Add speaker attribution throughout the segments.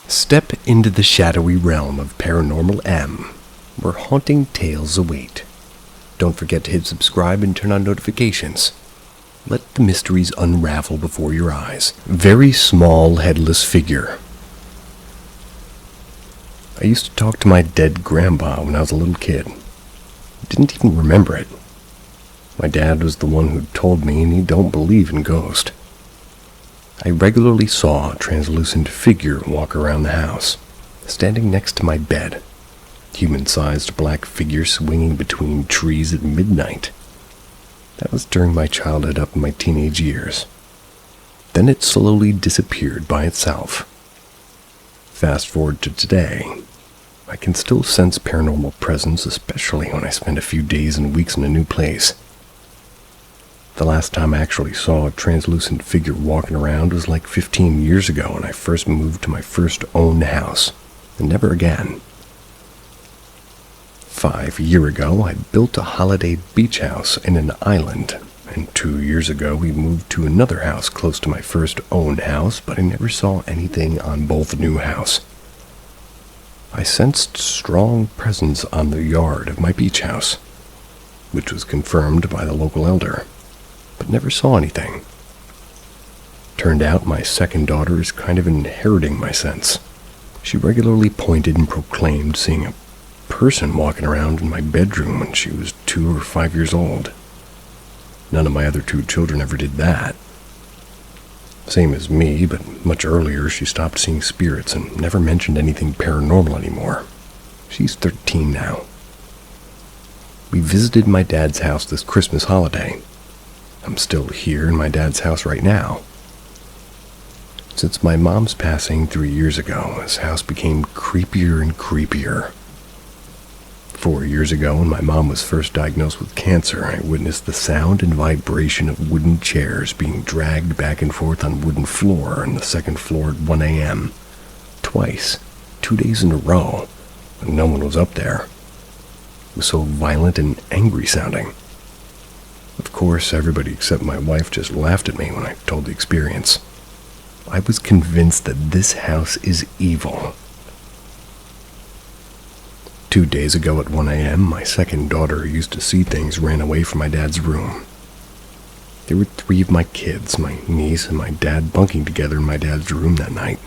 Speaker 1: Step into the shadowy realm of Paranormal M, where haunting tales await. Don't forget to hit subscribe and turn on notifications. Let the mysteries unravel before your eyes. Very small headless figure. I used to talk to my dead grandpa when I was a little kid. Didn't even remember it. My dad was the one who told me, and he don't believe in ghosts. I regularly saw a translucent figure walk around the house, standing next to my bed. Human-sized black figure swinging between trees at midnight. That was during my childhood up in my teenage years. Then it slowly disappeared by itself. Fast forward to today. I can still sense paranormal presence, especially when I spend a few days and weeks in a new place. The last time I actually saw a translucent figure walking around was like 15 years ago when I first moved to my first owned house, and never again. 5 years ago, I built a holiday beach house in an island, and 2 years ago we moved to another house close to my first owned house, but I never saw anything on both new house. I sensed strong presence on the yard of my beach house, which was confirmed by the local elder, but never saw anything. Turned out my second daughter is kind of inheriting my sense. She regularly pointed and proclaimed seeing a person walking around in my bedroom when she was 2 or 5 years old. None of my other 2 children ever did that. Same as me, but much earlier she stopped seeing spirits and never mentioned anything paranormal anymore. She's 13 now. We visited my dad's house this Christmas holiday. I'm still here in my dad's house right now. Since my mom's passing 3 years ago, his house became creepier and creepier. 4 years ago, when my mom was first diagnosed with cancer, I witnessed the sound and vibration of wooden chairs being dragged back and forth on wooden floor on the second floor at 1 a.m. Twice, 2 days in a row, when no one was up there. It was so violent and angry sounding. Of course, everybody except my wife just laughed at me when I told the experience. I was convinced that this house is evil. 2 days ago at 1 a.m., my second daughter, who used to see things, ran away from my dad's room. There were 3 of my kids, my niece and my dad, bunking together in my dad's room that night.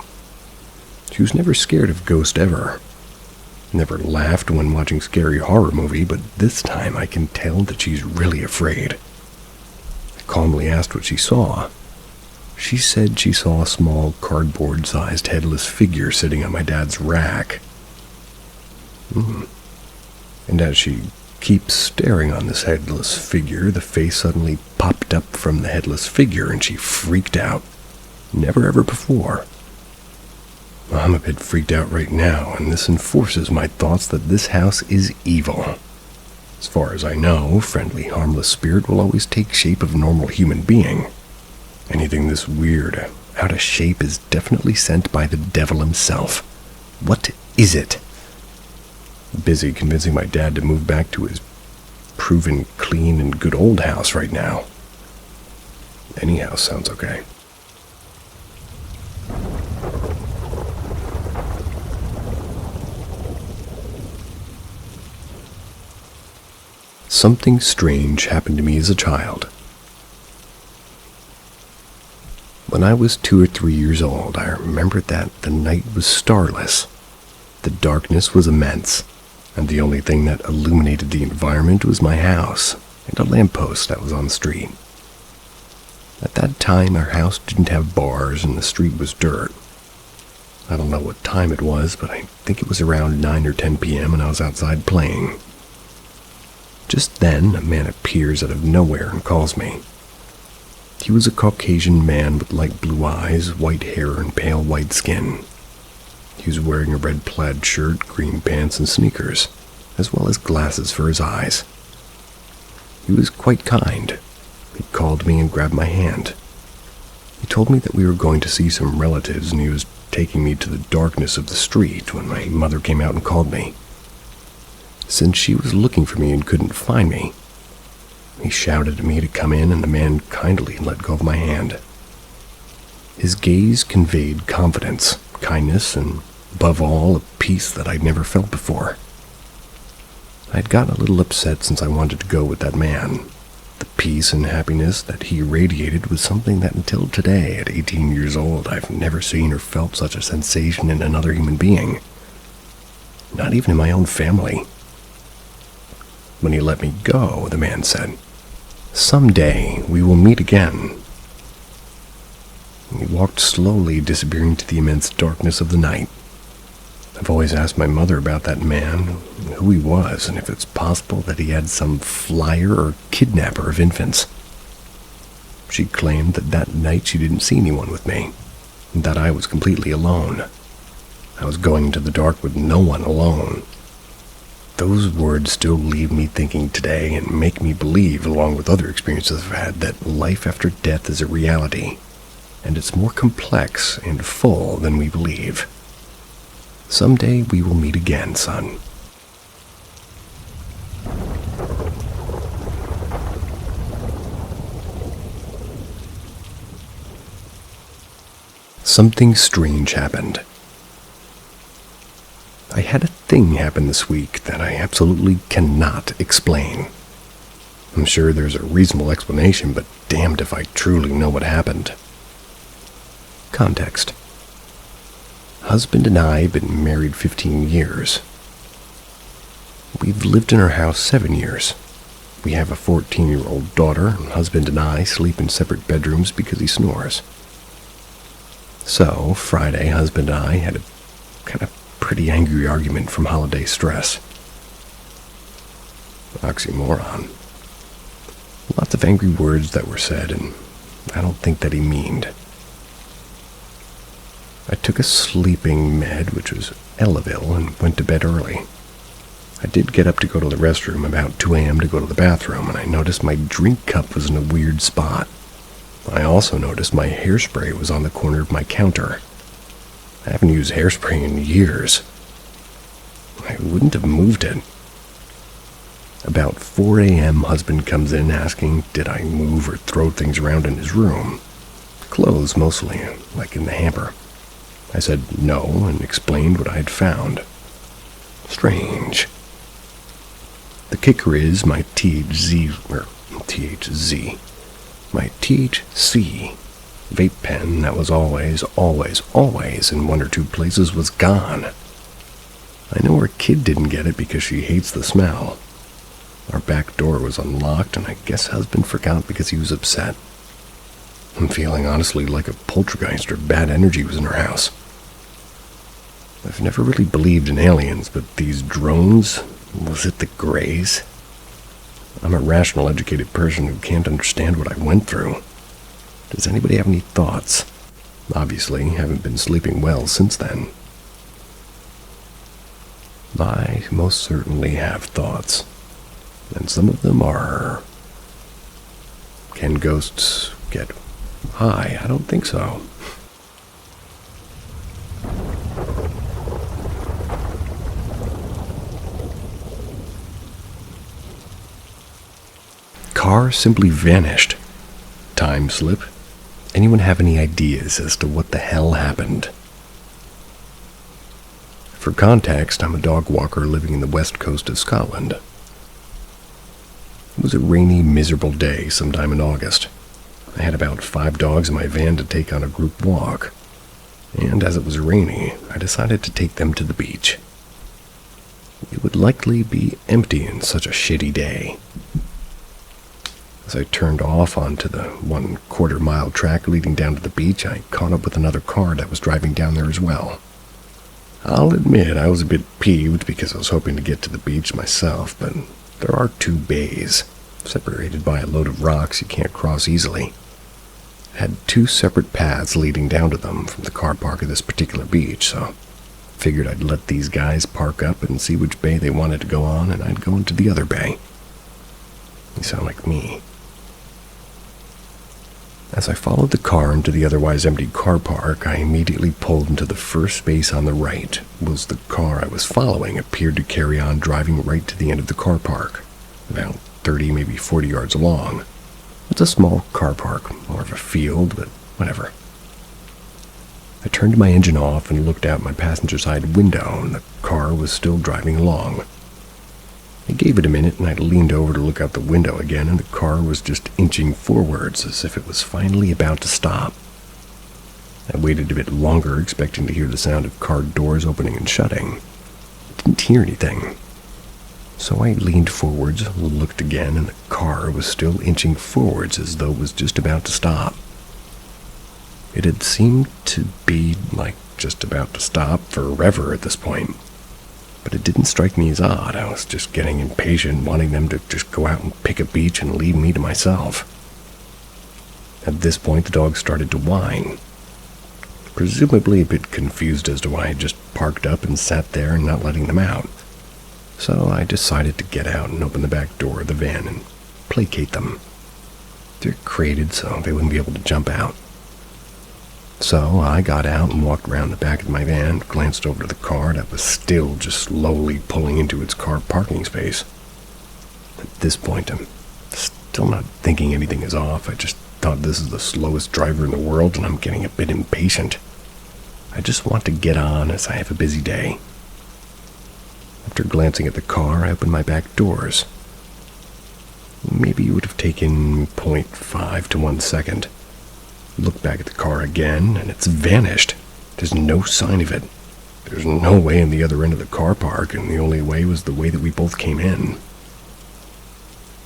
Speaker 1: She was never scared of ghosts ever. Never laughed when watching a scary horror movie, but this time I can tell that she's really afraid. I calmly asked what she saw. She said she saw a small cardboard-sized headless figure sitting on my dad's rack. And as she keeps staring on this headless figure, the face suddenly popped up from the headless figure and she freaked out. Never ever before. I'm a bit freaked out right now, and this enforces my thoughts that this house is evil. As far as I know, friendly, harmless spirit will always take shape of a normal human being. Anything this weird, out of shape, is definitely sent by the devil himself. What is it? Busy convincing my dad to move back to his proven clean and good old house right now. Any house sounds okay. Something strange happened to me as a child. When I was 2 or 3 years old, I remembered that the night was starless. The darkness was immense, and the only thing that illuminated the environment was my house and a lamppost that was on the street. At that time, our house didn't have bars and the street was dirt. I don't know what time it was, but I think it was around 9 or 10 p.m. and I was outside playing. Just then, a man appears out of nowhere and calls me. He was a Caucasian man with light blue eyes, white hair, and pale white skin. He was wearing a red plaid shirt, green pants, and sneakers, as well as glasses for his eyes. He was quite kind. He called me and grabbed my hand. He told me that we were going to see some relatives, and he was taking me to the darkness of the street when my mother came out and called me. Since she was looking for me and couldn't find me, he shouted at me to come in, and the man kindly let go of my hand. His gaze conveyed confidence, kindness, and Above all, a peace that I'd never felt before. I'd gotten a little upset since I wanted to go with that man. The peace and happiness that he radiated was something that until today, at 18 years old, I've never seen or felt such a sensation in another human being. Not even in my own family. When he let me go, the man said, "Someday we will meet again." He walked slowly, disappearing into the immense darkness of the night. I've always asked my mother about that man, who he was, and if it's possible that he had some flyer or kidnapper of infants. She claimed that that night she didn't see anyone with me, and that I was completely alone. I was going into the dark with no one, alone. Those words still leave me thinking today and make me believe, along with other experiences I've had, that life after death is a reality, and it's more complex and full than we believe. Someday we will meet again, son. Something strange happened. I had a thing happen this week that I absolutely cannot explain. I'm sure there's a reasonable explanation, but damned if I truly know what happened. Context. Husband and I have been married 15 years. We've lived in our house 7 years. We have a 14-year-old daughter, and husband and I sleep in separate bedrooms because he snores. So, Friday, husband and I had a kind of pretty angry argument from holiday stress. Oxymoron. Lots of angry words that were said, and I don't think that he meaned. I took a sleeping med, which was Elavil, and went to bed early. I did get up to go to the restroom about 2 a.m. to go to the bathroom, and I noticed my drink cup was in a weird spot. I also noticed my hairspray was on the corner of my counter. I haven't used hairspray in years. I wouldn't have moved it. About 4 a.m., husband comes in asking, did I move or throw things around in his room? Clothes, mostly, like in the hamper. I said no and explained what I had found. Strange. The kicker is my THC vape pen that was always in 1 or 2 places was gone. I know our kid didn't get it because she hates the smell. Our back door was unlocked, and I guess husband forgot because he was upset. I'm feeling honestly like a poltergeist or bad energy was in our house. I've never really believed in aliens, but these drones, was it the Greys? I'm a rational, educated person who can't understand what I went through. Does anybody have any thoughts? Obviously, haven't been sleeping well since then. I most certainly have thoughts, and some of them are... Can ghosts get high? I don't think so. Car simply vanished. Time slip. Anyone have any ideas as to what the hell happened? For context, I'm a dog walker living in the west coast of Scotland. It was a rainy, miserable day sometime in August. I had about 5 dogs in my van to take on a group walk, and as it was rainy, I decided to take them to the beach. It would likely be empty in such a shitty day. As I turned off onto the 1/4 mile track leading down to the beach, I caught up with another car that was driving down there as well. I'll admit I was a bit peeved because I was hoping to get to the beach myself, but there are 2 bays, separated by a load of rocks you can't cross easily. I had 2 separate paths leading down to them from the car park of this particular beach, so I figured I'd let these guys park up and see which bay they wanted to go on, and I'd go into the other bay. You sound like me. As I followed the car into the otherwise empty car park, I immediately pulled into the first space on the right, whilst the car I was following appeared to carry on driving right to the end of the car park, about 30, maybe 40 yards long. It's a small car park, more of a field, but whatever. I turned my engine off and looked out my passenger side window, and the car was still driving along. I gave it a minute, and I leaned over to look out the window again, and the car was just inching forwards as if it was finally about to stop. I waited a bit longer, expecting to hear the sound of car doors opening and shutting. I didn't hear anything. So I leaned forwards, looked again, and the car was still inching forwards as though it was just about to stop. It had seemed to be like just about to stop forever at this point. But it didn't strike me as odd. I was just getting impatient, wanting them to just go out and pick a beach and leave me to myself. At this point, the dog started to whine. Presumably a bit confused as to why I had just parked up and sat there and not letting them out. So I decided to get out and open the back door of the van and placate them. They're crated so they wouldn't be able to jump out. So I got out and walked around the back of my van, glanced over to the car that was still just slowly pulling into its car parking space. At this point, I'm still not thinking anything is off. I just thought this is the slowest driver in the world, and I'm getting a bit impatient. I just want to get on as I have a busy day. After glancing at the car, I opened my back doors. Maybe it would have taken 0.5 to 1 second. Look back at the car again, and it's vanished. There's no sign of it. There's no way in the other end of the car park, and the only way was the way that we both came in.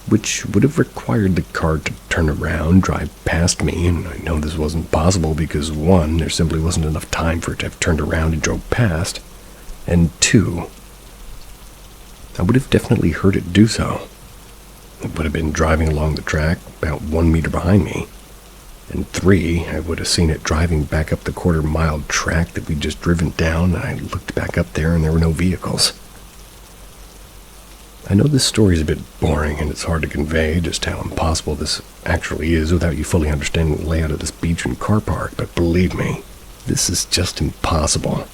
Speaker 1: Which would have required the car to turn around, drive past me, and I know this wasn't possible because 1, there simply wasn't enough time for it to have turned around and drove past, and 2, I would have definitely heard it do so. It would have been driving along the track about 1 meter behind me. And 3, I would have seen it driving back up the quarter-mile track that we'd just driven down, and I looked back up there and there were no vehicles. I know this story is a bit boring and it's hard to convey just how impossible this actually is without you fully understanding the layout of this beach and car park, but believe me, this is just impossible.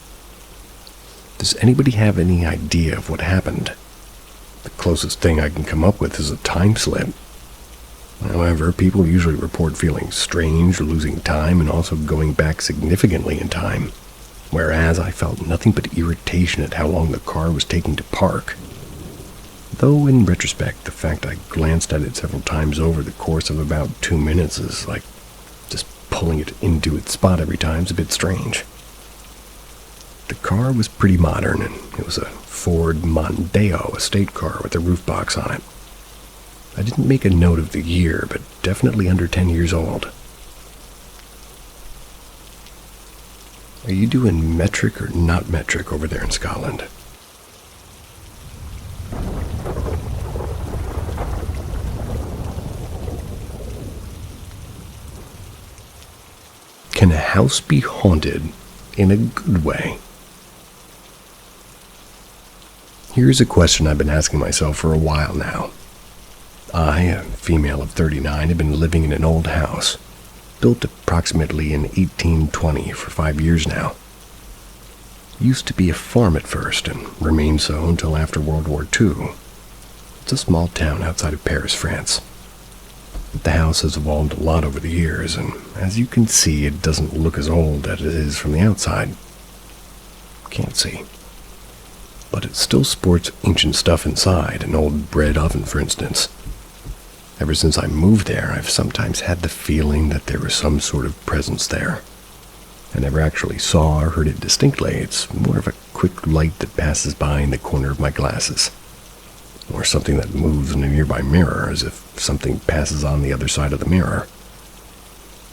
Speaker 1: Does anybody have any idea of what happened? The closest thing I can come up with is a time slip. However, people usually report feeling strange, losing time, and also going back significantly in time, whereas I felt nothing but irritation at how long the car was taking to park. Though, in retrospect, the fact I glanced at it several times over the course of about 2 minutes is like just pulling it into its spot every time is a bit strange. The car was pretty modern, and it was a Ford Mondeo estate car with a roof box on it. I didn't make a note of the year, but definitely under 10 years old. Are you doing metric or not metric over there in Scotland? Can a house be haunted in a good way? Here's a question I've been asking myself for a while now. I, a female of 39, have been living in an old house, built approximately in 1820 for 5 years now. Used to be a farm at first, and remained so until after World War II. It's a small town outside of Paris, France. The house has evolved a lot over the years, and as you can see, it doesn't look as old as it is from the outside. Can't see. But it still sports ancient stuff inside, an old bread oven, for instance. Ever since I moved there, I've sometimes had the feeling that there was some sort of presence there. I never actually saw or heard it distinctly. It's more of a quick light that passes by in the corner of my glasses, or something that moves in a nearby mirror as if something passes on the other side of the mirror.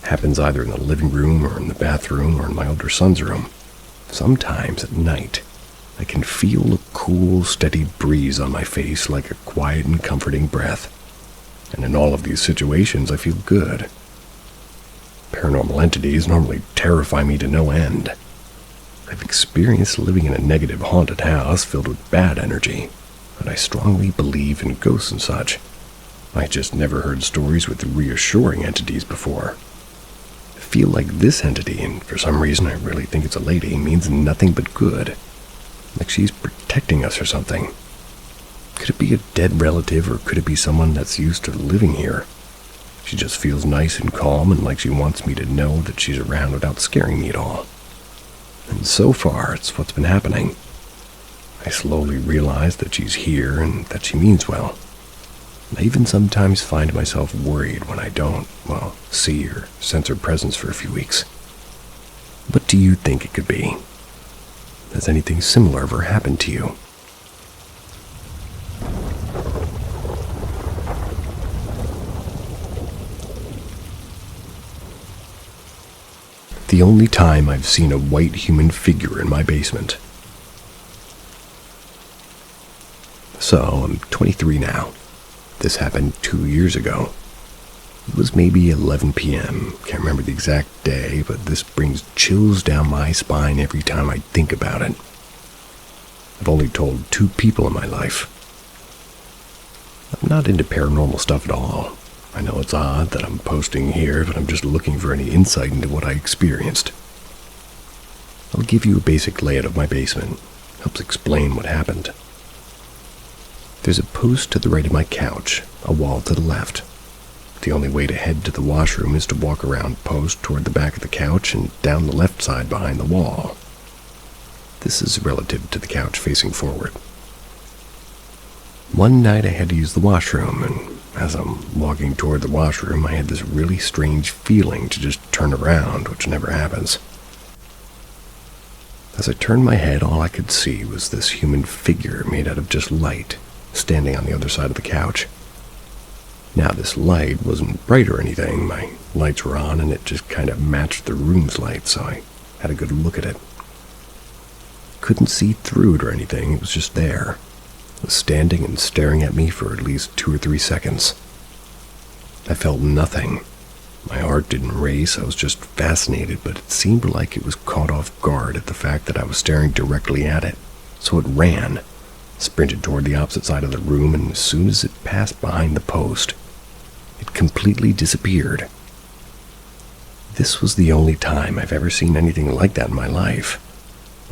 Speaker 1: Happens either in the living room or in the bathroom or in my older son's room. Sometimes at night, I can feel a cool, steady breeze on my face like a quiet and comforting breath. And in all of these situations, I feel good. Paranormal entities normally terrify me to no end. I've experienced living in a negative haunted house filled with bad energy, and I strongly believe in ghosts and such. I just never heard stories with reassuring entities before. I feel like this entity, and for some reason I really think it's a lady, means nothing but good. Like she's protecting us or something. Could it be a dead relative, or could it be someone that's used to living here? She just feels nice and calm and like she wants me to know that she's around without scaring me at all. And so far, it's what's been happening. I slowly realize that she's here and that she means well. I even sometimes find myself worried when I don't, see or sense her presence for a few weeks. What do you think it could be? Has anything similar ever happened to you? The only time I've seen a white human figure in my basement. So, I'm 23 now. This happened 2 years ago. It was maybe 11 p.m. Can't remember the exact day, but this brings chills down my spine every time I think about it. I've only told 2 people in my life. I'm not into paranormal stuff at all. I know it's odd that I'm posting here, but I'm just looking for any insight into what I experienced. I'll give you a basic layout of my basement. Helps explain what happened. There's a post to the right of my couch, a wall to the left. The only way to head to the washroom is to walk around post toward the back of the couch and down the left side behind the wall. This is relative to the couch facing forward. One night I had to use the washroom, and as I'm walking toward the washroom, I had this really strange feeling to just turn around, which never happens. As I turned my head, all I could see was this human figure made out of just light, standing on the other side of the couch. Now, this light wasn't bright or anything. My lights were on, and it just kind of matched the room's light, so I had a good look at it. Couldn't see through it or anything, it was just there. It was standing and staring at me for at least 2 or 3 seconds. I felt nothing. My heart didn't race, I was just fascinated, but it seemed like it was caught off guard at the fact that I was staring directly at it. So it ran, sprinted toward the opposite side of the room, and as soon as it passed behind the post, it completely disappeared. This was the only time I've ever seen anything like that in my life.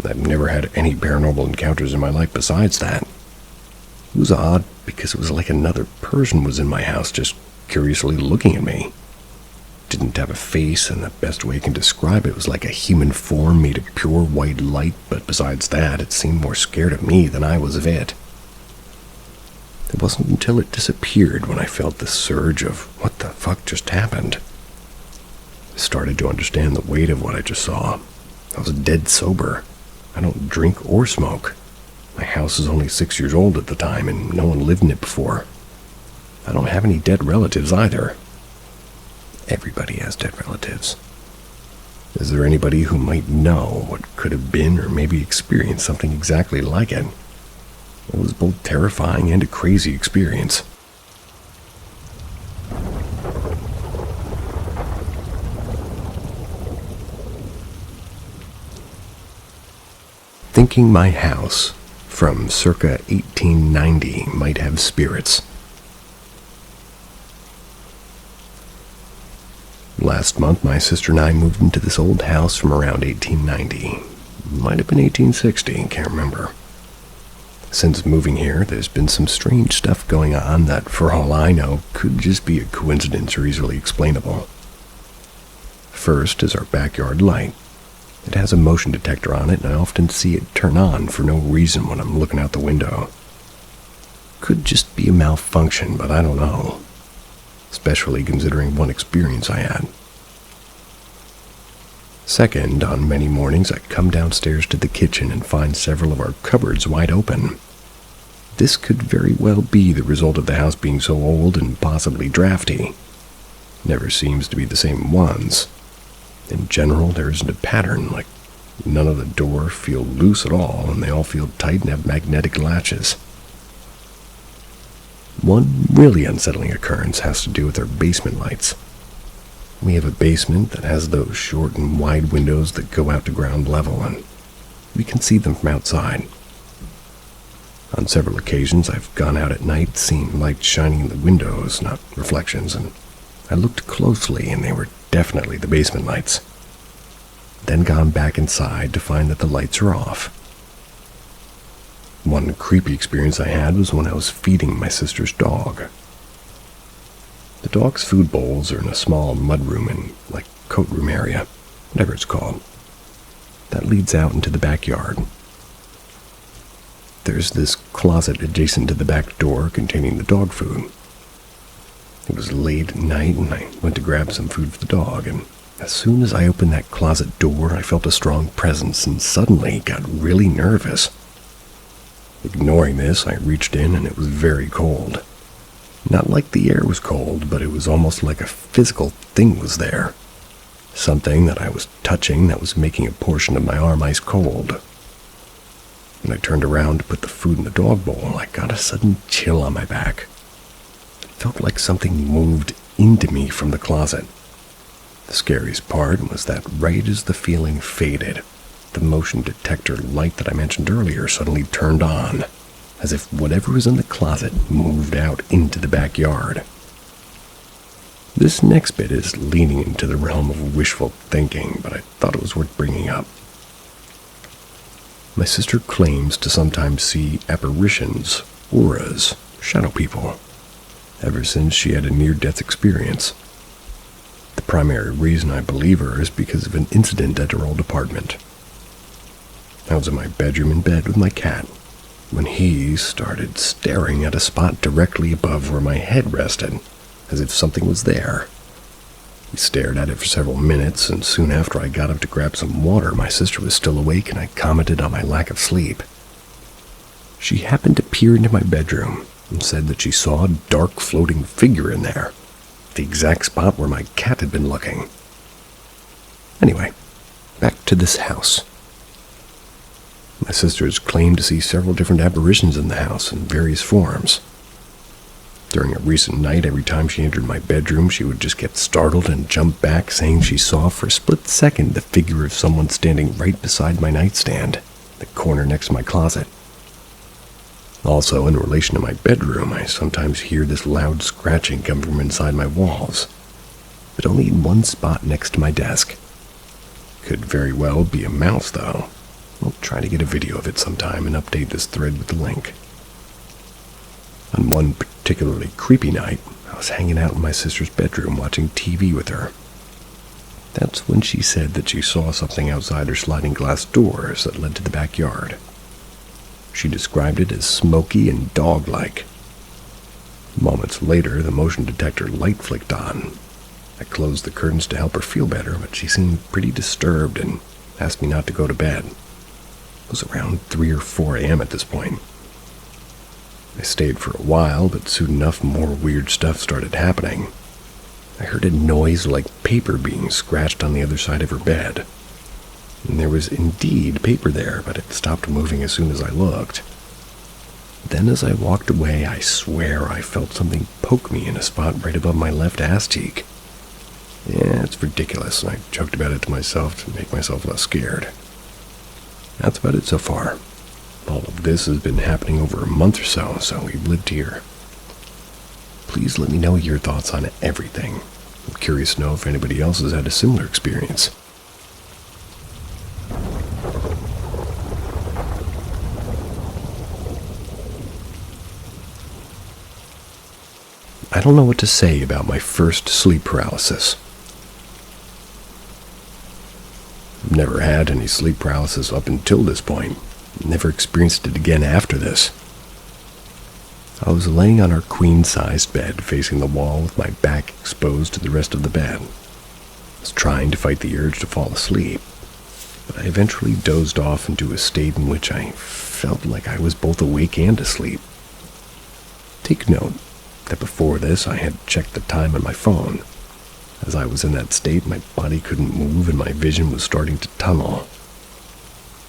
Speaker 1: I've never had any paranormal encounters in my life besides that. It was odd because it was like another person was in my house just curiously looking at me. Didn't have a face, and the best way I can describe it was like a human form made of pure white light, but besides that, it seemed more scared of me than I was of it. It wasn't until it disappeared when I felt this surge of, what the fuck just happened? I started to understand the weight of what I just saw. I was dead sober. I don't drink or smoke. My house is only 6 years old at the time, and no one lived in it before. I don't have any dead relatives either. Everybody has dead relatives. Is there anybody who might know what could have been or maybe experienced something exactly like it? It was both terrifying and a crazy experience. Thinking my house from circa 1890 might have spirits. Last month, my sister and I moved into this old house from around 1890. Might have been 1860, can't remember. Since moving here, there's been some strange stuff going on that, for all I know, could just be a coincidence or easily explainable. First is our backyard light. It has a motion detector on it, and I often see it turn on for no reason when I'm looking out the window. Could just be a malfunction, but I don't know. Especially considering one experience I had. Second, on many mornings I come downstairs to the kitchen and find several of our cupboards wide open. This could very well be the result of the house being so old and possibly drafty. Never seems to be the same ones. In general, there isn't a pattern, like none of the doors feel loose at all, and they all feel tight and have magnetic latches. One really unsettling occurrence has to do with our basement lights. We have a basement that has those short and wide windows that go out to ground level, and we can see them from outside. On several occasions, I've gone out at night, seen lights shining in the windows, not reflections, and I looked closely, and they were definitely the basement lights. Then gone back inside to find that the lights are off. One creepy experience I had was when I was feeding my sister's dog. The dog's food bowls are in a small mudroom and, coat room area, whatever it's called. that leads out into the backyard. There's this closet adjacent to the back door containing the dog food. It was late at night and I went to grab some food for the dog, and as soon as I opened that closet door, I felt a strong presence and suddenly got really nervous. Ignoring this, I reached in and it was very cold. Not like the air was cold, but it was almost like a physical thing was there. Something that I was touching that was making a portion of my arm ice cold. When I turned around to put the food in the dog bowl, I got a sudden chill on my back. It felt like something moved into me from the closet. The scariest part was that right as the feeling faded, the motion detector light that I mentioned earlier suddenly turned on, as if whatever was in the closet moved out into the backyard. This next bit is leaning into the realm of wishful thinking, but I thought it was worth bringing up. My sister claims to sometimes see apparitions, auras, shadow people, ever since she had a near-death experience. The primary reason I believe her is because of an incident at her old apartment. I was in my bedroom in bed with my cat when he started staring at a spot directly above where my head rested, as if something was there. He stared at it for several minutes, and soon after I got up to grab some water, my sister was still awake and I commented on my lack of sleep. She happened to peer into my bedroom and said that she saw a dark floating figure in there, the exact spot where my cat had been looking. Anyway, back to this house. My sisters claimed to see several different apparitions in the house in various forms. During a recent night, every time she entered my bedroom, she would just get startled and jump back, saying she saw for a split second the figure of someone standing right beside my nightstand, the corner next to my closet. Also, in relation to my bedroom, I sometimes hear this loud scratching come from inside my walls, but only in one spot next to my desk. Could very well be a mouse, though. I'll try to get a video of it sometime and update this thread with the link. On one particularly creepy night, I was hanging out in my sister's bedroom watching TV with her. That's when she said that she saw something outside her sliding glass doors that led to the backyard. She described it as smoky and dog-like. Moments later, the motion detector light flicked on. I closed the curtains to help her feel better, but she seemed pretty disturbed and asked me not to go to bed. It was around 3 or 4 a.m. at this point. I stayed for a while, but soon enough more weird stuff started happening. I heard a noise like paper being scratched on the other side of her bed. And there was indeed paper there, but it stopped moving as soon as I looked. Then as I walked away, I swear I felt something poke me in a spot right above my left ass cheek. Yeah, it's ridiculous, and I joked about it to myself to make myself less scared. That's about it so far. All of this has been happening over a month or so we've lived here. Please let me know your thoughts on everything. I'm curious to know if anybody else has had a similar experience. I don't know what to say about my first sleep paralysis. I've never had any sleep paralysis up until this point. Never experienced it again after this. I was laying on our queen-sized bed facing the wall with my back exposed to the rest of the bed. I was trying to fight the urge to fall asleep, but I eventually dozed off into a state in which I felt like I was both awake and asleep. Take note that before this I had checked the time on my phone. As I was in that state, my body couldn't move and my vision was starting to tunnel.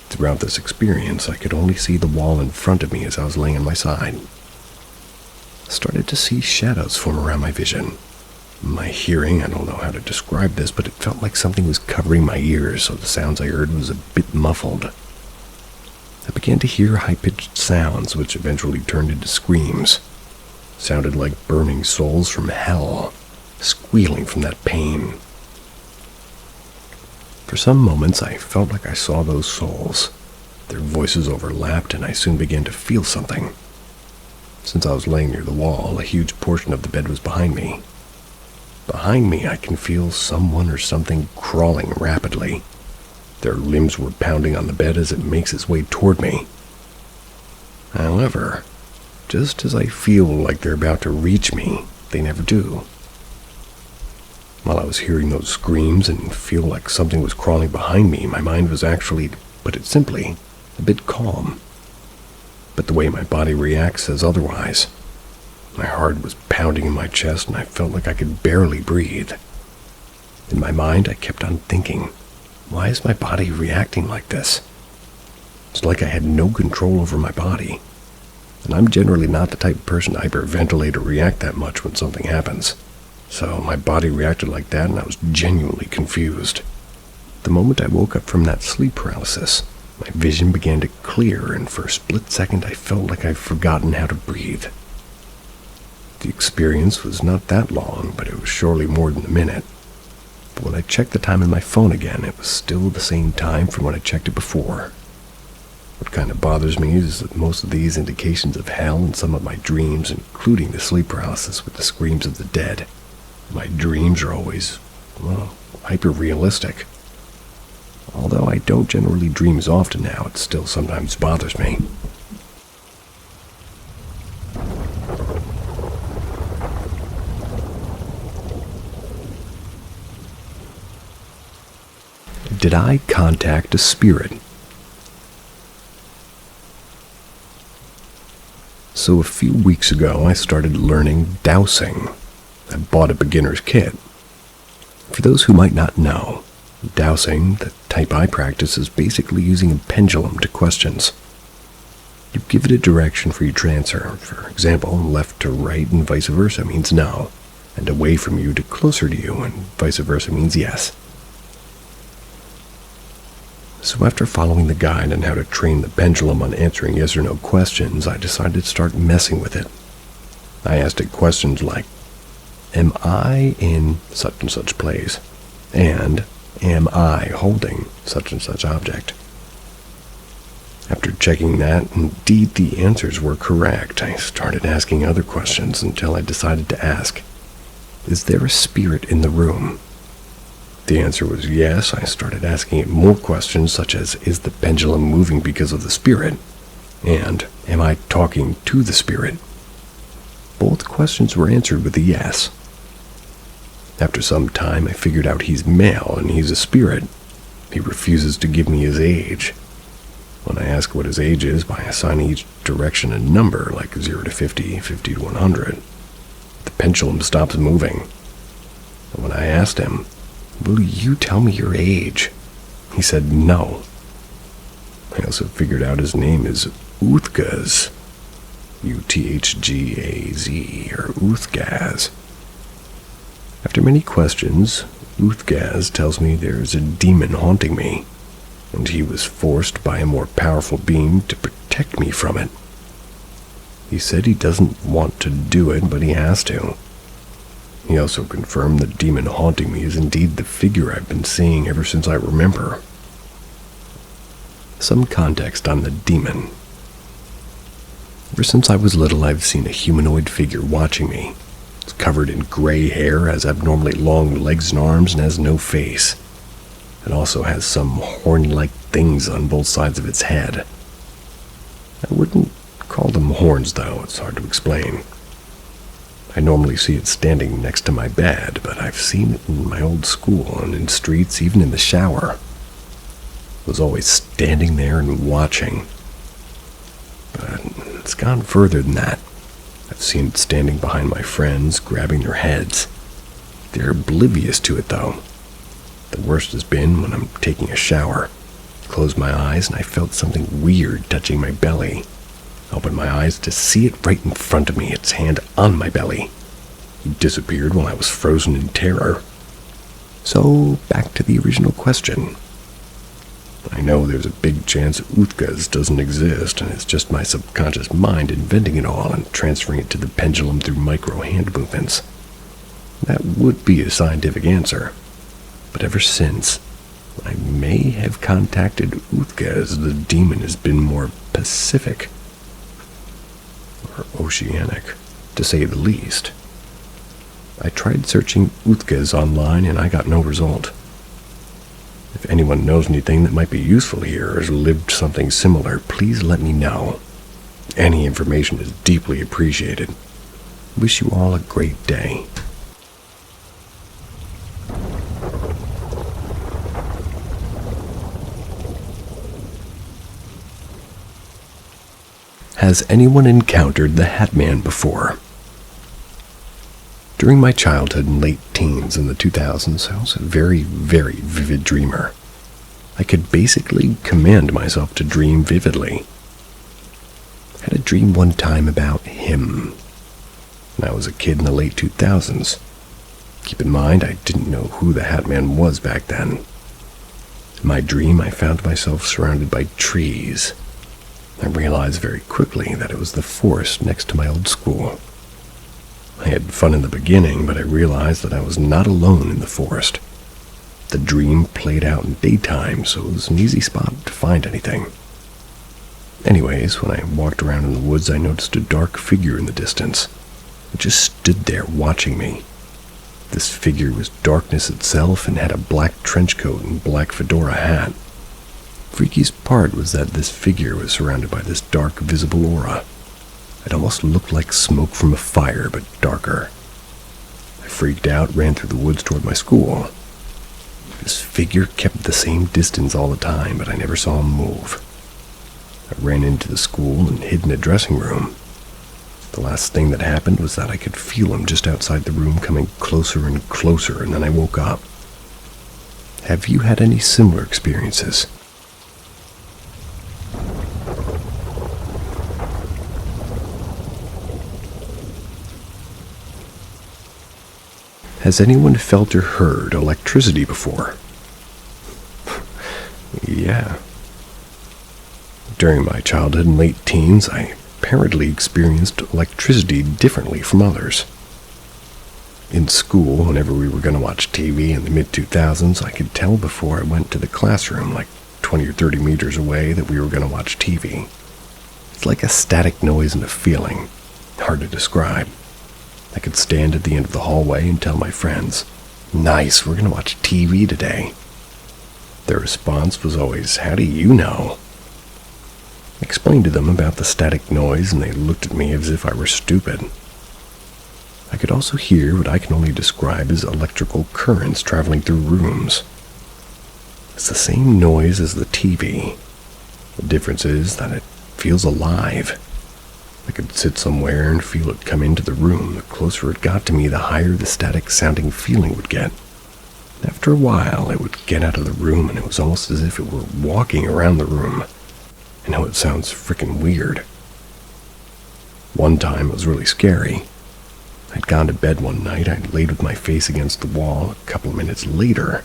Speaker 1: Throughout this experience, I could only see the wall in front of me as I was laying on my side. I started to see shadows form around my vision. My hearing, I don't know how to describe this, but it felt like something was covering my ears, so the sounds I heard was a bit muffled. I began to hear high-pitched sounds, which eventually turned into screams. Sounded like burning souls from hell, squealing from that pain. For some moments, I felt like I saw those souls. Their voices overlapped, and I soon began to feel something. Since I was laying near the wall, a huge portion of the bed was behind me. Behind me, I can feel someone or something crawling rapidly. Their limbs were pounding on the bed as it makes its way toward me. However, just as I feel like they're about to reach me, they never do. While I was hearing those screams and feel like something was crawling behind me, my mind was actually, to put it simply, a bit calm. But the way my body reacts says otherwise. My heart was pounding in my chest and I felt like I could barely breathe. In my mind, I kept on thinking, why is my body reacting like this? It's like I had no control over my body. And I'm generally not the type of person to hyperventilate or react that much when something happens. So my body reacted like that and I was genuinely confused. The moment I woke up from that sleep paralysis, my vision began to clear and for a split second I felt like I'd forgotten how to breathe. The experience was not that long, but it was surely more than a minute. But when I checked the time on my phone again, it was still the same time from when I checked it before. What kind of bothers me is that most of these indications of hell in some of my dreams, including the sleep paralysis with the screams of the dead, my dreams are always, well, hyper-realistic. Although I don't generally dream as often now, it still sometimes bothers me. Did I contact a spirit? So a few weeks ago, I started learning dowsing. I bought a beginner's kit. For those who might not know, dowsing, the type I practice, is basically using a pendulum to questions. You give it a direction for you to answer. For example, left to right and vice versa means no, and away from you to closer to you and vice versa means yes. So after following the guide on how to train the pendulum on answering yes or no questions, I decided to start messing with it. I asked it questions like, am I in such and such place? And am I holding such and such object? After checking that, indeed the answers were correct. I started asking other questions until I decided to ask, is there a spirit in the room? The answer was yes. I started asking it more questions such as, is the pendulum moving because of the spirit? And, am I talking to the spirit? Both questions were answered with a yes. After some time, I figured out he's male and he's a spirit. He refuses to give me his age. When I ask what his age is by assigning each direction a number, like 0 to 50, 50 to 100, the pendulum stops moving. And when I asked him, will you tell me your age? He said no. I also figured out his name is Uthgaz. Uthgaz, or Uthgaz. After many questions, Uthgaz tells me there's a demon haunting me, and he was forced by a more powerful being to protect me from it. He said he doesn't want to do it, but he has to. He also confirmed the demon haunting me is indeed the figure I've been seeing ever since I remember. Some context on the demon. Ever since I was little, I've seen a humanoid figure watching me. It's covered in gray hair, has abnormally long legs and arms, and has no face. It also has some horn-like things on both sides of its head. I wouldn't call them horns, though. It's hard to explain. I normally see it standing next to my bed, but I've seen it in my old school and in streets, even in the shower. It was always standing there and watching. But it's gone further than that. I've seen it standing behind my friends, grabbing their heads. They're oblivious to it, though. The worst has been when I'm taking a shower. I closed my eyes and I felt something weird touching my belly. I opened my eyes to see it right in front of me, its hand on my belly. It disappeared while I was frozen in terror. So, back to the original question. I know there's a big chance Uthgaz doesn't exist, and it's just my subconscious mind inventing it all and transferring it to the pendulum through micro hand movements. That would be a scientific answer. But ever since, I may have contacted Uthgaz, the demon has been more pacific. Or oceanic, to say the least. I tried searching Uthgaz online and I got no result. If anyone knows anything that might be useful here or has lived something similar, please let me know. Any information is deeply appreciated. Wish you all a great day. Has anyone encountered the Hat Man before? During my childhood and late teens in the 2000s, I was a very, very vivid dreamer. I could basically command myself to dream vividly. I had a dream one time about him when I was a kid in the late 2000s. Keep in mind, I didn't know who the Hat Man was back then. In my dream, I found myself surrounded by trees. I realized very quickly that it was the forest next to my old school. I had fun in the beginning, but I realized that I was not alone in the forest. The dream played out in daytime, so it was an easy spot to find anything. Anyways, when I walked around in the woods, I noticed a dark figure in the distance. It just stood there watching me. This figure was darkness itself and had a black trench coat and black fedora hat. Freakiest part was that this figure was surrounded by this dark, visible aura. It almost looked like smoke from a fire, but darker. I freaked out, ran through the woods toward my school. This figure kept the same distance all the time, but I never saw him move. I ran into the school and hid in a dressing room. The last thing that happened was that I could feel him just outside the room coming closer and closer, and then I woke up. Have you had any similar experiences? Has anyone felt or heard electricity before? Yeah. During my childhood and late teens, I apparently experienced electricity differently from others. In school, whenever we were going to watch TV in the mid-2000s, I could tell before I went to the classroom, like 20 or 30 meters away, that we were going to watch TV. It's like a static noise and a feeling. Hard to describe. I could stand at the end of the hallway and tell my friends, "Nice, we're going to watch TV today." Their response was always, "How do you know?" I explained to them about the static noise, and they looked at me as if I were stupid. I could also hear what I can only describe as electrical currents traveling through rooms. It's the same noise as the TV. The difference is that it feels alive. I could sit somewhere and feel it come into the room. The closer it got to me, the higher the static-sounding feeling would get. After a while, it would get out of the room, and it was almost as if it were walking around the room. I know it sounds frickin' weird. One time, it was really scary. I'd gone to bed one night. I laid with my face against the wall. A couple of minutes later,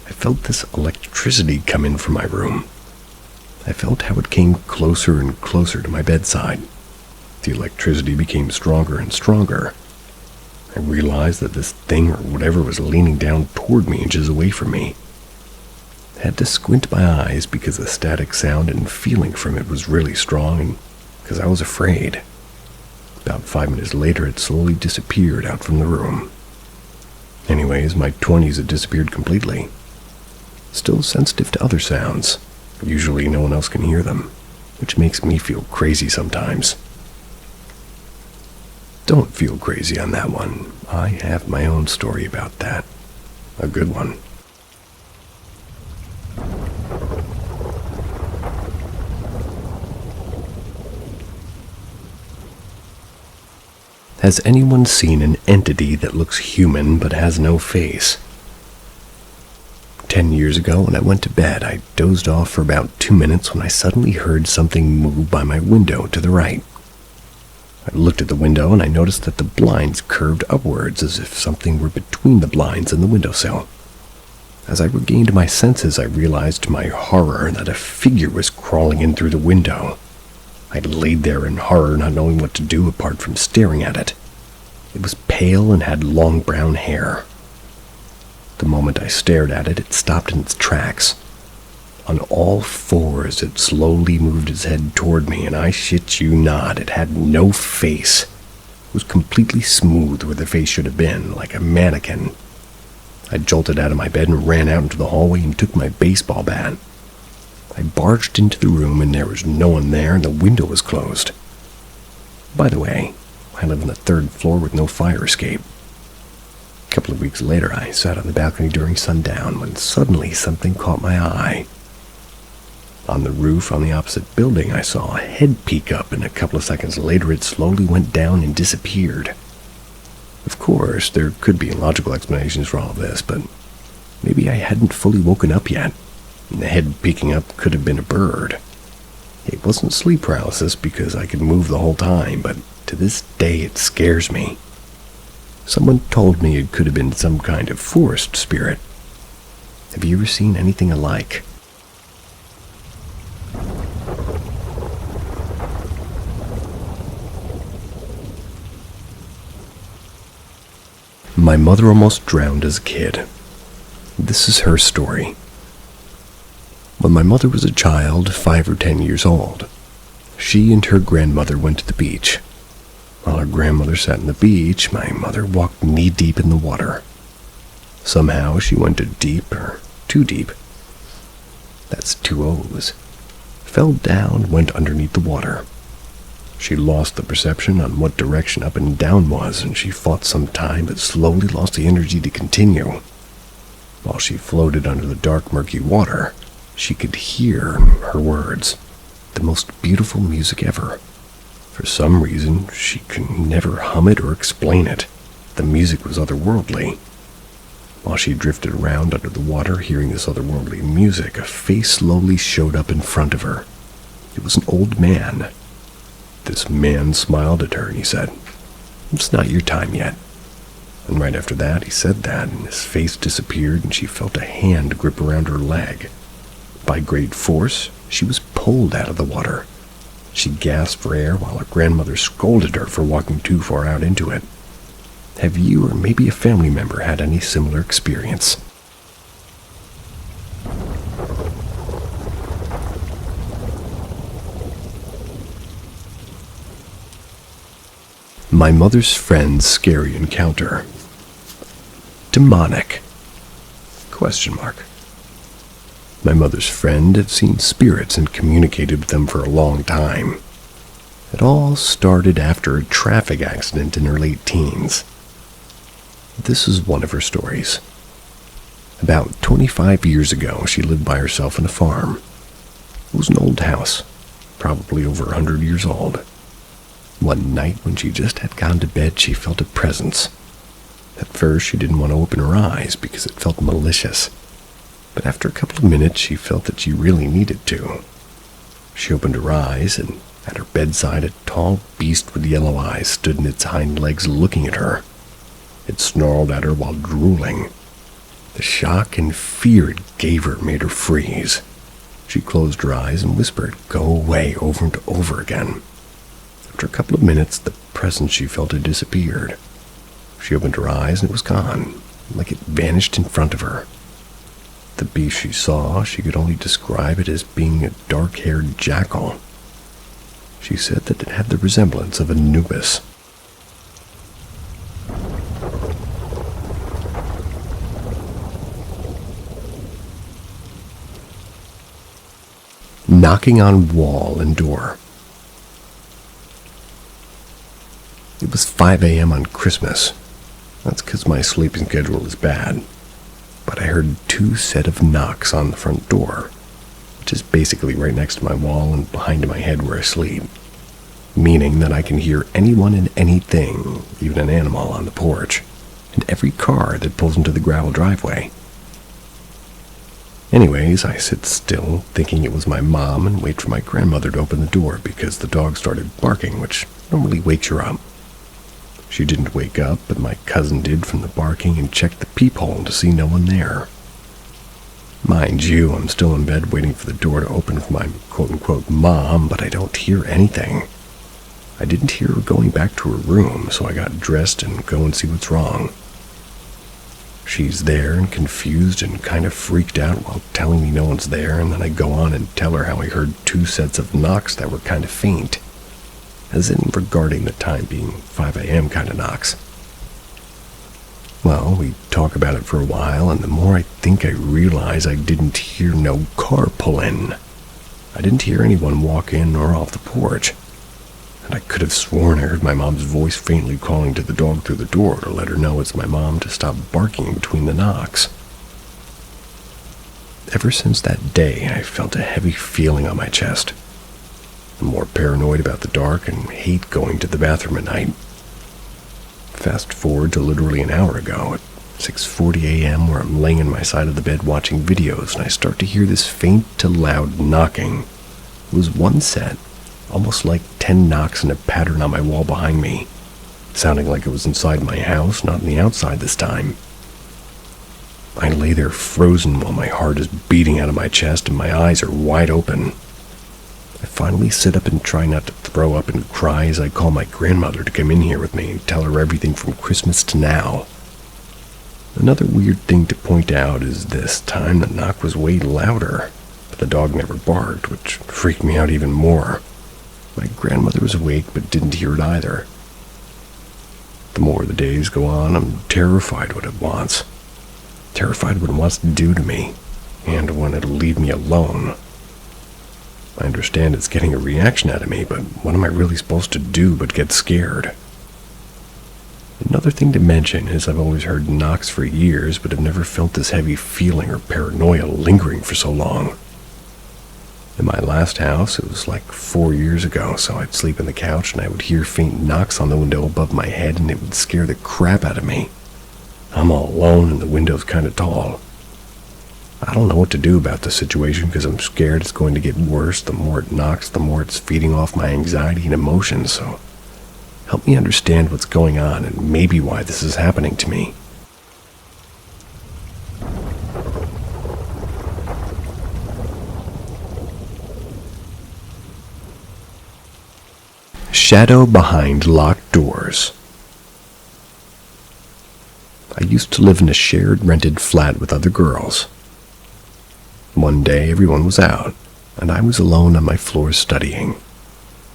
Speaker 1: I felt this electricity come in from my room. I felt how it came closer and closer to my bedside. The electricity became stronger and stronger. I realized that this thing or whatever was leaning down toward me inches away from me. I had to squint my eyes because the static sound and feeling from it was really strong, and because I was afraid. About 5 minutes later, it slowly disappeared out from the room. Anyways, my 20s had disappeared completely. Still sensitive to other sounds. Usually no one else can hear them, which makes me feel crazy sometimes. Don't feel crazy on that one. I have my own story about that. A good one. Has anyone seen an entity that looks human but has no face? 10 years ago, when I went to bed, I dozed off for about 2 minutes when I suddenly heard something move by my window to the right. I looked at the window and I noticed that the blinds curved upwards as if something were between the blinds and the windowsill. As I regained my senses, I realized to my horror that a figure was crawling in through the window. I laid there in horror, not knowing what to do apart from staring at it. It was pale and had long brown hair. The moment I stared at it, it stopped in its tracks. On all fours, it slowly moved its head toward me, and I shit you not, it had no face. It was completely smooth where the face should have been, like a mannequin. I jolted out of my bed and ran out into the hallway and took my baseball bat. I barged into the room and there was no one there and the window was closed. By the way, I live on the 3rd floor with no fire escape. A couple of weeks later, I sat on the balcony during sundown when suddenly something caught my eye. On the roof on the opposite building, I saw a head peek up, and a couple of seconds later it slowly went down and disappeared. Of course, there could be logical explanations for all of this, but maybe I hadn't fully woken up yet, and the head peeking up could have been a bird. It wasn't sleep paralysis because I could move the whole time, but to this day it scares me. Someone told me it could have been some kind of forest spirit. Have you ever seen anything alike? My mother almost drowned as a kid. This is her story. When my mother was a child, 5 or 10 years old, she and her grandmother went to the beach. While her grandmother sat on the beach, my mother walked knee-deep in the water. Somehow she went too deep. That's 2 O's. Fell down, went underneath the water. She lost the perception on what direction up and down was, and she fought some time, but slowly lost the energy to continue. While she floated under the dark, murky water, she could hear her words, the most beautiful music ever. For some reason, she could never hum it or explain it. The music was otherworldly. While she drifted around under the water, hearing this otherworldly music, a face slowly showed up in front of her. It was an old man. This man smiled at her and he said, "It's not your time yet." And right after that, he said that, and his face disappeared, and she felt a hand grip around her leg. By great force, she was pulled out of the water. She gasped for air while her grandmother scolded her for walking too far out into it. Have you or maybe a family member had any similar experience? My mother's friend's scary encounter. Demonic? ? My mother's friend had seen spirits and communicated with them for a long time. It all started after a traffic accident in her late teens. This is one of her stories. About 25 years ago, she lived by herself on a farm. It was an old house, probably over 100 years old. One night when she just had gone to bed, she felt a presence. At first, she didn't want to open her eyes because it felt malicious. But after a couple of minutes, she felt that she really needed to. She opened her eyes, and at her bedside, a tall beast with yellow eyes stood in its hind legs looking at her. It snarled at her while drooling. The shock and fear it gave her made her freeze. She closed her eyes and whispered, "Go away," over and over again. After a couple of minutes, the presence she felt had disappeared. She opened her eyes and it was gone, like it vanished in front of her. The beast she saw, she could only describe it as being a dark-haired jackal. She said that it had the resemblance of Anubis. Knocking on wall and door. It was 5 a.m. on Christmas. That's because my sleeping schedule is bad. But I heard 2 sets of knocks on the front door, which is basically right next to my wall and behind my head where I sleep, meaning that I can hear anyone and anything, even an animal on the porch, and every car that pulls into the gravel driveway. Anyways, I sit still, thinking it was my mom, and wait for my grandmother to open the door because the dog started barking, which normally wakes her up. She didn't wake up, but my cousin did from the barking and checked the peephole to see no one there. Mind you, I'm still in bed waiting for the door to open for my quote-unquote mom, but I don't hear anything. I didn't hear her going back to her room, so I got dressed and go and see what's wrong. She's there and confused and kind of freaked out while telling me no one's there, and then I go on and tell her how I heard 2 sets of knocks that were kind of faint, as in regarding the time being 5 a.m. kind of knocks. Well, we talk about it for a while, and the more I think, I realize I didn't hear no car pull in. I didn't hear anyone walk in or off the porch. And I could have sworn I heard my mom's voice faintly calling to the dog through the door to let her know it's my mom to stop barking between the knocks. Ever since that day, I felt a heavy feeling on my chest. I'm more paranoid about the dark and hate going to the bathroom at night. Fast forward to literally an hour ago at 6:40 a.m. where I'm laying in my side of the bed watching videos, and I start to hear this faint to loud knocking. It was one set, almost like 10 knocks in a pattern on my wall behind me, sounding like it was inside my house, not on the outside this time. I lay there frozen while my heart is beating out of my chest and my eyes are wide open. I finally sit up and try not to throw up and cry as I call my grandmother to come in here with me and tell her everything from Christmas to now. Another weird thing to point out is this time the knock was way louder, but the dog never barked, which freaked me out even more. My grandmother was awake but didn't hear it either. The more the days go on, I'm terrified what it wants. Terrified what it wants to do to me, and when it'll leave me alone. I understand it's getting a reaction out of me, but what am I really supposed to do but get scared? Another thing to mention is I've always heard knocks for years, but have never felt this heavy feeling or paranoia lingering for so long. In my last house, it was like 4 years ago, so I'd sleep on the couch and I would hear faint knocks on the window above my head and it would scare the crap out of me. I'm all alone and the window's kind of tall. I don't know what to do about the situation because I'm scared it's going to get worse. The more it knocks, the more it's feeding off my anxiety and emotions, so help me understand what's going on and maybe why this is happening to me. Shadow behind locked doors. I used to live in a shared rented flat with other girls. One day everyone was out, and I was alone on my floor studying.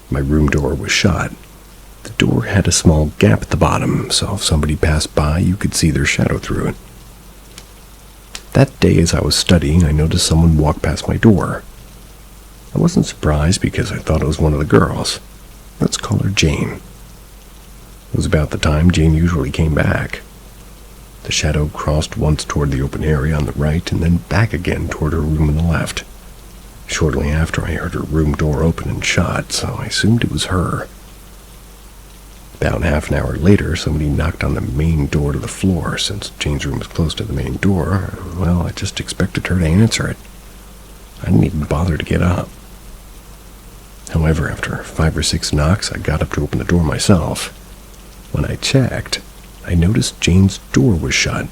Speaker 1: My room door was shut. The door had a small gap at the bottom, so if somebody passed by, you could see their shadow through it. That day as I was studying, I noticed someone walk past my door. I wasn't surprised because I thought it was one of the girls. Let's call her Jane. It was about the time Jane usually came back. The shadow crossed once toward the open area on the right and then back again toward her room on the left. Shortly after, I heard her room door open and shut, so I assumed it was her. About half an hour later, somebody knocked on the main door to the floor. Since Jane's room was close to the main door, well, I just expected her to answer it. I didn't even bother to get up. However, after 5 or 6 knocks, I got up to open the door myself. When I checked, I noticed Jane's door was shut.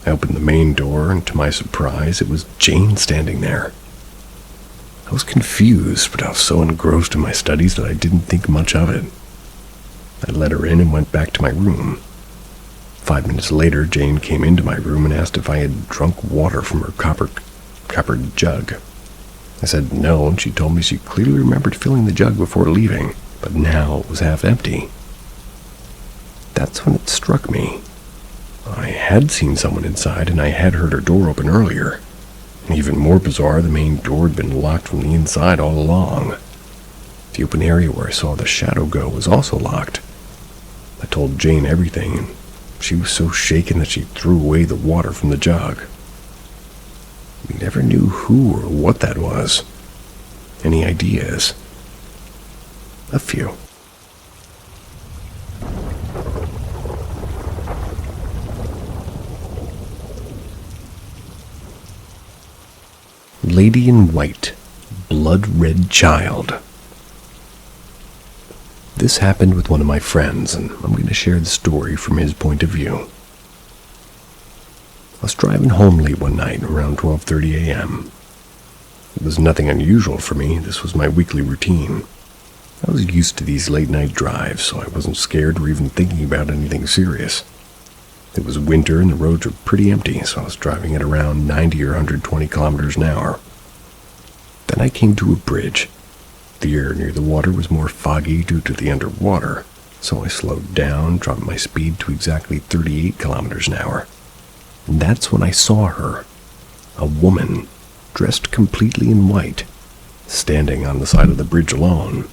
Speaker 1: I opened the main door, and to my surprise, it was Jane standing there. I was confused, but I was so engrossed in my studies that I didn't think much of it. I let her in and went back to my room. 5 minutes later, Jane came into my room and asked if I had drunk water from her copper jug. I said no, and she told me she clearly remembered filling the jug before leaving, but now it was half empty. That's when it struck me. I had seen someone inside, and I had heard her door open earlier. And even more bizarre, the main door had been locked from the inside all along. The open area where I saw the shadow go was also locked. I told Jane everything, and she was so shaken that she threw away the water from the jug. We never knew who or what that was. Any ideas? A few. Lady in White, Blood Red Child. This happened with one of my friends, and I'm going to share the story from his point of view. I was driving home late one night around 12:30 a.m. It was nothing unusual for me. This was my weekly routine. I was used to these late-night drives, so I wasn't scared or even thinking about anything serious. It was winter and the roads were pretty empty, so I was driving at around 90 or 120 kilometers an hour. Then I came to a bridge. The air near the water was more foggy due to the underwater, So I slowed down, dropped my speed to exactly 38 kilometers an hour. And that's when I saw her. A woman, dressed completely in white, standing on the side of the bridge alone.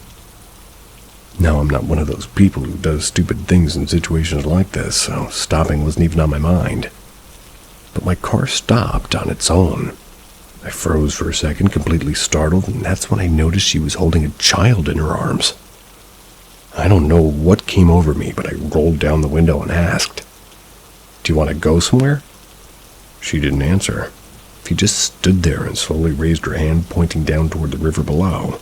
Speaker 1: Now, I'm not one of those people who does stupid things in situations like this, so stopping wasn't even on my mind. But my car stopped on its own. I froze for a second, completely startled, and that's when I noticed she was holding a child in her arms. I don't know what came over me, but I rolled down the window and asked, "Do you want to go somewhere?" She didn't answer. She just stood there and slowly raised her hand, pointing down toward the river below.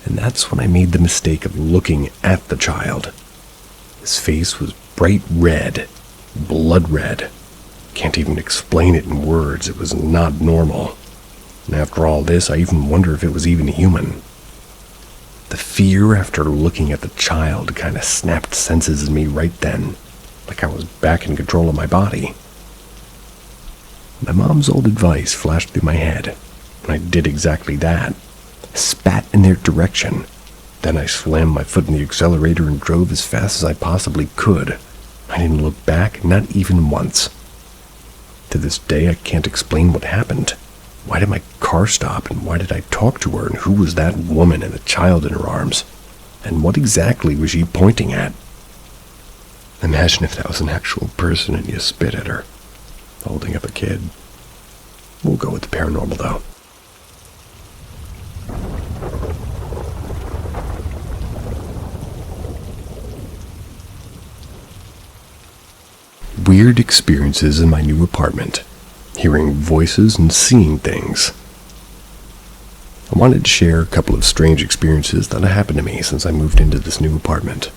Speaker 1: And that's when I made the mistake of looking at the child. His face was bright red, blood red. Can't even explain it in words. It was not normal. And after all this, I even wonder if it was even human. The fear after looking at the child kind of snapped senses in me right then, like I was back in control of my body. My mom's old advice flashed through my head, and I did exactly that. Spat in their direction. Then I slammed my foot in the accelerator and drove as fast as I possibly could. I didn't look back, not even once. To this day, I can't explain what happened. Why did my car stop, and why did I talk to her, and who was that woman and the child in her arms? And what exactly was she pointing at? Imagine if that was an actual person and you spit at her, holding up a kid. We'll go with the paranormal, though. Weird experiences in my new apartment. Hearing voices and seeing things. I wanted to share a couple of strange experiences that have happened to me since I moved into this new apartment.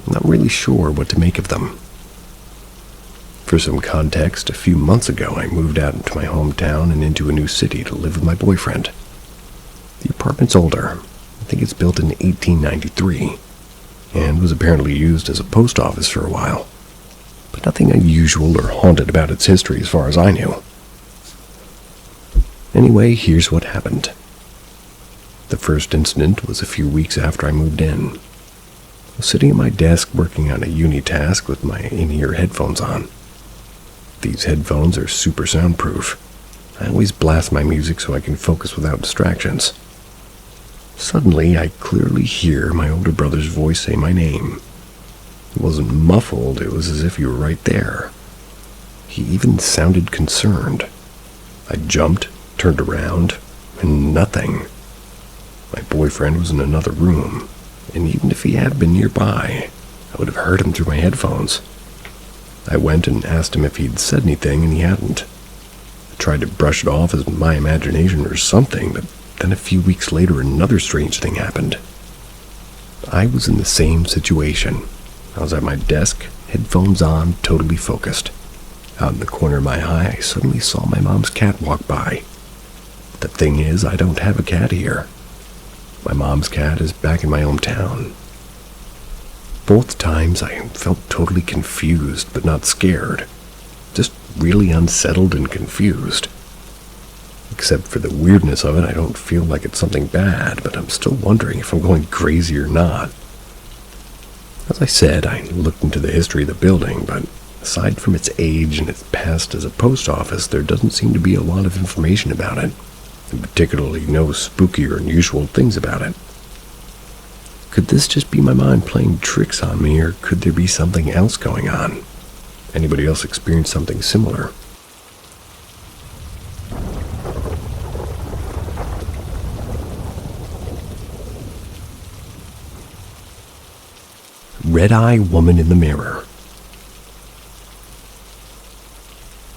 Speaker 1: I'm not really sure what to make of them. For some context, a few months ago I moved out into my hometown and into a new city to live with my boyfriend. The apartment's older. I think it's built in 1893, and was apparently used as a post office for a while. But nothing unusual or haunted about its history as far as I knew. Anyway, here's what happened. The first incident was a few weeks after I moved in. I was sitting at my desk working on a uni task with my in-ear headphones on. These headphones are super soundproof. I always blast my music so I can focus without distractions. Suddenly, I clearly hear my older brother's voice say my name. It wasn't muffled, it was as if he were right there. He even sounded concerned. I jumped, turned around, and nothing. My boyfriend was in another room, and even if he had been nearby, I would have heard him through my headphones. I went and asked him if he'd said anything, and he hadn't. I tried to brush it off as my imagination or something, but then a few weeks later another strange thing happened. I was in the same situation. I was at my desk, headphones on, totally focused. Out in the corner of my eye, I suddenly saw my mom's cat walk by. The thing is, I don't have a cat here. My mom's cat is back in my hometown. Both times I felt totally confused, but not scared. Just really unsettled and confused. Except for the weirdness of it, I don't feel like it's something bad, but I'm still wondering if I'm going crazy or not. As I said, I looked into the history of the building, but aside from its age and its past as a post office, there doesn't seem to be a lot of information about it, and particularly no spooky or unusual things about it. Could this just be my mind playing tricks on me, or could there be something else going on? Anybody else experience something similar? Red-eye woman in the mirror.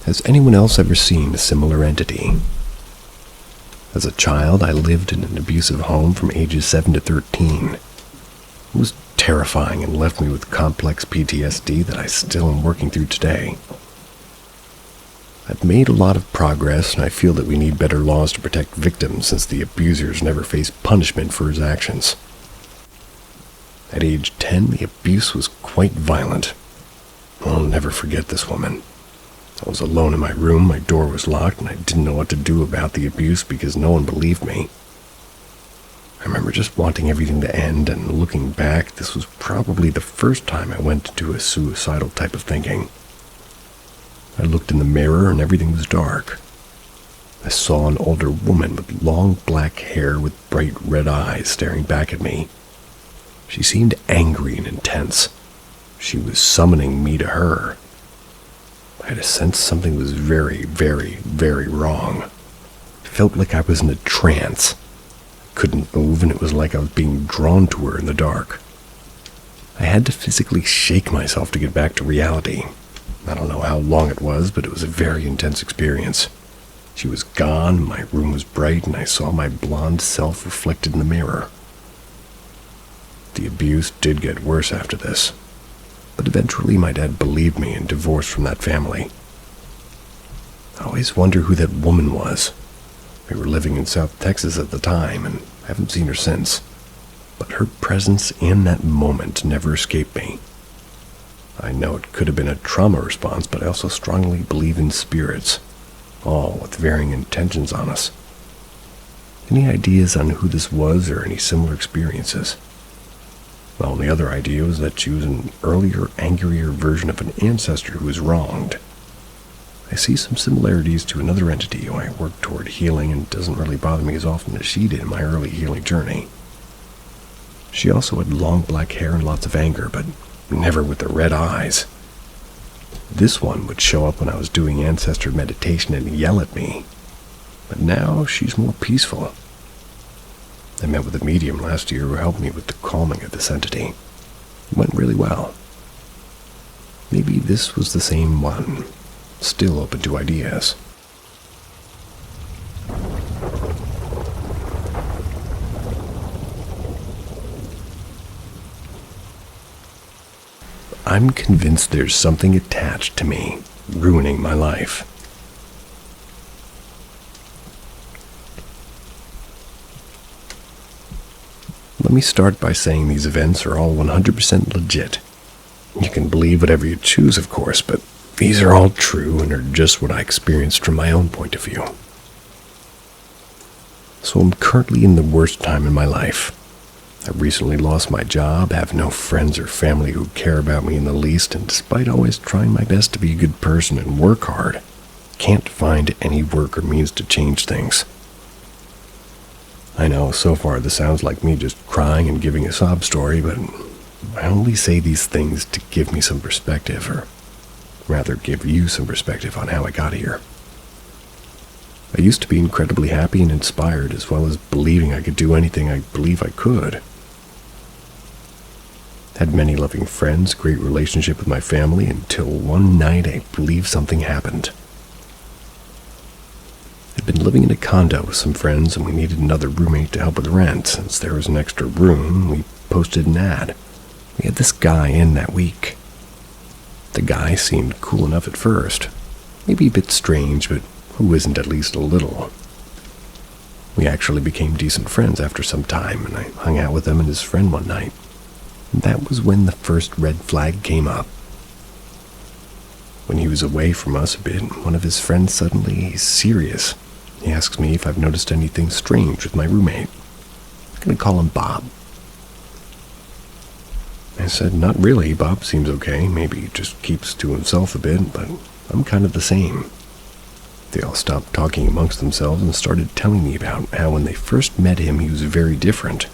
Speaker 1: Has anyone else ever seen a similar entity? As a child, I lived in an abusive home from ages 7 to 13. It was terrifying and left me with complex PTSD that I still am working through today. I've made a lot of progress, and I feel that we need better laws to protect victims since the abusers never face punishment for his actions. At age 10, the abuse was quite violent. I'll never forget this woman. I was alone in my room, my door was locked, and I didn't know what to do about the abuse because no one believed me. I remember just wanting everything to end, and looking back, this was probably the first time I went into a suicidal type of thinking. I looked in the mirror and everything was dark. I saw an older woman with long black hair with bright red eyes staring back at me. She seemed angry and intense. She was summoning me to her. I had a sense something was very, very, very wrong. It felt like I was in a trance. I couldn't move, and it was like I was being drawn to her in the dark. I had to physically shake myself to get back to reality. I don't know how long it was, but it was a very intense experience. She was gone, my room was bright, and I saw my blonde self reflected in the mirror. The abuse did get worse after this, but eventually my dad believed me and divorced from that family. I always wonder who that woman was. We were living in South Texas at the time, and I haven't seen her since, but her presence in that moment never escaped me. I know it could have been a trauma response, but I also strongly believe in spirits, all with varying intentions on us. Any ideas on who this was or any similar experiences? Well, the other idea was that she was an earlier, angrier version of an ancestor who was wronged. I see some similarities to another entity who I work toward healing, and doesn't really bother me as often as she did in my early healing journey. She also had long black hair and lots of anger, but never with the red eyes. This one would show up when I was doing ancestor meditation and yell at me, but now she's more peaceful. I met with a medium last year who helped me with the calming of this entity. It went really well. Maybe this was the same one, still open to ideas. I'm convinced there's something attached to me, ruining my life. Let me start by saying these events are all 100% legit. You can believe whatever you choose, of course, but these are all true and are just what I experienced from my own point of view. So I'm currently in the worst time in my life. I recently lost my job, have no friends or family who care about me in the least, and despite always trying my best to be a good person and work hard, can't find any work or means to change things. I know, so far this sounds like me just crying and giving a sob story, but I only say these things to give me some perspective, or rather give you some perspective on how I got here. I used to be incredibly happy and inspired, as well as believing I could do anything I believe I could. Had many loving friends, great relationship with my family, until one night I believe something happened. I'd been living in a condo with some friends, and we needed another roommate to help with rent. Since there was an extra room, we posted an ad. We had this guy in that week. The guy seemed cool enough at first. Maybe a bit strange, but who isn't at least a little? We actually became decent friends after some time, and I hung out with him and his friend one night. And that was when the first red flag came up. When he was away from us a bit, one of his friends suddenly, he's serious. He asks me if I've noticed anything strange with my roommate. I'm going to call him Bob. I said, not really, Bob seems okay. Maybe he just keeps to himself a bit, but I'm kind of the same. They all stopped talking amongst themselves and started telling me about how when they first met him, he was very different.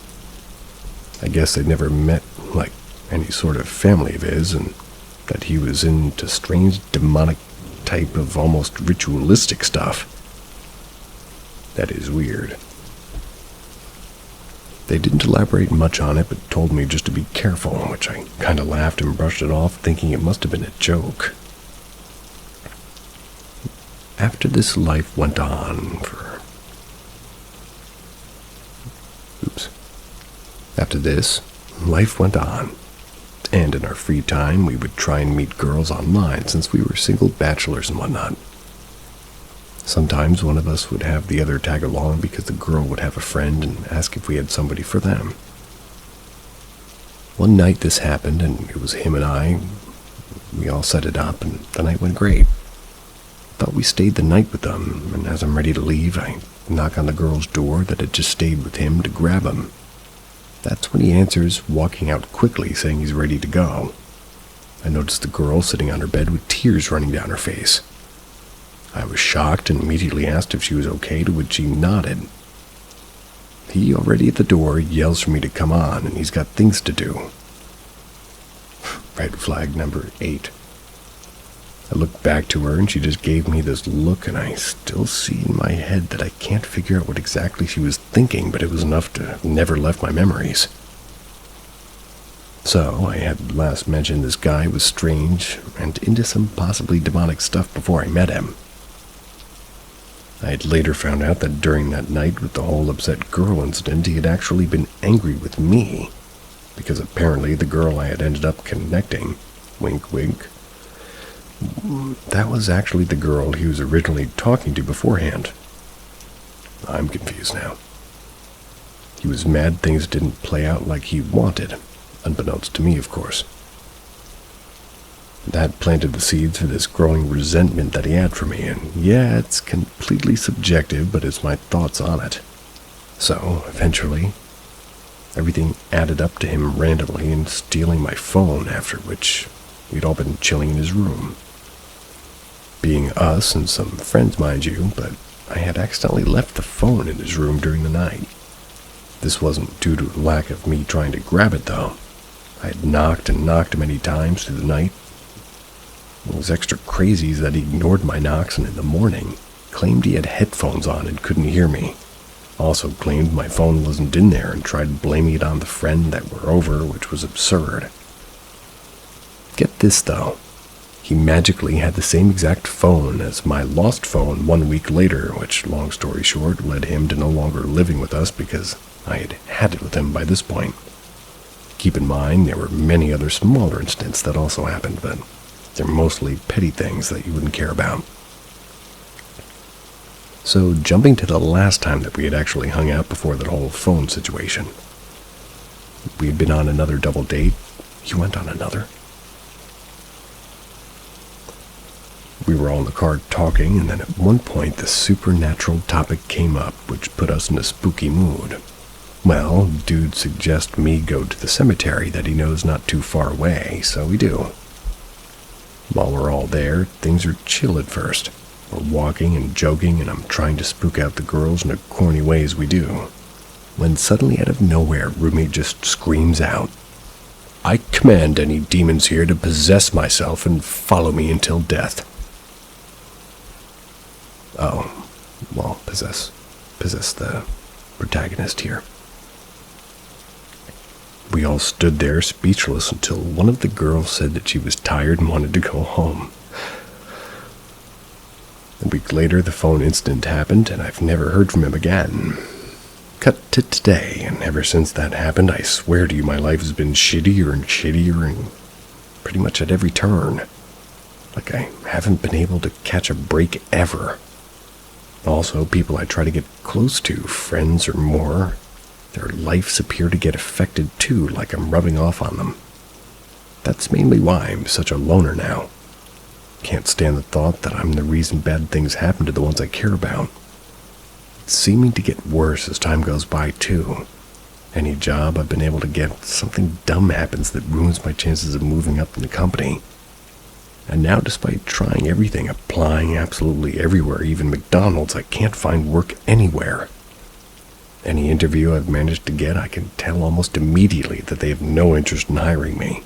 Speaker 1: I guess they'd never met, like, any sort of family of his, and that he was into strange demonic type of almost ritualistic stuff. That is weird. They didn't elaborate much on it, but told me just to be careful, which I kind of laughed and brushed it off, thinking it must have been a joke. After this, life went on for... After this, life went on. And in our free time, we would try and meet girls online, since we were single bachelors and whatnot. Sometimes one of us would have the other tag along because the girl would have a friend and ask if we had somebody for them. One night this happened, and it was him and I. We all set it up, and the night went great. Thought we stayed the night with them, and as I'm ready to leave, I knock on the girl's door that had just stayed with him to grab him. That's when he answers, walking out quickly, saying he's ready to go. I noticed the girl sitting on her bed with tears running down her face. I was shocked and immediately asked if she was okay, to which she nodded. He, already at the door, yells for me to come on, and he's got things to do. Red flag number 8. I looked back to her, and she just gave me this look, and I still see in my head that I can't figure out what exactly she was thinking, but it was enough to have never left my memories. So, I had last mentioned this guy was strange and into some possibly demonic stuff before I met him. I had later found out that during that night with the whole upset girl incident, he had actually been angry with me, because apparently the girl I had ended up connecting, wink wink, that was actually the girl he was originally talking to beforehand. I'm confused now. He was mad things didn't play out like he wanted, unbeknownst to me, of course. That planted the seeds for this growing resentment that he had for me, and yeah, it's completely subjective, but it's my thoughts on it. So, eventually, everything added up to him randomly and stealing my phone, after which we'd all been chilling in his room. Being us and some friends, mind you, but I had accidentally left the phone in his room during the night. This wasn't due to lack of me trying to grab it, though. I had knocked and knocked many times through the night. What was extra crazy is that he ignored my knocks, and in the morning claimed he had headphones on and couldn't hear me. Also claimed my phone wasn't in there and tried blaming it on the friend that were over, which was absurd. Get this, though. He magically had the same exact phone as my lost phone 1 week later, which, long story short, led him to no longer living with us because I had had it with him by this point. Keep in mind, there were many other smaller incidents that also happened, but they're mostly petty things that you wouldn't care about. So, jumping to the last time that we had actually hung out before that whole phone situation. We had been on another double date. He went on another. We were all in the car talking, and then at one point the supernatural topic came up, which put us in a spooky mood. Well, dude suggests me go to the cemetery that he knows not too far away, so we do. While we're all there, things are chill at first. We're walking and joking, and I'm trying to spook out the girls in the corny ways we do. When suddenly, out of nowhere, roommate just screams out, "I command any demons here to possess myself and follow me until death." Oh, well, possess the protagonist here. We all stood there speechless until one of the girls said that she was tired and wanted to go home. A week later, the phone incident happened, and I've never heard from him again. Cut to today, and ever since that happened, I swear to you my life has been shittier and shittier and pretty much at every turn. Like I haven't been able to catch a break ever. Also, people I try to get close to, friends or more, their lives appear to get affected too, like I'm rubbing off on them. That's mainly why I'm such a loner now. Can't stand the thought that I'm the reason bad things happen to the ones I care about. It's seeming to get worse as time goes by too. Any job I've been able to get, something dumb happens that ruins my chances of moving up in the company. And now, despite trying everything, applying absolutely everywhere, even McDonald's, I can't find work anywhere. Any interview I've managed to get, I can tell almost immediately that they have no interest in hiring me.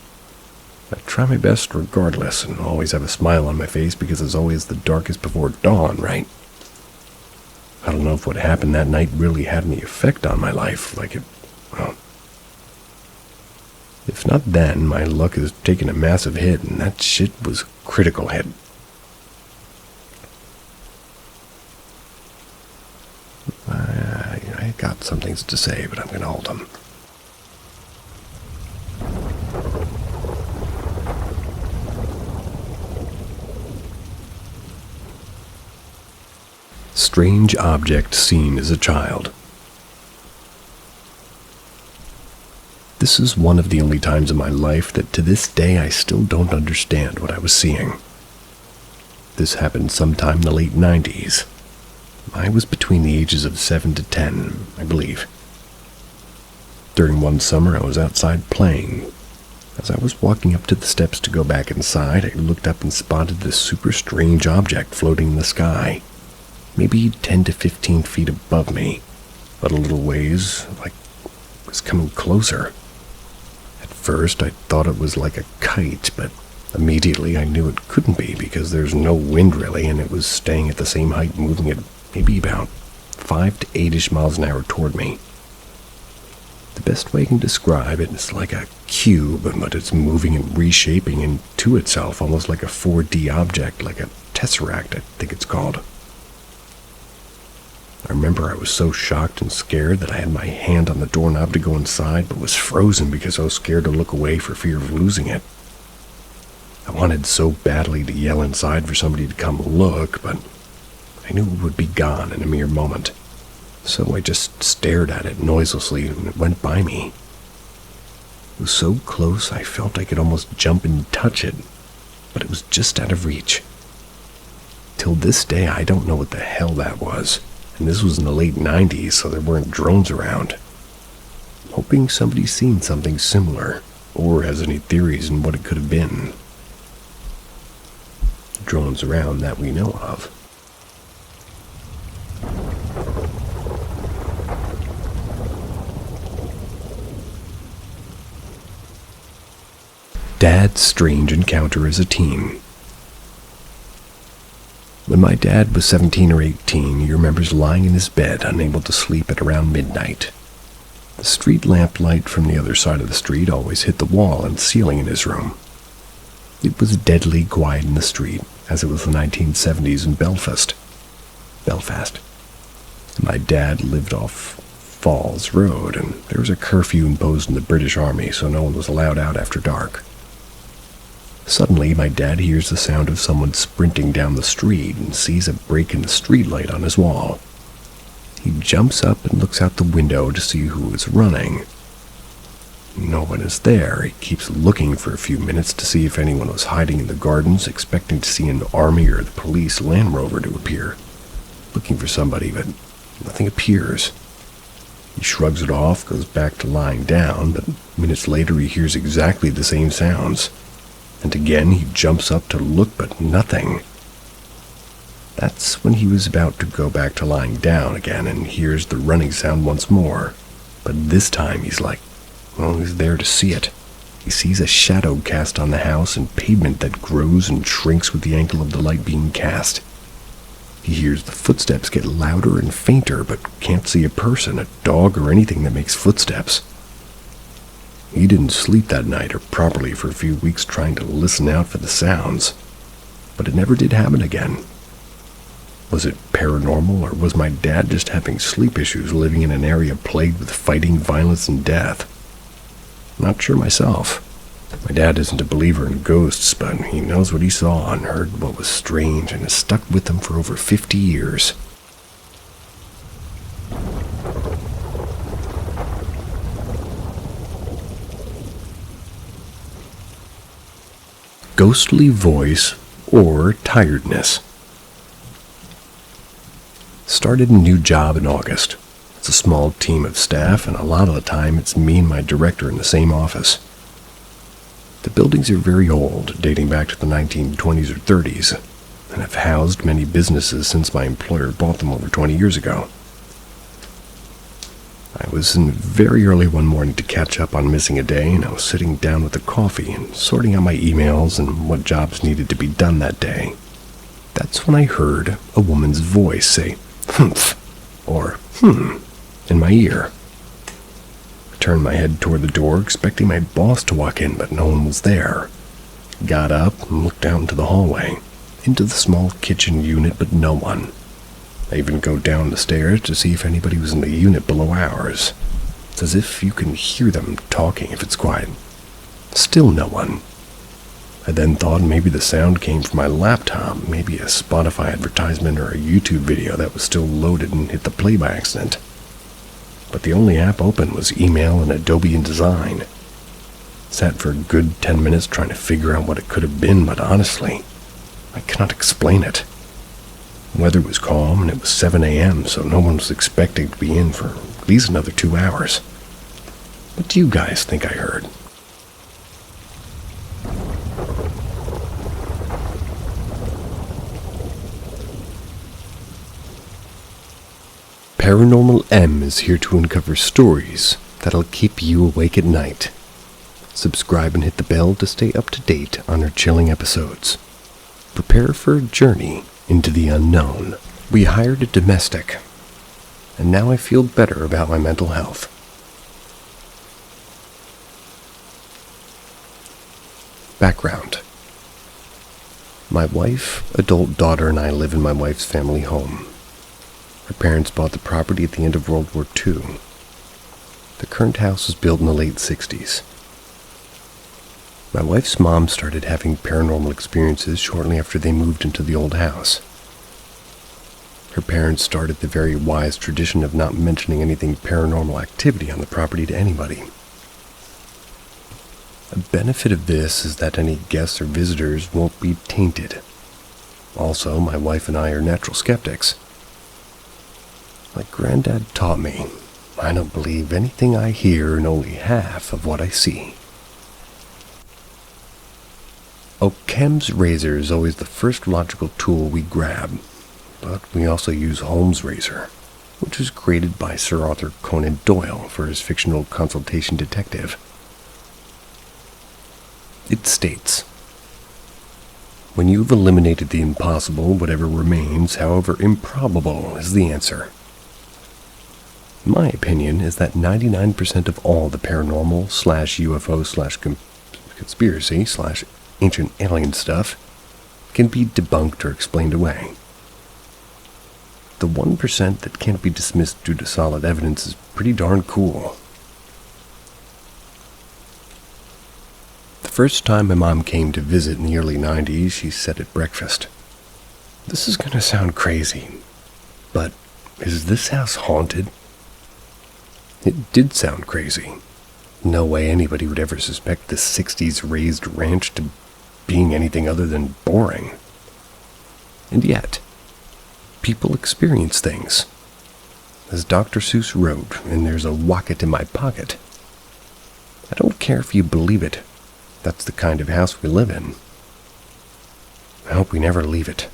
Speaker 1: I try my best regardless, and always have a smile on my face because it's always the darkest before dawn, right? I don't know if what happened that night really had any effect on my life, well, if not then, my luck has taken a massive hit, and that shit was critical hit. I got some things to say, but I'm going to hold them. Strange object seen as a child. This is one of the only times in my life that to this day I still don't understand what I was seeing. This happened sometime in the late 90s. I was between the ages of 7 to 10, I believe. During one summer, I was outside playing. As I was walking up to the steps to go back inside, I looked up and spotted this super strange object floating in the sky, maybe 10 to 15 feet above me, but a little ways, like it was coming closer. At first, I thought it was like a kite, but immediately I knew it couldn't be because there's no wind really, and it was staying at the same height, moving at maybe about 5 to 8-ish miles an hour toward me. The best way I can describe it is like a cube, but it's moving and reshaping into itself, almost like a 4D object, like a tesseract, I think it's called. I remember I was so shocked and scared that I had my hand on the doorknob to go inside, but was frozen because I was scared to look away for fear of losing it. I wanted so badly to yell inside for somebody to come look, but I knew it would be gone in a mere moment. So I just stared at it noiselessly, and it went by me. It was so close I felt I could almost jump and touch it, but it was just out of reach. Till this day, I don't know what the hell that was, and this was in the late 90s, so there weren't drones around. I'm hoping somebody's seen something similar, or has any theories on what it could have been. Drones around that we know of. Dad's strange encounter as a teen. When my dad was 17 or 18, he remembers lying in his bed, unable to sleep at around midnight. The street lamp light from the other side of the street always hit the wall and ceiling in his room. It was deadly quiet in the street, as it was the 1970s in Belfast. My dad lived off Falls Road, and there was a curfew imposed in the British Army, so no one was allowed out after dark. Suddenly, my dad hears the sound of someone sprinting down the street and sees a break in the streetlight on his wall. He jumps up and looks out the window to see who is running. No one is there. He keeps looking for a few minutes to see if anyone was hiding in the gardens, expecting to see an army or the police Land Rover to appear, looking for somebody, but nothing appears. He shrugs it off, goes back to lying down, but minutes later he hears exactly the same sounds. And again he jumps up to look, but nothing. That's when he was about to go back to lying down again and hears the running sound once more. But this time he's like, well, he's there to see it. He sees a shadow cast on the house and pavement that grows and shrinks with the angle of the light being cast. He hears the footsteps get louder and fainter, but can't see a person, a dog, or anything that makes footsteps. He didn't sleep that night or properly for a few weeks trying to listen out for the sounds, but it never did happen again. Was it paranormal, or was my dad just having sleep issues living in an area plagued with fighting, violence, and death? Not sure myself. My dad isn't a believer in ghosts, but he knows what he saw and heard what was strange and has stuck with him for over 50 years. Ghostly voice or tiredness. Started a new job in August. It's a small team of staff, and a lot of the time it's me and my director in the same office. The buildings are very old, dating back to the 1920s or 30s, and have housed many businesses since my employer bought them over 20 years ago. I was in very early one morning to catch up on missing a day, and I was sitting down with a coffee and sorting out my emails and what jobs needed to be done that day. That's when I heard a woman's voice say, "Humph," or in my ear. I turned my head toward the door, expecting my boss to walk in, but no one was there. Got up and looked out into the hallway, into the small kitchen unit, but no one. I even go down the stairs to see if anybody was in the unit below ours. It's as if you can hear them talking if it's quiet. Still no one. I then thought maybe the sound came from my laptop, maybe a Spotify advertisement or a YouTube video that was still loaded and hit the play by accident. But the only app open was email and Adobe InDesign. Sat for a good 10 minutes trying to figure out what it could have been, but honestly, I cannot explain it. The weather was calm and it was 7 a.m., so no one was expecting to be in for at least another 2 hours. What do you guys think I heard? Paranormal M is here to uncover stories that'll keep you awake at night. Subscribe and hit the bell to stay up to date on our chilling episodes. Prepare for a journey into the unknown. We hired a domestic, and now I feel better about my mental health. Background. My wife, adult daughter, and I live in my wife's family home. Her parents bought the property at the end of World War II. The current house was built in the late 60s. My wife's mom started having paranormal experiences shortly after they moved into the old house. Her parents started the very wise tradition of not mentioning anything paranormal activity on the property to anybody. A benefit of this is that any guests or visitors won't be tainted. Also, my wife and I are natural skeptics. Like Granddad taught me, I don't believe anything I hear and only half of what I see. Occam's razor is always the first logical tool we grab, but we also use Holmes' razor, which was created by Sir Arthur Conan Doyle for his fictional consultation detective. It states, "When you've eliminated the impossible, whatever remains, however improbable, is the answer." My opinion is that 99% of all the paranormal /UFO /conspiracy /ancient alien stuff can be debunked or explained away. The 1% that can't be dismissed due to solid evidence is pretty darn cool. The first time my mom came to visit in the early 90s, she said at breakfast, "This is gonna sound crazy, but is this house haunted?" It did sound crazy. No way anybody would ever suspect the 60s raised ranch to being anything other than boring. And yet, people experience things. As Dr. Seuss wrote, and there's a wocket in my pocket. I don't care if you believe it. That's the kind of house we live in. I hope we never leave it.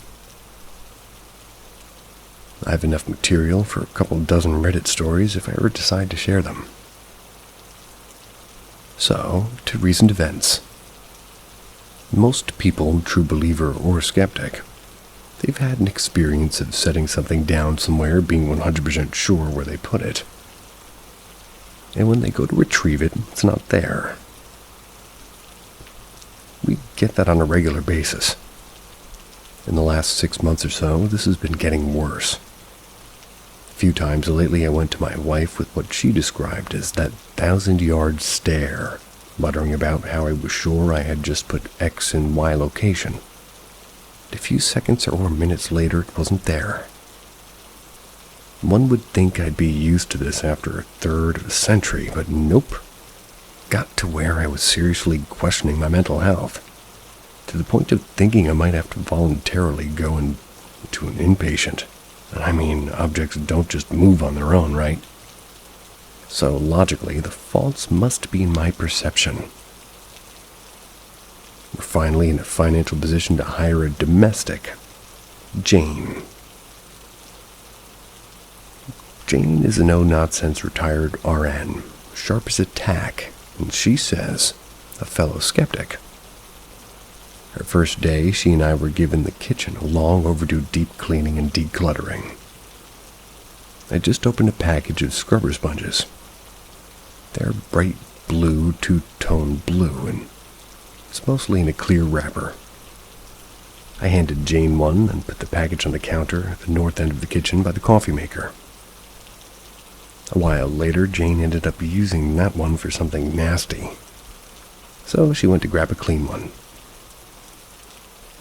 Speaker 1: I have enough material for a couple dozen Reddit stories if I ever decide to share them. So, to recent events. Most people, true believer or skeptic, they've had an experience of setting something down somewhere, being 100% sure where they put it. And when they go to retrieve it, it's not there. We get that on a regular basis. In the last 6 months or so, this has been getting worse. A few times lately I went to my wife with what she described as that 1,000-yard stare, muttering about how I was sure I had just put X in Y location. A few seconds or minutes later, it wasn't there. One would think I'd be used to this after a third of a century, but nope. Got to where I was seriously questioning my mental health, to the point of thinking I might have to voluntarily go into an inpatient. I mean, objects don't just move on their own, right? So logically, the faults must be in my perception. We're finally in a financial position to hire a domestic, Jane. Jane is a no-nonsense retired RN, sharp as a tack, and she says, a fellow skeptic. Her first day, she and I were given the kitchen a long overdue deep cleaning and decluttering. I just opened a package of scrubber sponges. They're bright blue, two-tone blue, and it's mostly in a clear wrapper. I handed Jane one and put the package on the counter at the north end of the kitchen by the coffee maker. A while later, Jane ended up using that one for something nasty. So she went to grab a clean one.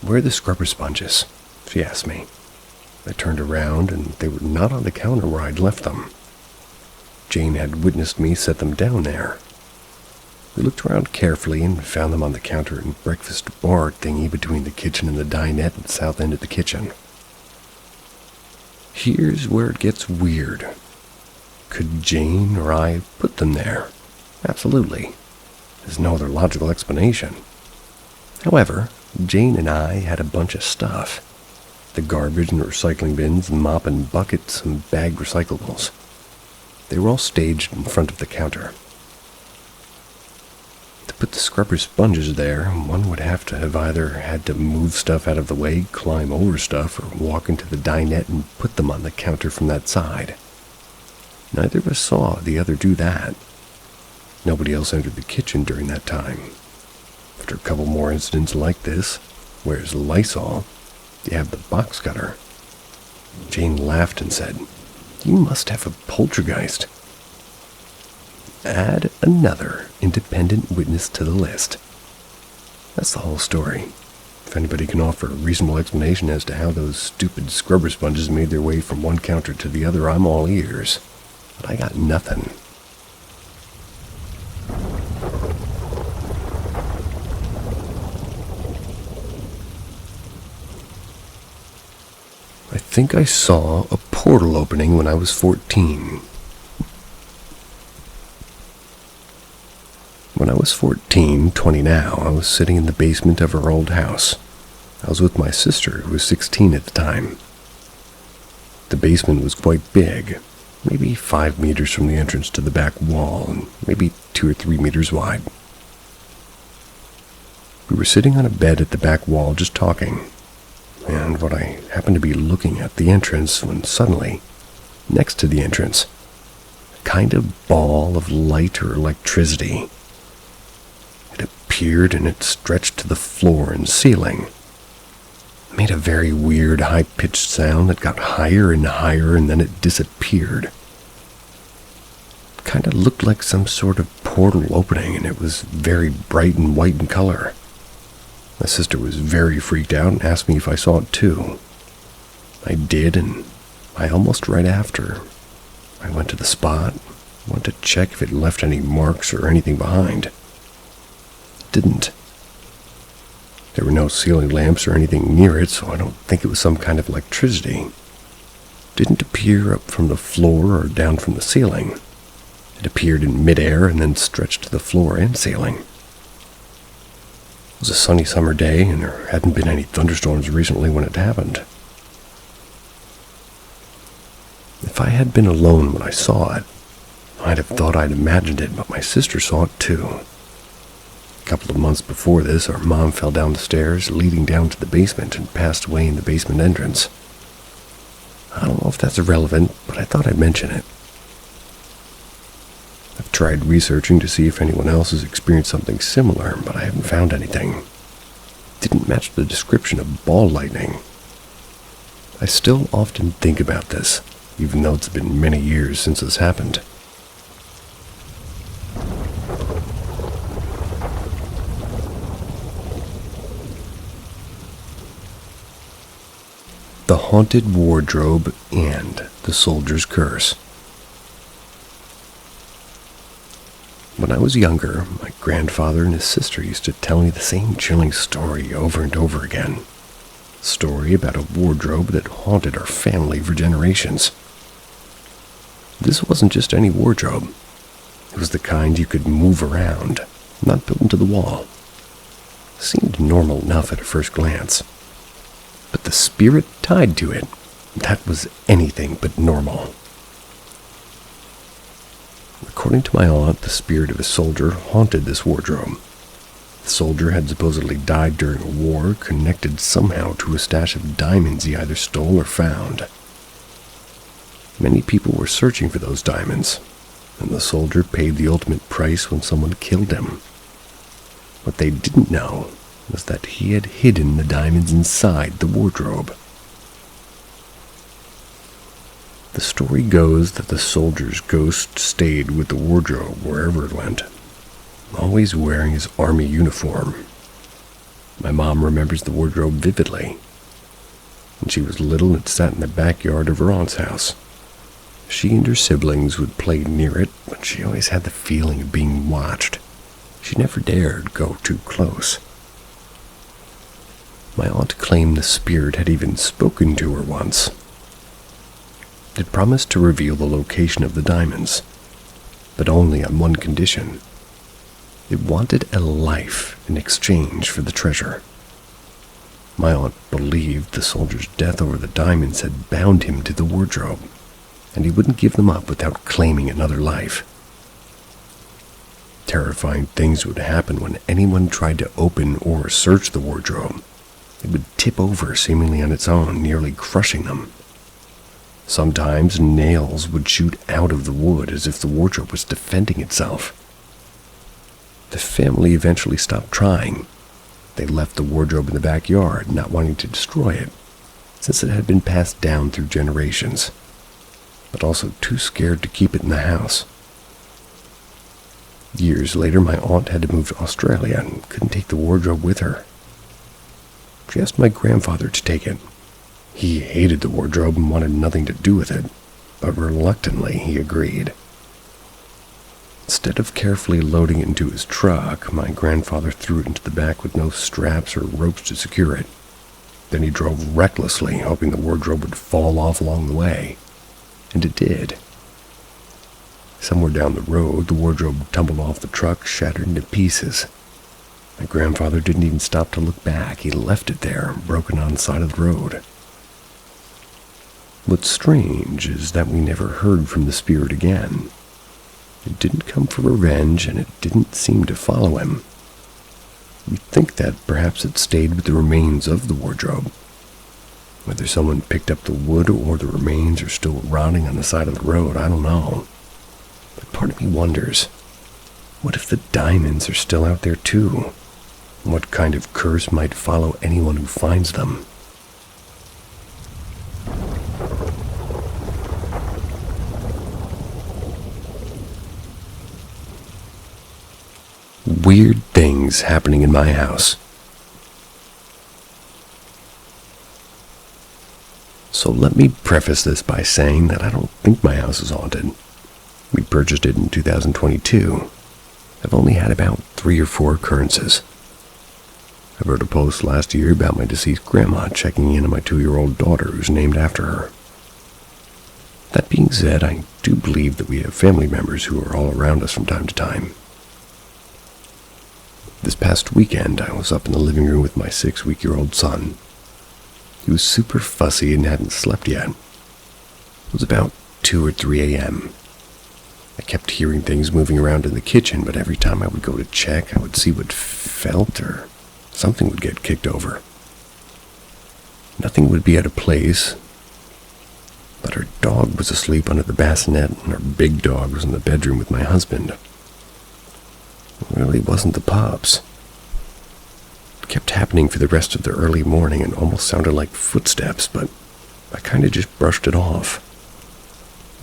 Speaker 1: "Where are the scrubber sponges?" she asked me. I turned around, and they were not on the counter where I'd left them. Jane had witnessed me set them down there. We looked around carefully and found them on the counter and breakfast bar thingy between the kitchen and the dinette at the south end of the kitchen. Here's where it gets weird. Could Jane or I put them there? Absolutely. There's no other logical explanation. However, Jane and I had a bunch of stuff. The garbage and recycling bins, mop and buckets, and bagged recyclables. They were all staged in front of the counter. To put the scrubber sponges there, one would have to have either had to move stuff out of the way, climb over stuff, or walk into the dinette and put them on the counter from that side. Neither of us saw the other do that. Nobody else entered the kitchen during that time. After a couple more incidents like this, where's Lysol, you have the box cutter. Jane laughed and said, "You must have a poltergeist." Add another independent witness to the list. That's the whole story. If anybody can offer a reasonable explanation as to how those stupid scrubber sponges made their way from one counter to the other, I'm all ears. But I got nothing. I think I saw a portal opening when I was 14. When I was 14, 20 now, I was sitting in the basement of our old house. I was with my sister, who was 16 at the time. The basement was quite big, maybe 5 meters from the entrance to the back wall, and maybe 2 or 3 meters wide. We were sitting on a bed at the back wall just talking, and what I happened to be looking at the entrance when suddenly, next to the entrance, a kind of ball of light or electricity. It appeared and it stretched to the floor and ceiling. It made a very weird high-pitched sound that got higher and higher, and then it disappeared. It kind of looked like some sort of portal opening, and it was very bright and white in color. My sister was very freaked out and asked me if I saw it too. I did, and almost right after, I went to the spot, wanted to check if it left any marks or anything behind. It didn't. There were no ceiling lamps or anything near it, so I don't think it was some kind of electricity. It didn't appear up from the floor or down from the ceiling. It appeared in midair and then stretched to the floor and ceiling. It was a sunny summer day, and there hadn't been any thunderstorms recently when it happened. If I had been alone when I saw it, I'd have thought I'd imagined it, but my sister saw it too. A couple of months before this, our mom fell down the stairs leading down to the basement and passed away in the basement entrance. I don't know if that's irrelevant, but I thought I'd mention it. I've tried researching to see if anyone else has experienced something similar, but I haven't found anything. It didn't match the description of ball lightning. I still often think about this, even though it's been many years since this happened. The Haunted Wardrobe and the Soldier's Curse. When I was younger, my grandfather and his sister used to tell me the same chilling story over and over again. A story about a wardrobe that haunted our family for generations. This wasn't just any wardrobe. It was the kind you could move around, not built into the wall. It seemed normal enough at a first glance. But the spirit tied to it, that was anything but normal. According to my aunt, the spirit of a soldier haunted this wardrobe. The soldier had supposedly died during a war, connected somehow to a stash of diamonds he either stole or found. Many people were searching for those diamonds, and the soldier paid the ultimate price when someone killed him. What they didn't know was that he had hidden the diamonds inside the wardrobe. The story goes that the soldier's ghost stayed with the wardrobe wherever it went, always wearing his army uniform. My mom remembers the wardrobe vividly. When she was little, it sat in the backyard of her aunt's house. She and her siblings would play near it, but she always had the feeling of being watched. She never dared go too close. My aunt claimed the spirit had even spoken to her once. It promised to reveal the location of the diamonds. but only on one condition. It wanted a life in exchange for the treasure. My aunt believed the soldier's death over the diamonds had bound him to the wardrobe, and he wouldn't give them up without claiming another life. Terrifying things would happen when anyone tried to open or search the wardrobe. It would tip over seemingly on its own, nearly crushing them. Sometimes nails would shoot out of the wood as if the wardrobe was defending itself. The family eventually stopped trying. They left the wardrobe in the backyard, not wanting to destroy it, since it had been passed down through generations, but also too scared to keep it in the house. Years later, my aunt had to move to Australia and couldn't take the wardrobe with her. She asked my grandfather to take it. He hated the wardrobe and wanted nothing to do with it, but reluctantly he agreed. Instead of carefully loading it into his truck, my grandfather threw it into the back with no straps or ropes to secure it. Then he drove recklessly, hoping the wardrobe would fall off along the way. And it did. Somewhere down the road, the wardrobe tumbled off the truck, shattered into pieces. My grandfather didn't even stop to look back. He left it there, broken on the side of the road. What's strange is that we never heard from the spirit again. It didn't come for revenge, and it didn't seem to follow him. You'd think that perhaps it stayed with the remains of the wardrobe. Whether someone picked up the wood or the remains are still rotting on the side of the road, I don't know. But part of me wonders, what if the diamonds are still out there too? What kind of curse might follow anyone who finds them? Weird things happening in my house. So let me preface this by saying that I don't think my house is haunted. We purchased it in 2022. I've only had about 3 or 4 occurrences. I wrote a post last year about my deceased grandma checking in on my 2-year-old daughter who's named after her. That being said, I do believe that we have family members who are all around us from time to time. This past weekend, I was up in the living room with my 6-week-old son. He was super fussy and hadn't slept yet. It was about 2 or 3 a.m. I kept hearing things moving around in the kitchen, but every time I would go to check, I would see what felt or something would get kicked over. Nothing would be out of place, but our dog was asleep under the bassinet, and our big dog was in the bedroom with my husband. It really wasn't the pups. It kept happening for the rest of the early morning and almost sounded like footsteps, but I kind of just brushed it off.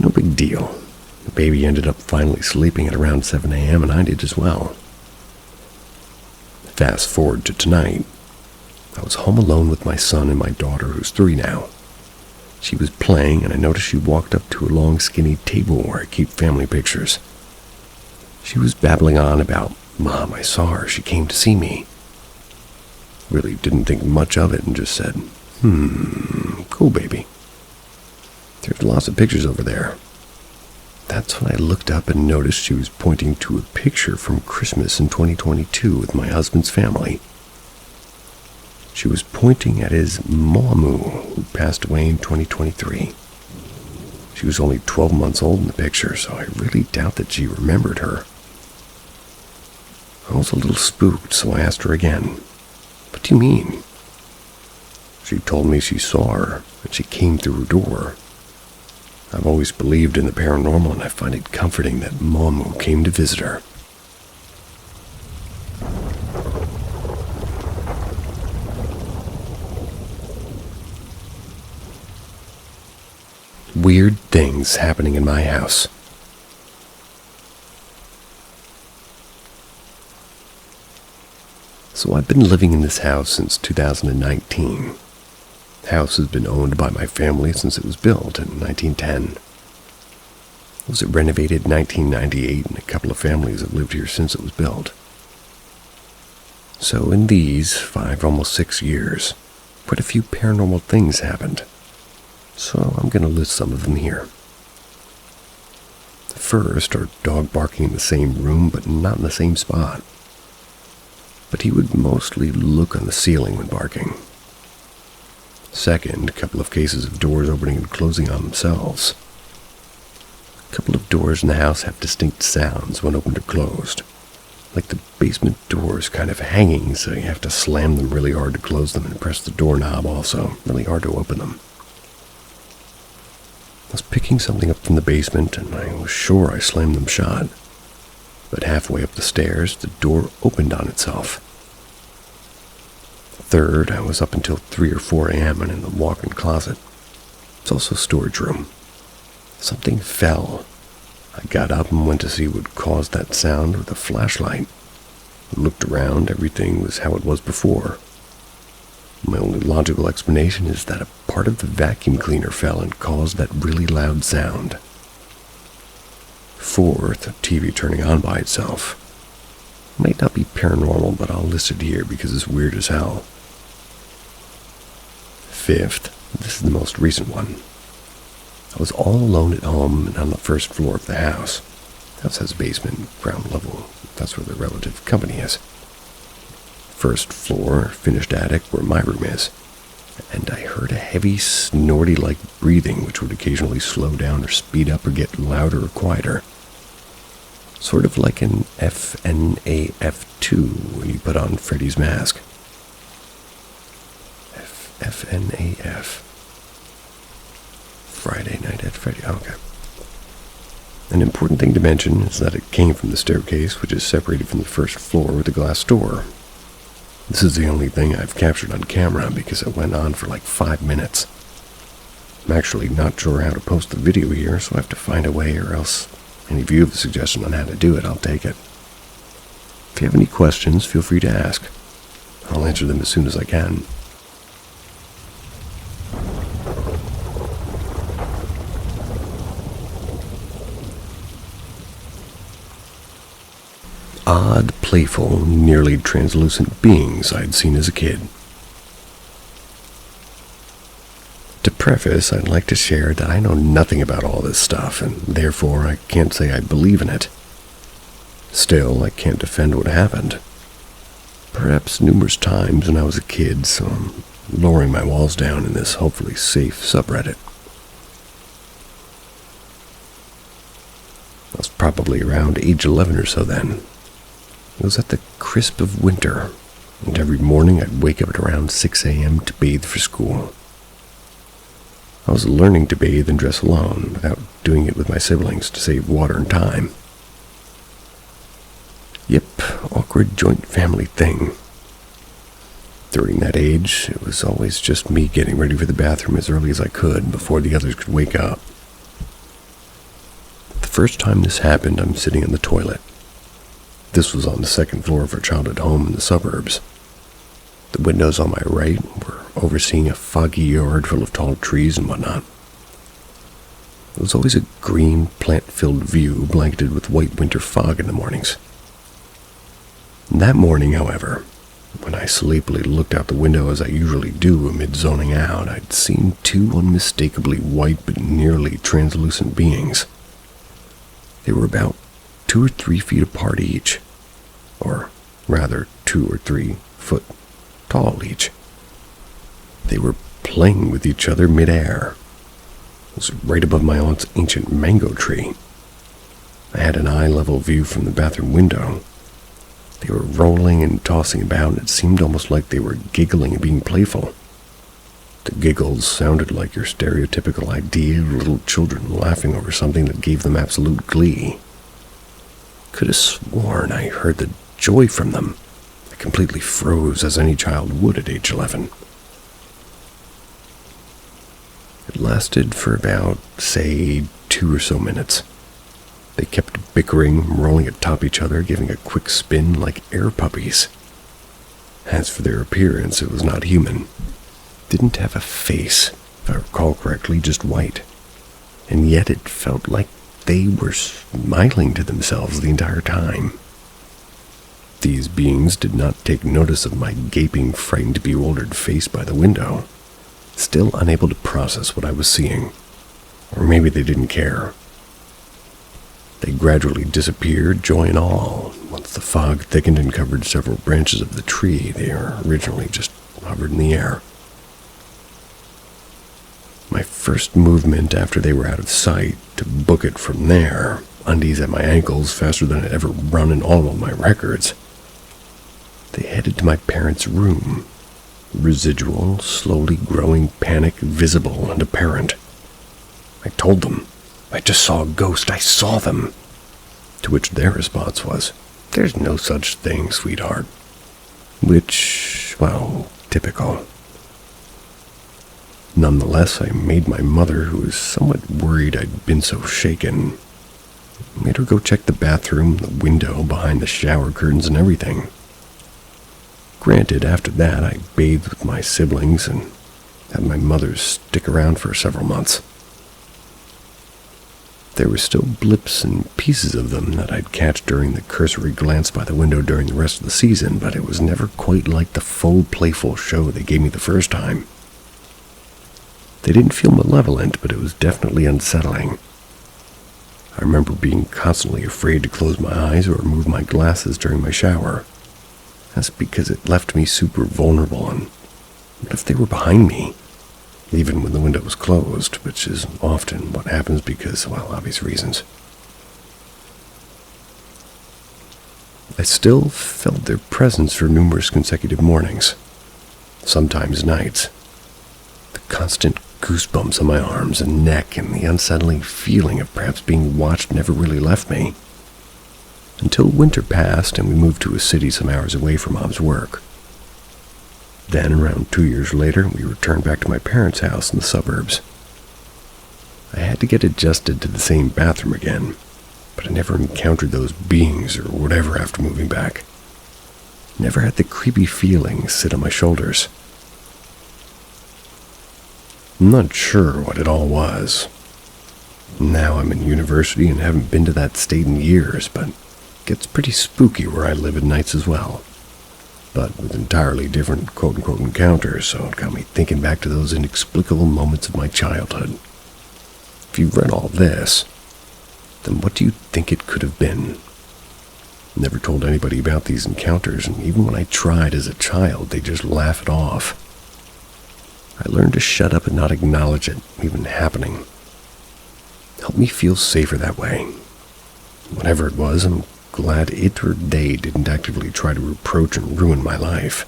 Speaker 1: No big deal. The baby ended up finally sleeping at around 7 a.m. and I did as well. Fast forward to tonight. I was home alone with my son and my daughter, who's 3 now. She was playing, and I noticed she walked up to a long, skinny table where I keep family pictures. She was babbling on about, "Mom, I saw her. She came to see me." Really didn't think much of it and just said, "Cool, baby. There's lots of pictures over there." That's when I looked up and noticed she was pointing to a picture from Christmas in 2022 with my husband's family. She was pointing at his Mamu, who passed away in 2023. She was only 12 months old in the picture, so I really doubt that she remembered her. I was a little spooked, so I asked her again, "What do you mean?" She told me she saw her, and she came through her door. I've always believed in the paranormal, and I find it comforting that Mamu came to visit her. Weird things happening in my house. So I've been living in this house since 2019. The house has been owned by my family since it was built in 1910. It was renovated in 1998, and a couple of families have lived here since it was built. So in these 5, almost 6 years, quite a few paranormal things happened. So I'm going to list some of them here. First, our dog barking in the same room, but not in the same spot. But he would mostly look on the ceiling when barking. Second, a couple of cases of doors opening and closing on themselves. A couple of doors in the house have distinct sounds when opened or closed. Like the basement doors kind of hanging, so you have to slam them really hard to close them and press the doorknob also, really hard to open them. I was picking something up from the basement, and I was sure I slammed them shut. But halfway up the stairs, the door opened on itself. Third, I was up until 3 or 4 a.m. and in the walk-in closet. It's also a storage room. Something fell. I got up and went to see what caused that sound with a flashlight. I looked around, everything was how it was before. My only logical explanation is that a part of the vacuum cleaner fell and caused that really loud sound. Fourth, a TV turning on by itself. Might not be paranormal, but I'll list it here because it's weird as hell. Fifth, this is the most recent one. I was all alone at home and on the first floor of the house. The house has a basement, ground level. That's where the relative company is. First floor, finished attic, where my room is. And I heard a heavy, snorty-like breathing, which would occasionally slow down or speed up or get louder or quieter. Sort of like an FNAF2 when you put on Freddy's mask. FNAF. Friday Night at Freddy. Okay. An important thing to mention is that it came from the staircase, which is separated from the first floor with a glass door. This is the only thing I've captured on camera because it went on for like 5 minutes. I'm actually not sure how to post the video here, so I have to find a way, or else any of you have a suggestion on how to do it, I'll take it. If you have any questions, feel free to ask. I'll answer them as soon as I can. Odd, playful, nearly translucent beings I'd seen as a kid. To preface, I'd like to share that I know nothing about all this stuff, and therefore I can't say I believe in it. Still, I can't defend what happened. Perhaps numerous times when I was a kid, so I'm lowering my walls down in this hopefully safe subreddit. I was probably around age 11 or so then. It was at the crisp of winter, and every morning I'd wake up at around 6 a.m. to bathe for school. I was learning to bathe and dress alone, without doing it with my siblings to save water and time. Yep, awkward joint family thing. During that age, it was always just me getting ready for the bathroom as early as I could before the others could wake up. The first time this happened, I'm sitting in the toilet. This was on the second floor of our childhood home in the suburbs. The windows on my right were overseeing a foggy yard full of tall trees and whatnot. It was always a green, plant-filled view blanketed with white winter fog in the mornings. That morning, however, when I sleepily looked out the window as I usually do amid zoning out, I'd seen 2 unmistakably white but nearly translucent beings. They were about 2 or 3 feet apart each, or rather 2 or 3 foot tall each. They were playing with each other mid-air. It was right above my aunt's ancient mango tree. I had an eye-level view from the bathroom window. They were rolling and tossing about, and it seemed almost like they were giggling and being playful. The giggles sounded like your stereotypical idea of little children laughing over something that gave them absolute glee. Could have sworn I heard the joy from them. I completely froze, as any child would at age 11. It lasted for about, say, 2 or so minutes. They kept bickering, rolling atop each other, giving a quick spin like air puppies. As for their appearance, it was not human. Didn't have a face, if I recall correctly, just white. And yet it felt like they were smiling to themselves the entire time. These beings did not take notice of my gaping, frightened, bewildered face by the window, still unable to process what I was seeing. Or maybe they didn't care. They gradually disappeared, joy and all. Once the fog thickened and covered several branches of the tree, they were originally just hovered in the air. My first movement after they were out of sight, to book it from there, undies at my ankles faster than I'd ever run in all of my records. They headed to my parents' room. Residual, slowly growing panic visible and apparent. I told them, I just saw a ghost, I saw them. To which their response was, there's no such thing, sweetheart. Which, well, typical. Nonetheless, I made my mother, who was somewhat worried I'd been so shaken, made her go check the bathroom, the window, behind the shower curtains and everything. Granted, after that, I bathed with my siblings and had my mother stick around for several months. There were still blips and pieces of them that I'd catch during the cursory glance by the window during the rest of the season, but it was never quite like the full, playful show they gave me the first time. They didn't feel malevolent, but it was definitely unsettling. I remember being constantly afraid to close my eyes or remove my glasses during my shower. That's because it left me super vulnerable, and what if they were behind me? Even when the window was closed, which is often what happens because, well, obvious reasons. I still felt their presence for numerous consecutive mornings, sometimes nights. The constant goosebumps on my arms and neck and the unsettling feeling of perhaps being watched never really left me. Until winter passed and we moved to a city some hours away from Mom's work. Then, around 2 years later, we returned back to my parents' house in the suburbs. I had to get adjusted to the same bathroom again, but I never encountered those beings or whatever after moving back. Never had the creepy feeling sit on my shoulders. I'm not sure what it all was. Now I'm in university and haven't been to that state in years, but it gets pretty spooky where I live at nights as well. But with entirely different quote-unquote encounters, so it got me thinking back to those inexplicable moments of my childhood. If you've read all this, then what do you think it could have been? Never told anybody about these encounters, and even when I tried as a child, they just laugh it off. I learned to shut up and not acknowledge it even happening. Helped me feel safer that way. Whatever it was, I'm glad it or they didn't actively try to reproach and ruin my life.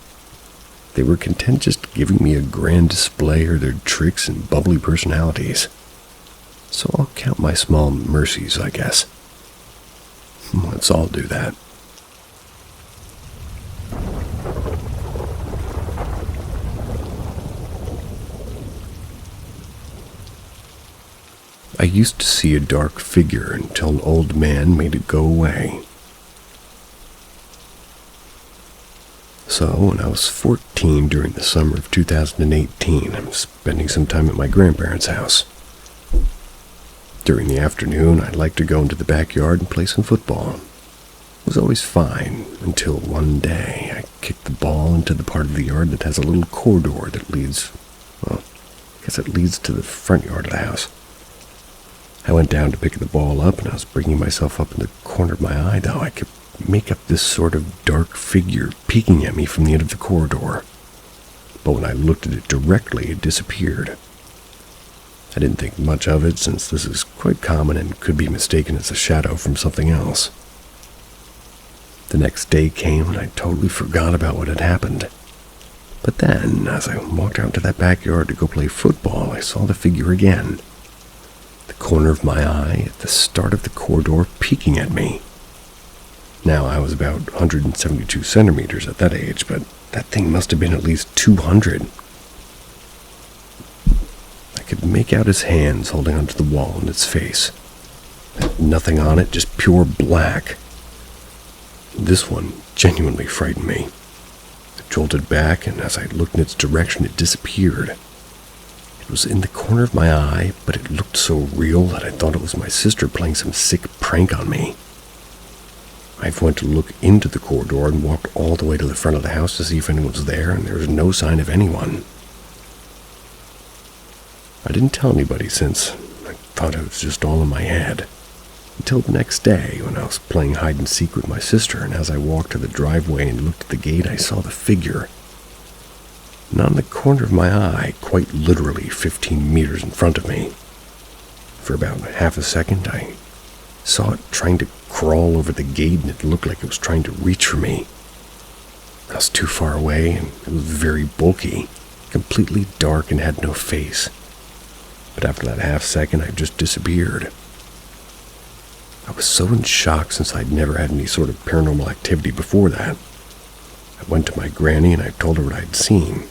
Speaker 1: They were content just giving me a grand display of their tricks and bubbly personalities. So I'll count my small mercies, I guess. Let's all do that. I used to see a dark figure until an old man made it go away. So, when I was 14 during the summer of 2018, I was spending some time at my grandparents' house. During the afternoon, I'd like to go into the backyard and play some football. It was always fine, until one day I kicked the ball into the part of the yard that has a little corridor that leads, well, I guess it leads to the front yard of the house. I went down to pick the ball up, and I was bringing myself up in the corner of my eye, though I could make up this sort of dark figure peeking at me from the end of the corridor. But when I looked at it directly, it disappeared. I didn't think much of it, since this is quite common and could be mistaken as a shadow from something else. The next day came, and I totally forgot about what had happened. But then, as I walked out to that backyard to go play football, I saw the figure again. The corner of my eye at the start of the corridor peeking at me. Now, I was about 172 centimeters at that age, but that thing must have been at least 200. I could make out his hands holding onto the wall and its face. Nothing on it, just pure black. This one genuinely frightened me. I jolted back, and as I looked in its direction, it disappeared. It was in the corner of my eye, but it looked so real that I thought it was my sister playing some sick prank on me. I went to look into the corridor and walked all the way to the front of the house to see if anyone was there, and there was no sign of anyone. I didn't tell anybody since I thought it was just all in my head. Until the next day, when I was playing hide-and-seek with my sister, and as I walked to the driveway and looked at the gate, I saw the figure. Not in the corner of my eye, quite literally 15 meters in front of me. For about half a second, I saw it trying to crawl over the gate, and it looked like it was trying to reach for me. I was too far away, and it was very bulky, completely dark, and had no face. But after that half second, I just disappeared. I was so in shock since I'd never had any sort of paranormal activity before that. I went to my granny and I told her what I'd seen.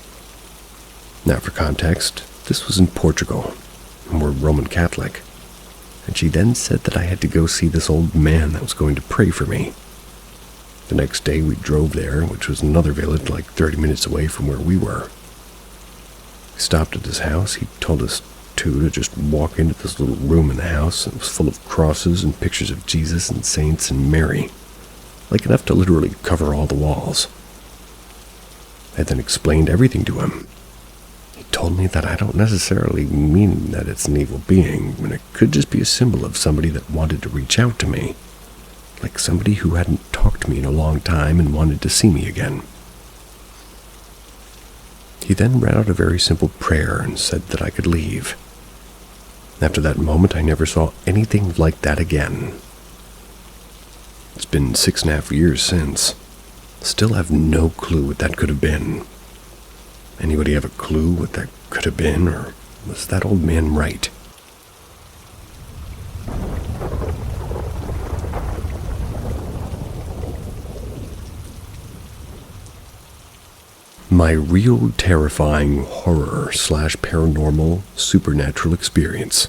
Speaker 1: Now for context, this was in Portugal, and we're Roman Catholic. And she then said that I had to go see this old man that was going to pray for me. The next day we drove there, which was another village like 30 minutes away from where we were. We stopped at his house. He told us to just walk into this little room in the house, and it was full of crosses and pictures of Jesus and saints and Mary, like enough to literally cover all the walls. I then explained everything to him. He told me that I don't necessarily mean that it's an evil being, and it could just be a symbol of somebody that wanted to reach out to me, like somebody who hadn't talked to me in a long time and wanted to see me again. He then read out a very simple prayer and said that I could leave. After that moment, I never saw anything like that again. It's been 6.5 years since. Still have no clue what that could have been. Anybody have a clue what that could have been, or was that old man right? My real terrifying horror/paranormal supernatural experience.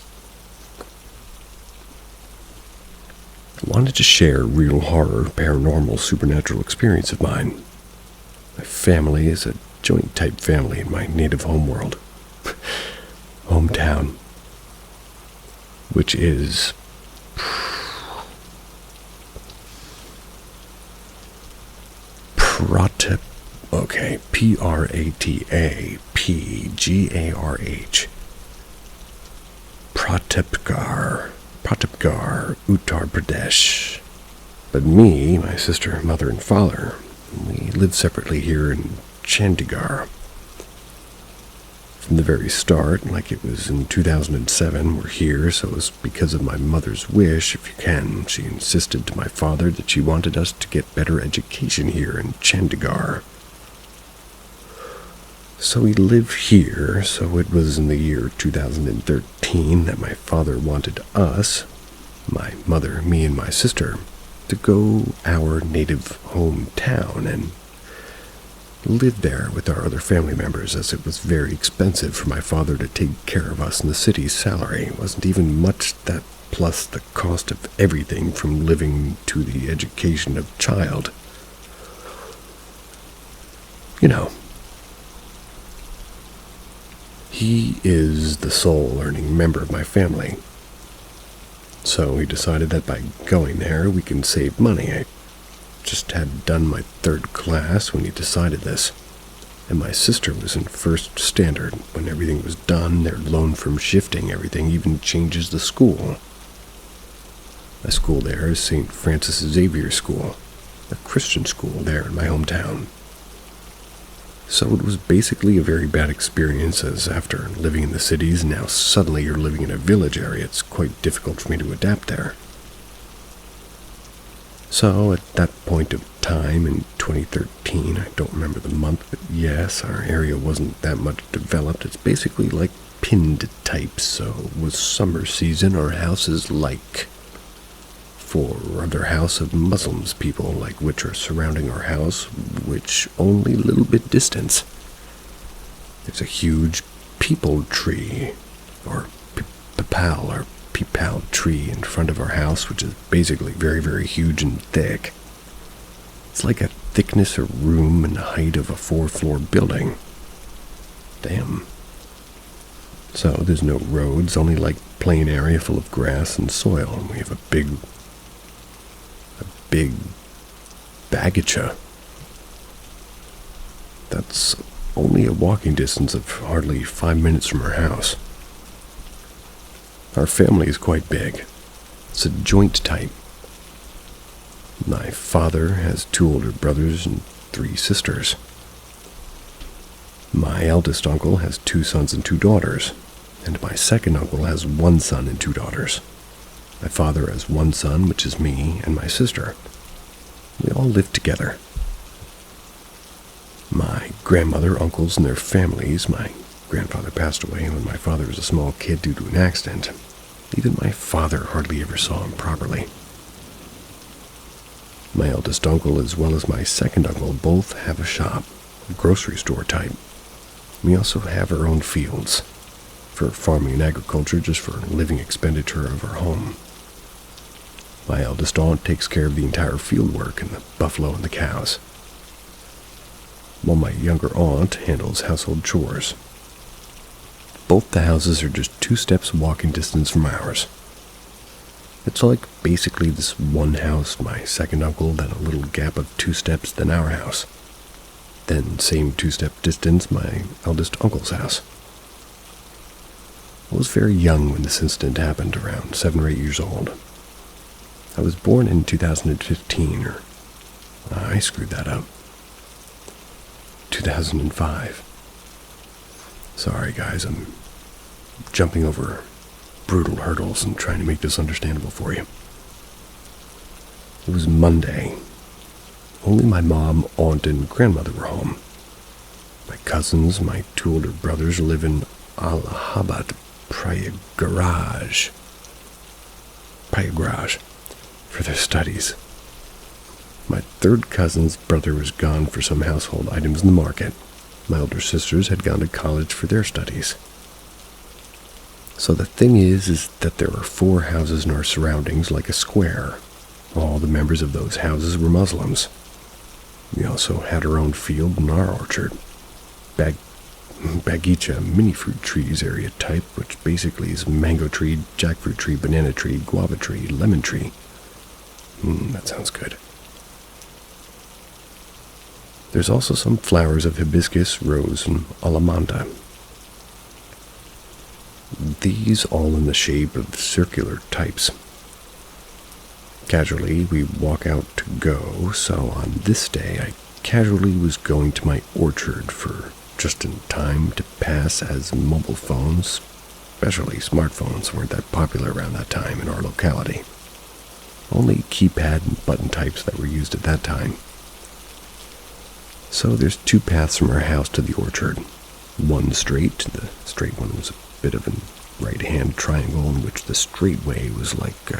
Speaker 1: I wanted to share a real horror paranormal supernatural experience of mine. My family is a joint type family in my native homeworld. Hometown. Which is Pratapgarh. Pratapgarh, Uttar Pradesh. But me, my sister, mother, and father, we live separately here in Chandigarh. From the very start, like it was in 2007, we're here, so it was because of my mother's wish, if you can. She insisted to my father that she wanted us to get better education here in Chandigarh. So we live here, so it was in the year 2013 that my father wanted us, my mother, me, and my sister, to go our native hometown and live there with our other family members, as it was very expensive for my father to take care of us, and the city's salary wasn't even much that, plus the cost of everything from living to the education of child. You know, he is the sole earning member of my family. So we decided that by going there, we can save money. I just had done my 3rd class when he decided this, and my sister was in 1st standard. When everything was done, their loan from shifting everything even changes the school. My school there is St. Francis Xavier School, a Christian school there in my hometown. So it was basically a very bad experience, as after living in the cities, now suddenly you're living in a village area. It's quite difficult for me to adapt there. So at that point of time in 2013, I don't remember the month, but yes, our area wasn't that much developed. It's basically like pinned type, so it was summer season, our house is like for other house of Muslims people, like which are surrounding our house, which only a little bit distance. There's a huge peepal tree, or peepal tree in front of our house, which is basically very, very huge and thick. It's like a thickness of room and the height of a 4-floor building. Damn. So there's no roads, only like plain area full of grass and soil, and we have a big bexjo. That's only a walking distance of hardly 5 minutes from our house. Our family is quite big, It's a joint type. My father has 2 older brothers and 3 sisters. My eldest uncle has 2 sons and 2 daughters, and my second uncle has 1 son and 2 daughters. My father has 1 son, which is me, and my sister. We all live together. My grandmother, uncles, and their families. My grandfather passed away when my father was a small kid due to an accident. Even my father hardly ever saw him properly. My eldest uncle, as well as my second uncle, both have a shop, a grocery store type. We also have our own fields, for farming and agriculture, just for living expenditure of our home. My eldest aunt takes care of the entire field work and the buffalo and the cows, while my younger aunt handles household chores. Both the houses are just 2 steps walking distance from ours. It's like basically this one house, my second uncle, then a little gap of 2 steps, then our house. Then same 2-step distance, my eldest uncle's house. I was very young when this incident happened, around 7 or 8 years old. I was born in 2015, or I screwed that up. 2005. Sorry guys, I'm jumping over brutal hurdles and trying to make this understandable for you. It was Monday. Only my mom, aunt, and grandmother were home. My cousins, my 2 older brothers live in Allahabad, Prayagraj, for their studies. My 3rd cousin's brother was gone for some household items in the market. My older sisters had gone to college for their studies. So the thing is that there were 4 houses in our surroundings like a square. All the members of those houses were Muslims. We also had our own field and our orchard. Bexjo mini fruit trees area type, which basically is mango tree, jackfruit tree, banana tree, guava tree, lemon tree. That sounds good. There's also some flowers of hibiscus, rose, and alamanda. These all in the shape of circular types. Casually, we walk out to go, so on this day I casually was going to my orchard for just in time to pass, as mobile phones, especially smartphones, weren't that popular around that time in our locality. Only keypad and button types that were used at that time. So there's 2 paths from our house to the orchard. One straight. The straight one was a bit of a right-hand triangle in which the straight way was like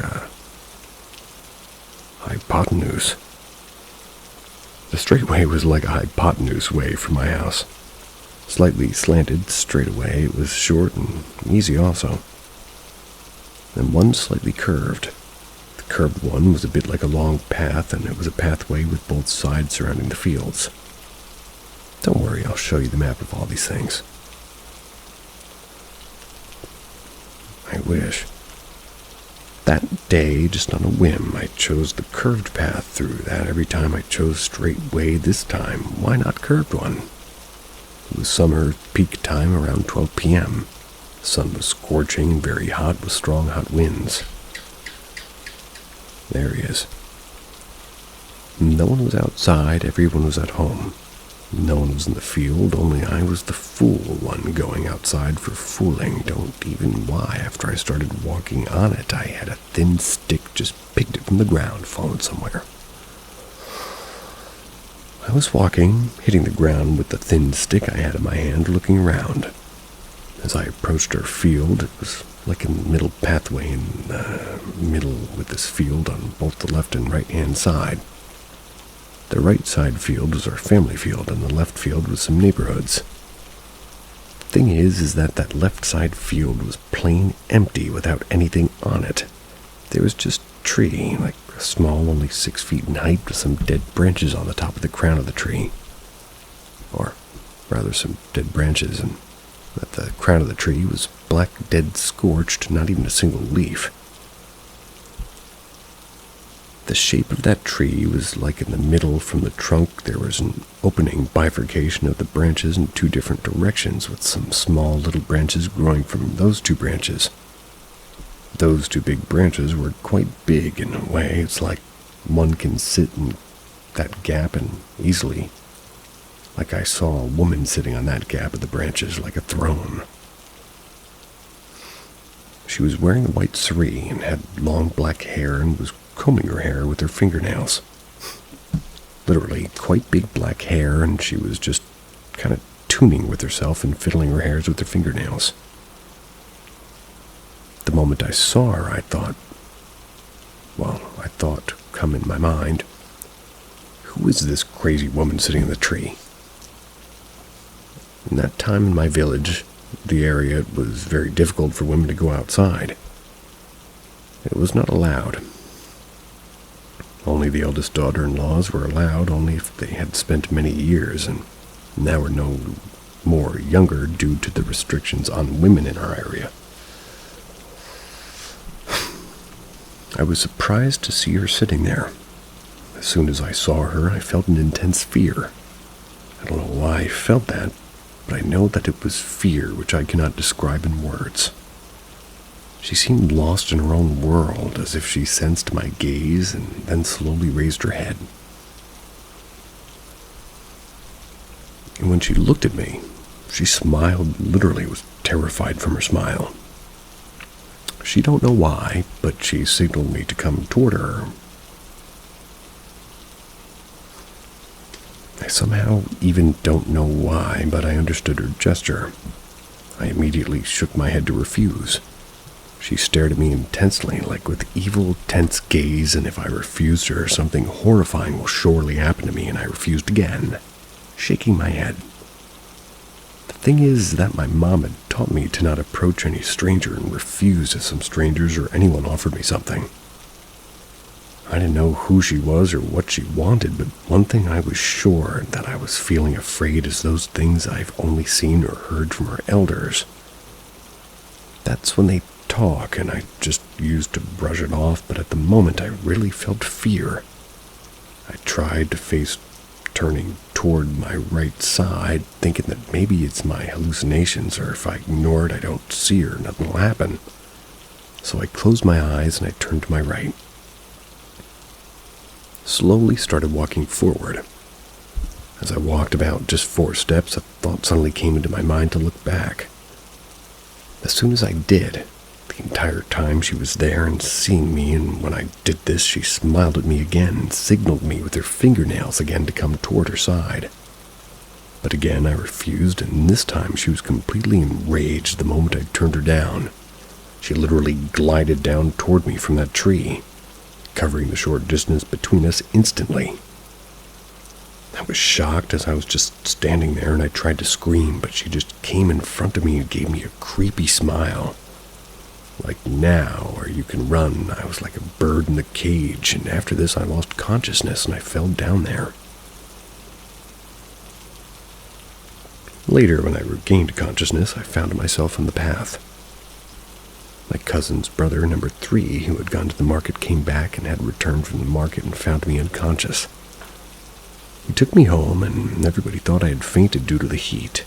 Speaker 1: hypotenuse. The straight way was like a hypotenuse way from my house. Slightly slanted straight away, it was short and easy also. And one slightly curved. The curved one was a bit like a long path, and it was a pathway with both sides surrounding the fields. Don't worry, I'll show you the map of all these things. I wish. That day, just on a whim, I chose the curved path through that. Every time I chose straight way this time, why not curved one? It was summer peak time around 12 p.m. The sun was scorching, very hot, with strong hot winds. There he is. No one was outside, everyone was at home. No one was in the field, only I was the fool one going outside for fooling. Don't even why. After I started walking on it, I had a thin stick, just picked it from the ground, fallen somewhere. I was walking, hitting the ground with the thin stick I had in my hand, looking around. As I approached our field, it was like a middle pathway in the middle with this field on both the left and right-hand side. The right side field was our family field, and the left field was some neighborhoods. The thing is that left side field was plain empty without anything on it. There was just a tree, like a small, only 6 feet in height, with some dead branches on the top of the crown of the tree. Or rather, some dead branches, and at the crown of the tree was black, dead, scorched, not even a single leaf. The shape of that tree was like in the middle from the trunk there was an opening bifurcation of the branches in 2 different directions, with some small little branches growing from those 2 branches. Those two big branches were quite big in a way. It's like one can sit in that gap and easily, like I saw a woman sitting on that gap of the branches like a throne. She was wearing a white saree and had long black hair and was combing her hair with her fingernails. Literally quite big black hair, and she was just kind of tuning with herself and fiddling her hairs with her fingernails. The moment I saw her, I thought come in my mind, who is this crazy woman sitting in the tree? In that time in my village, the area, it was very difficult for women to go outside. It was not allowed. Only the eldest daughter-in-laws were allowed, only if they had spent many years, and now were no more younger due to the restrictions on women in our area. I was surprised to see her sitting there. As soon as I saw her, I felt an intense fear. I don't know why I felt that, but I know that it was fear which I cannot describe in words. She seemed lost in her own world, as if she sensed my gaze and then slowly raised her head. And when she looked at me, she smiled, literally was terrified from her smile. She don't know why, but she signaled me to come toward her. I somehow even don't know why, but I understood her gesture. I immediately shook my head to refuse. She stared at me intensely, like with evil, tense gaze, and if I refused her, something horrifying will surely happen to me, and I refused again, shaking my head. The thing is that my mom had taught me to not approach any stranger and refuse if some strangers or anyone offered me something. I didn't know who she was or what she wanted, but one thing I was sure, that I was feeling afraid as those things I've only seen or heard from our elders. That's when they talk, and I just used to brush it off, but at the moment I really felt fear. I tried to face turning toward my right side, thinking that maybe it's my hallucinations, or if I ignore it, I don't see her, nothing will happen. So I closed my eyes and I turned to my right. Slowly started walking forward. As I walked about just 4 steps, a thought suddenly came into my mind to look back. As soon as I did, the entire time she was there and seeing me, and when I did this, she smiled at me again and signaled me with her fingernails again to come toward her side. But again I refused, and this time she was completely enraged the moment I turned her down. She literally glided down toward me from that tree, covering the short distance between us instantly. I was shocked as I was just standing there, and I tried to scream, but she just came in front of me and gave me a creepy smile. Like, now, or you can run. I was like a bird in a cage, and after this I lost consciousness and I fell down there. Later, when I regained consciousness, I found myself on the path. My cousin's brother, number 3, who had gone to the market, came back and had returned from the market and found me unconscious. He took me home, and everybody thought I had fainted due to the heat.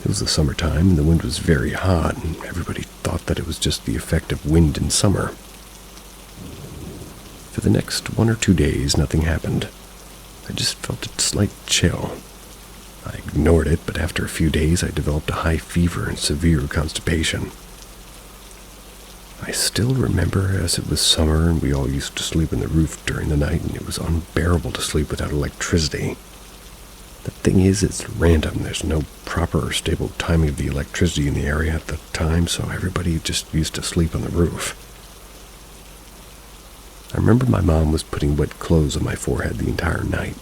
Speaker 1: It was the summertime, and the wind was very hot, and everybody thought that it was just the effect of wind in summer. For the next 1 or 2 days, nothing happened. I just felt a slight chill. I ignored it, but after a few days, I developed a high fever and severe constipation. I still remember as it was summer, and we all used to sleep on the roof during the night, and it was unbearable to sleep without electricity. The thing is, it's random. There's no proper or stable timing of the electricity in the area at the time, so everybody just used to sleep on the roof. I remember my mom was putting wet clothes on my forehead the entire night.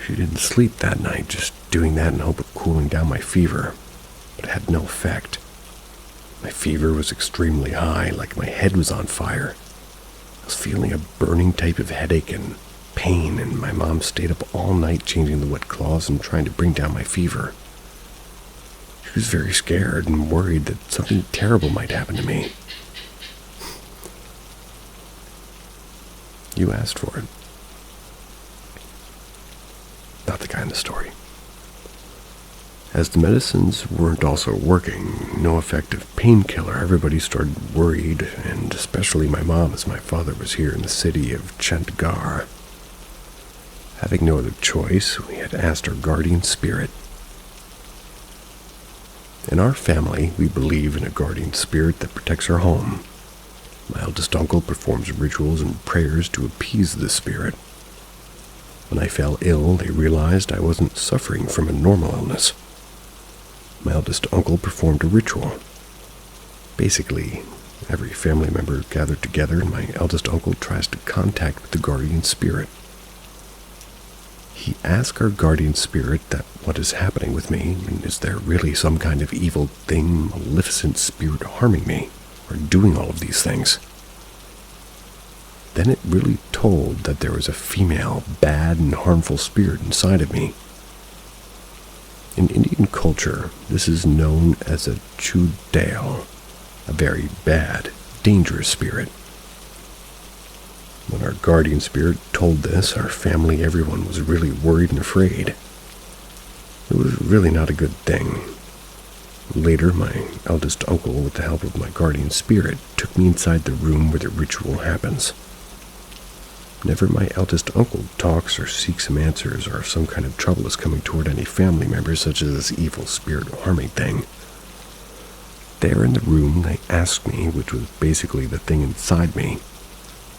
Speaker 1: She didn't sleep that night, just doing that in hope of cooling down my fever, but it had no effect. My fever was extremely high, like my head was on fire. I was feeling a burning type of headache and pain, and my mom stayed up all night changing the wet cloths and trying to bring down my fever. She was very scared and worried that something terrible might happen to me. You asked for it. Not the guy in the story. As the medicines weren't also working, no effective painkiller, everybody started worried, and especially my mom, as my father was here in the city of Chandigarh. Having no other choice, we had asked our guardian spirit. In our family, we believe in a guardian spirit that protects our home. My eldest uncle performs rituals and prayers to appease the spirit. When I fell ill, they realized I wasn't suffering from a normal illness. My eldest uncle performed a ritual. Basically, every family member gathered together and my eldest uncle tries to contact with the guardian spirit. He asks our guardian spirit that what is happening with me, and is there really some kind of evil thing, maleficent spirit harming me, or doing all of these things? Then it really told that there was a female, bad and harmful spirit inside of me. In Indian culture, this is known as a chudale, a very bad, dangerous spirit. When our guardian spirit told this, our family, everyone was really worried and afraid. It was really not a good thing. Later, my eldest uncle, with the help of my guardian spirit, took me inside the room where the ritual happens. Whenever my eldest uncle talks or seeks some answers, or if some kind of trouble is coming toward any family members, such as this evil spirit harming thing, there in the room they asked me, which was basically the thing inside me,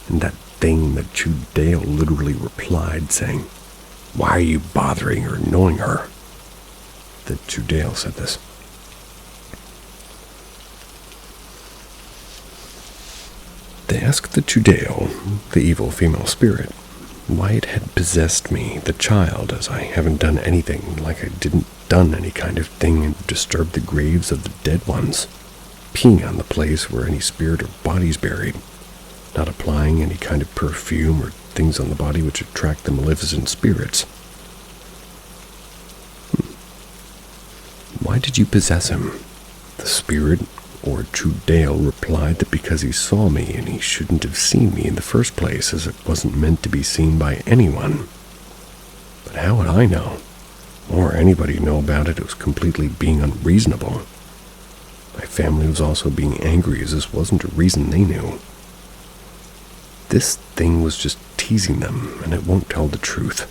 Speaker 1: and that thing, the chudale, literally replied, saying, "Why are you bothering or annoying her?" The chudale said this. They asked the chudale, the evil female spirit, why it had possessed me, the child, as I haven't done anything, like I didn't done any kind of thing and disturbed the graves of the dead ones, peeing on the place where any spirit or body's buried, not applying any kind of perfume or things on the body which attract the maleficent spirits. Why did you possess him? The spirit, or chudale, replied that because he saw me and he shouldn't have seen me in the first place, as it wasn't meant to be seen by anyone. But how would I know? Or anybody know about it? It was completely being unreasonable. My family was also being angry, as this wasn't a reason they knew. This thing was just teasing them, and it won't tell the truth.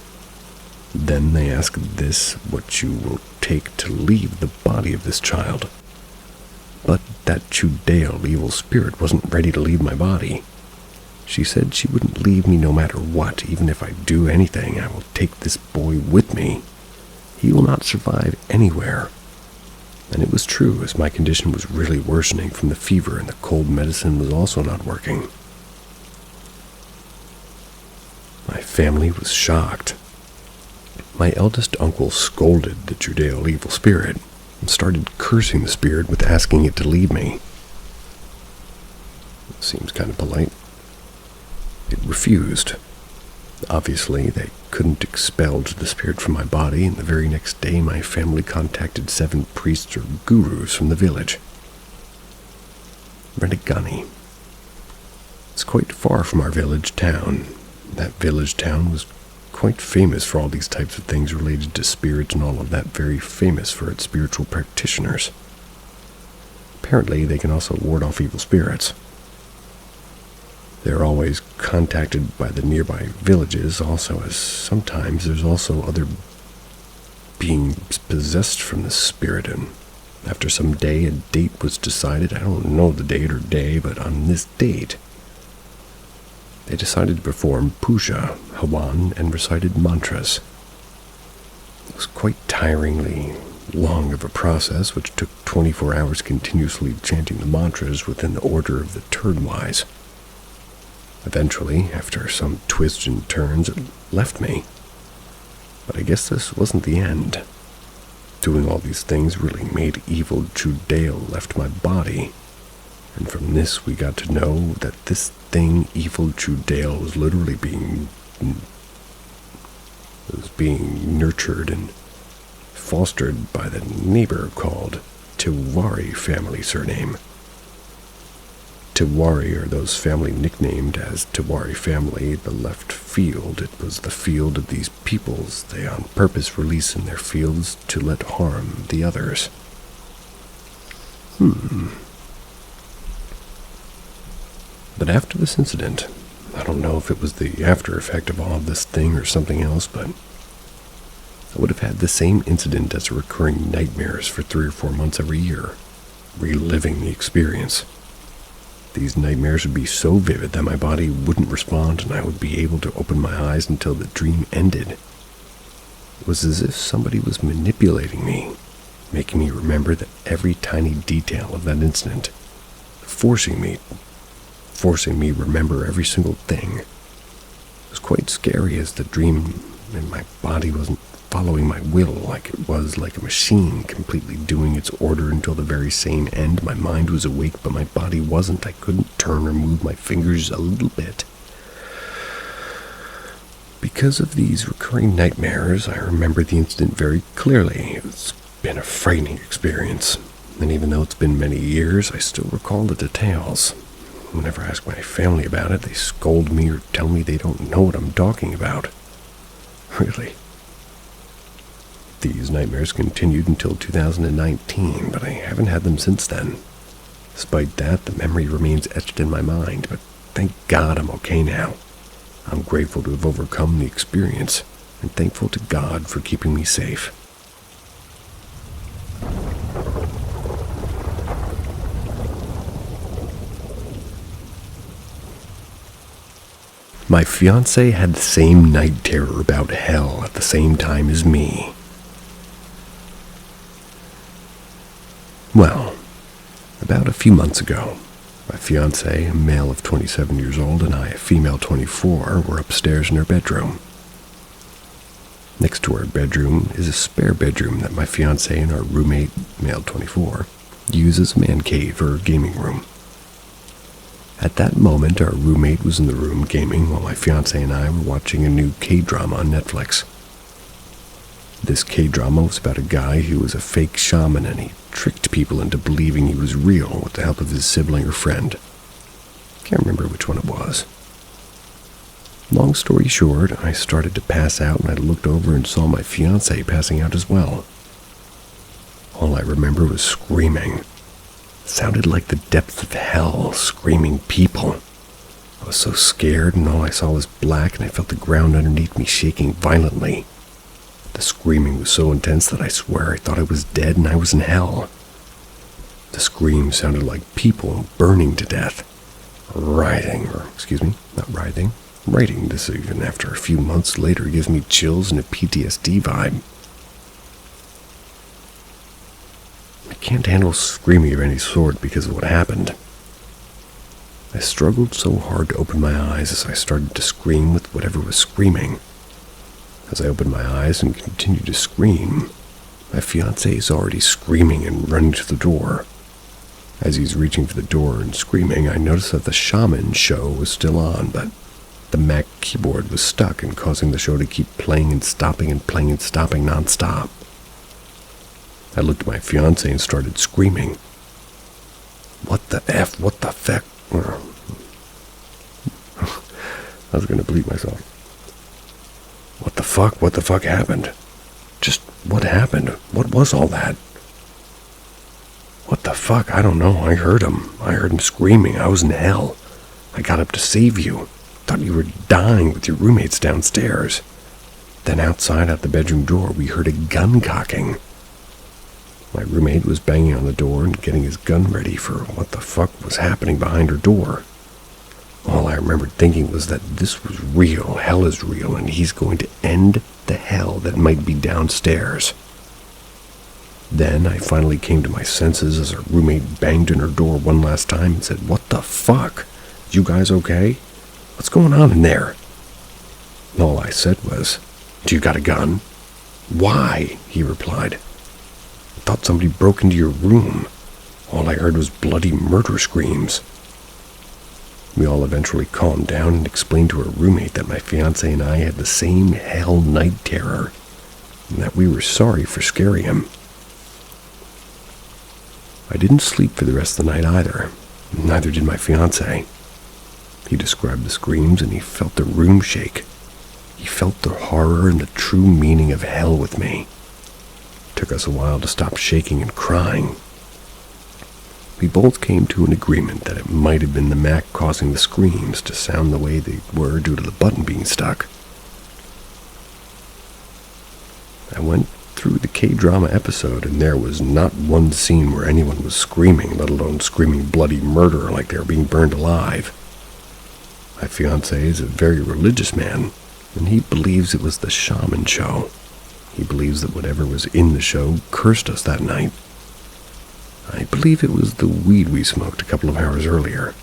Speaker 1: Then they asked this, what you will take to leave the body of this child. But that chudale, evil spirit, wasn't ready to leave my body. She said she wouldn't leave me no matter what. Even if I do anything, I will take this boy with me. He will not survive anywhere. And it was true, as my condition was really worsening from the fever and the cold medicine was also not working. My family was shocked. My eldest uncle scolded the chudale evil spirit and started cursing the spirit with asking it to leave me. It seems kind of polite. It refused. Obviously, they couldn't expel the spirit from my body, and the very next day my family contacted 7 priests or gurus from the village. Renegani. It's quite far from our village town. That village town was quite famous for all these types of things related to spirits and all of that, very famous for its spiritual practitioners. Apparently, they can also ward off evil spirits. They're always contacted by the nearby villages, also, as sometimes there's also other beings possessed from the spirit, and after some day, a date was decided. I don't know the date or day, but on this date, they decided to perform puja, hawan, and recited mantras. It was quite tiringly long of a process, which took 24 hours continuously chanting the mantras within the order of the turnwise. Eventually, after some twists and turns, it left me. But I guess this wasn't the end. Doing all these things really made evil chudale left my body. And from this we got to know that this thing, evil chudale, was literally being nurtured and fostered by the neighbor called Tiwari family surname. Tiwari are those family nicknamed as Tiwari family, the left field. It was the field of these peoples they on purpose release in their fields to let harm the others. But after this incident, I don't know if it was the after effect of all of this thing or something else, but I would have had the same incident as recurring nightmares for 3 or 4 months every year, reliving the experience. These nightmares would be so vivid that my body wouldn't respond and I would be able to open my eyes until the dream ended. It was as if somebody was manipulating me, making me remember that every tiny detail of that incident, forcing me remember every single thing. It was quite scary as the dream and my body wasn't following my will like it was like a machine completely doing its order until the very same end. My mind was awake, but my body wasn't. I couldn't turn or move my fingers a little bit. Because of these recurring nightmares, I remember the incident very clearly. It's been a frightening experience, and even though it's been many years, I still recall the details. Whenever I ask my family about it, they scold me or tell me they don't know what I'm talking about. Really. These nightmares continued until 2019, but I haven't had them since then. Despite that, the memory remains etched in my mind, but thank God I'm okay now. I'm grateful to have overcome the experience, and thankful to God for keeping me safe. My fiancé had the same night terror about hell at the same time as me. Well, about a few months ago, my fiancée, a male of 27 years old, and I, a female 24, were upstairs in her bedroom. Next to our bedroom is a spare bedroom that my fiancé and our roommate, male 24, use as a man cave or gaming room. At that moment, our roommate was in the room gaming while my fiancé and I were watching a new K-drama on Netflix. This K-drama was about a guy who was a fake shaman and he tricked people into believing he was real with the help of his sibling or friend. Can't remember which one it was. Long story short, I started to pass out and I looked over and saw my fiancé passing out as well. All I remember was screaming. It sounded like the depths of hell, screaming people. I was so scared and all I saw was black and I felt the ground underneath me shaking violently. The screaming was so intense that I swear I thought I was dead and I was in hell. The scream sounded like people burning to death. Writing. This even after a few months later gives me chills and a PTSD vibe. I can't handle screaming of any sort because of what happened. I struggled so hard to open my eyes as I started to scream with whatever was screaming. As I opened my eyes and continued to scream, my fiancé is already screaming and running to the door. As he's reaching for the door and screaming, I noticed that the shaman show was still on, but the Mac keyboard was stuck and causing the show to keep playing and stopping nonstop. I looked at my fiancé and started screaming. What the F? What the feck? I was going to bleep myself. What the fuck? What the fuck happened? Just what happened? What was all that? What the fuck? I don't know. I heard him. I heard him screaming. I was in hell. I got up to save you. Thought you were dying with your roommates downstairs. Then outside at the bedroom door, we heard a gun cocking. My roommate was banging on the door and getting his gun ready for what the fuck was happening behind her door. All I remembered thinking was that this was real, hell is real, and he's going to end the hell that might be downstairs. Then I finally came to my senses as her roommate banged on her door one last time and said, "What the fuck? You guys okay? What's going on in there?" And all I said was, "Do you got a gun?" "Why?" he replied. "I thought somebody broke into your room." All I heard was bloody murder screams. We all eventually calmed down and explained to our roommate that my fiancé and I had the same hell night terror, and that we were sorry for scaring him. I didn't sleep for the rest of the night either. Neither did my fiancé. He described the screams and he felt the room shake. He felt the horror and the true meaning of hell with me. It took us a while to stop shaking and crying. We both came to an agreement that it might have been the Mac causing the screams to sound the way they were due to the button being stuck. I went through the K-drama episode, and there was not one scene where anyone was screaming, let alone screaming bloody murder like they were being burned alive. My fiancé is a very religious man, and he believes it was the shaman show. He believes that whatever was in the show cursed us that night. I believe it was the weed we smoked a couple of hours earlier.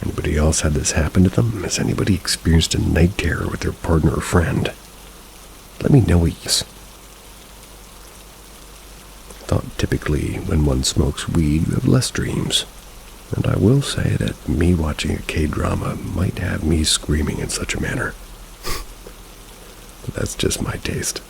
Speaker 1: Anybody else had this happen to them? Has anybody experienced a night terror with their partner or friend? Let me know, yes. I thought typically when one smokes weed, you have less dreams. And I will say that me watching a K-drama might have me screaming in such a manner. But that's just my taste.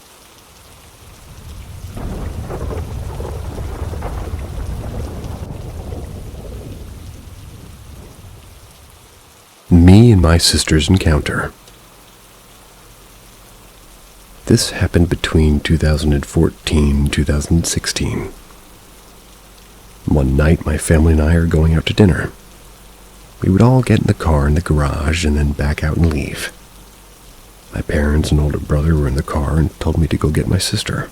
Speaker 1: Me and my sister's encounter. This happened between 2014 and 2016. One night, my family and I are going out to dinner. We would all get in the car in the garage and then back out and leave. My parents and older brother were in the car and told me to go get my sister.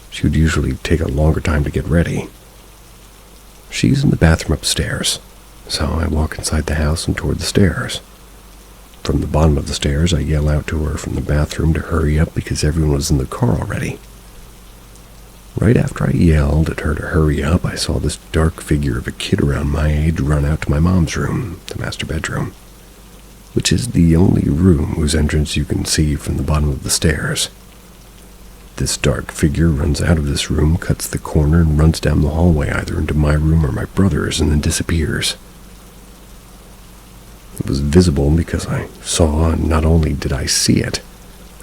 Speaker 1: She would usually take a longer time to get ready. She's in the bathroom upstairs, so I walk inside the house and toward the stairs. From the bottom of the stairs, I yell out to her from the bathroom to hurry up because everyone was in the car already. Right after I yelled at her to hurry up, I saw this dark figure of a kid around my age run out to my mom's room, the master bedroom, which is the only room whose entrance you can see from the bottom of the stairs. This dark figure runs out of this room, cuts the corner, and runs down the hallway either into my room or my brother's, and then disappears. It was visible because I saw, and not only did I see it,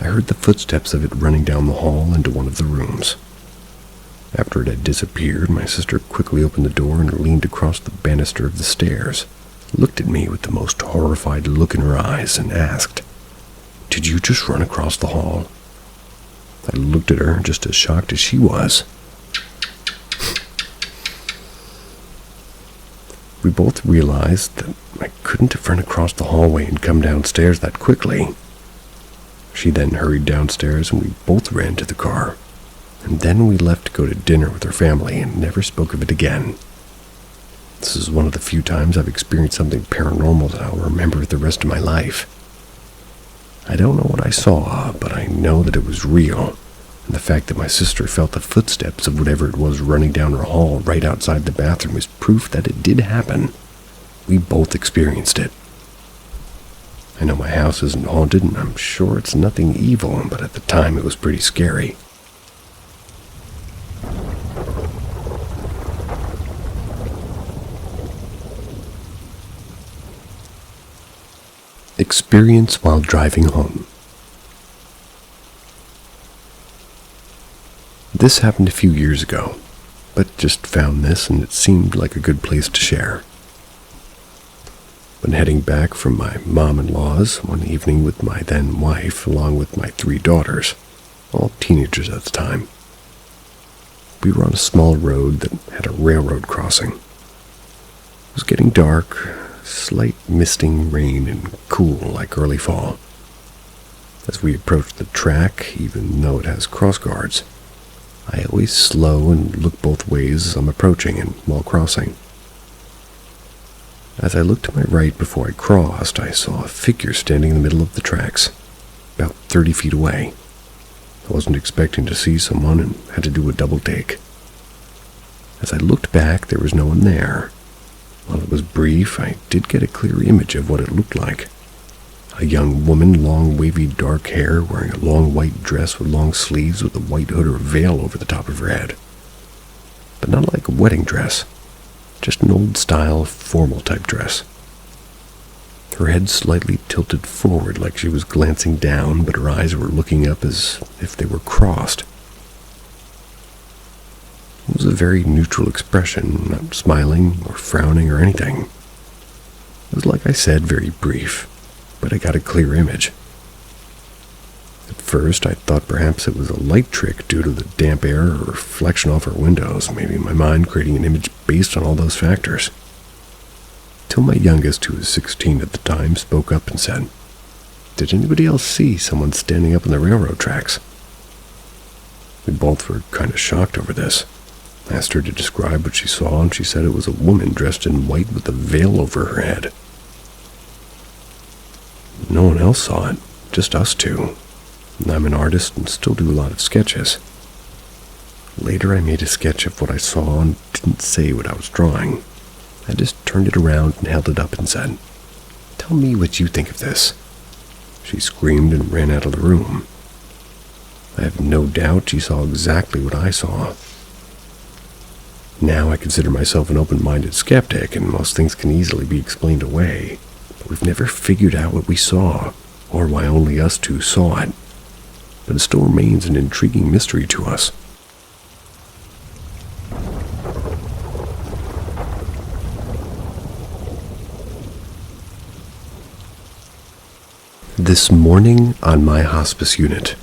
Speaker 1: I heard the footsteps of it running down the hall into one of the rooms. After it had disappeared, my sister quickly opened the door and leaned across the banister of the stairs, looked at me with the most horrified look in her eyes, and asked, "Did you just run across the hall?" I looked at her, just as shocked as she was. We both realized that I couldn't have run across the hallway and come downstairs that quickly. She then hurried downstairs and we both ran to the car. And then we left to go to dinner with her family and never spoke of it again. This is one of the few times I've experienced something paranormal that I'll remember the rest of my life. I don't know what I saw, but I know that it was real. And the fact that my sister felt the footsteps of whatever it was running down her hall right outside the bathroom is proof that it did happen. We both experienced it. I know my house isn't haunted, and I'm sure it's nothing evil, but at the time it was pretty scary. Experience while driving home. This happened a few years ago, but just found this and it seemed like a good place to share. When heading back from my mom-in-law's one evening with my then wife along with my 3 daughters, all teenagers at the time, we were on a small road that had a railroad crossing. It was getting dark, slight misting rain and cool like early fall. As we approached the track, even though it has crossguards, I always slow and look both ways as I'm approaching and while crossing. As I looked to my right before I crossed, I saw a figure standing in the middle of the tracks, about 30 feet away. I wasn't expecting to see someone and had to do a double take. As I looked back, there was no one there. While it was brief, I did get a clear image of what it looked like. A young woman, long wavy dark hair, wearing a long white dress with long sleeves with a white hood or veil over the top of her head. But not like a wedding dress, just an old-style, formal-type dress. Her head slightly tilted forward like she was glancing down, but her eyes were looking up as if they were crossed. It was a very neutral expression, not smiling or frowning or anything. It was, like I said, very brief, but I got a clear image. At first, I thought perhaps it was a light trick due to the damp air or reflection off our windows, maybe my mind creating an image based on all those factors. Till my youngest, who was 16 at the time, spoke up and said, "Did anybody else see someone standing up on the railroad tracks?" We both were kind of shocked over this. I asked her to describe what she saw, and she said it was a woman dressed in white with a veil over her head. No one else saw it, just us two. And I'm an artist and still do a lot of sketches. Later I made a sketch of what I saw and didn't say what I was drawing. I just turned it around and held it up and said, "Tell me what you think of this." She screamed and ran out of the room. I have no doubt she saw exactly what I saw. Now I consider myself an open-minded skeptic, and most things can easily be explained away. But we've never figured out what we saw, or why only us two saw it. But it still remains an intriguing mystery to us. This morning on my hospice unit.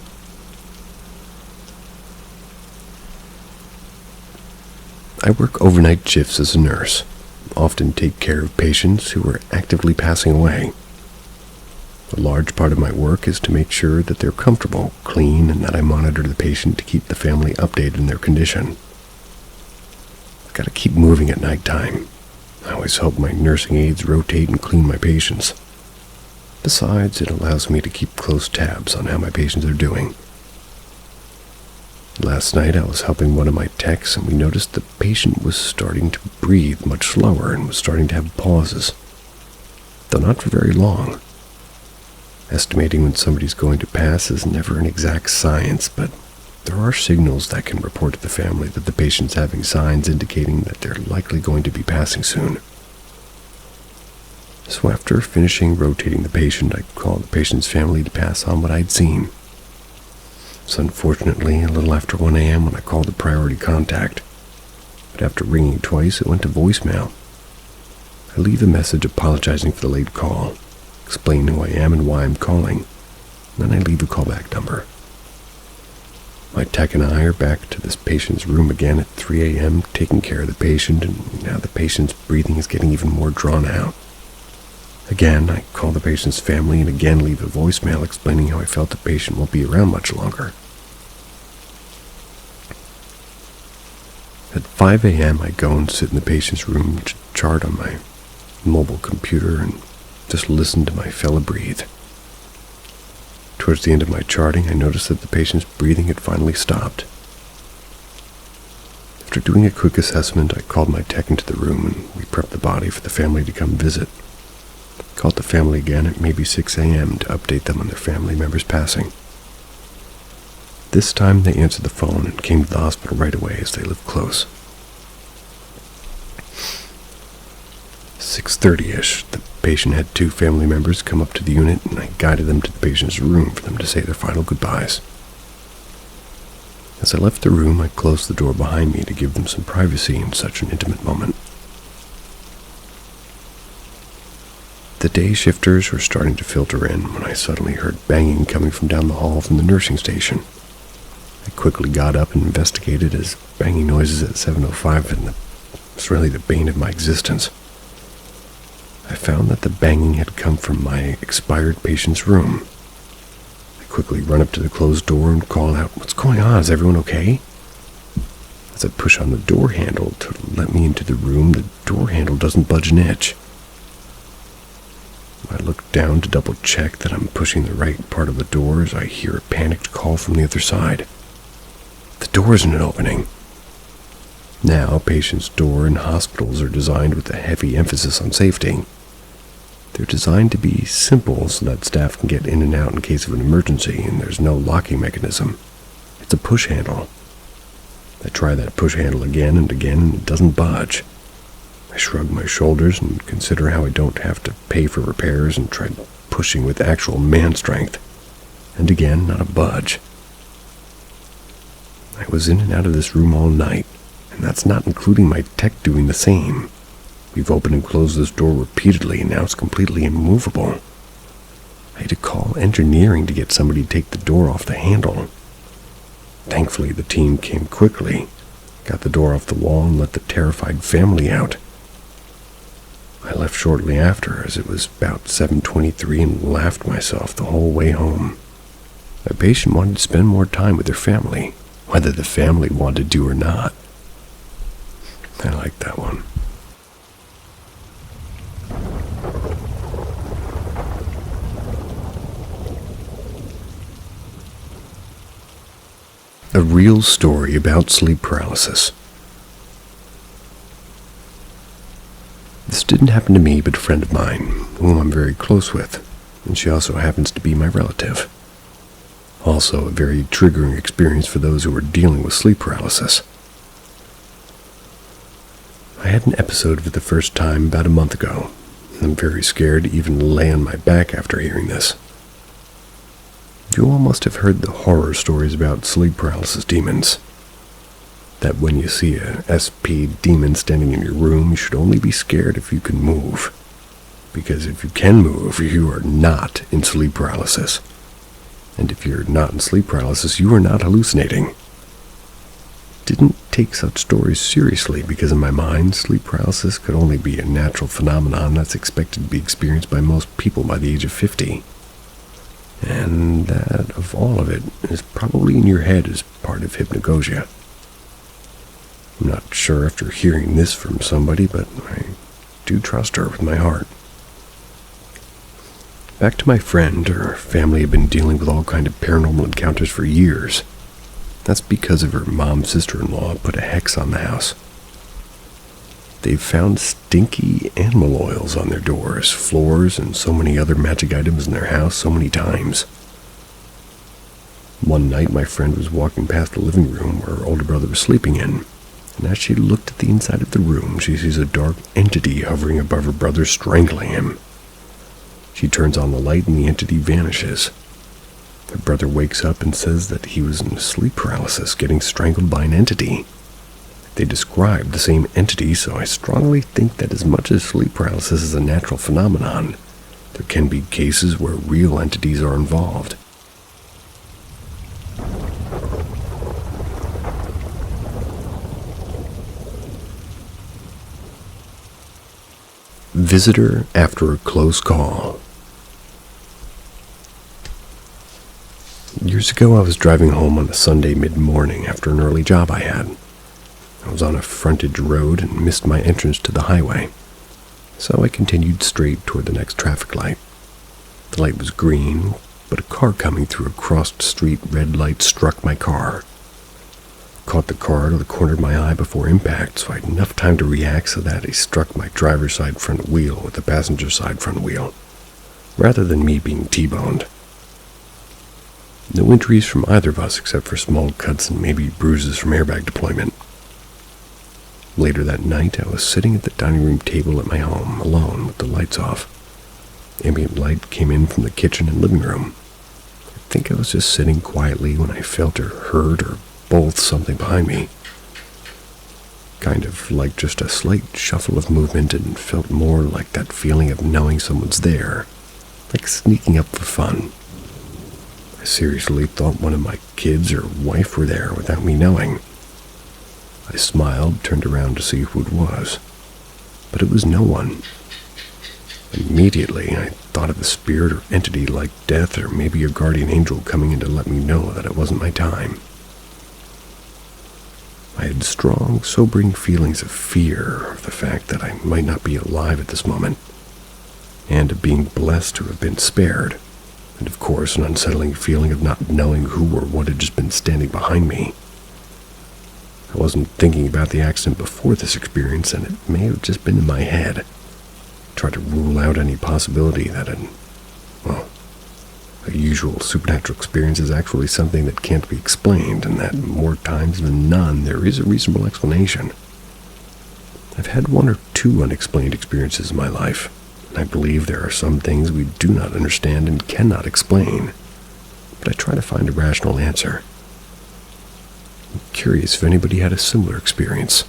Speaker 1: I work overnight shifts as a nurse, often take care of patients who are actively passing away. A large part of my work is to make sure that they're comfortable, clean, and that I monitor the patient to keep the family updated in their condition. I've got to keep moving at nighttime. I always help my nursing aides rotate and clean my patients. Besides, it allows me to keep close tabs on how my patients are doing. Last night I was helping one of my techs, and we noticed the patient was starting to breathe much slower and was starting to have pauses, though not for very long. Estimating when somebody's going to pass is never an exact science, but there are signals that can report to the family that the patient's having signs indicating that they're likely going to be passing soon. So after finishing rotating the patient, I called the patient's family to pass on what I'd seen. It's unfortunately a little after 1 a.m. when I called the priority contact, but after ringing twice, it went to voicemail. I leave a message apologizing for the late call, explaining who I am and why I'm calling, and then I leave a callback number. My tech and I are back to this patient's room again at 3 a.m. taking care of the patient, and now the patient's breathing is getting even more drawn out. Again, I call the patient's family and again leave a voicemail explaining how I felt the patient won't be around much longer. At 5 a.m., I go and sit in the patient's room to chart on my mobile computer and just listen to my fella breathe. Towards the end of my charting, I noticed that the patient's breathing had finally stopped. After doing a quick assessment, I called my tech into the room and we prepped the body for the family to come visit. Called the family again at maybe 6 a.m. to update them on their family members passing. This time they answered the phone and came to the hospital right away as they live close. 6:30-ish, the patient had 2 family members come up to the unit, and I guided them to the patient's room for them to say their final goodbyes. As I left the room, I closed the door behind me to give them some privacy in such an intimate moment. The day shifters were starting to filter in when I suddenly heard banging coming from down the hall from the nursing station. I quickly got up and investigated, as banging noises at 7:05 was really the bane of my existence. I found that the banging had come from my expired patient's room. I quickly run up to the closed door and call out, "What's going on? Is everyone okay?" As I push on the door handle to let me into the room, the door handle doesn't budge an inch. I look down to double check that I'm pushing the right part of the door as I hear a panicked call from the other side. The door isn't opening. Now, patients' door in hospitals are designed with a heavy emphasis on safety. They're designed to be simple so that staff can get in and out in case of an emergency, and there's no locking mechanism. It's a push handle. I try that push handle again, and it doesn't budge. I shrug my shoulders and consider how I don't have to pay for repairs and try pushing with actual man strength. And again, not a budge. I was in and out of this room all night, And that's not including my tech doing the same. We've opened and closed this door repeatedly, and now it's completely immovable. I had to call engineering to get somebody to take the door off the handle. Thankfully, the team came quickly, got the door off the wall, and let the terrified family out. I left shortly after, as it was about 7:23, and laughed myself the whole way home. My patient wanted to spend more time with their family, whether the family wanted to or not. I like that one. A real story about sleep paralysis. This didn't happen to me, but a friend of mine, whom I'm very close with, and she also happens to be my relative. Also a very triggering experience for those who are dealing with sleep paralysis. I had an episode of it the first time about a month ago. I'm very scared to even lay on my back after hearing this. You all must have heard the horror stories about sleep paralysis demons. That when you see a SP demon standing in your room, you should only be scared if you can move. Because if you can move, you are not in sleep paralysis. And if you're not in sleep paralysis, you are not hallucinating. Didn't take such stories seriously because in my mind, sleep paralysis could only be a natural phenomenon that's expected to be experienced by most people by the age of 50. And that of all of it is probably in your head as part of hypnagogia. I'm not sure after hearing this from somebody, but I do trust her with my heart. Back to my friend, her family had been dealing with all kind of paranormal encounters for years. That's because of her mom's sister-in-law put a hex on the house. They've found stinky animal oils on their doors, floors, and so many other magic items in their house so many times. One night, my friend was walking past the living room where her older brother was sleeping in, and as she looked at the inside of the room, she sees a dark entity hovering above her brother, strangling him. She turns on the light and the entity vanishes. Her brother wakes up and says that he was in sleep paralysis, getting strangled by an entity. They describe the same entity, so I strongly think that as much as sleep paralysis is a natural phenomenon, there can be cases where real entities are involved. Visitor after a close call. Years ago, I was driving home on a Sunday mid-morning after an early job I had. I was on a frontage road and missed my entrance to the highway, so I continued straight toward the next traffic light. The light was green, but a car coming through a crossed street red light struck my car. I caught the car to the corner of my eye before impact, so I had enough time to react so that it struck my driver's side front wheel with the passenger side front wheel, rather than me being T-boned. No injuries from either of us except for small cuts and maybe bruises from airbag deployment. Later that night, I was sitting at the dining room table at my home, alone, with the lights off. Ambient light came in from the kitchen and living room. I think I was just sitting quietly when I felt or heard or both something behind me. Kind of like just a slight shuffle of movement, and felt more like that feeling of knowing someone's there, like sneaking up for fun. I seriously thought one of my kids or wife were there without me knowing. I smiled, turned around to see who it was, but it was no one. Immediately, I thought of a spirit or entity like death or maybe a guardian angel coming in to let me know that it wasn't my time. I had strong, sobering feelings of fear of the fact that I might not be alive at this moment, and of being blessed to have been spared, and of course an unsettling feeling of not knowing who or what had just been standing behind me. I wasn't thinking about the accident before this experience, and it may have just been in my head. I tried to rule out any possibility that a usual supernatural experience is actually something that can't be explained, and that more times than none there is a reasonable explanation. I've had one or two unexplained experiences in my life, and I believe there are some things we do not understand and cannot explain, but I try to find a rational answer. I'm curious if anybody had a similar experience.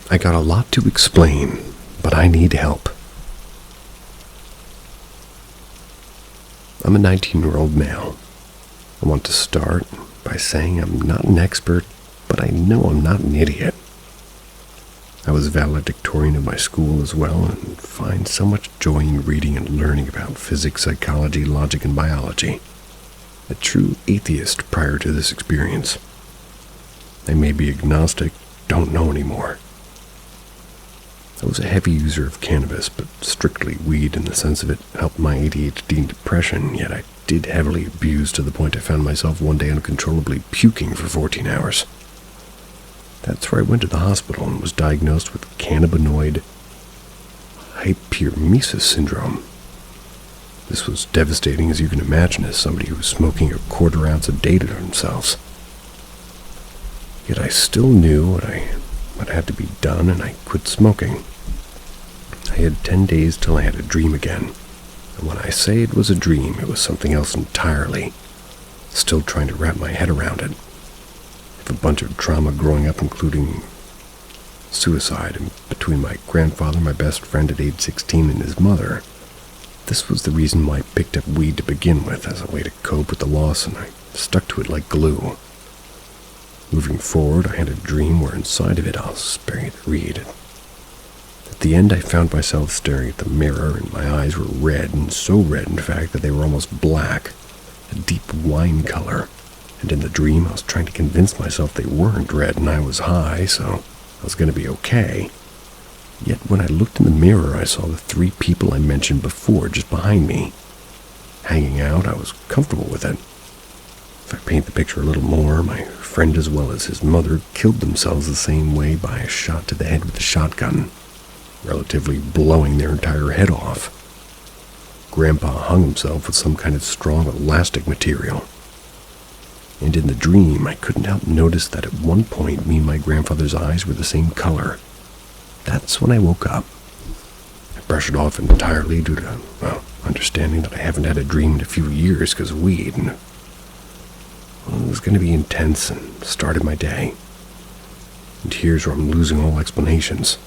Speaker 1: I got a lot to explain, but I need help. I'm a 19-year-old male. I want to start by saying I'm not an expert, but I know I'm not an idiot. I was valedictorian of my school as well, and find so much joy in reading and learning about physics, psychology, logic, and biology. A true atheist prior to this experience. I may be agnostic, don't know anymore. I was a heavy user of cannabis, but strictly weed in the sense of it helped my ADHD and depression, yet I did heavily abuse to the point I found myself one day uncontrollably puking for 14 hours. That's where I went to the hospital and was diagnosed with cannabinoid hyperemesis syndrome. This was devastating, as you can imagine, as somebody who was smoking a quarter ounce a day to themselves. Yet I still knew what had to be done, and I quit smoking. I had 10 days till I had a dream again. And when I say it was a dream, it was something else entirely. Still trying to wrap my head around it. If a bunch of trauma growing up, including suicide between my grandfather, my best friend at age 16, and his mother, this was the reason why I picked up weed to begin with, as a way to cope with the loss, and I stuck to it like glue. Moving forward, I had a dream where inside of it, I'll spare you to read it. At the end, I found myself staring at the mirror, and my eyes were red, and so red, in fact, that they were almost black, a deep wine color. And in the dream, I was trying to convince myself they weren't red, and I was high, so I was going to be okay. Yet when I looked in the mirror, I saw the 3 people I mentioned before just behind me. Hanging out, I was comfortable with it. If I paint the picture a little more, my friend as well as his mother killed themselves the same way by a shot to the head with a shotgun, relatively blowing their entire head off. Grandpa hung himself with some kind of strong elastic material. And in the dream, I couldn't help notice that at one point, me and my grandfather's eyes were the same color. That's when I woke up. I brushed it off entirely due to, understanding that I haven't had a dream in a few years because of weed, and it was going to be intense and started my day. And here's where I'm losing all explanations.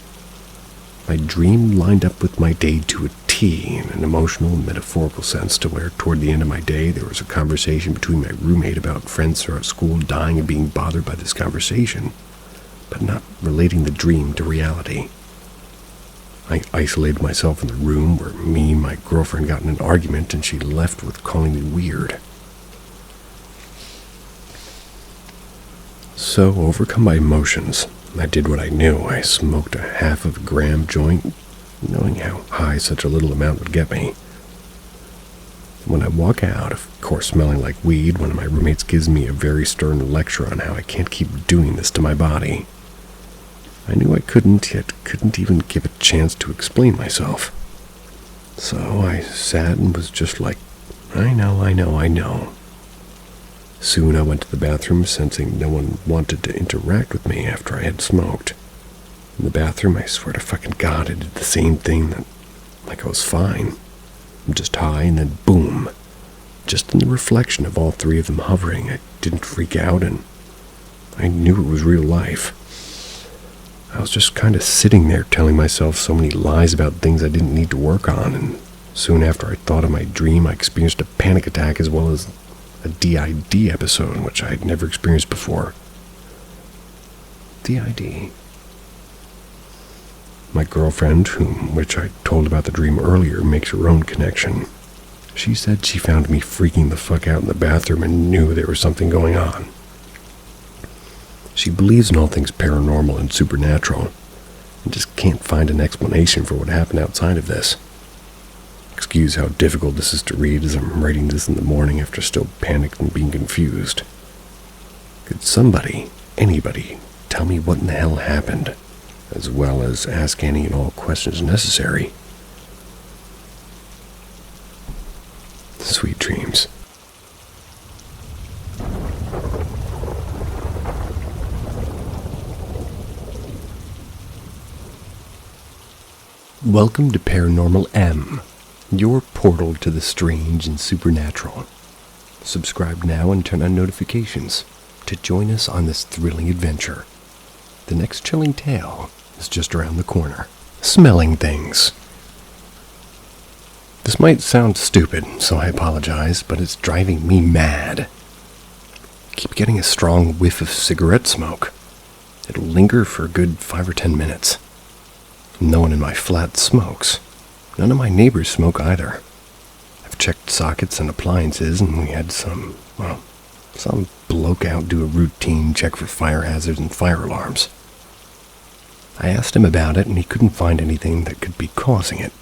Speaker 1: My dream lined up with my day to a T in an emotional and metaphorical sense, to where toward the end of my day there was a conversation between my roommate about friends throughout school dying and being bothered by this conversation, but not relating the dream to reality. I isolated myself in the room where me and my girlfriend got in an argument, and she left with calling me weird. So, overcome by emotions, I did what I knew. I smoked a half of a gram joint, knowing how high such a little amount would get me. When I walk out, of course smelling like weed, one of my roommates gives me a very stern lecture on how I can't keep doing this to my body. I knew I couldn't, yet couldn't even give a chance to explain myself. So I sat and was just like, I know. Soon I went to the bathroom, sensing no one wanted to interact with me after I had smoked. In the bathroom, I swear to fucking God, I did the same thing, like I was fine. I'm just high, and then boom. Just in the reflection of all 3 of them hovering, I didn't freak out, and I knew it was real life. I was just kind of sitting there telling myself so many lies about things I didn't need to work on, and soon after I thought of my dream, I experienced a panic attack as well as a DID episode, which I had never experienced before. DID. My girlfriend, which I told about the dream earlier, makes her own connection. She said she found me freaking the fuck out in the bathroom and knew there was something going on. She believes in all things paranormal and supernatural, and just can't find an explanation for what happened outside of this. Excuse how difficult this is to read, as I'm writing this in the morning after still panicked and being confused. Could somebody, anybody, tell me what in the hell happened, as well as ask any and all questions necessary? Sweet dreams. Welcome to Paranormal M, your portal to the strange and supernatural. Subscribe now and turn on notifications to join us on this thrilling adventure. The next chilling tale is just around the corner. Smelling things. This might sound stupid, so I apologize, but it's driving me mad. I keep getting a strong whiff of cigarette smoke. It'll linger for a good 5 or 10 minutes. No one in my flat smokes. None of my neighbors smoke either. I've checked sockets and appliances, and we had some bloke out do a routine check for fire hazards and fire alarms. I asked him about it, and he couldn't find anything that could be causing it.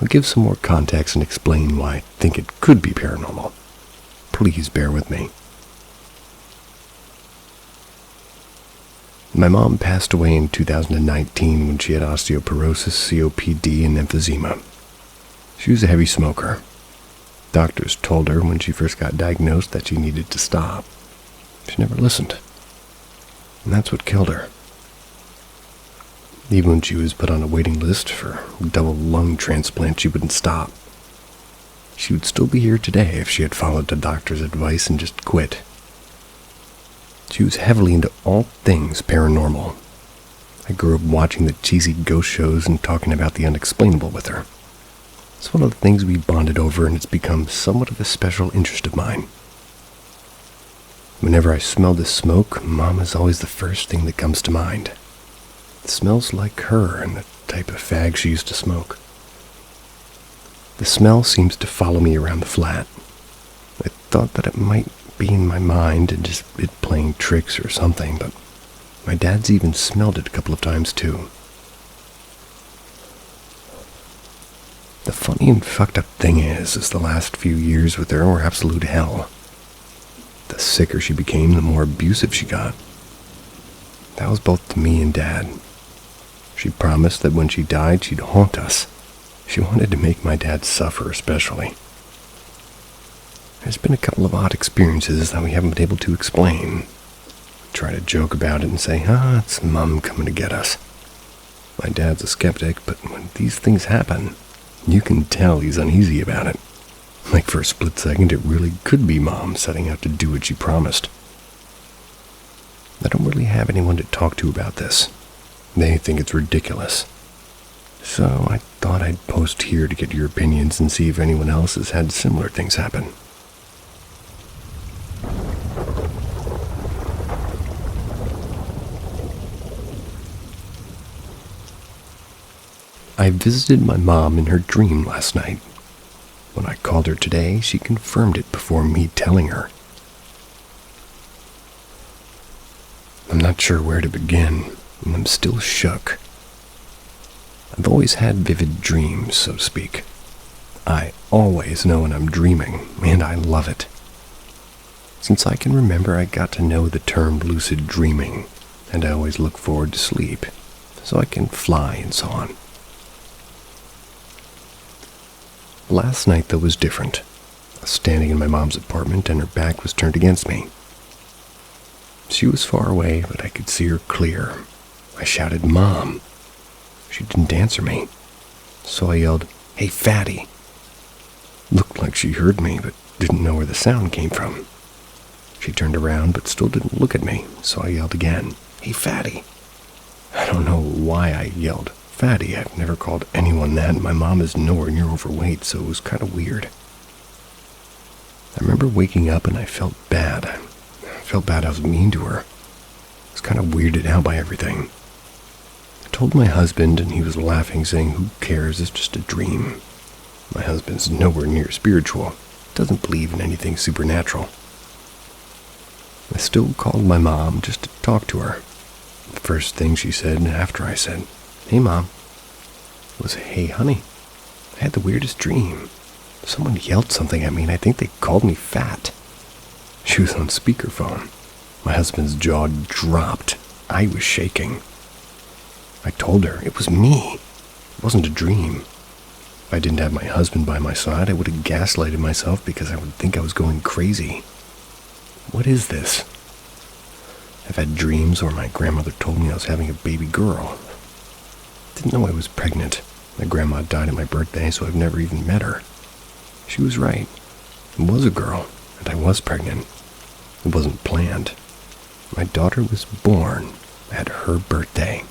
Speaker 1: I'll give some more context and explain why I think it could be paranormal. Please bear with me. My mom passed away in 2019 when she had osteoporosis, COPD, and emphysema. She was a heavy smoker. Doctors told her when she first got diagnosed that she needed to stop. She never listened. And that's what killed her. Even when she was put on a waiting list for double lung transplant, she wouldn't stop. She would still be here today if she had followed the doctor's advice and just quit. She was heavily into all things paranormal. I grew up watching the cheesy ghost shows and talking about the unexplainable with her. It's one of the things we bonded over, and it's become somewhat of a special interest of mine. Whenever I smell the smoke, Mom is always the first thing that comes to mind. It smells like her and the type of fag she used to smoke. The smell seems to follow me around the flat. I thought that it might be in my mind and just it playing tricks or something, but my dad's even smelled it a couple of times too. The funny and fucked up thing is the last few years with her were absolute hell. The sicker she became, the more abusive she got. That was both to me and Dad. She promised that when she died, she'd haunt us. She wanted to make my dad suffer especially. There's been a couple of odd experiences that we haven't been able to explain. We try to joke about it and say, it's Mom coming to get us. My dad's a skeptic, but when these things happen, you can tell he's uneasy about it. Like for a split second, it really could be Mom setting out to do what she promised. I don't really have anyone to talk to about this. They think it's ridiculous. So I thought I'd post here to get your opinions and see if anyone else has had similar things happen. I visited my mom in her dream last night. When I called her today, she confirmed it before me telling her. I'm not sure where to begin, and I'm still shook. I've always had vivid dreams, so to speak. I always know when I'm dreaming, and I love it. Since I can remember, I got to know the term lucid dreaming, and I always look forward to sleep, so I can fly and so on. Last night, though, was different. I was standing in my mom's apartment, and her back was turned against me. She was far away, but I could see her clear. I shouted, "Mom!" She didn't answer me, so I yelled, "Hey, fatty!" Looked like she heard me, but didn't know where the sound came from. She turned around, but still didn't look at me, so I yelled again, "Hey, fatty!" I don't know why I yelled fatty. I've never called anyone that, and my mom is nowhere near overweight, so it was kind of weird. I remember waking up and I felt bad. I felt bad I was mean to her. I was kind of weirded out by everything. I told my husband, and he was laughing, saying, "Who cares, it's just a dream." My husband's nowhere near spiritual, doesn't believe in anything supernatural. I still called my mom just to talk to her. The first thing she said after I said, "Hey, Mom," was, "Hey, honey, I had the weirdest dream. Someone yelled something at me, and I think they called me fat." She was on speakerphone. My husband's jaw dropped. I was shaking. I told her it was me. It wasn't a dream. If I didn't have my husband by my side, I would have gaslighted myself because I would think I was going crazy. What is this? I've had dreams where my grandmother told me I was having a baby girl. Didn't know I was pregnant. My grandma died at my birthday, so I've never even met her. She was right. It was a girl, and I was pregnant. It wasn't planned. My daughter was born at her birthday.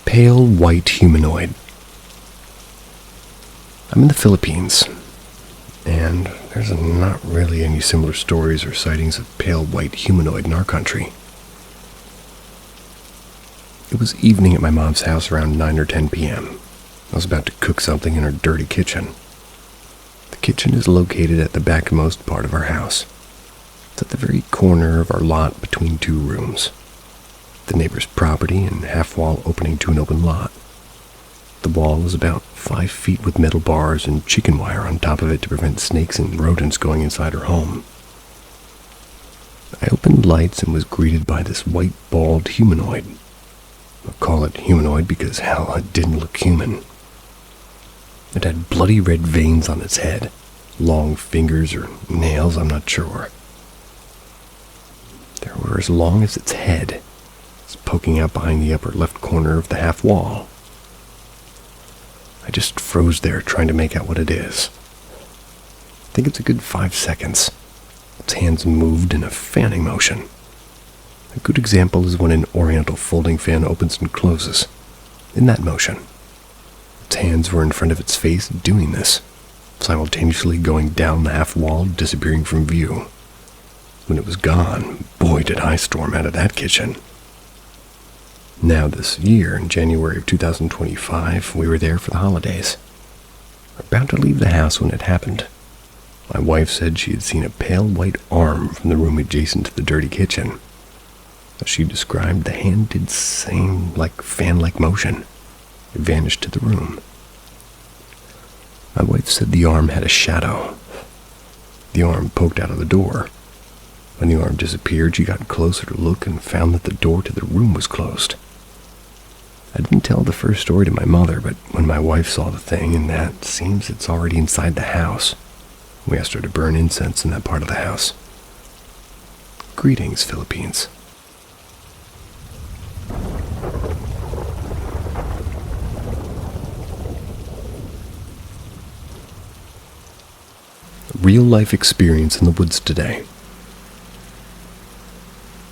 Speaker 1: Pale white humanoid. I'm in the Philippines, and there's not really any similar stories or sightings of pale white humanoid in our country. It was evening at my mom's house around 9 or 10 p.m. I was about to cook something in her dirty kitchen. The kitchen is located at the backmost part of our house. It's at the very corner of our lot between two rooms. The neighbor's property and half-wall opening to an open lot. The wall is about 5 feet with metal bars and chicken wire on top of it to prevent snakes and rodents going inside her home. I opened lights and was greeted by this white, bald humanoid. I'll call it humanoid because, hell, it didn't look human. It had bloody red veins on its head, long fingers or nails, I'm not sure. They were as long as its head. It's poking out behind the upper left corner of the half wall. I just froze there trying to make out what it is. I think it's a good 5 seconds. Its hands moved in a fanning motion. A good example is when an oriental folding fan opens and closes. In that motion. Its hands were in front of its face doing this, simultaneously going down the half wall, disappearing from view. When it was gone, boy did I storm out of that kitchen. Now this year, in January of 2025, we were there for the holidays. We were about to leave the house when it happened. My wife said she had seen a pale white arm from the room adjacent to the dirty kitchen. As she described, the hand did same like fan-like motion. It vanished to the room. My wife said the arm had a shadow. The arm poked out of the door. When the arm disappeared, she got closer to look and found that the door to the room was closed. I didn't tell the first story to my mother, but when my wife saw the thing, and that seems it's already inside the house, we asked her to burn incense in that part of the house. Greetings, Philippines. Real-life experience in the woods today.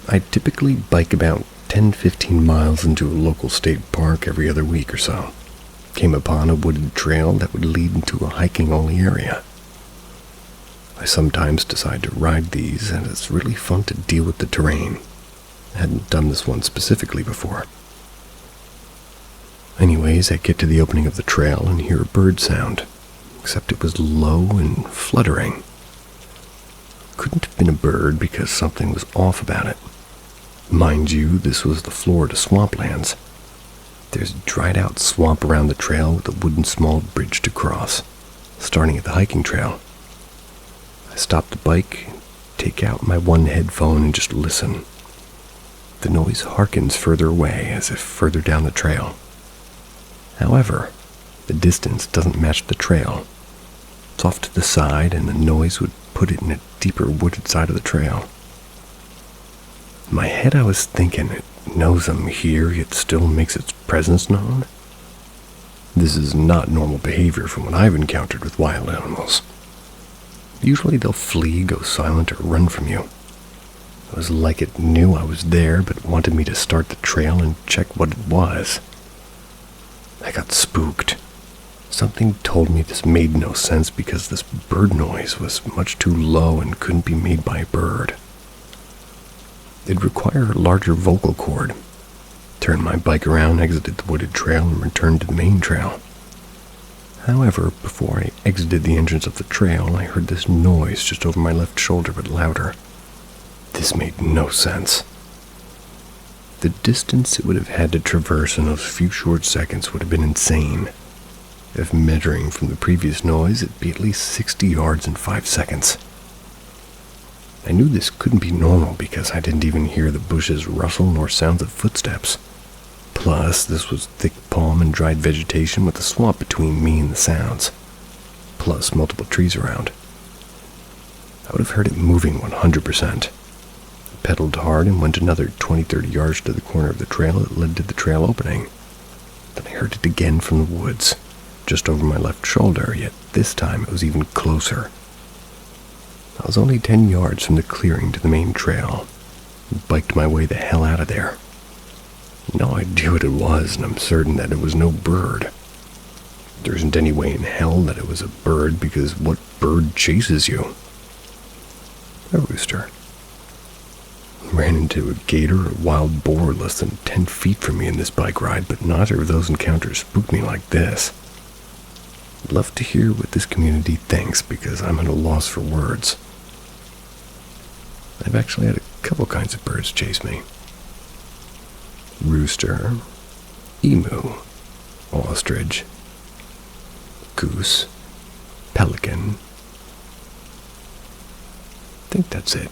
Speaker 1: I typically bike about 10-15 miles into a local state park every other week or so. Came upon a wooded trail that would lead into a hiking-only area. I sometimes decide to ride these, and it's really fun to deal with the terrain. I hadn't done this one specifically before. Anyways, I get to the opening of the trail and hear a bird sound, except it was low and fluttering. Couldn't have been a bird because something was off about it. Mind you, this was the Florida swamplands. There's dried out swamp around the trail with a wooden small bridge to cross, starting at the hiking trail. I stop the bike, take out my one headphone and just listen. The noise harkens further away, as if further down the trail. However, the distance doesn't match the trail. It's off to the side, and the noise would put it in a deeper wooded side of the trail. In my head I was thinking, it knows I'm here, yet still makes its presence known. This is not normal behavior from what I've encountered with wild animals. Usually they'll flee, go silent, or run from you. It was like it knew I was there, but wanted me to start the trail and check what it was. I got spooked. Something told me this made no sense because this bird noise was much too low and couldn't be made by a bird. It'd require a larger vocal cord. Turned my bike around, exited the wooded trail, and returned to the main trail. However, before I exited the entrance of the trail, I heard this noise just over my left shoulder, but louder. This made no sense. The distance it would have had to traverse in those few short seconds would have been insane. If measuring from the previous noise, it'd be at least 60 yards in 5 seconds. I knew this couldn't be normal because I didn't even hear the bushes rustle nor sounds of footsteps. Plus, Plus, this was thick palm and dried vegetation with a swamp between me and the sounds. Plus, multiple trees around. I would have heard it moving 100%. I pedaled hard and went another 20-30 yards to the corner of the trail that led to the trail opening. Then I heard it again from the woods, just over my left shoulder, yet this time it was even closer. I was only 10 yards from the clearing to the main trail, and biked my way the hell out of there. No idea what it was, and I'm certain that it was no bird. There isn't any way in hell that it was a bird, because what bird chases you? A rooster. Ran into a gator or wild boar less than 10 feet from me in this bike ride, but neither of those encounters spooked me like this. I'd love to hear what this community thinks, because I'm at a loss for words. I've actually had a couple kinds of birds chase me. Rooster, emu, ostrich, goose, pelican. I think that's it.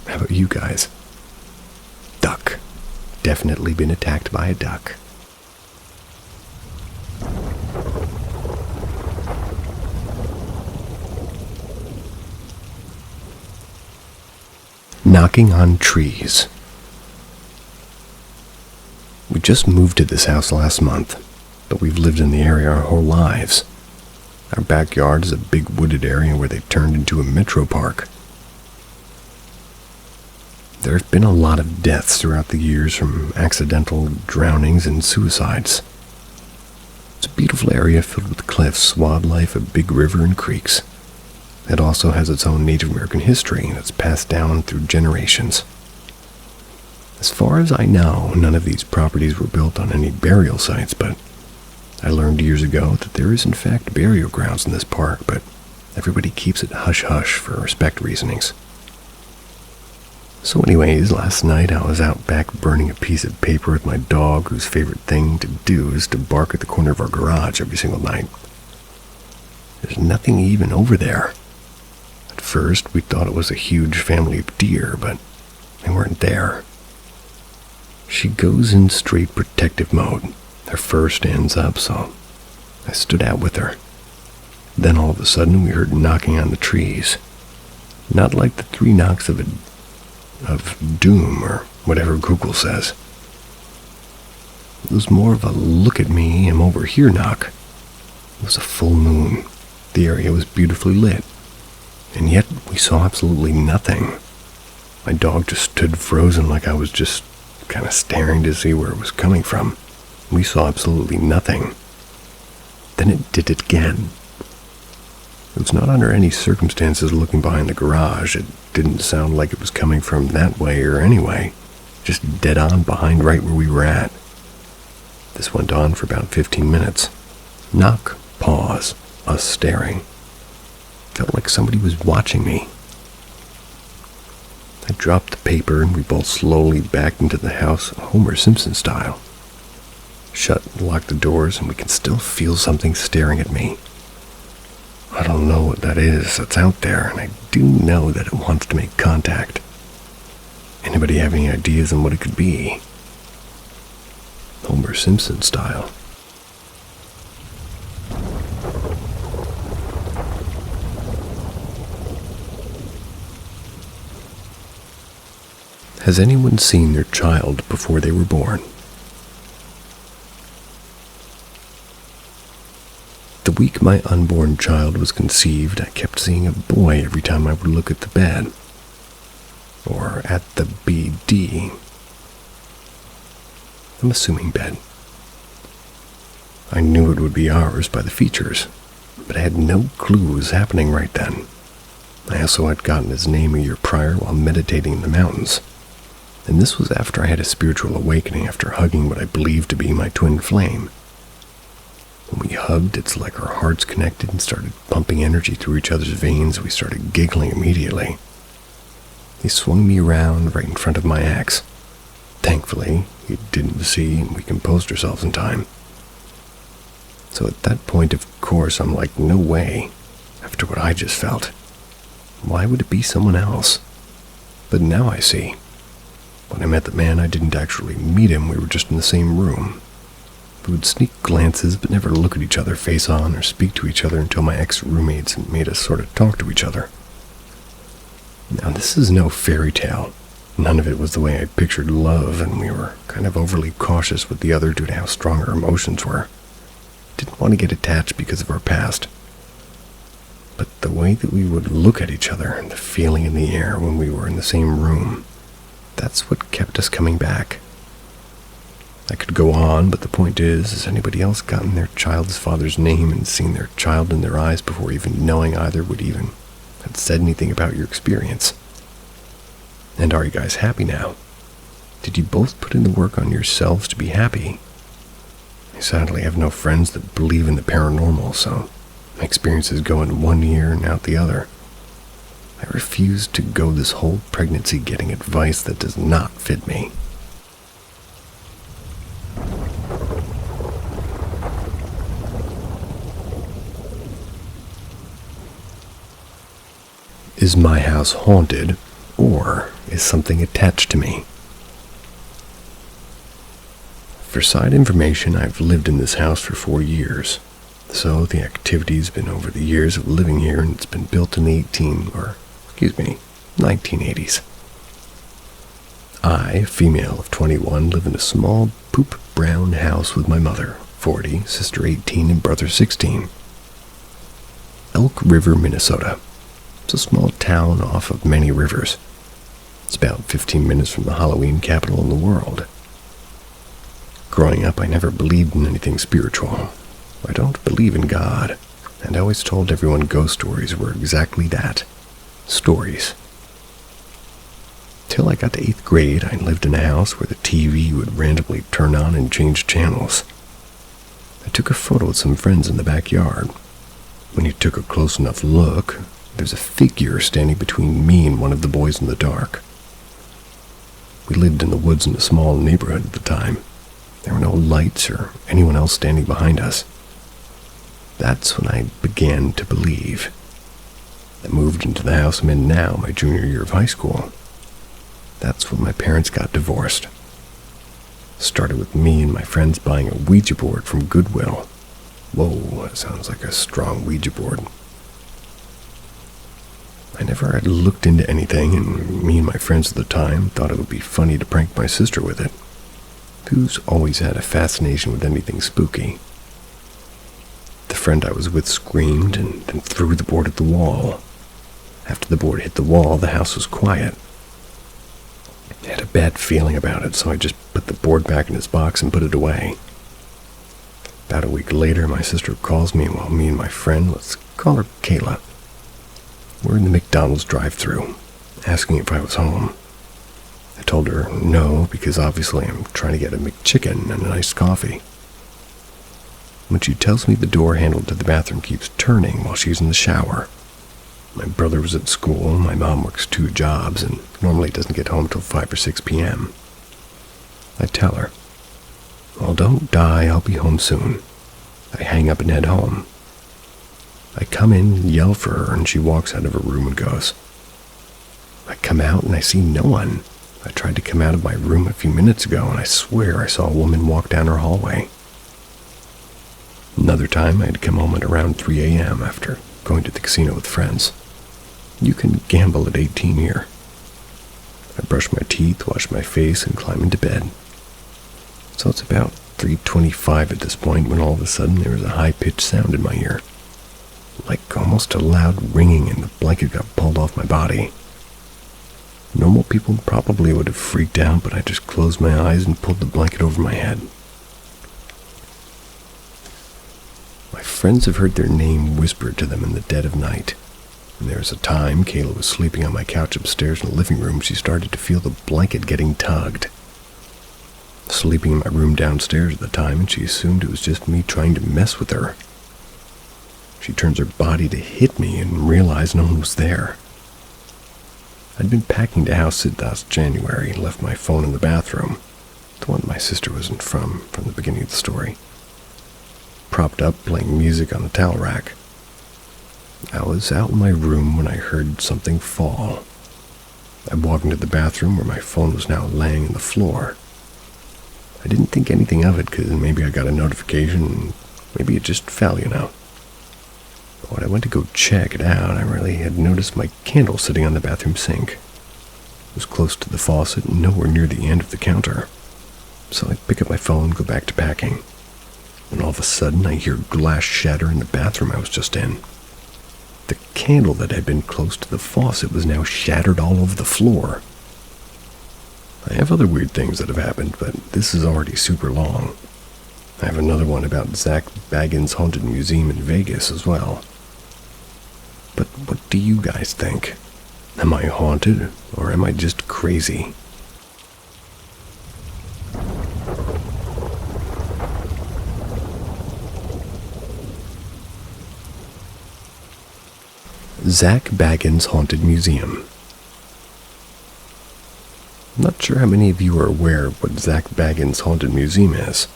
Speaker 1: How about you guys? Duck. Definitely been attacked by a duck. Knocking on trees. We just moved to this house last month, but we've lived in the area our whole lives. Our backyard is a big wooded area where they've turned into a metro park. There have been a lot of deaths throughout the years from accidental drownings and suicides. It's a beautiful area filled with cliffs, wildlife, a big river, and creeks. It also has its own Native American history that's passed down through generations. As far as I know, none of these properties were built on any burial sites, but I learned years ago that there is in fact burial grounds in this park, but everybody keeps it hush-hush for respect reasonings. So anyways, last night I was out back burning a piece of paper with my dog, whose favorite thing to do is to bark at the corner of our garage every single night. There's nothing even over there. At first, we thought it was a huge family of deer, but they weren't there. She goes in straight protective mode. Her fur stands up, so I stood out with her. Then all of a sudden, we heard knocking on the trees. Not like the 3 knocks of doom, or whatever Google says. It was more of a look at me, I'm over here knock. It was a full moon. The area was beautifully lit, and yet we saw absolutely nothing. My dog just stood frozen like I was just kind of staring to see where it was coming from. We saw absolutely nothing. Then it did it again. It was not under any circumstances looking behind the garage. It didn't sound like it was coming from that way or anyway. Just dead on behind right where we were at. This went on for about 15 minutes. Knock, pause, us staring. Felt like somebody was watching me. I dropped the paper and we both slowly backed into the house, Homer Simpson style. Shut and locked the doors, and we can still feel something staring at me. I don't know what that is that's out there, and I do know that it wants to make contact. Anybody have any ideas on what it could be? Homer Simpson style. Has anyone seen their child before they were born? The week my unborn child was conceived, I kept seeing a boy every time I would look at the bed. Or at the BD. I'm assuming bed. I knew it would be ours by the features, but I had no clue what was happening right then. I also had gotten his name a year prior while meditating in the mountains. And this was after I had a spiritual awakening after hugging what I believed to be my twin flame. When we hugged, it's like our hearts connected and started pumping energy through each other's veins. We started giggling immediately. He swung me around right in front of my ex. Thankfully, he didn't see, and we composed ourselves in time. So at that point, of course, I'm like, no way, after what I just felt. Why would it be someone else? But now I see. When I met the man, I didn't actually meet him, we were just in the same room. We would sneak glances but never look at each other face on or speak to each other until my ex-roommates had made us sort of talk to each other. Now, this is no fairy tale. None of it was the way I pictured love, and we were kind of overly cautious with the other due to how strong our emotions were. Didn't want to get attached because of our past. But the way that we would look at each other and the feeling in the air when we were in the same room, that's what kept us coming back. I could go on, but the point is, has anybody else gotten their child's father's name and seen their child in their eyes before even knowing either would even have said anything about your experience? And are you guys happy now? Did you both put in the work on yourselves to be happy? I sadly have no friends that believe in the paranormal, so my experiences go in one ear and out the other. I refuse to go this whole pregnancy getting advice that does not fit me. Is my house haunted, or is something attached to me? For side information, I've lived in this house for 4 years, so the activity's been over the years of living here, and it's been built in the 1980s. I, female of 21, live in a small, poop brown house with my mother, 40, sister 18, and brother 16. Elk River, Minnesota. It's a small town off of many rivers. It's about 15 minutes from the Halloween capital in the world. Growing up, I never believed in anything spiritual. I don't believe in God, and I always told everyone ghost stories were exactly that, stories. Till I got to 8th grade, I lived in a house where the TV would randomly turn on and change channels. I took a photo with some friends in the backyard. When you took a close enough look, there's a figure standing between me and one of the boys in the dark. We lived in the woods in a small neighborhood at the time. There were no lights or anyone else standing behind us. That's when I began to believe. I moved into the house I'm in now, my junior year of high school. That's when my parents got divorced. Started with me and my friends buying a Ouija board from Goodwill. Whoa, that sounds like a strong Ouija board. I never had looked into anything, and me and my friends at the time thought it would be funny to prank my sister with it, who's always had a fascination with anything spooky. The friend I was with screamed and then threw the board at the wall. After the board hit the wall, the house was quiet. I had a bad feeling about it, so I just put the board back in its box and put it away. About a week later, my sister calls me while me and my friend, let's call her Kayla, we're in the McDonald's drive-thru, asking if I was home. I told her no, because obviously I'm trying to get a McChicken and an iced coffee. When she tells me the door handle to the bathroom keeps turning while she's in the shower. My brother was at school, my mom works 2 jobs, and normally doesn't get home till 5 or 6 p.m. I tell her, well, don't die, I'll be home soon. I hang up and head home. I come in, yell for her, and she walks out of her room and goes. I come out and I see no one. I tried to come out of my room a few minutes ago, and I swear I saw a woman walk down her hallway. Another time, I had come home at around 3 a.m. after going to the casino with friends. You can gamble at 18 here. I brush my teeth, wash my face, and climb into bed. So it's about 3:25 at this point when all of a sudden there was a high-pitched sound in my ear. Like almost a loud ringing, and the blanket got pulled off my body. Normal people probably would have freaked out, but I just closed my eyes and pulled the blanket over my head. My friends have heard their name whispered to them in the dead of night. And there was a time Kayla was sleeping on my couch upstairs in the living room, she started to feel the blanket getting tugged. Sleeping in my room downstairs at the time, and she assumed it was just me trying to mess with her. She turns her body to hit me and realized no one was there. I'd been packing the house since last January and left my phone in the bathroom, the one my sister was in from the beginning of the story, propped up playing music on the towel rack. I was out in my room when I heard something fall. I walked into the bathroom where my phone was now laying on the floor. I didn't think anything of it because maybe I got a notification and maybe it just fell, But when I went to go check it out, I really had noticed my candle sitting on the bathroom sink. It was close to the faucet and nowhere near the end of the counter. So I pick up my phone and go back to packing. When all of a sudden I hear glass shatter in the bathroom I was just in. The candle that had been close to the faucet was now shattered all over the floor. I have other weird things that have happened, but this is already super long. I have another one about Zach Bagans' Haunted Museum in Vegas as well. But what do you guys think? Am I haunted, or am I just crazy? Zach Bagans' Haunted Museum. I'm not sure how many of you are aware of what Zach Bagans' Haunted Museum is,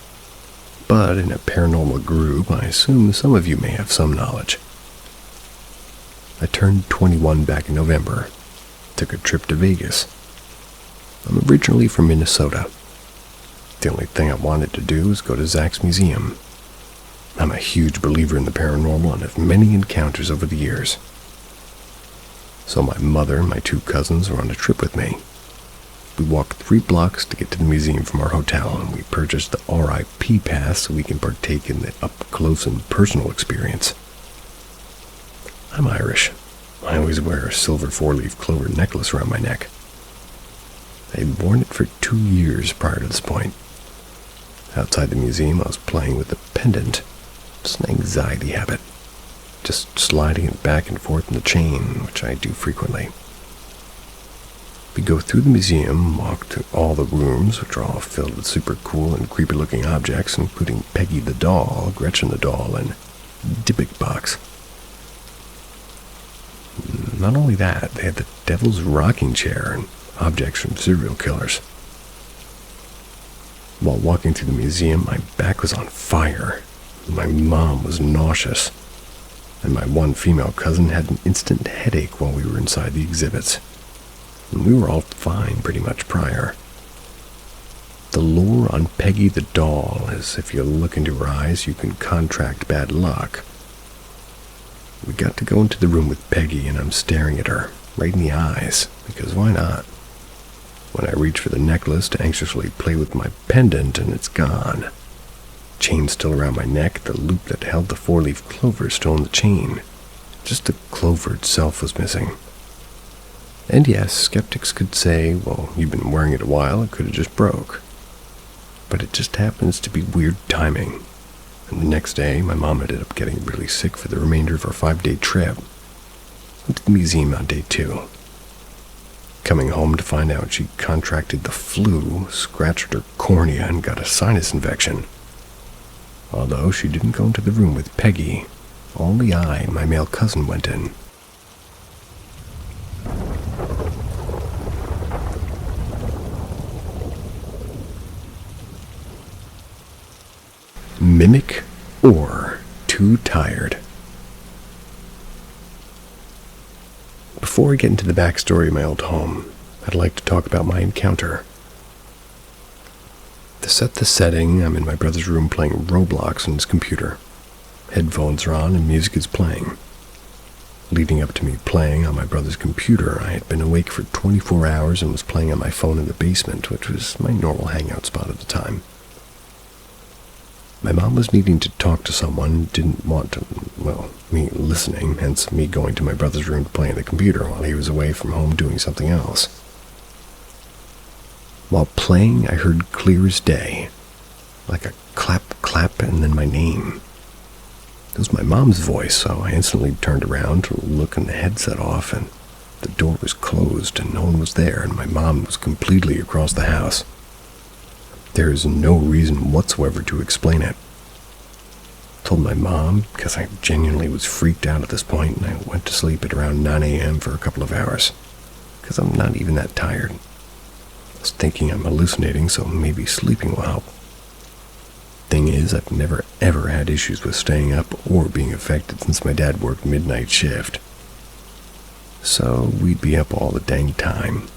Speaker 1: but in a paranormal group, I assume some of you may have some knowledge. I turned 21 back in November, took a trip to Vegas. I'm originally from Minnesota. The only thing I wanted to do was go to Zach's museum. I'm a huge believer in the paranormal and have many encounters over the years. So my mother and my 2 cousins were on a trip with me. We walked 3 blocks to get to the museum from our hotel, and we purchased the RIP pass so we can partake in the up-close and personal experience. I'm Irish. I always wear a silver 4-leaf clover necklace around my neck. I had worn it for 2 years prior to this point. Outside the museum, I was playing with the pendant. It's an anxiety habit. Just sliding it back and forth in the chain, which I do frequently. We go through the museum, walk to all the rooms, which are all filled with super cool and creepy looking objects, including Peggy the doll, Gretchen the doll, and Dybbuk box. Not only that, they had the devil's rocking chair and objects from serial killers. While walking through the museum, my back was on fire. My mom was nauseous. And my one female cousin had an instant headache while we were inside the exhibits. And we were all fine pretty much prior. The lore on Peggy the doll is if you look into her eyes, you can contract bad luck. We got to go into the room with Peggy, and I'm staring at her, right in the eyes, because why not? When I reach for the necklace to anxiously play with my pendant, and it's gone. Chain still around my neck, the loop that held the 4-leaf clover still in the chain. Just the clover itself was missing. And yes, skeptics could say, well, you've been wearing it a while, it could have just broke. But it just happens to be weird timing. And the next day, my mom ended up getting really sick for the remainder of our 5-day trip. Went to the museum on day 2. Coming home to find out she contracted the flu, scratched her cornea, and got a sinus infection. Although she didn't go into the room with Peggy, only I and my male cousin went in. Mimic or too tired. Before I get into the backstory of my old home, I'd like to talk about my encounter. To set the setting, I'm in my brother's room playing Roblox on his computer. Headphones are on and music is playing. Leading up to me playing on my brother's computer, I had been awake for 24 hours and was playing on my phone in the basement, which was my normal hangout spot at the time. My mom was needing to talk to someone, didn't want to, me listening, hence me going to my brother's room to play on the computer while he was away from home doing something else. While playing, I heard clear as day, like a clap, clap, and then my name. It was my mom's voice, so I instantly turned around to look and the headset off, and the door was closed and no one was there, and my mom was completely across the house. There is no reason whatsoever to explain it. I told my mom, because I genuinely was freaked out at this point, and I went to sleep at around 9 a.m. for a couple of hours, because I'm not even that tired. I was thinking I'm hallucinating, so maybe sleeping will help. Thing is, I've never ever had issues with staying up or being affected since my dad worked midnight shift. So we'd be up all the dang time,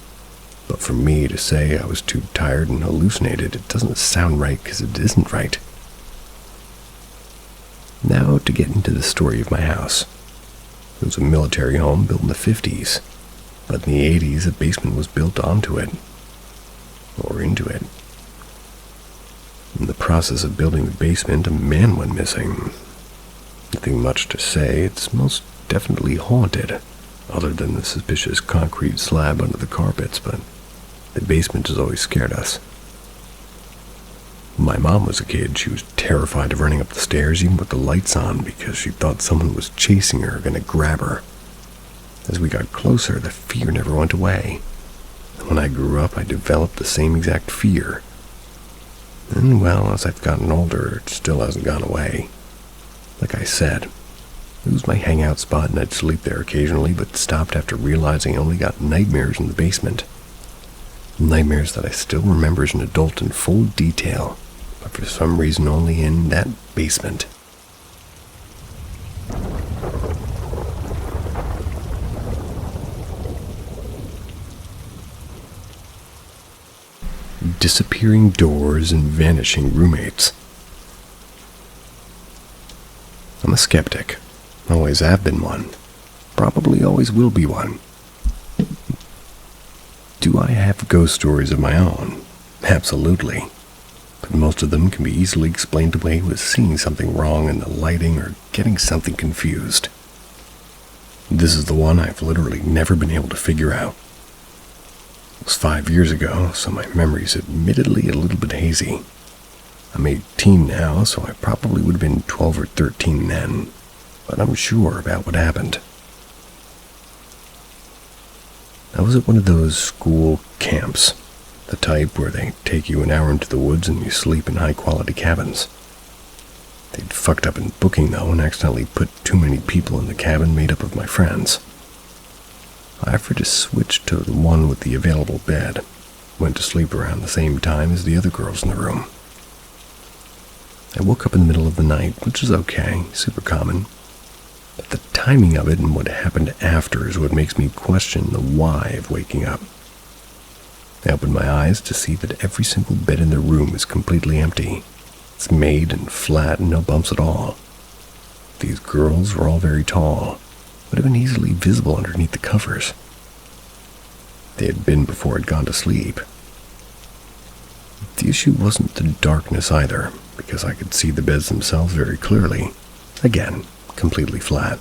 Speaker 1: But for me to say I was too tired and hallucinated, it doesn't sound right because it isn't right. Now to get into the story of my house. It was a military home built in the 50s, but in the 80s a basement was built onto it, or into it. In the process of building the basement, a man went missing. Nothing much to say, it's most definitely haunted, other than the suspicious concrete slab under the carpets, but the basement has always scared us. When my mom was a kid, she was terrified of running up the stairs even with the lights on because she thought someone was chasing her, gonna grab her. As we got closer, the fear never went away. And when I grew up, I developed the same exact fear. And well, as I've gotten older, it still hasn't gone away. Like I said, it was my hangout spot and I'd sleep there occasionally, but stopped after realizing I only got nightmares in the basement. Nightmares that I still remember as an adult in full detail, but for some reason only in that basement. Disappearing doors and vanishing roommates. I'm a skeptic. Always have been one. Probably always will be one. Do I have ghost stories of my own? Absolutely. But most of them can be easily explained away with seeing something wrong in the lighting or getting something confused. This is the one I've literally never been able to figure out. It was 5 years ago, so my memory's admittedly a little bit hazy. I'm 18 now, so I probably would have been 12 or 13 then, but I'm sure about what happened. I was at one of those school camps, the type where they take you an hour into the woods and you sleep in high-quality cabins. They'd fucked up in booking, though, and accidentally put too many people in the cabin made up of my friends. I offered to switch to the one with the available bed, went to sleep around the same time as the other girls in the room. I woke up in the middle of the night, which is okay, super common. But the timing of it and what happened after is what makes me question the why of waking up. I opened my eyes to see that every single bed in the room is completely empty. It's made and flat and no bumps at all. These girls were all very tall, would have been easily visible underneath the covers. They had been before I'd gone to sleep. The issue wasn't the darkness either, because I could see the beds themselves very clearly. Again, completely flat.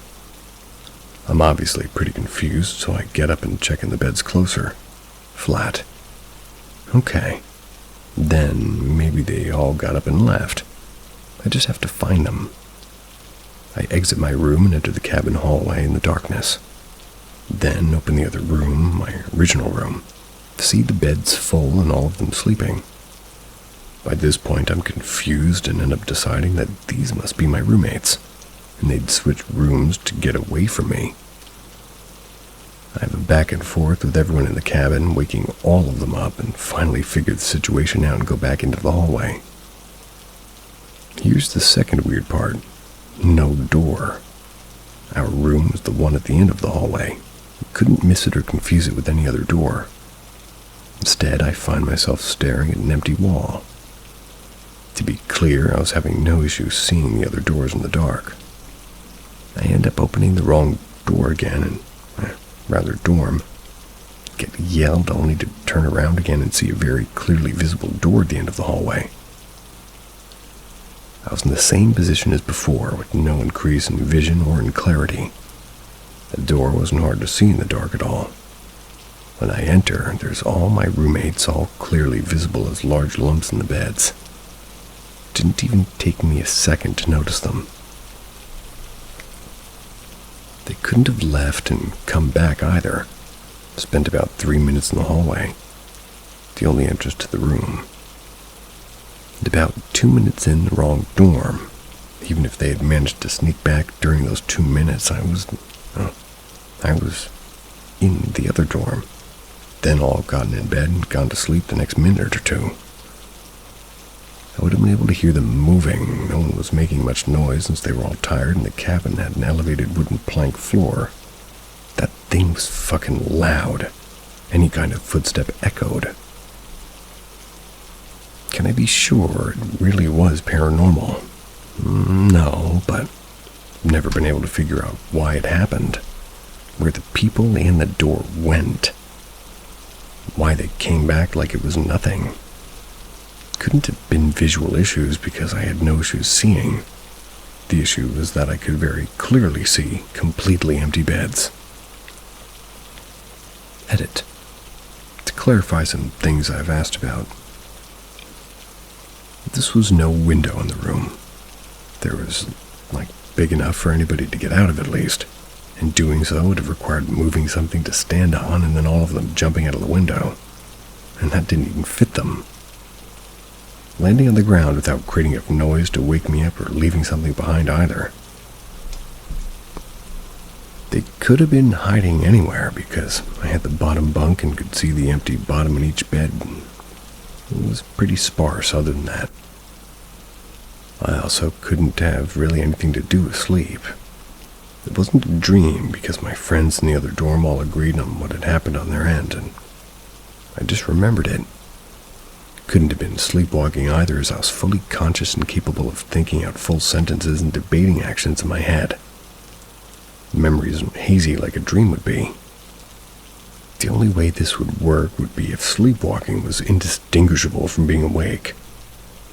Speaker 1: I'm obviously pretty confused, so I get up and check in the beds closer. Flat. Okay. Then maybe they all got up and left. I just have to find them. I exit my room and enter the cabin hallway in the darkness. Then open the other room, my original room. See the beds full and all of them sleeping. By this point, I'm confused and end up deciding that these must be my roommates, and they'd switched rooms to get away from me. I have a back and forth with everyone in the cabin, waking all of them up, and finally figure the situation out and go back into the hallway. Here's the second weird part. No door. Our room was the one at the end of the hallway. I couldn't miss it or confuse it with any other door. Instead, I find myself staring at an empty wall. To be clear, I was having no issue seeing the other doors in the dark. I end up opening the wrong door again and, rather dorm. Get yelled only to turn around again and see a very clearly visible door at the end of the hallway. I was in the same position as before, with no increase in vision or in clarity. The door wasn't hard to see in the dark at all. When I enter, there's all my roommates, all clearly visible as large lumps in the beds. It didn't even take me a second to notice them. They couldn't have left and come back either. Spent about 3 minutes in the hallway, the only entrance to the room. And about 2 minutes in the wrong dorm. Even if they had managed to sneak back during those 2 minutes, I was in the other dorm. Then all gotten in bed and gone to sleep the next minute or two. I would have been able to hear them moving. No one was making much noise since they were all tired and the cabin had an elevated wooden plank floor. That thing was fucking loud. any kind of footstep echoed. Can I be sure it really was paranormal? No, but I've never been able to figure out why it happened, where the people and the door went, why they came back like it was nothing. Couldn't have been visual issues because I had no issues seeing. The issue was that I could very clearly see completely empty beds. Edit. To clarify some things I've asked about. This was no window in the room. There was, big enough for anybody to get out of at least, and doing so would have required moving something to stand on and then all of them jumping out of the window. And that didn't even fit them. Landing on the ground without creating enough noise to wake me up or leaving something behind either. They could have been hiding anywhere because I had the bottom bunk and could see the empty bottom in each bed. It was pretty sparse other than that. I also couldn't have really anything to do with sleep. It wasn't a dream because my friends in the other dorm all agreed on what had happened on their end, and I just remembered it. Couldn't have been sleepwalking either, as I was fully conscious and capable of thinking out full sentences and debating actions in my head. Memories hazy like a dream would be. The only way this would work would be if sleepwalking was indistinguishable from being awake.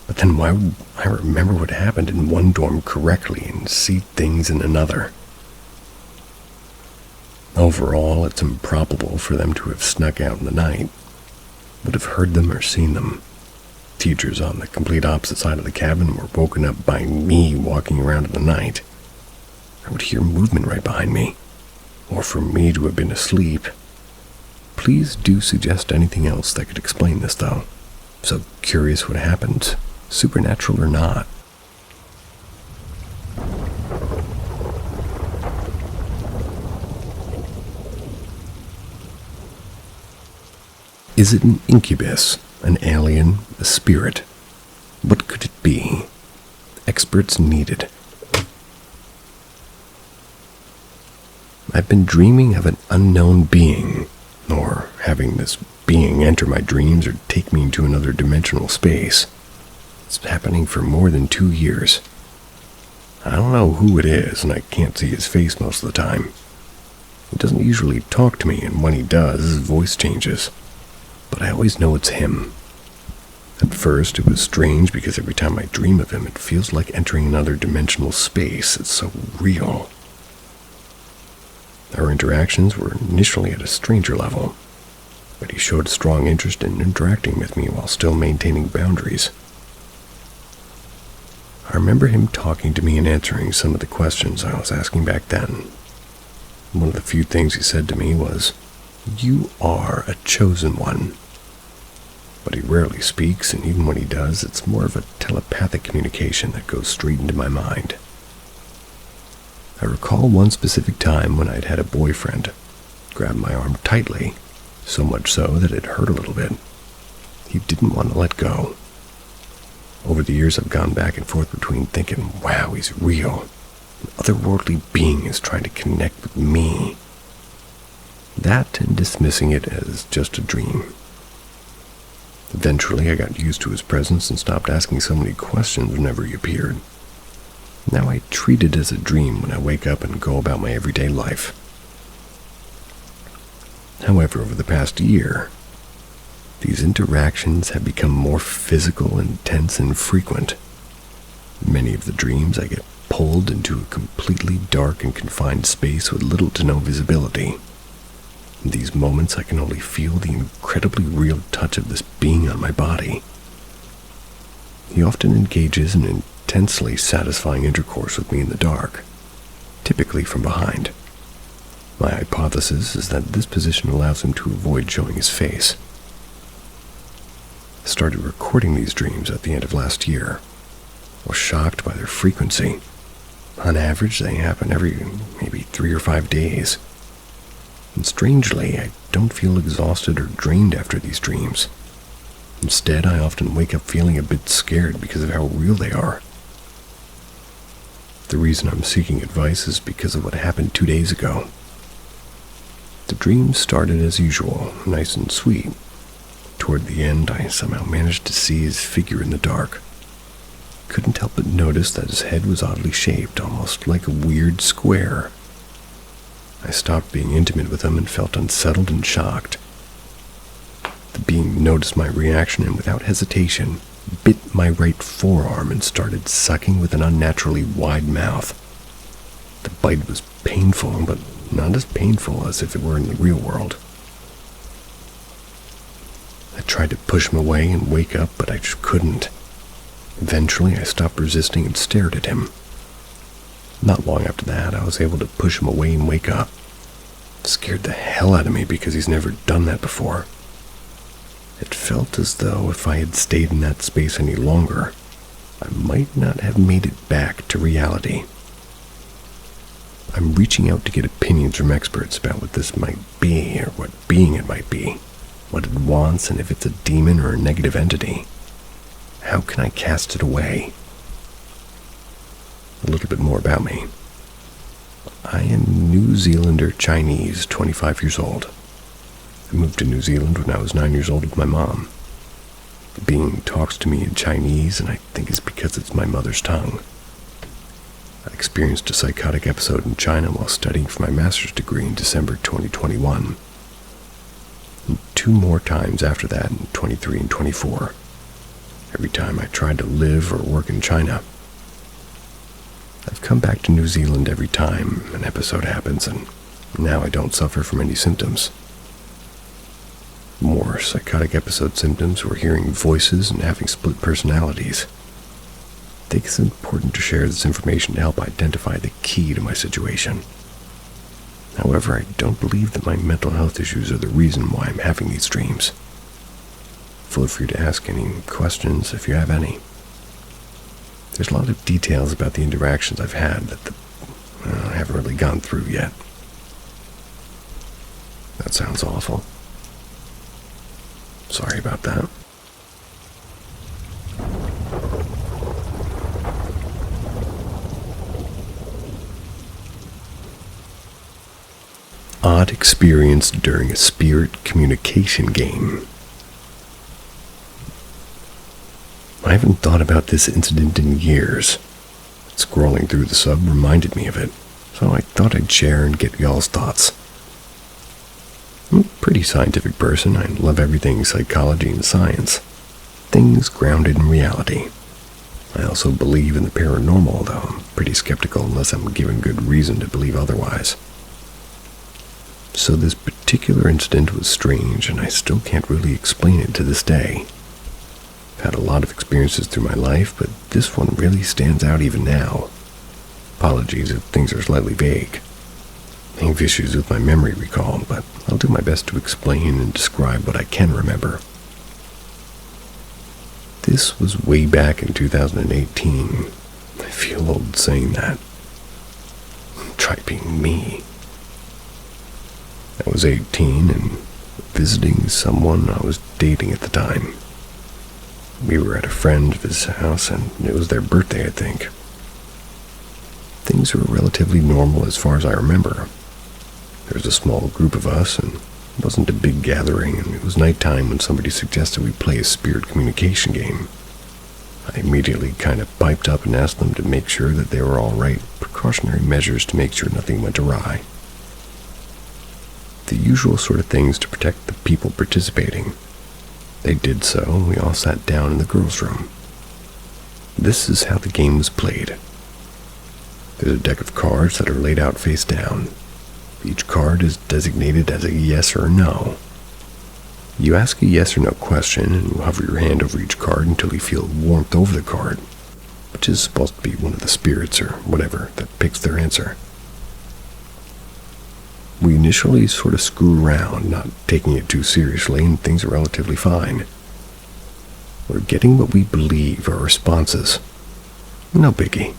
Speaker 1: But then why would I remember what happened in one dorm correctly and see things in another? Overall, it's improbable for them to have snuck out in the night. Would have heard them or seen them. Teachers on the complete opposite side of the cabin were woken up by me walking around in the night. I would hear movement right behind me, or for me to have been asleep. Please do suggest anything else that could explain this, though. So curious what happened, supernatural or not. Is it an incubus, an alien, a spirit? What could it be? Experts needed. I've been dreaming of an unknown being, or having this being enter my dreams or take me into another dimensional space. It's happening for more than 2 years. I don't know who it is, and I can't see his face most of the time. He doesn't usually talk to me, and when he does, his voice changes. But I always know it's him. At first, it was strange because every time I dream of him, it feels like entering another dimensional space. It's so real. Our interactions were initially at a stranger level, but he showed a strong interest in interacting with me while still maintaining boundaries. I remember him talking to me and answering some of the questions I was asking back then. One of the few things he said to me was, "You are a chosen one." But he rarely speaks, and even when he does, it's more of a telepathic communication that goes straight into my mind. I recall one specific time when I'd had a boyfriend grab my arm tightly, so much so that it hurt a little bit. He didn't want to let go. Over the years, I've gone back and forth between thinking, wow, he's real. An otherworldly being is trying to connect with me. That and dismissing it as just a dream. Eventually, I got used to his presence and stopped asking so many questions whenever he appeared. Now I treat it as a dream when I wake up and go about my everyday life. However, over the past year, these interactions have become more physical, intense, and frequent. Many of the dreams I get pulled into a completely dark and confined space with little to no visibility. In these moments, I can only feel the incredibly real touch of this being on my body. He often engages in intensely satisfying intercourse with me in the dark, typically from behind. My hypothesis is that this position allows him to avoid showing his face. I started recording these dreams at the end of last year. I was shocked by their frequency. On average, they happen every maybe 3 or 5 days. And strangely, I don't feel exhausted or drained after these dreams. Instead, I often wake up feeling a bit scared because of how real they are. The reason I'm seeking advice is because of what happened 2 days ago. The dream started as usual, nice and sweet. Toward the end, I somehow managed to see his figure in the dark. Couldn't help but notice that his head was oddly shaped, almost like a weird square. I stopped being intimate with him and felt unsettled and shocked. The being noticed my reaction and without hesitation, bit my right forearm and started sucking with an unnaturally wide mouth. The bite was painful, but not as painful as if it were in the real world. I tried to push him away and wake up, but I just couldn't. Eventually, I stopped resisting and stared at him. Not long after that, I was able to push him away and wake up. It scared the hell out of me because he's never done that before. It felt as though if I had stayed in that space any longer, I might not have made it back to reality. I'm reaching out to get opinions from experts about what this might be or what being it might be, what it wants, and if it's a demon or a negative entity. How can I cast it away? A little bit more about me. I am New Zealander Chinese, 25 years old. I moved to New Zealand when I was 9 years old with my mom. The being talks to me in Chinese, and I think it's because it's my mother's tongue. I experienced a psychotic episode in China while studying for my master's degree in December 2021. And 2 more times after that in 23 and 24. Every time I tried to live or work in China. I've come back to New Zealand every time an episode happens, and now I don't suffer from any symptoms. More psychotic episode symptoms were hearing voices and having split personalities. I think it's important to share this information to help identify the key to my situation. However, I don't believe that my mental health issues are the reason why I'm having these dreams. Feel free to ask any questions if you have any. There's a lot of details about the interactions I've had that I haven't really gone through yet. That sounds awful. Sorry about that. Odd experience during a spirit communication game. I haven't thought about this incident in years. Scrolling through the sub reminded me of it, so I thought I'd share and get y'all's thoughts. I'm a pretty scientific person. I love everything psychology and science. Things grounded in reality. I also believe in the paranormal, though I'm pretty skeptical unless I'm given good reason to believe otherwise. So this particular incident was strange, and I still can't really explain it to this day. I've had a lot of experiences through my life, but this one really stands out even now. Apologies if things are slightly vague. I have issues with my memory recall, but I'll do my best to explain and describe what I can remember. This was way back in 2018. I feel old saying that. Try being me. I was 18 and visiting someone I was dating at the time. We were at a friend of his house, and it was their birthday, I think. Things were relatively normal as far as I remember. There was a small group of us, and it wasn't a big gathering, and it was nighttime when somebody suggested we play a spirit communication game. I immediately kind of piped up and asked them to make sure that they were all right, precautionary measures to make sure nothing went awry. The usual sort of things to protect the people participating. They did so, and we all sat down in the girls' room. This is how the game was played. There's a deck of cards that are laid out face down. Each card is designated as a yes or no. You ask a yes or no question, and you hover your hand over each card until you feel warmth over the card, which is supposed to be one of the spirits or whatever that picks their answer. We initially sort of screw around, not taking it too seriously, and things are relatively fine. We're getting what we believe are responses. No biggie.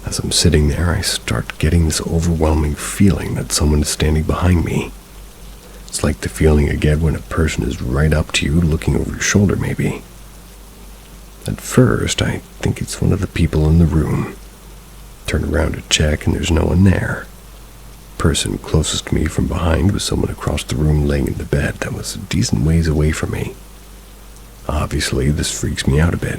Speaker 1: As I'm sitting there, I start getting this overwhelming feeling that someone is standing behind me. It's like the feeling you get when a person is right up to you, looking over your shoulder maybe. At first, I think it's one of the people in the room. Turn around to check, and there's no one there. person closest to me from behind was someone across the room laying in the bed that was a decent ways away from me. Obviously, this freaks me out a bit.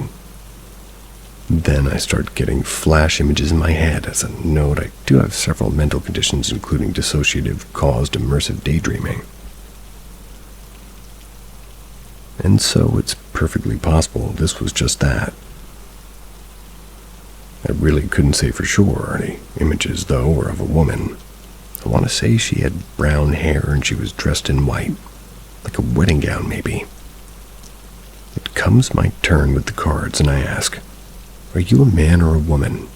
Speaker 1: Then I start getting flash images in my head. As a note, I do have several mental conditions, including dissociative-caused immersive daydreaming. And so it's perfectly possible this was just that. I really couldn't say for sure. The images, though, were of a woman. I want to say she had brown hair and she was dressed in white, like a wedding gown maybe. It comes my turn with the cards and I ask, "Are you a man or a woman?"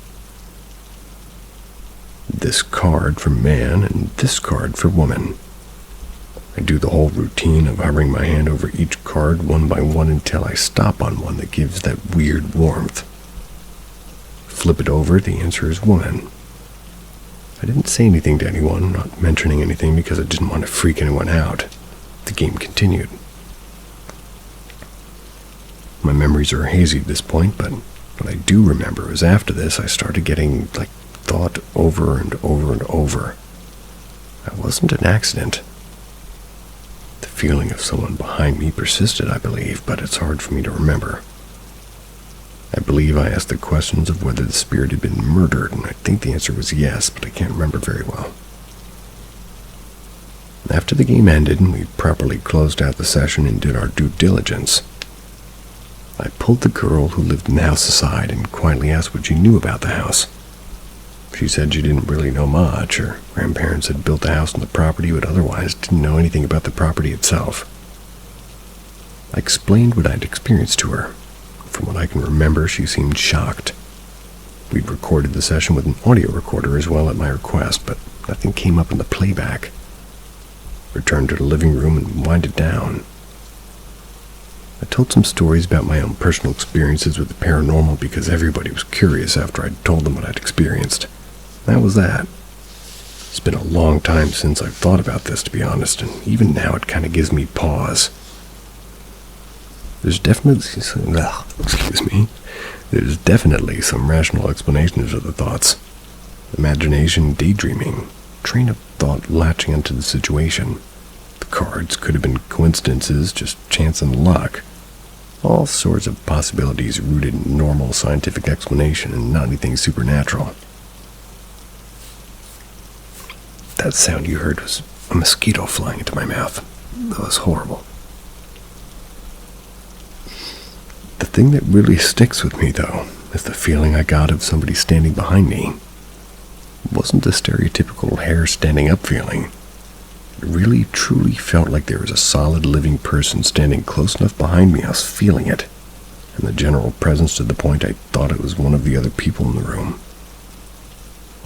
Speaker 1: This card for man and this card for woman. I do the whole routine of hovering my hand over each card one by one until I stop on one that gives that weird warmth. Flip it over, the answer is woman. I didn't say anything to anyone, not mentioning anything because I didn't want to freak anyone out. The game continued. My memories are hazy at this point, but what I do remember is after this I started getting, thought over and over and over. It wasn't an accident. The feeling of someone behind me persisted, I believe, but it's hard for me to remember. I believe I asked the questions of whether the spirit had been murdered, and I think the answer was yes, but I can't remember very well. After the game ended and we properly closed out the session and did our due diligence, I pulled the girl who lived in the house aside and quietly asked what she knew about the house. She said she didn't really know much. Her grandparents had built the house on the property, but otherwise didn't know anything about the property itself. I explained what I'd experienced to her. From what I can remember, she seemed shocked. We'd recorded the session with an audio recorder as well at my request, but nothing came up in the playback. Returned to the living room and wound it down. I told some stories about my own personal experiences with the paranormal because everybody was curious after I'd told them what I'd experienced. That was that. It's been a long time since I've thought about this, to be honest, and even now it kind of gives me pause. There's definitely some rational explanations of the thoughts. Imagination, daydreaming, train of thought latching onto the situation. The cards could have been coincidences, just chance and luck. All sorts of possibilities rooted in normal scientific explanation and not anything supernatural. That sound you heard was a mosquito flying into my mouth. That was horrible. The thing that really sticks with me, though, is the feeling I got of somebody standing behind me. It wasn't the stereotypical hair standing up feeling. It really, truly felt like there was a solid living person standing close enough behind me I was feeling it, and the general presence to the point I thought it was one of the other people in the room.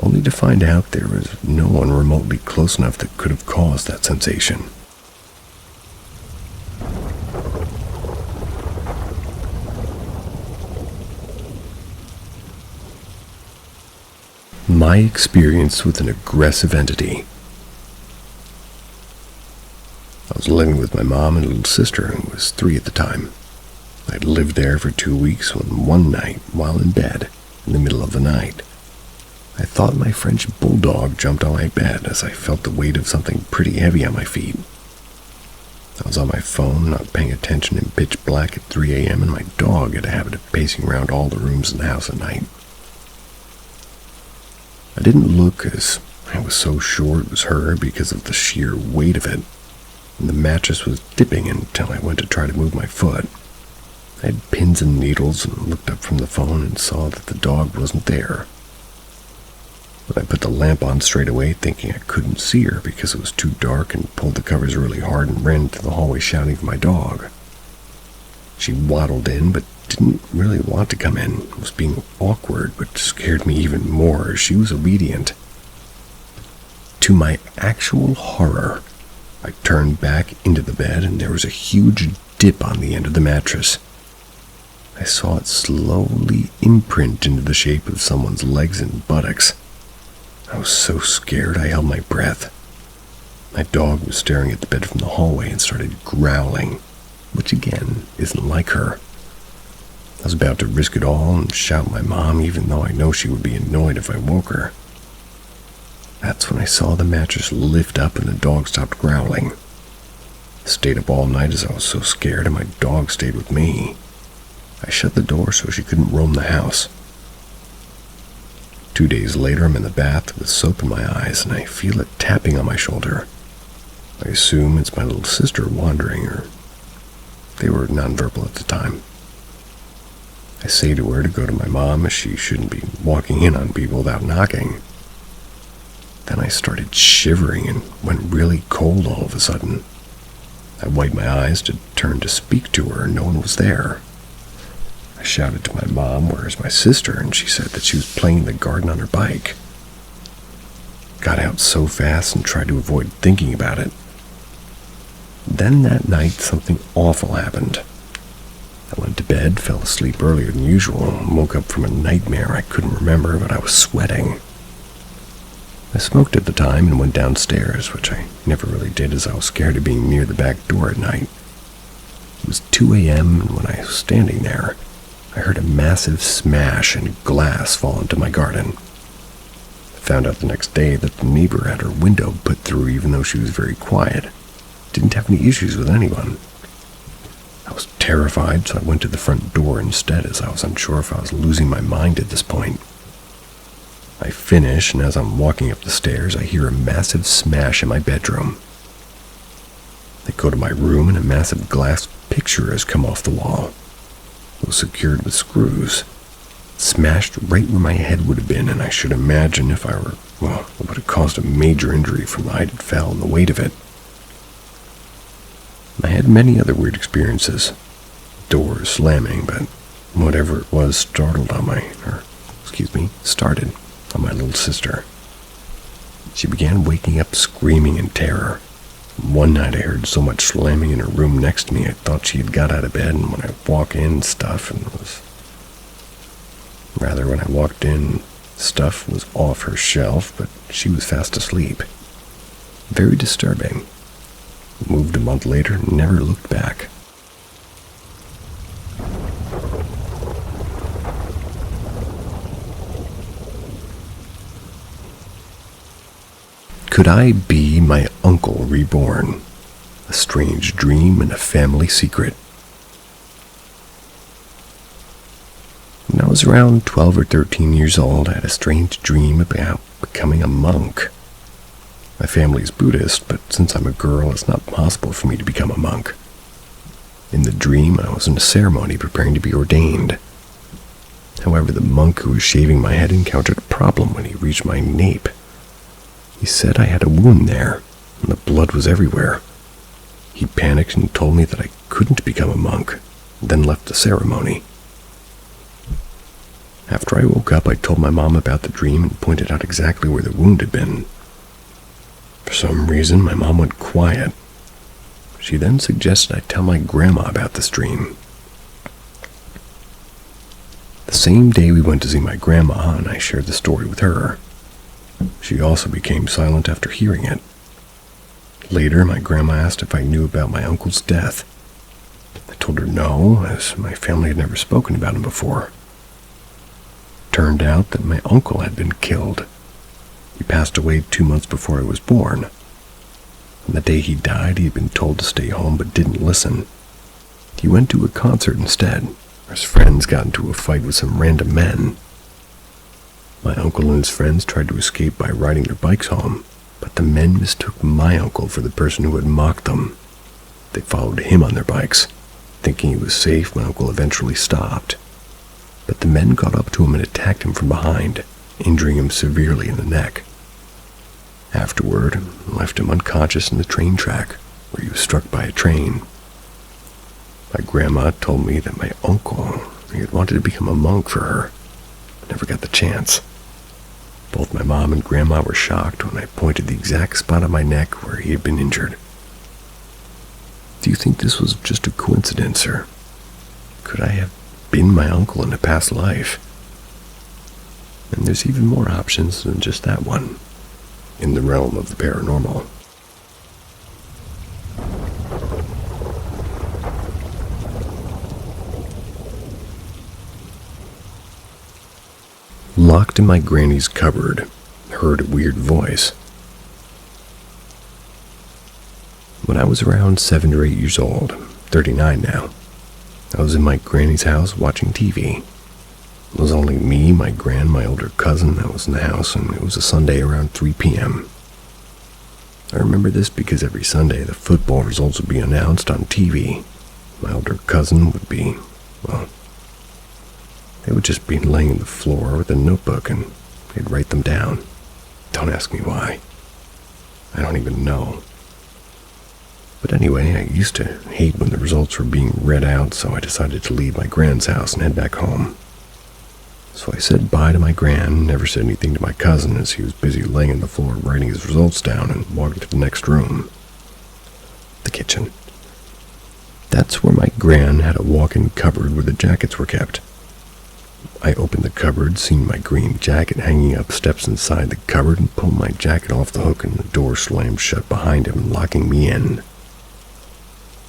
Speaker 1: Only to find out there was no one remotely close enough that could have caused that sensation. My experience with an aggressive entity. I was living with my mom and little sister, who was 3 at the time. I'd lived there for 2 weeks when one night, while in bed, in the middle of the night, I thought my French bulldog jumped on my bed as I felt the weight of something pretty heavy on my feet. I was on my phone, not paying attention in pitch black at 3 a.m., and my dog had a habit of pacing around all the rooms in the house at night. I didn't look, as I was so sure it was her because of the sheer weight of it, and the mattress was dipping until I went to try to move my foot. I had pins and needles and looked up from the phone and saw that the dog wasn't there. But I put the lamp on straight away, thinking I couldn't see her because it was too dark, and pulled the covers really hard and ran into the hallway shouting for my dog. She waddled in, but didn't really want to come in. It was being awkward, but scared me even more as she was obedient. To my actual horror, I turned back into the bed and there was a huge dip on the end of the mattress. I saw it slowly imprint into the shape of someone's legs and buttocks. I was so scared I held my breath. My dog was staring at the bed from the hallway and started growling, which again isn't like her. I was about to risk it all and shout my mom, even though I know she would be annoyed if I woke her. That's when I saw the mattress lift up and the dog stopped growling. I stayed up all night as I was so scared, and my dog stayed with me. I shut the door so she couldn't roam the house. 2 days later, I'm in the bath with soap in my eyes, and I feel it tapping on my shoulder. I assume it's my little sister wandering, or they were nonverbal at the time. I say to her to go to my mom, as she shouldn't be walking in on people without knocking. Then I started shivering and went really cold all of a sudden. I wiped my eyes to turn to speak to her, and no one was there. I shouted to my mom, "Where's my sister?" and she said that she was playing in the garden on her bike. Got out so fast and tried to avoid thinking about it. Then that night, something awful happened. I went to bed, fell asleep earlier than usual, and woke up from a nightmare I couldn't remember, but I was sweating. I smoked at the time and went downstairs, which I never really did as I was scared of being near the back door at night. It was 2 a.m., and when I was standing there, I heard a massive smash and glass fall into my garden. I found out the next day that the neighbor had her window put through even though she was very quiet. Didn't have any issues with anyone. I was terrified, so I went to the front door instead, as I was unsure if I was losing my mind at this point. I finish, and as I'm walking up the stairs, I hear a massive smash in my bedroom. I go to my room, and a massive glass picture has come off the wall. It was secured with screws. Smashed right where my head would have been, and I should imagine if I were, well, it would have caused a major injury from the height it fell and the weight of it. I had many other weird experiences. Doors slamming, but whatever it was started on my little sister. She began waking up screaming in terror. One night I heard so much slamming in her room next to me, I thought she had got out of bed, and when I walked in, stuff was off her shelf, but she was fast asleep. Very disturbing. Moved a month later and never looked back. Could I be my uncle reborn? A strange dream and a family secret. When I was around 12 or 13 years old, I had a strange dream about becoming a monk. My family is Buddhist, but since I'm a girl, it's not possible for me to become a monk. In the dream, I was in a ceremony preparing to be ordained. However, the monk who was shaving my head encountered a problem when he reached my nape. He said I had a wound there, and the blood was everywhere. He panicked and told me that I couldn't become a monk, then left the ceremony. After I woke up, I told my mom about the dream and pointed out exactly where the wound had been. For some reason, my mom went quiet. She then suggested I tell my grandma about this dream. The same day we went to see my grandma, and I shared the story with her. She also became silent after hearing it. Later, my grandma asked if I knew about my uncle's death. I told her no, as my family had never spoken about him before. Turned out that my uncle had been killed. He passed away 2 months before I was born. On the day he died, he had been told to stay home but didn't listen. He went to a concert instead, where his friends got into a fight with some random men. My uncle and his friends tried to escape by riding their bikes home, but the men mistook my uncle for the person who had mocked them. They followed him on their bikes. Thinking he was safe, my uncle eventually stopped. But the men got up to him and attacked him from behind, injuring him severely in the neck. Afterward, left him unconscious in the train track, where he was struck by a train. My grandma told me that my uncle, he had wanted to become a monk for her, but never got the chance. Both my mom and grandma were shocked when I pointed the exact spot on my neck where he had been injured. Do you think this was just a coincidence, or could I have been my uncle in a past life? And there's even more options than just that one, in the realm of the paranormal. Locked in my granny's cupboard, her heard a weird voice. When I was around 7 or 8 years old, 39 now, I was in my granny's house watching TV. It was only me, my gran, my older cousin that was in the house, and it was a Sunday around 3 p.m. I remember this because every Sunday the football results would be announced on TV. My older cousin would be, well, they would just be laying on the floor with a notebook and they'd write them down. Don't ask me why. I don't even know. But anyway, I used to hate when the results were being read out, so I decided to leave my gran's house and head back home. So I said bye to my gran, never said anything to my cousin as he was busy laying on the floor writing his results down, and walked to the next room, the kitchen. That's where my gran had a walk-in cupboard where the jackets were kept. I opened the cupboard, seen my green jacket hanging up steps inside the cupboard, and pulled my jacket off the hook, and the door slammed shut behind him, locking me in.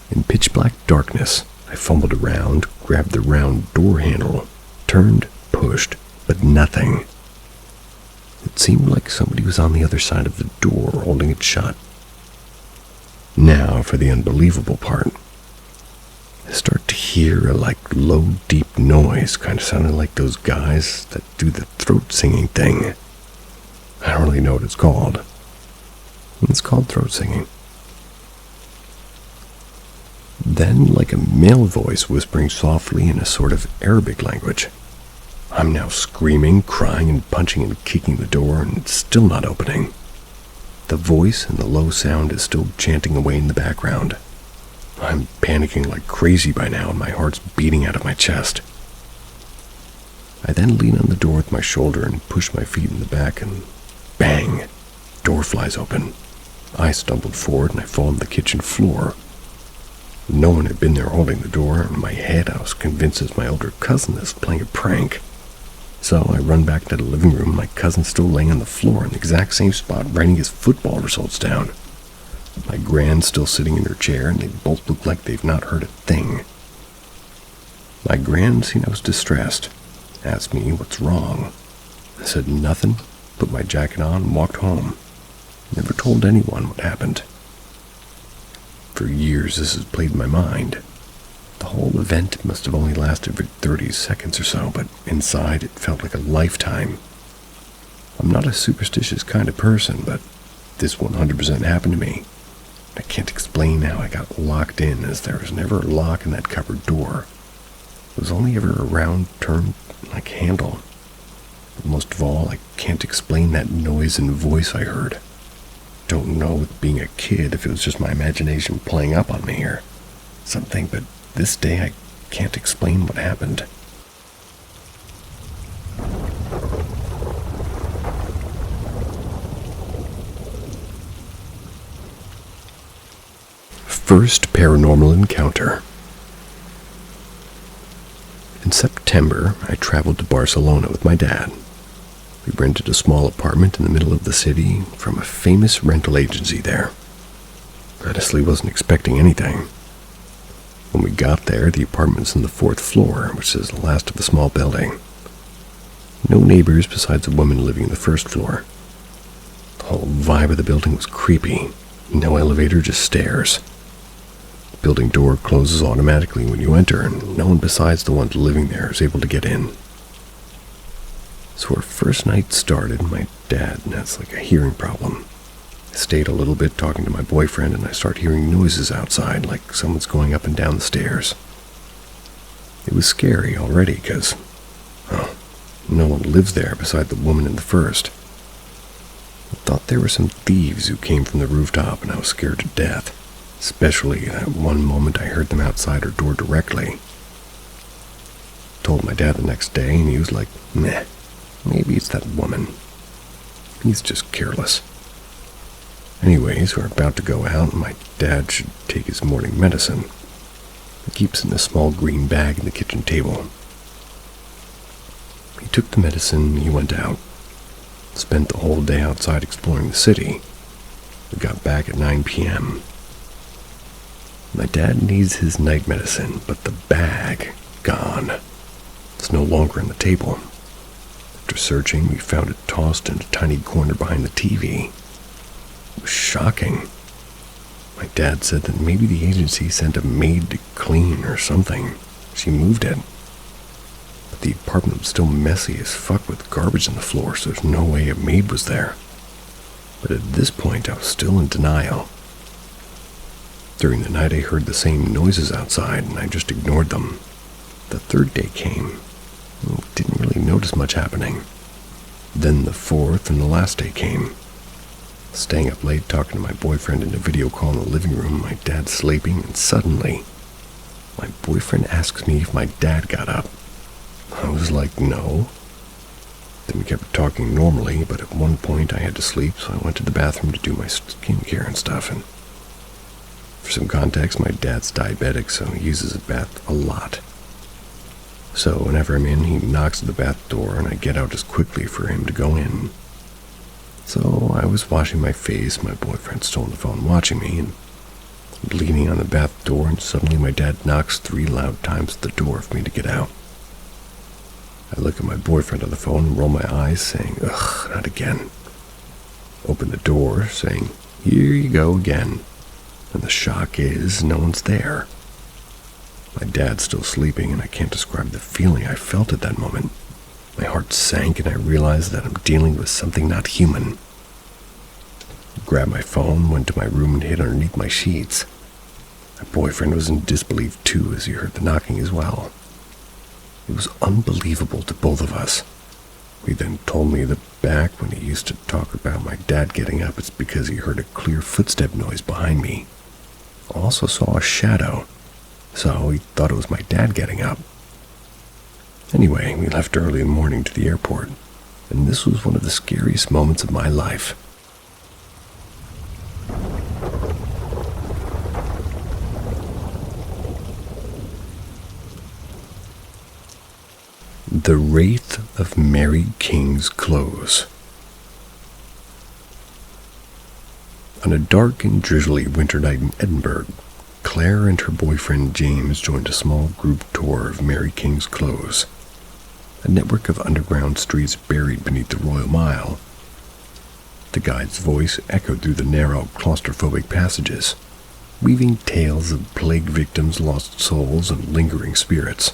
Speaker 1: In pitch-black darkness, I fumbled around, grabbed the round door handle, turned, pushed, but nothing. It seemed like somebody was on the other side of the door, holding it shut. Now for the unbelievable part. I start to hear a low, deep noise, kind of sounding like those guys that do the throat singing thing. I don't really know what it's called. It's called throat singing. Then, like a male voice whispering softly in a sort of Arabic language. I'm now screaming, crying, and punching and kicking the door, and it's still not opening. The voice and the low sound is still chanting away in the background. I'm panicking like crazy by now, and my heart's beating out of my chest. I then lean on the door with my shoulder and push my feet in the back, and bang! Door flies open. I stumbled forward, and I fall on the kitchen floor. No one had been there holding the door, and in my head I was convinced it was my older cousin that was playing a prank. So I run back to the living room, and my cousin's still laying on the floor in the exact same spot, writing his football results down. My gran's still sitting in her chair, and they both look like they've not heard a thing. My gran seen I was distressed, asked me what's wrong. I said nothing, put my jacket on, and walked home. Never told anyone what happened. For years this has played in my mind. The whole event must have only lasted for 30 seconds or so, but inside it felt like a lifetime. I'm not a superstitious kind of person, but this 100% happened to me. I can't explain how I got locked in, as there was never a lock in that cupboard door. It was only ever a round, turned, handle. But most of all, I can't explain that noise and voice I heard. Don't know, with being a kid, if it was just my imagination playing up on me or something, but this day I can't explain what happened. First paranormal encounter. In September, I traveled to Barcelona with my dad. We rented a small apartment in the middle of the city from a famous rental agency there. Honestly, wasn't expecting anything. When we got there, the apartment was on the 4th floor, which is the last of the small building. No neighbors besides a woman living in the 1st floor. The whole vibe of the building was creepy. No elevator, just stairs. The building door closes automatically when you enter, and no one besides the ones living there is able to get in. So our first night started, my dad has a hearing problem. I stayed a little bit talking to my boyfriend, and I start hearing noises outside, like someone's going up and down the stairs. It was scary already, because, no one lives there beside the woman in the 1st. I thought there were some thieves who came from the rooftop, and I was scared to death, especially that one moment I heard them outside our door directly. Told my dad the next day, and he was like, meh, maybe it's that woman. He's just careless. Anyways, we're about to go out, and my dad should take his morning medicine. He keeps it in a small green bag in the kitchen table. He took the medicine, he went out. Spent the whole day outside exploring the city. We got back at 9 p.m. My dad needs his night medicine, but the bag, gone. It's no longer on the table. After searching, we found it tossed in a tiny corner behind the TV. It was shocking. My dad said that maybe the agency sent a maid to clean or something. She moved it. But the apartment was still messy as fuck with garbage on the floor, so there's no way a maid was there. But at this point, I was still in denial. During the night, I heard the same noises outside, and I just ignored them. The third day came. Didn't really notice much happening. Then the fourth and the last day came. Staying up late talking to my boyfriend in a video call in the living room, my dad sleeping, and suddenly, my boyfriend asks me if my dad got up. I was like, no. Then we kept talking normally, but at one point I had to sleep, so I went to the bathroom to do my skincare and stuff. And for some context, my dad's diabetic, so he uses a bath a lot. So whenever I'm in, he knocks at the bath door, and I get out as quickly for him to go in. So I was washing my face, my boyfriend still on the phone watching me, and leaning on the bath door, and suddenly my dad knocks 3 loud times at the door for me to get out. I look at my boyfriend on the phone and roll my eyes, saying, ugh, not again. Open the door, saying, here you go again. And the shock is, no one's there. My dad's still sleeping, and I can't describe the feeling I felt at that moment. My heart sank, and I realized that I'm dealing with something not human. I grabbed my phone, went to my room, and hid underneath my sheets. My boyfriend was in disbelief too, as he heard the knocking as well. It was unbelievable to both of us. He then told me that back when he used to talk about my dad getting up, it's because he heard a clear footstep noise behind me. I also saw a shadow, so he thought it was my dad getting up. Anyway, we left early in the morning to the airport, and this was one of the scariest moments of my life. The Wraith of Mary King's Clothes. On a dark and drizzly winter night in Edinburgh, Claire and her boyfriend James joined a small group tour of Mary King's Clothes, a network of underground streets buried beneath the Royal Mile. The guide's voice echoed through the narrow, claustrophobic passages, weaving tales of plague victims, lost souls, and lingering spirits.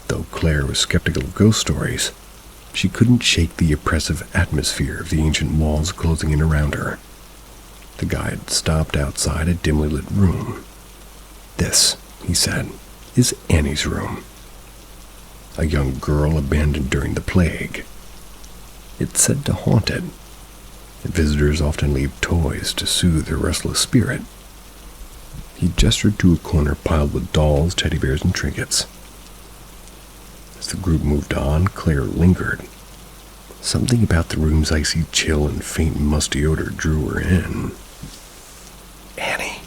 Speaker 1: Though Claire was skeptical of ghost stories, she couldn't shake the oppressive atmosphere of the ancient walls closing in around her. The guide stopped outside a dimly lit room. This, he said, is Annie's room. A young girl abandoned during the plague. It's said to haunt it. Visitors often leave toys to soothe her restless spirit. He gestured to a corner piled with dolls, teddy bears, and trinkets. As the group moved on, Claire lingered. Something about the room's icy chill and faint musty odor drew her in. Annie,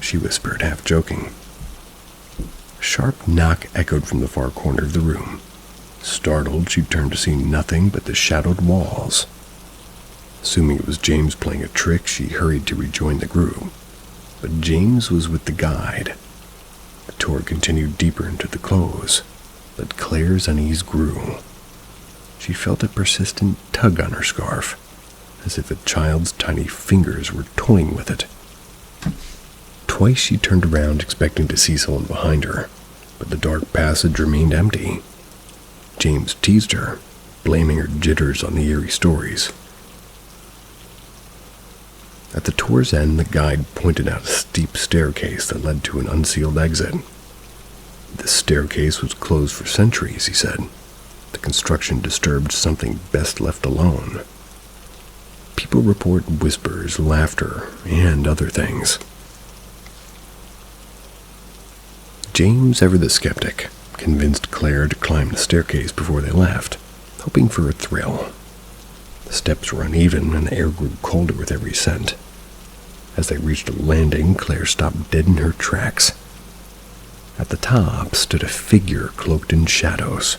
Speaker 1: she whispered, half joking. A sharp knock echoed from the far corner of the room. Startled, she turned to see nothing but the shadowed walls. Assuming it was James playing a trick, she hurried to rejoin the group. But James was with the guide. The tour continued deeper into the clothes, but Claire's unease grew. She felt a persistent tug on her scarf, as if a child's tiny fingers were toying with it. Twice she turned around expecting to see someone behind her, but the dark passage remained empty. James teased her, blaming her jitters on the eerie stories. At the tour's end, the guide pointed out a steep staircase that led to an unsealed exit. The staircase was closed for centuries, he said. The construction disturbed something best left alone. People report whispers, laughter, and other things. James, ever the skeptic, convinced Claire to climb the staircase before they left, hoping for a thrill. The steps were uneven, and the air grew colder with every ascent. As they reached a landing, Claire stopped dead in her tracks. At the top stood a figure cloaked in shadows,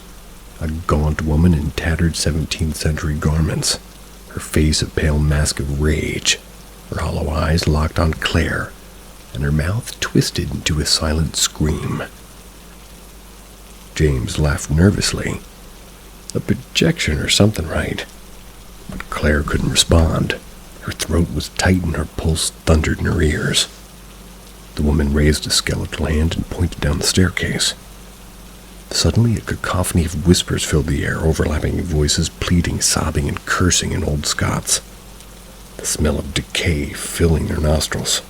Speaker 1: a gaunt woman in tattered 17th century garments, her face a pale mask of rage, her hollow eyes locked on Claire, and her mouth twisted into a silent scream. James laughed nervously. A projection or something, right? But Claire couldn't respond. Her throat was tight and her pulse thundered in her ears. The woman raised a skeletal hand and pointed down the staircase. Suddenly, a cacophony of whispers filled the air, overlapping voices pleading, sobbing, and cursing in Old Scots. The smell of decay filling their nostrils.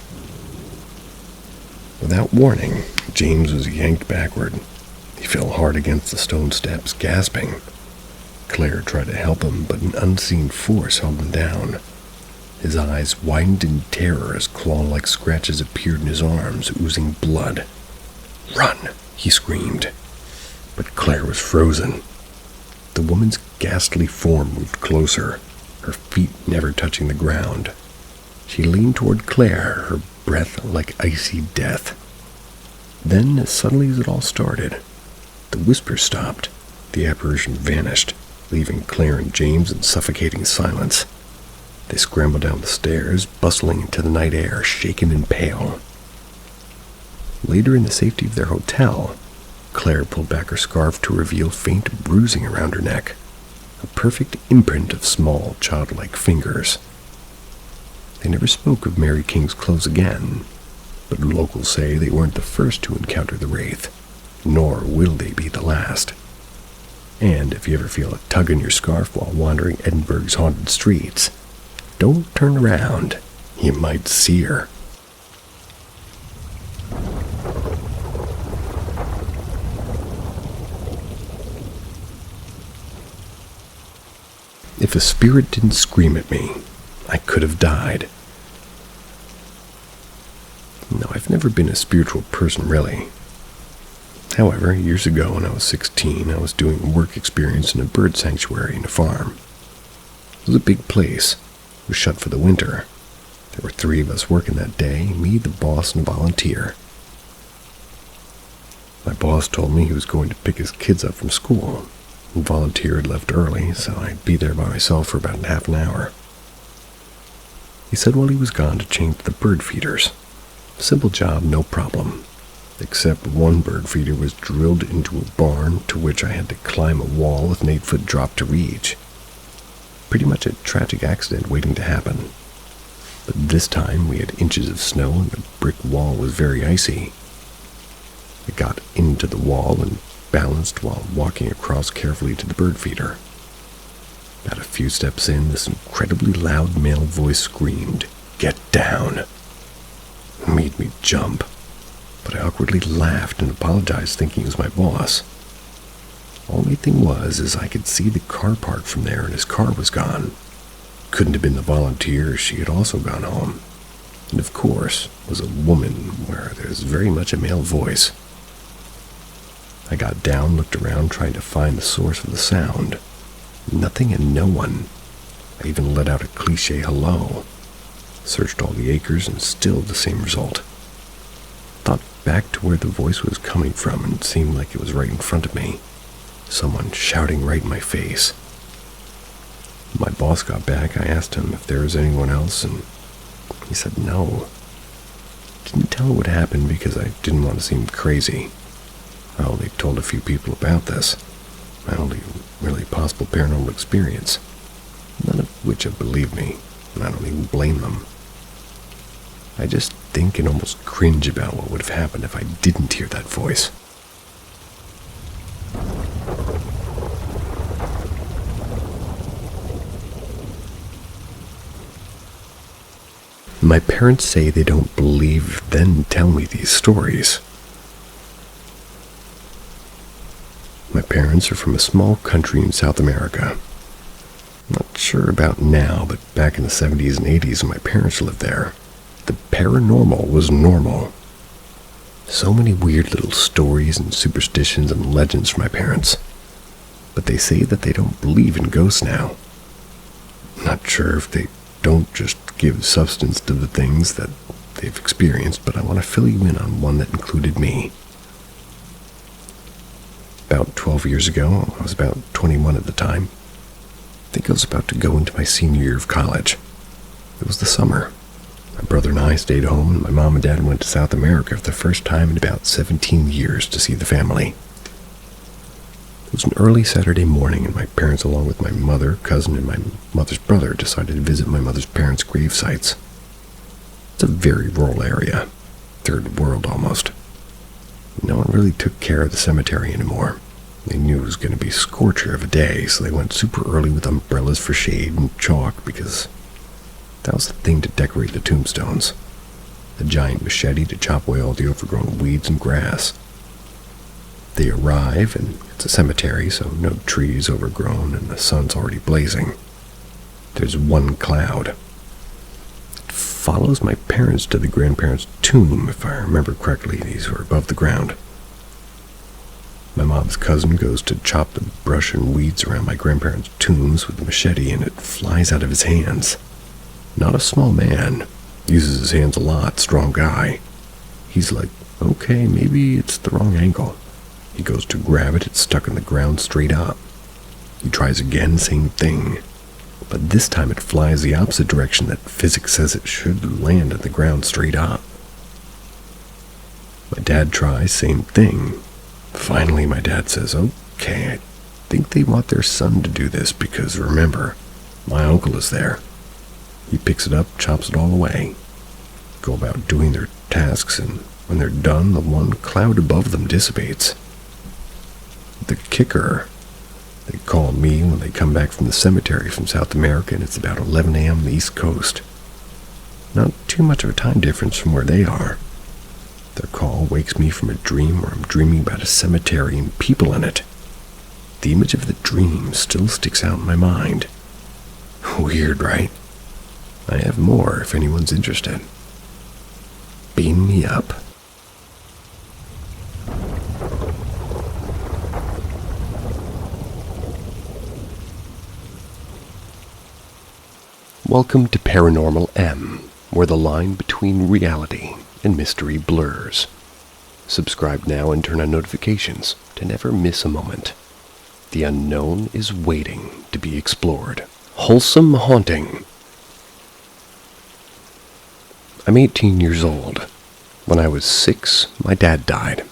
Speaker 1: Without warning, James was yanked backward. He fell hard against the stone steps, gasping. Claire tried to help him, but an unseen force held him down. His eyes widened in terror as claw-like scratches appeared in his arms, oozing blood. "Run!" he screamed. But Claire was frozen. The woman's ghastly form moved closer, her feet never touching the ground. She leaned toward Claire, her breath like icy death. Then, as suddenly as it all started, the whispers stopped. The apparition vanished, leaving Claire and James in suffocating silence. They scrambled down the stairs, bustling into the night air, shaken and pale. Later, in the safety of their hotel, Claire pulled back her scarf to reveal faint bruising around her neck, a perfect imprint of small, childlike fingers. They never spoke of Mary King's clothes again, but locals say they weren't the first to encounter the wraith, nor will they be the last. And if you ever feel a tug in your scarf while wandering Edinburgh's haunted streets, don't turn around. You might see her. If a spirit didn't scream at me, I could have died. No, I've never been a spiritual person, really. However, years ago when I was 16, I was doing a work experience in a bird sanctuary in a farm. It was a big place. It was shut for the winter. There were 3 of us working that day, me, the boss, and a volunteer. My boss told me he was going to pick his kids up from school. The volunteer had left early, so I'd be there by myself for about half an hour. He said while he was gone to change the bird feeders. Simple job, no problem. Except one bird feeder was drilled into a barn to which I had to climb a wall with an 8-foot drop to reach. Pretty much a tragic accident waiting to happen. But this time we had inches of snow and the brick wall was very icy. I got into the wall and balanced while walking across carefully to the bird feeder. About a few steps in, this incredibly loud male voice screamed, "Get down!" It made me jump, but I awkwardly laughed and apologized thinking it was my boss. Only thing was, is I could see the car parked from there and his car was gone. Couldn't have been the volunteer, she had also gone home. And of course, was a woman where there's very much a male voice. I got down, looked around, trying to find the source of the sound. Nothing and no one. I even let out a cliché hello. Searched all the acres and still the same result. Thought back to where the voice was coming from and it seemed like it was right in front of me. Someone shouting right in my face. When my boss got back, I asked him if there was anyone else and he said no. Didn't tell what happened because I didn't want to seem crazy. I only told a few people about this. My only really possible paranormal experience. None of which have believed me, and I don't even blame them. I just think and almost cringe about what would have happened if I didn't hear that voice. My parents say they don't believe, then tell me these stories. My parents are from a small country in South America. Not sure about now, but back in the 70s and 80s when my parents lived there, the paranormal was normal. So many weird little stories and superstitions and legends from my parents. But they say that they don't believe in ghosts now. Not sure if they don't just give substance to the things that they've experienced, but I want to fill you in on one that included me. About 12 years ago, I was about 21 at the time. I think I was about to go into my senior year of college. It was the summer. My brother and I stayed home, and my mom and dad went to South America for the first time in about 17 years to see the family. It was an early Saturday morning, and my parents, along with my mother, cousin, and my mother's brother, decided to visit my mother's parents' grave sites. It's a very rural area, third world almost. No one really took care of the cemetery anymore. They knew it was going to be a scorcher of a day, so they went super early with umbrellas for shade and chalk, because that was the thing to decorate the tombstones. A giant machete to chop away all the overgrown weeds and grass. They arrive, and it's a cemetery, so no trees overgrown, and the sun's already blazing. There's one cloud. It follows my parents to the grandparents' tomb, if I remember correctly. These were above the ground. My mom's cousin goes to chop the brush and weeds around my grandparents' tombs with the machete, and it flies out of his hands. Not a small man. Uses his hands a lot, strong guy. He's like, okay, maybe it's the wrong angle. He goes to grab it, it's stuck in the ground straight up. He tries again, same thing. But this time it flies the opposite direction that physics says it should land on the ground straight up. My dad tries, same thing. Finally, my dad says, okay, I think they want their son to do this because, remember, my uncle is there. He picks it up, chops it all away. Go about doing their tasks, and when they're done, the one cloud above them dissipates. The kicker, they call me when they come back from the cemetery from South America, and it's about 11 a.m. on the East Coast. Not too much of a time difference from where they are. Their call wakes me from a dream where I'm dreaming about a cemetery and people in it. The image of the dream still sticks out in my mind. Weird, right? I have more if anyone's interested. Beam me up. Welcome to Paranormal M, where the line between reality and mystery blurs. Subscribe now and turn on notifications to never miss a moment. The unknown is waiting to be explored. Wholesome haunting. I'm 18 years old. When I was 6, my dad died.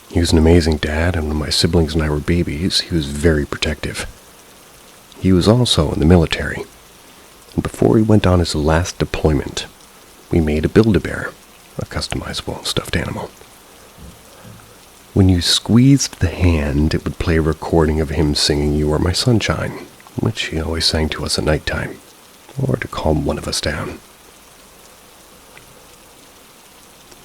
Speaker 1: He was an amazing dad, and when my siblings and I were babies, he was very protective. He was also in the military, and before he went on his last deployment, we made a Build-A-Bear, a customizable stuffed animal. When you squeezed the hand, it would play a recording of him singing "You Are My Sunshine," which he always sang to us at nighttime, or to calm one of us down.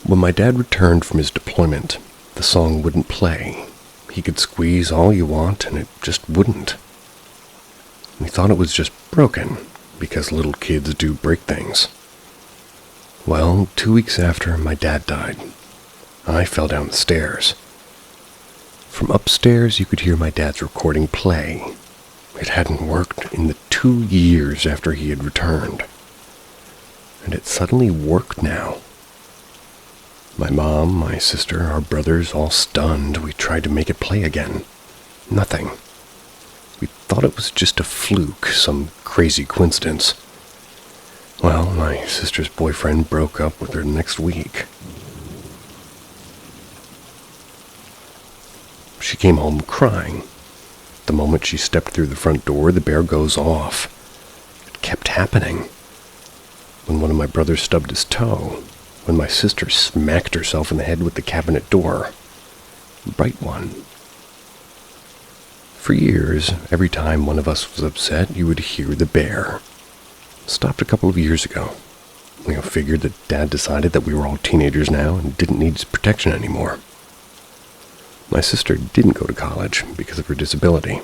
Speaker 1: When my dad returned from his deployment, the song wouldn't play. He could squeeze all you want, and it just wouldn't. We thought it was just broken, because little kids do break things. Well, 2 weeks after my dad died, I fell down the stairs. From upstairs, you could hear my dad's recording play. It hadn't worked in the 2 years after he had returned. And it suddenly worked now. My mom, my sister, our brothers, all stunned. We tried to make it play again. Nothing. We thought it was just a fluke, some crazy coincidence. Well, my sister's boyfriend broke up with her next week. She came home crying. The moment she stepped through the front door, the bear goes off. It kept happening. When one of my brothers stubbed his toe, when my sister smacked herself in the head with the cabinet door. Bright one. For years, every time one of us was upset, you would hear the bear. Stopped a couple of years ago. We figured that Dad decided that we were all teenagers now and didn't need his protection anymore. My sister didn't go to college because of her disability.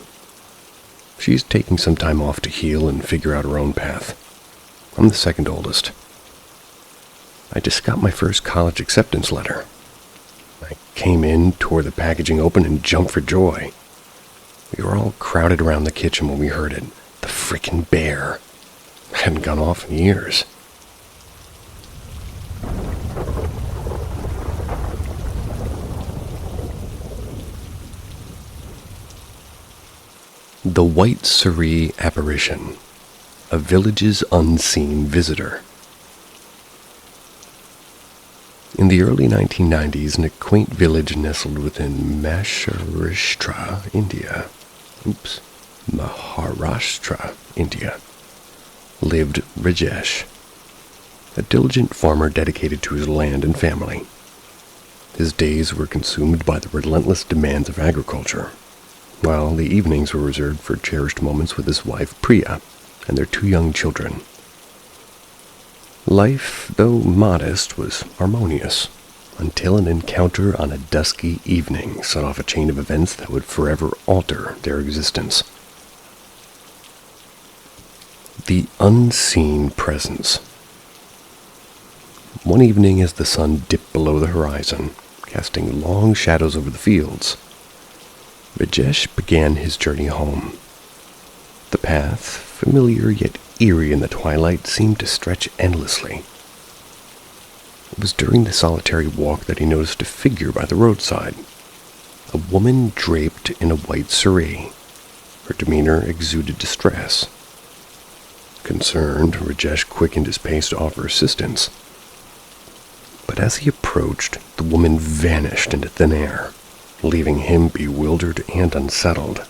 Speaker 1: She's taking some time off to heal and figure out her own path. I'm the second oldest. I just got my first college acceptance letter. I came in, tore the packaging open, and jumped for joy. We were all crowded around the kitchen when we heard it. The frickin' bear. Hadn't gone off in years. The White Surrey Apparition, a village's unseen visitor. In the early 1990s, in a quaint village nestled within Maharashtra, India, lived Rajesh, a diligent farmer dedicated to his land and family. His days were consumed by the relentless demands of agriculture, while the evenings were reserved for cherished moments with his wife Priya and their 2 young children. Life, though modest, was harmonious, until an encounter on a dusky evening set off a chain of events that would forever alter their existence. The unseen presence. One evening, as the sun dipped below the horizon, casting long shadows over the fields, Rajesh began his journey home. The path, familiar yet eerie in the twilight, seemed to stretch endlessly. It was during the solitary walk that he noticed a figure by the roadside, a woman draped in a white saree. Her demeanor exuded distress. Concerned, Rajesh quickened his pace to offer assistance. But as he approached, the woman vanished into thin air, leaving him bewildered and unsettled.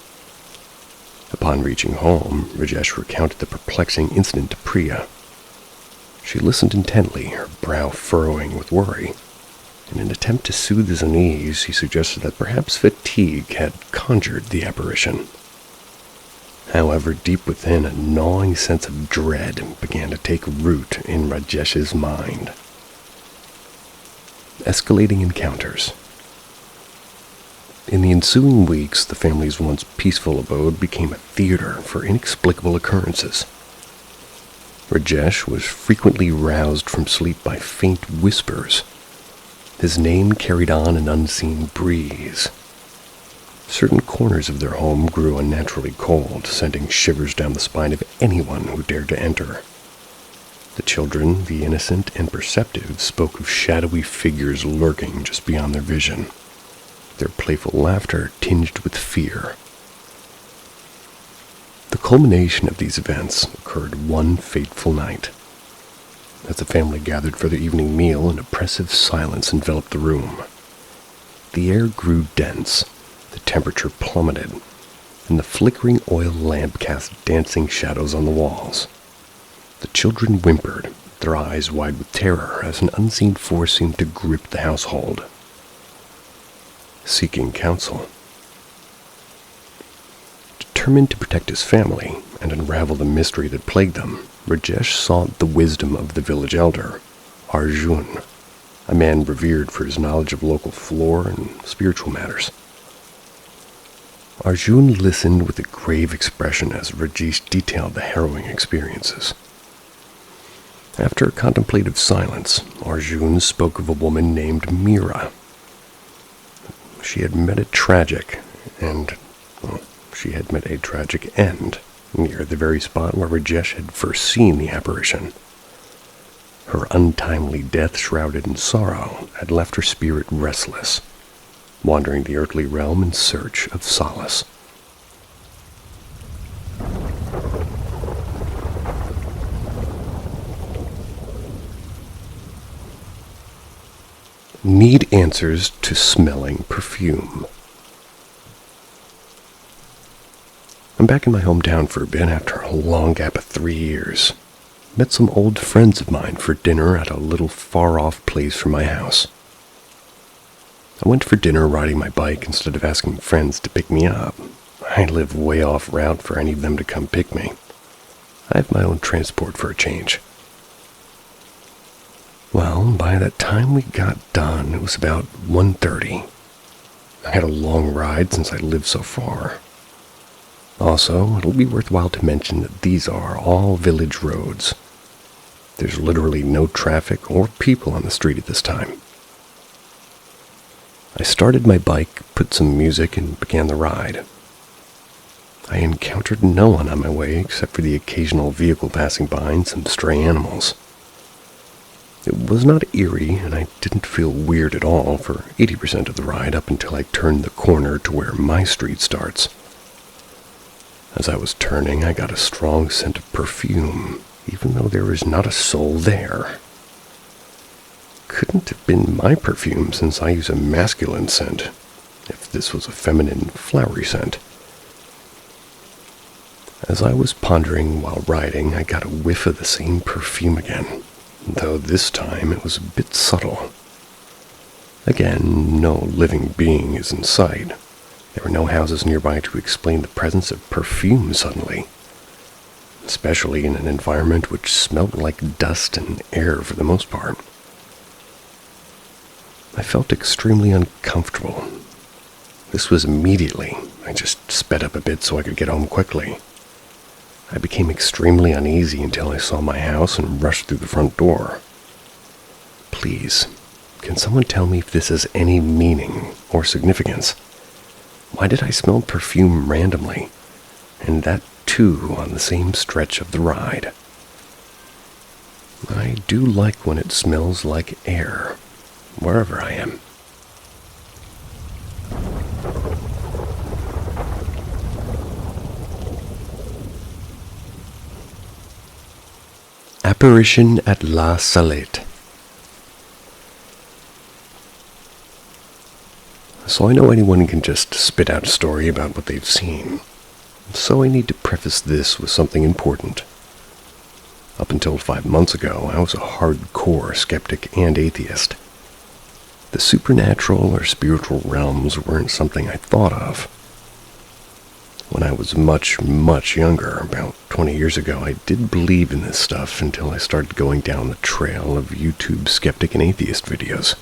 Speaker 1: Upon reaching home, Rajesh recounted the perplexing incident to Priya. She listened intently, her brow furrowing with worry. In an attempt to soothe his unease, he suggested that perhaps fatigue had conjured the apparition. However, deep within, a gnawing sense of dread began to take root in Rajesh's mind. Escalating encounters. In the ensuing weeks, the family's once peaceful abode became a theater for inexplicable occurrences. Rajesh was frequently roused from sleep by faint whispers. His name carried on an unseen breeze. Certain corners of their home grew unnaturally cold, sending shivers down the spine of anyone who dared to enter. The children, the innocent and perceptive, spoke of shadowy figures lurking just beyond their vision, their playful laughter tinged with fear. The culmination of these events occurred one fateful night. As the family gathered for their evening meal, an oppressive silence enveloped the room. The air grew dense, the temperature plummeted, and the flickering oil lamp cast dancing shadows on the walls. The children whimpered, their eyes wide with terror, as an unseen force seemed to grip the household. Seeking counsel. Determined to protect his family and unravel the mystery that plagued them, Rajesh sought the wisdom of the village elder, Arjun, a man revered for his knowledge of local flora and spiritual matters. Arjun listened with a grave expression as Rajesh detailed the harrowing experiences. After a contemplative silence, Arjun spoke of a woman named Meera. She had met a tragic end near the very spot where Rajesh had first seen the apparition. Her untimely death, shrouded in sorrow, had left her spirit restless, wandering the earthly realm in search of solace. Need answers to smelling perfume. I'm back in my hometown for a bit after a long gap of 3 years. Met some old friends of mine for dinner at a little far-off place from my house. I went for dinner riding my bike instead of asking friends to pick me up. I live way off route for any of them to come pick me. I have my own transport for a change. Well, by the time we got done, it was about 1:30. I had a long ride since I lived so far. Also, it'll be worthwhile to mention that these are all village roads. There's literally no traffic or people on the street at this time. I started my bike, put some music, and began the ride. I encountered no one on my way except for the occasional vehicle passing by and some stray animals. It was not eerie, and I didn't feel weird at all for 80% of the ride up until I turned the corner to where my street starts. As I was turning, I got a strong scent of perfume, even though there was not a soul there. Couldn't have been my perfume since I use a masculine scent, if this was a feminine, flowery scent. As I was pondering while riding, I got a whiff of the same perfume again, though this time it was a bit subtle. Again, no living being is in sight. There were no houses nearby to explain the presence of perfume suddenly, especially in an environment which smelled like dust and air for the most part. I felt extremely uncomfortable. This was immediately. I just sped up a bit so I could get home quickly. I became extremely uneasy until I saw my house and rushed through the front door. Please, can someone tell me if this has any meaning or significance? Why did I smell perfume randomly, and that too on the same stretch of the ride? I do like when it smells like air, wherever I am. Apparition at La Salette. So I know anyone can just spit out a story about what they've seen. So I need to preface this with something important. Up until 5 months ago, I was a hardcore skeptic and atheist. The supernatural or spiritual realms weren't something I thought of. When I was much, much younger, about 20 years ago, I did believe in this stuff until I started going down the trail of YouTube skeptic and atheist videos.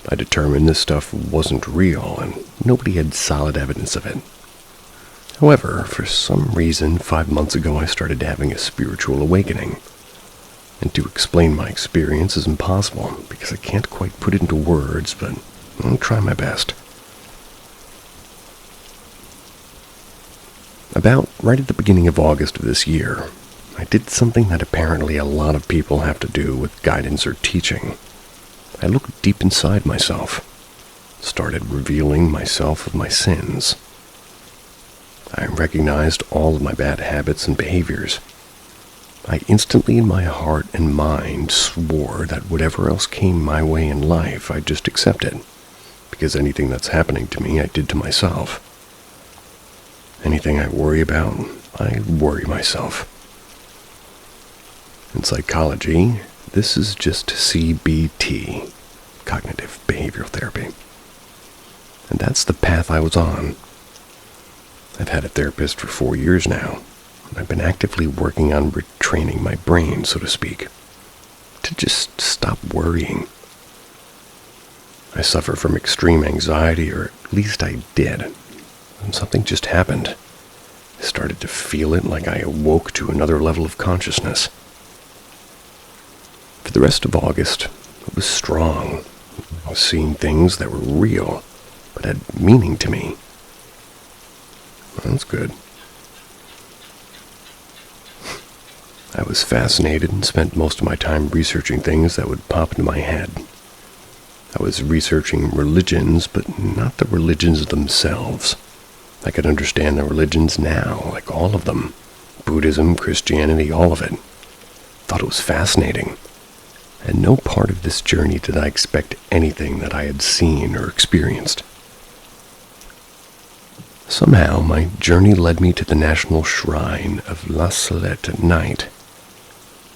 Speaker 1: I determined this stuff wasn't real, and nobody had solid evidence of it. However, for some reason, 5 months ago I started having a spiritual awakening. And to explain my experience is impossible, because I can't quite put it into words, but I'll try my best. About right at the beginning of August of this year, I did something that apparently a lot of people have to do with guidance or teaching. I looked deep inside myself, started revealing myself of my sins. I recognized all of my bad habits and behaviors. I instantly in my heart and mind swore that whatever else came my way in life, I'd just accept it, because anything that's happening to me, I did to myself. Anything I worry about, I worry myself. In psychology, this is just CBT, cognitive behavioral therapy. And that's the path I was on. I've had a therapist for 4 years now, and I've been actively working on retraining my brain, so to speak, to just stop worrying. I suffer from extreme anxiety, or at least I did. And something just happened. I started to feel it like I awoke to another level of consciousness. For the rest of August, it was strong. I was seeing things that were real, but had meaning to me. That's good. I was fascinated and spent most of my time researching things that would pop into my head. I was researching religions, but not the religions themselves. I could understand the religions now, like all of them. Buddhism, Christianity, all of it. Thought it was fascinating. And no part of this journey did I expect anything that I had seen or experienced. Somehow, my journey led me to the National Shrine of La Salette at night.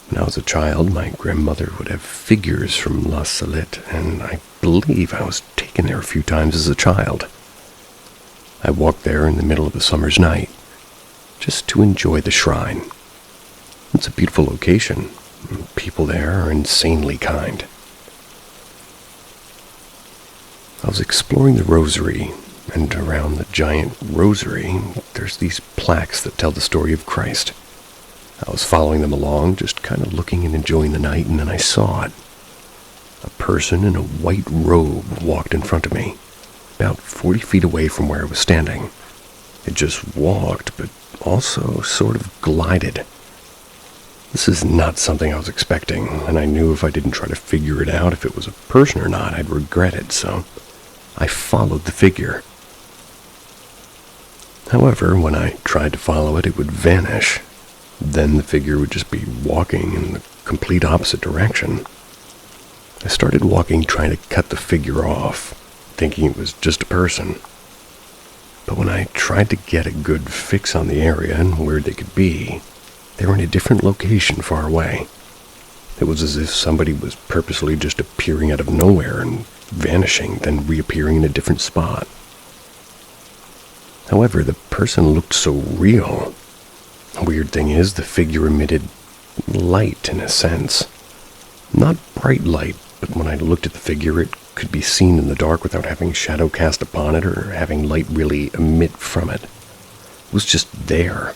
Speaker 1: When I was a child, my grandmother would have figures from La Salette, and I believe I was taken there a few times as a child. I walked there in the middle of a summer's night, just to enjoy the shrine. It's a beautiful location. People there are insanely kind. I was exploring the rosary, and around the giant rosary, there's these plaques that tell the story of Christ. I was following them along, just kind of looking and enjoying the night, and then I saw it. A person in a white robe walked in front of me, about 40 feet away from where I was standing. It just walked, but also sort of glided. This is not something I was expecting, and I knew if I didn't try to figure it out if it was a person or not, I'd regret it, so I followed the figure. However, when I tried to follow it, it would vanish. Then the figure would just be walking in the complete opposite direction. I started walking trying to cut the figure off, thinking it was just a person. But when I tried to get a good fix on the area and where they could be, they were in a different location far away. It was as if somebody was purposely just appearing out of nowhere and vanishing, then reappearing in a different spot. However, the person looked so real. The weird thing is, the figure emitted light in a sense. Not bright light, but when I looked at the figure, it could be seen in the dark without having shadow cast upon it or having light really emit from it. It was just there,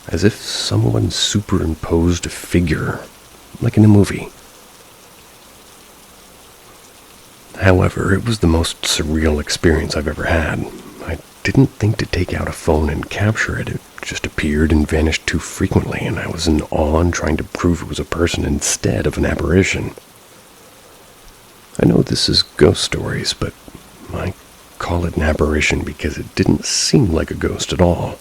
Speaker 1: as if someone superimposed a figure, like in a movie. However, it was the most surreal experience I've ever had. I didn't think to take out a phone and capture it. It just appeared and vanished too frequently, and I was in awe and trying to prove it was a person instead of an apparition. I know this is ghost stories, but I call it an apparition because it didn't seem like a ghost at all.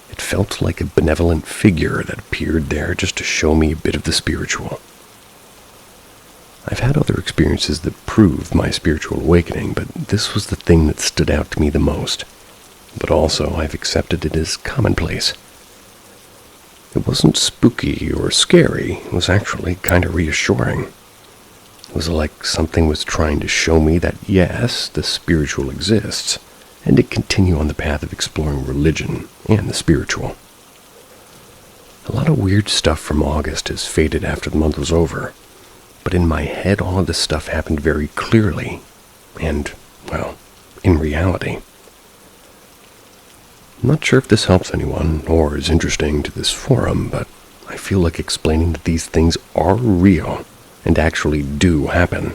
Speaker 1: It felt like a benevolent figure that appeared there just to show me a bit of the spiritual. I've had other experiences that proved my spiritual awakening, but this was the thing that stood out to me the most. But also, I've accepted it as commonplace. It wasn't spooky or scary. It was actually kind of reassuring. It was like something was trying to show me that, yes, the spiritual exists, and to continue on the path of exploring religion and the spiritual. A lot of weird stuff from August has faded after the month was over, but in my head all of this stuff happened very clearly, and, well, in reality. I'm not sure if this helps anyone, or is interesting to this forum, but I feel like explaining that these things are real, and actually do happen.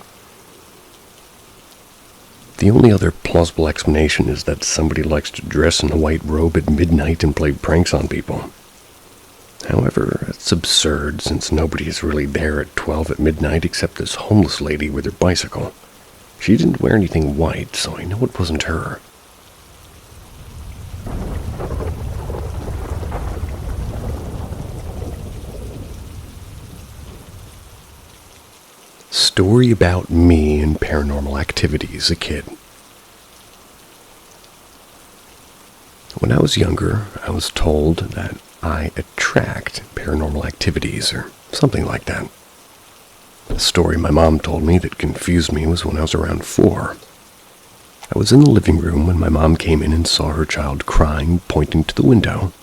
Speaker 1: The only other plausible explanation is that somebody likes to dress in a white robe at midnight and play pranks on people. However, it's absurd since nobody is really there at 12 at midnight except this homeless lady with her bicycle. She didn't wear anything white, so I know it wasn't her. Story about me and paranormal activity as a kid. When I was younger, I was told that I attract paranormal activities, or something like that. The story my mom told me that confused me was when I was around 4. I was in the living room when my mom came in and saw her child crying, pointing to the window.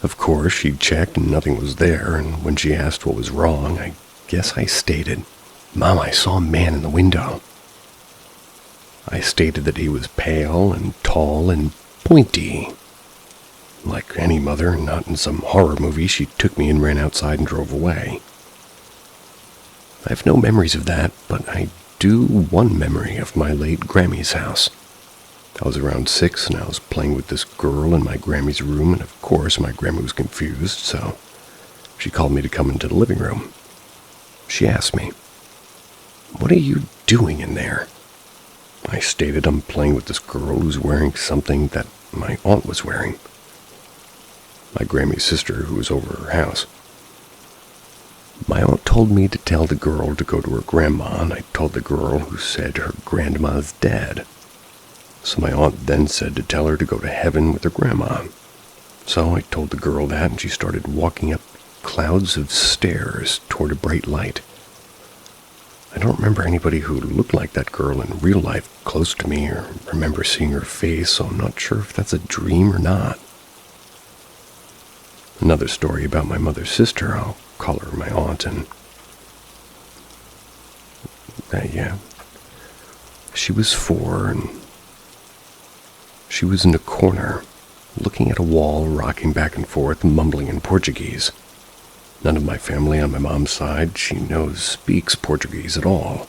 Speaker 1: Of course, she checked and nothing was there, and when she asked what was wrong, I guess I stated, "Mom, I saw a man in the window." I stated that he was pale and tall and pointy. Like any mother, not in some horror movie, she took me and ran outside and drove away. I have no memories of that, but I do one memory of my late Grammy's house. I was around 6 and I was playing with this girl in my Grammy's room, and of course my Grammy was confused, so she called me to come into the living room. She asked me, "What are you doing in there?" I stated I'm playing with this girl who's wearing something that my aunt was wearing. My Grammy's sister who was over her house. My aunt told me to tell the girl to go to her grandma, and I told the girl, who said her grandma's dead. So my aunt then said to tell her to go to heaven with her grandma. So I told the girl that, and she started walking up clouds of stairs toward a bright light. I don't remember anybody who looked like that girl in real life close to me, or remember seeing her face, so I'm not sure if that's a dream or not. Another story about my mother's sister, I'll call her my aunt, and she was 4, and she was in a corner, looking at a wall, rocking back and forth, mumbling in Portuguese. None of my family on my mom's side, speaks Portuguese at all.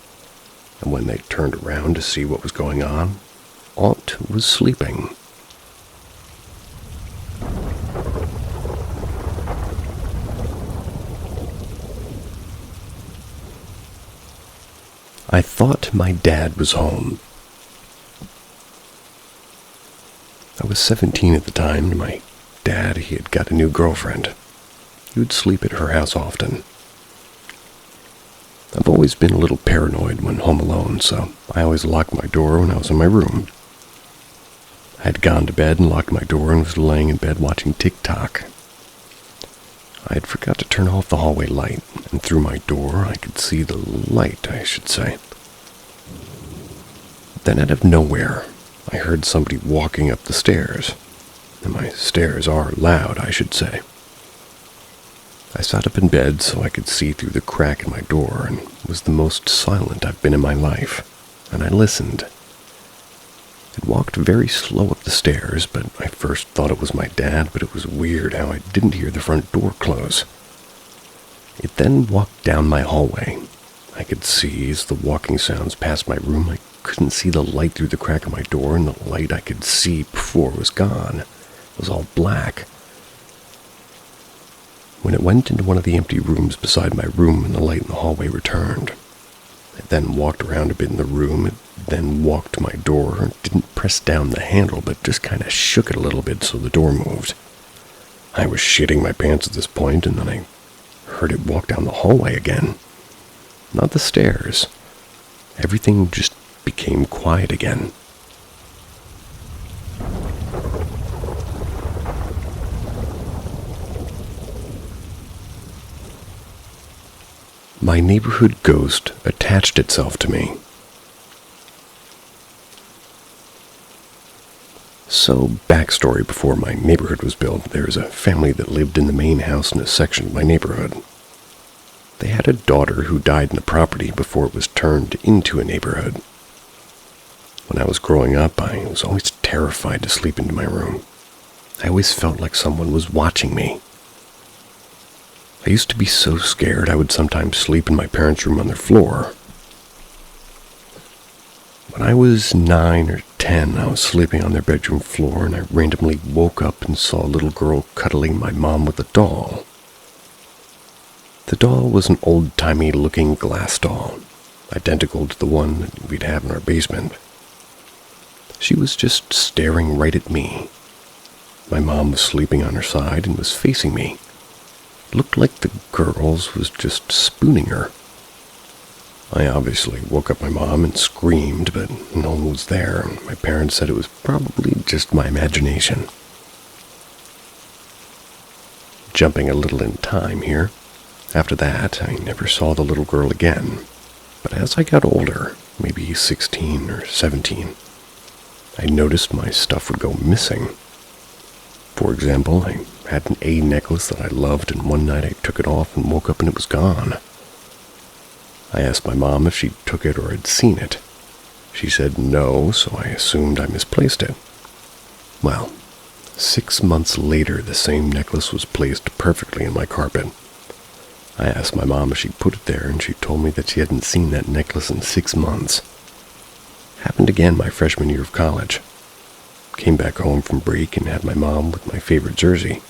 Speaker 1: And when they turned around to see what was going on, Aunt was sleeping. I thought my dad was home. I was 17 at the time, and my dad, he had got a new girlfriend. He would sleep at her house often. I've always been a little paranoid when home alone, so I always locked my door when I was in my room. I had gone to bed and locked my door and was laying in bed watching TikTok. I had forgot to turn off the hallway light, and through my door I could see the light, I should say. Then out of nowhere, I heard somebody walking up the stairs. And my stairs are loud, I should say. I sat up in bed so I could see through the crack in my door, and it was the most silent I've been in my life, and I listened. It walked very slow up the stairs, but I first thought it was my dad, but it was weird how I didn't hear the front door close. It then walked down my hallway. I could see as the walking sounds passed my room. I couldn't see the light through the crack of my door, and the light I could see before was gone. It was all black. When it went into one of the empty rooms beside my room and the light in the hallway returned, it then walked around a bit in the room. It then walked to my door. It didn't press down the handle, but just kind of shook it a little bit so the door moved. I was shitting my pants at this point, and then I heard it walk down the hallway again. Not the stairs. Everything just became quiet again. My neighborhood ghost attached itself to me. So, backstory before my neighborhood was built, there was a family that lived in the main house in a section of my neighborhood. They had a daughter who died in the property before it was turned into a neighborhood. When I was growing up, I was always terrified to sleep into my room. I always felt like someone was watching me. I used to be so scared I would sometimes sleep in my parents' room on their floor. When I was 9 or 10, I was sleeping on their bedroom floor, and I randomly woke up and saw a little girl cuddling my mom with a doll. The doll was an old-timey looking glass doll, identical to the one that we'd have in our basement. She was just staring right at me. My mom was sleeping on her side and was facing me. It looked like the girls was just spooning her. I obviously woke up my mom and screamed, but no one was there, and my parents said it was probably just my imagination. Jumping a little in time here, after that, I never saw the little girl again. But as I got older, maybe 16 or 17, I noticed my stuff would go missing. For example, I had an A necklace that I loved, and one night I took it off and woke up and it was gone. I asked my mom if she took it or had seen it. She said no, so I assumed I misplaced it. Well, 6 months later, the same necklace was placed perfectly in my carpet. I asked my mom if she'd put it there, and she told me that she hadn't seen that necklace in 6 months. Happened again my freshman year of college. Came back home from break and had my mom with my favorite jersey.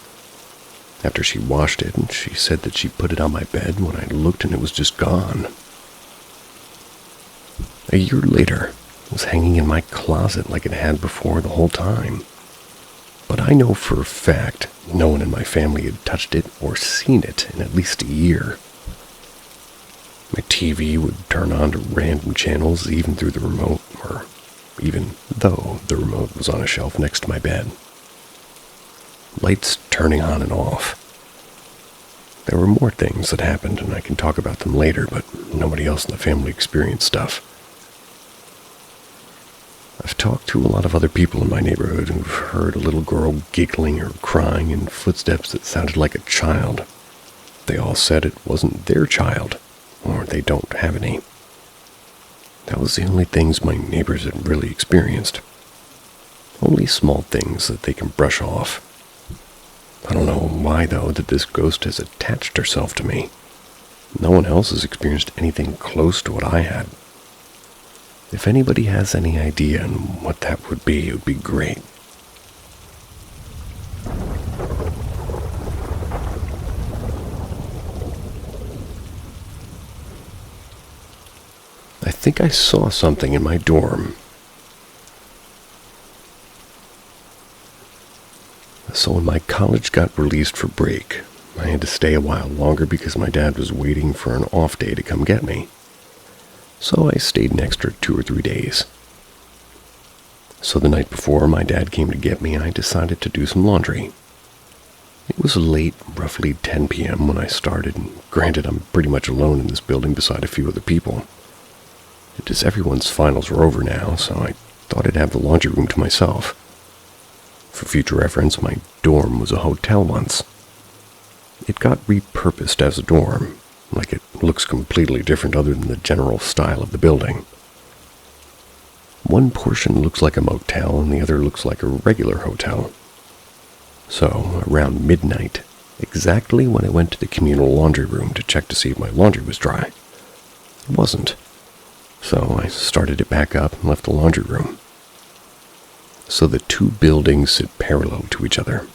Speaker 1: After she washed it, and she said that she put it on my bed when I looked and it was just gone. A year later, it was hanging in my closet like it had before the whole time. But I know for a fact no one in my family had touched it or seen it in at least a year. My TV would turn on to random channels even through the remote, or even though the remote was on a shelf next to my bed. Lights turning on and off. There were more things that happened, and I can talk about them later, but nobody else in the family experienced stuff. I've talked to a lot of other people in my neighborhood who've heard a little girl giggling or crying in footsteps that sounded like a child. They all said it wasn't their child, or they don't have any. That was the only things my neighbors had really experienced. Only small things that they can brush off. I don't know why, though, that this ghost has attached herself to me. No one else has experienced anything close to what I had. If anybody has any idea on what that would be, it would be great. I think I saw something in my dorm. So when my college got released for break, I had to stay a while longer because my dad was waiting for an off day to come get me. So I stayed an extra 2 or 3 days. So the night before my dad came to get me, I decided to do some laundry. It was late, roughly 10 p.m. when I started, and granted I'm pretty much alone in this building beside a few other people. It is everyone's finals are over now, so I thought I'd have the laundry room to myself. For future reference, my dorm was a hotel once. It got repurposed as a dorm, like it looks completely different other than the general style of the building. One portion looks like a motel and the other looks like a regular hotel. So, around midnight, exactly when I went to the communal laundry room to check to see if my laundry was dry, it wasn't. So I started it back up and left the laundry room. So the two buildings sit parallel to each other.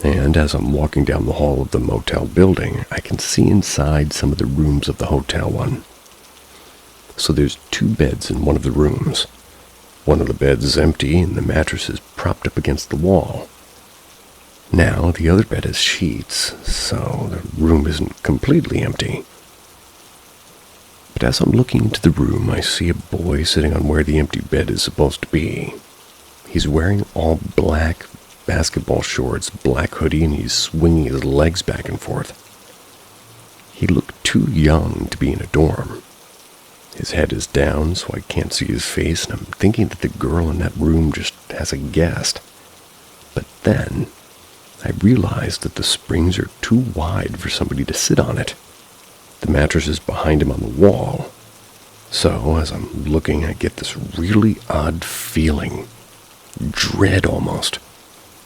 Speaker 1: And as I'm walking down the hall of the motel building, I can see inside some of the rooms of the hotel one. So there's 2 beds in one of the rooms. One of the beds is empty and the mattress is propped up against the wall. Now the other bed has sheets, so the room isn't completely empty. But as I'm looking into the room, I see a boy sitting on where the empty bed is supposed to be. He's wearing all black basketball shorts, black hoodie, and he's swinging his legs back and forth. He looked too young to be in a dorm. His head is down, so I can't see his face, and I'm thinking that the girl in that room just has a guest. But then, I realized that the springs are too wide for somebody to sit on it. The mattress is behind him on the wall. So, as I'm looking, I get this really odd feeling. Dread, almost.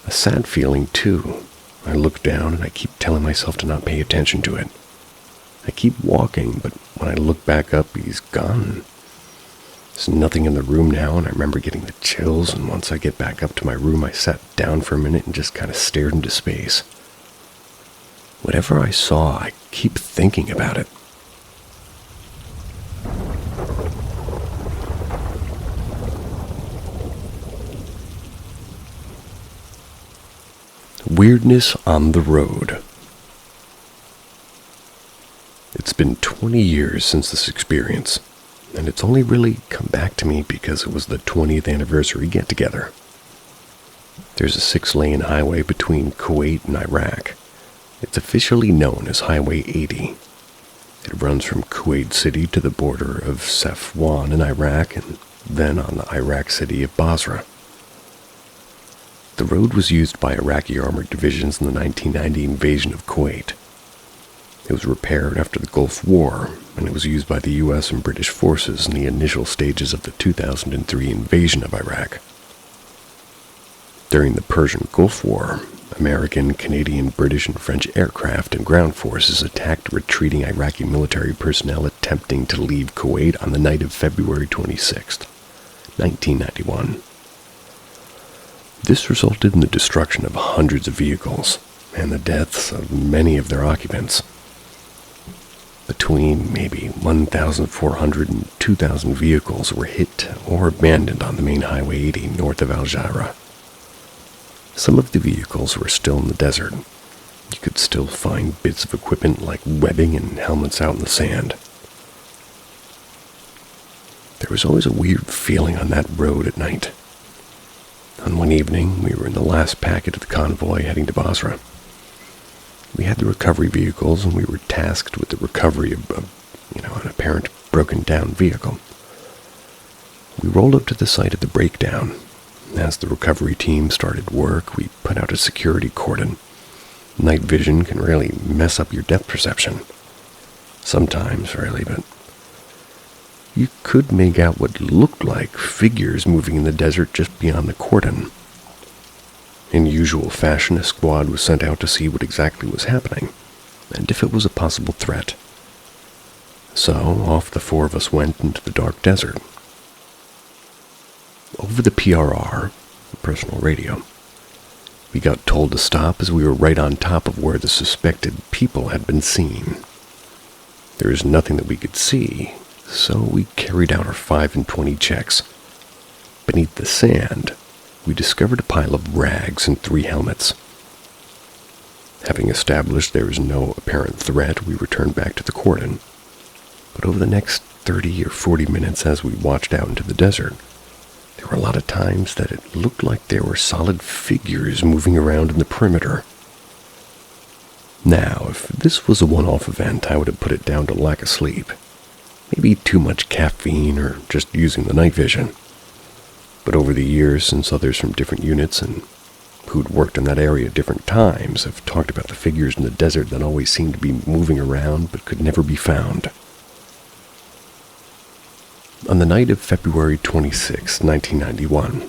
Speaker 1: A sad feeling, too. I look down and I keep telling myself to not pay attention to it. I keep walking, but when I look back up, he's gone. There's nothing in the room now, and I remember getting the chills, and once I get back up to my room, I sat down for a minute and just kind of stared into space. Whatever I saw, I keep thinking about it. Weirdness on the road. It's been 20 years since this experience, and it's only really come back to me because it was the 20th anniversary get-together. There's a 6-lane highway between Kuwait and Iraq. It's officially known as Highway 80. It runs from Kuwait City to the border of Safwan in Iraq and then on the Iraq city of Basra. The road was used by Iraqi armored divisions in the 1990 invasion of Kuwait. It was repaired after the Gulf War, and it was used by the U.S. and British forces in the initial stages of the 2003 invasion of Iraq. During the Persian Gulf War, American, Canadian, British, and French aircraft and ground forces attacked retreating Iraqi military personnel attempting to leave Kuwait on the night of February 26, 1991. This resulted in the destruction of hundreds of vehicles and the deaths of many of their occupants. Between maybe 1,400 and 2,000 vehicles were hit or abandoned on the main Highway 80 north of Al-Jara. Some of the vehicles were still in the desert. You could still find bits of equipment like webbing and helmets out in the sand. There was always a weird feeling on that road at night. On one evening, we were in the last packet of the convoy heading to Basra. We had the recovery vehicles, and we were tasked with the recovery of, an apparent broken-down vehicle. We rolled up to the site of the breakdown. As the recovery team started work, we put out a security cordon. Night vision can really mess up your depth perception. Sometimes, really, but you could make out what looked like figures moving in the desert just beyond the cordon. In usual fashion, a squad was sent out to see what exactly was happening, and if it was a possible threat. So, off the 4 of us went into the dark desert. Over the PRR, the personal radio, we got told to stop as we were right on top of where the suspected people had been seen. There was nothing that we could see, so we carried out our 5 and 20 checks. Beneath the sand, we discovered a pile of rags and 3 helmets. Having established there was no apparent threat, we returned back to the cordon. But over the next 30 or 40 minutes as we watched out into the desert, there were a lot of times that it looked like there were solid figures moving around in the perimeter. Now, if this was a one-off event, I would have put it down to lack of sleep. Maybe too much caffeine or just using the night vision. But over the years, since others from different units and who'd worked in that area at different times have talked about the figures in the desert that always seemed to be moving around but could never be found. On the night of February 26, 1991,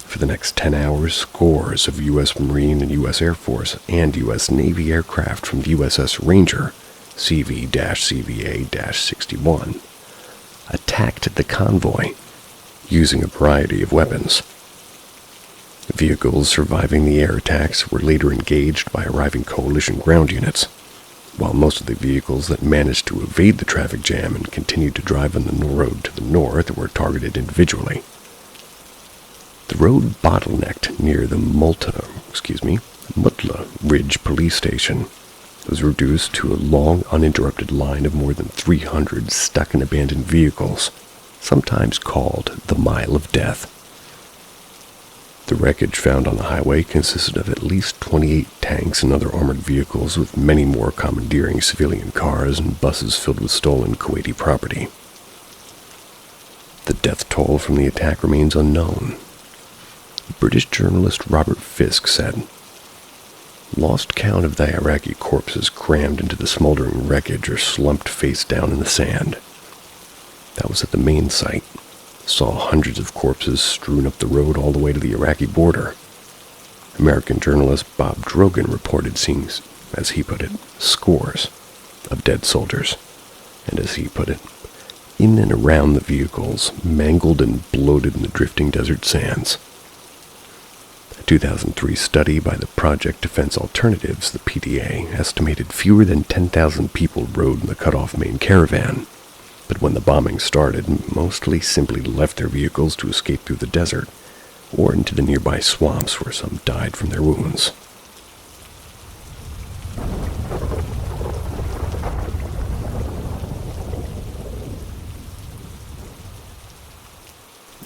Speaker 1: for the next 10 hours, scores of U.S. Marine and U.S. Air Force and U.S. Navy aircraft from the USS Ranger, CV-CVA-61, attacked the convoy, using a variety of weapons. Vehicles surviving the air attacks were later engaged by arriving coalition ground units, while most of the vehicles that managed to evade the traffic jam and continued to drive on the road to the north were targeted individually. The road bottlenecked near the Mutla Ridge police station was reduced to a long, uninterrupted line of more than 300 stuck and abandoned vehicles, sometimes called the Mile of Death. The wreckage found on the highway consisted of at least 28 tanks and other armored vehicles, with many more commandeering civilian cars and buses filled with stolen Kuwaiti property. The death toll from the attack remains unknown. British journalist Robert Fisk said, "Lost count of the Iraqi corpses crammed into the smoldering wreckage or slumped face down in the sand. That was at the main site. Saw hundreds of corpses strewn up the road all the way to the Iraqi border." American journalist Bob Drogan reported seeing, as he put it, scores of dead soldiers, and as he put it, in and around the vehicles, mangled and bloated in the drifting desert sands. A 2003 study by the Project Defense Alternatives, the PDA, estimated fewer than 10,000 people rode in the cut-off main caravan. But when the bombing started, mostly simply left their vehicles to escape through the desert or into the nearby swamps where some died from their wounds.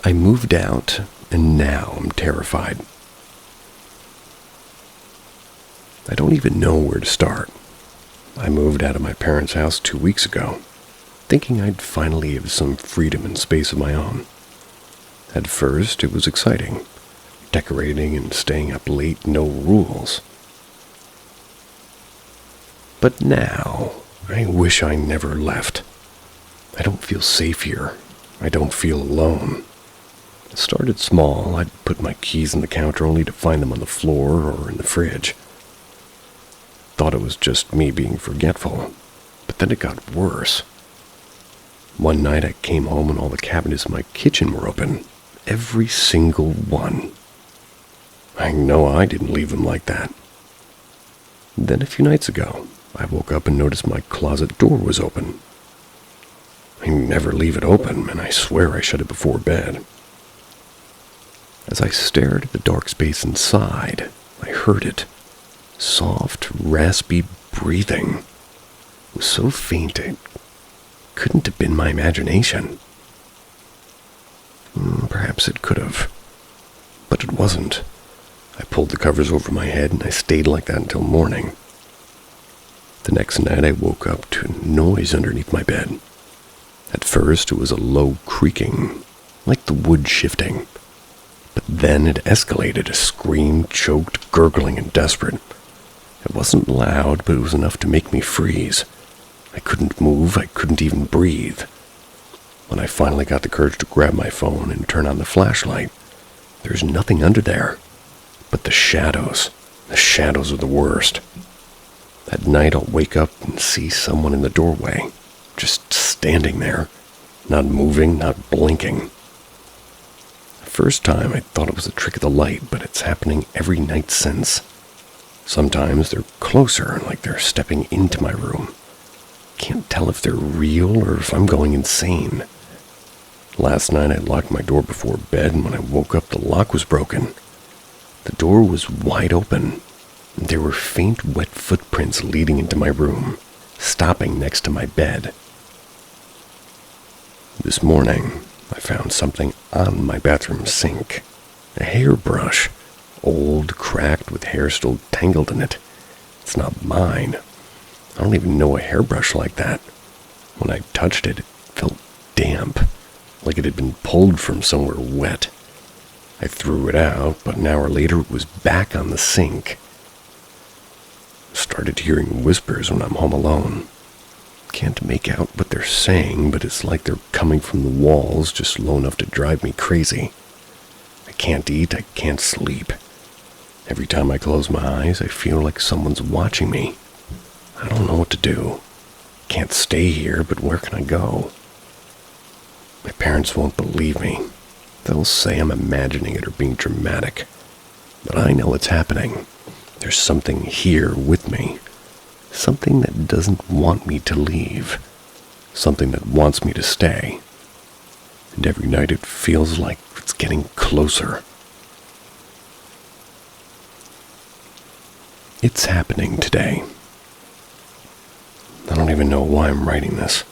Speaker 1: I moved out, and now I'm terrified. I don't even know where to start. I moved out of my parents' house 2 weeks ago, thinking I'd finally have some freedom and space of my own. At first, it was exciting. Decorating and staying up late, no rules. But now, I wish I never left. I don't feel safe here. I don't feel alone. It started small. I'd put my keys in the counter only to find them on the floor or in the fridge. Thought it was just me being forgetful, but then it got worse. One night I came home and all the cabinets in my kitchen were open. Every single one. I know I didn't leave them like that. Then a few nights ago, I woke up and noticed my closet door was open. I never leave it open, and I swear I shut it before bed. As I stared at the dark space inside, I heard it. Soft, raspy breathing. It was so faint it couldn't have been my imagination. Perhaps it could have, but it wasn't. I pulled the covers over my head and I stayed like that until morning. The next night I woke up to a noise underneath my bed. At first it was a low creaking, like the wood shifting, but then it escalated, a scream, choked, gurgling, and desperate. It wasn't loud, but it was enough to make me freeze. I couldn't move, I couldn't even breathe. When I finally got the courage to grab my phone and turn on the flashlight, there's nothing under there but the shadows. The shadows are the worst. At night I'll wake up and see someone in the doorway, just standing there, not moving, not blinking. The first time I thought it was a trick of the light, but it's happening every night since. Sometimes they're closer, like they're stepping into my room. Can't tell if they're real or if I'm going insane. Last night I locked my door before bed, and when I woke up the lock was broken. The door was wide open. There were faint, wet footprints leading into my room, stopping next to my bed. This morning, I found something on my bathroom sink. A hairbrush, old, cracked, with hair still tangled in it. It's not mine. I don't even know a hairbrush like that. When I touched it, it felt damp, like it had been pulled from somewhere wet. I threw it out, but an hour later it was back on the sink. Started hearing whispers when I'm home alone. Can't make out what they're saying, but it's like they're coming from the walls just low enough to drive me crazy. I can't eat, I can't sleep. Every time I close my eyes, I feel like someone's watching me. I don't know what to do. Can't stay here, but where can I go? My parents won't believe me. They'll say I'm imagining it or being dramatic. But I know it's happening. There's something here with me. Something that doesn't want me to leave. Something that wants me to stay. And every night it feels like it's getting closer. It's happening today. I don't even know why I'm writing this.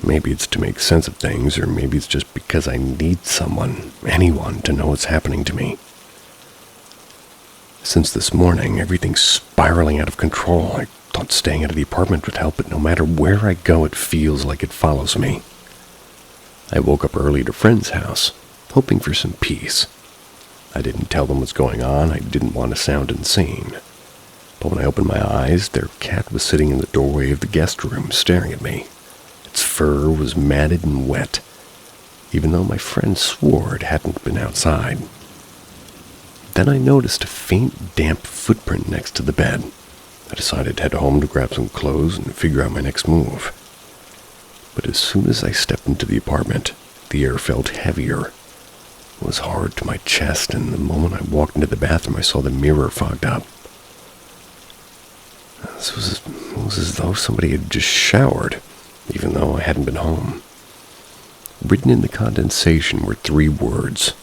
Speaker 1: Maybe it's to make sense of things, or maybe it's just because I need someone, anyone, to know what's happening to me. Since this morning, everything's spiraling out of control. I thought staying out of the apartment would help, but no matter where I go, it feels like it follows me. I woke up early at a friend's house, hoping for some peace. I didn't tell them what's going on. I didn't want to sound insane. But when I opened my eyes, their cat was sitting in the doorway of the guest room, staring at me. Its fur was matted and wet, even though my friend swore it hadn't been outside. Then I noticed a faint, damp footprint next to the bed. I decided to head home to grab some clothes and figure out my next move. But as soon as I stepped into the apartment, the air felt heavier. It was hard to my chest, and the moment I walked into the bathroom, I saw the mirror fogged up. It was as though somebody had just showered, even though I hadn't been home. Written in the condensation were 3 words: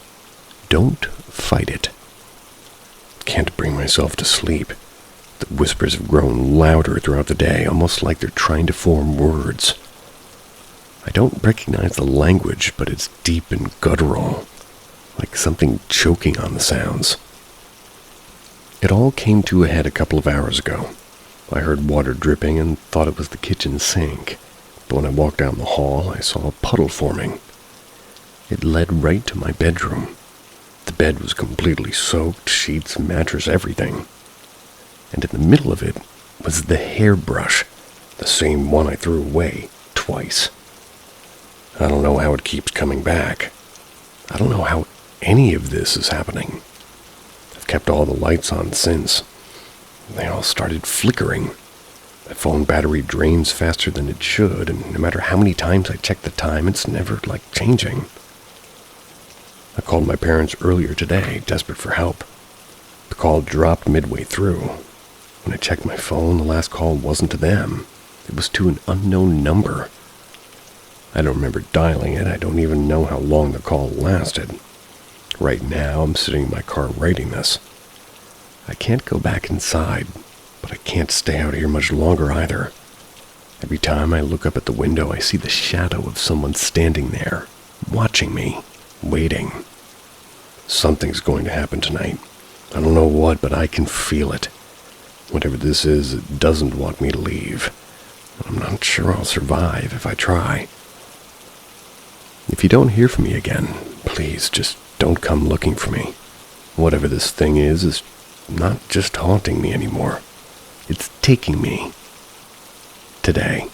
Speaker 1: "Don't fight it." Can't bring myself to sleep. The whispers have grown louder throughout the day, almost like they're trying to form words. I don't recognize the language, but it's deep and guttural, like something choking on the sounds. It all came to a head a couple of hours ago. I heard water dripping and thought it was the kitchen sink, but when I walked down the hall, I saw a puddle forming. It led right to my bedroom. The bed was completely soaked, sheets, mattress, everything. And in the middle of it was the hairbrush, the same one I threw away twice. I don't know how it keeps coming back. I don't know how any of this is happening. I've kept all the lights on since. They all started flickering. My phone battery drains faster than it should, and no matter how many times I check the time, it's never, changing. I called my parents earlier today, desperate for help. The call dropped midway through. When I checked my phone, the last call wasn't to them. It was to an unknown number. I don't remember dialing it. I don't even know how long the call lasted. Right now, I'm sitting in my car writing this. I can't go back inside, but I can't stay out here much longer either. Every time I look up at the window, I see the shadow of someone standing there, watching me, waiting. Something's going to happen tonight. I don't know what, but I can feel it. Whatever this is, it doesn't want me to leave. I'm not sure I'll survive if I try. If you don't hear from me again, please just don't come looking for me. Whatever this thing is not just haunting me anymore. It's taking me. Today.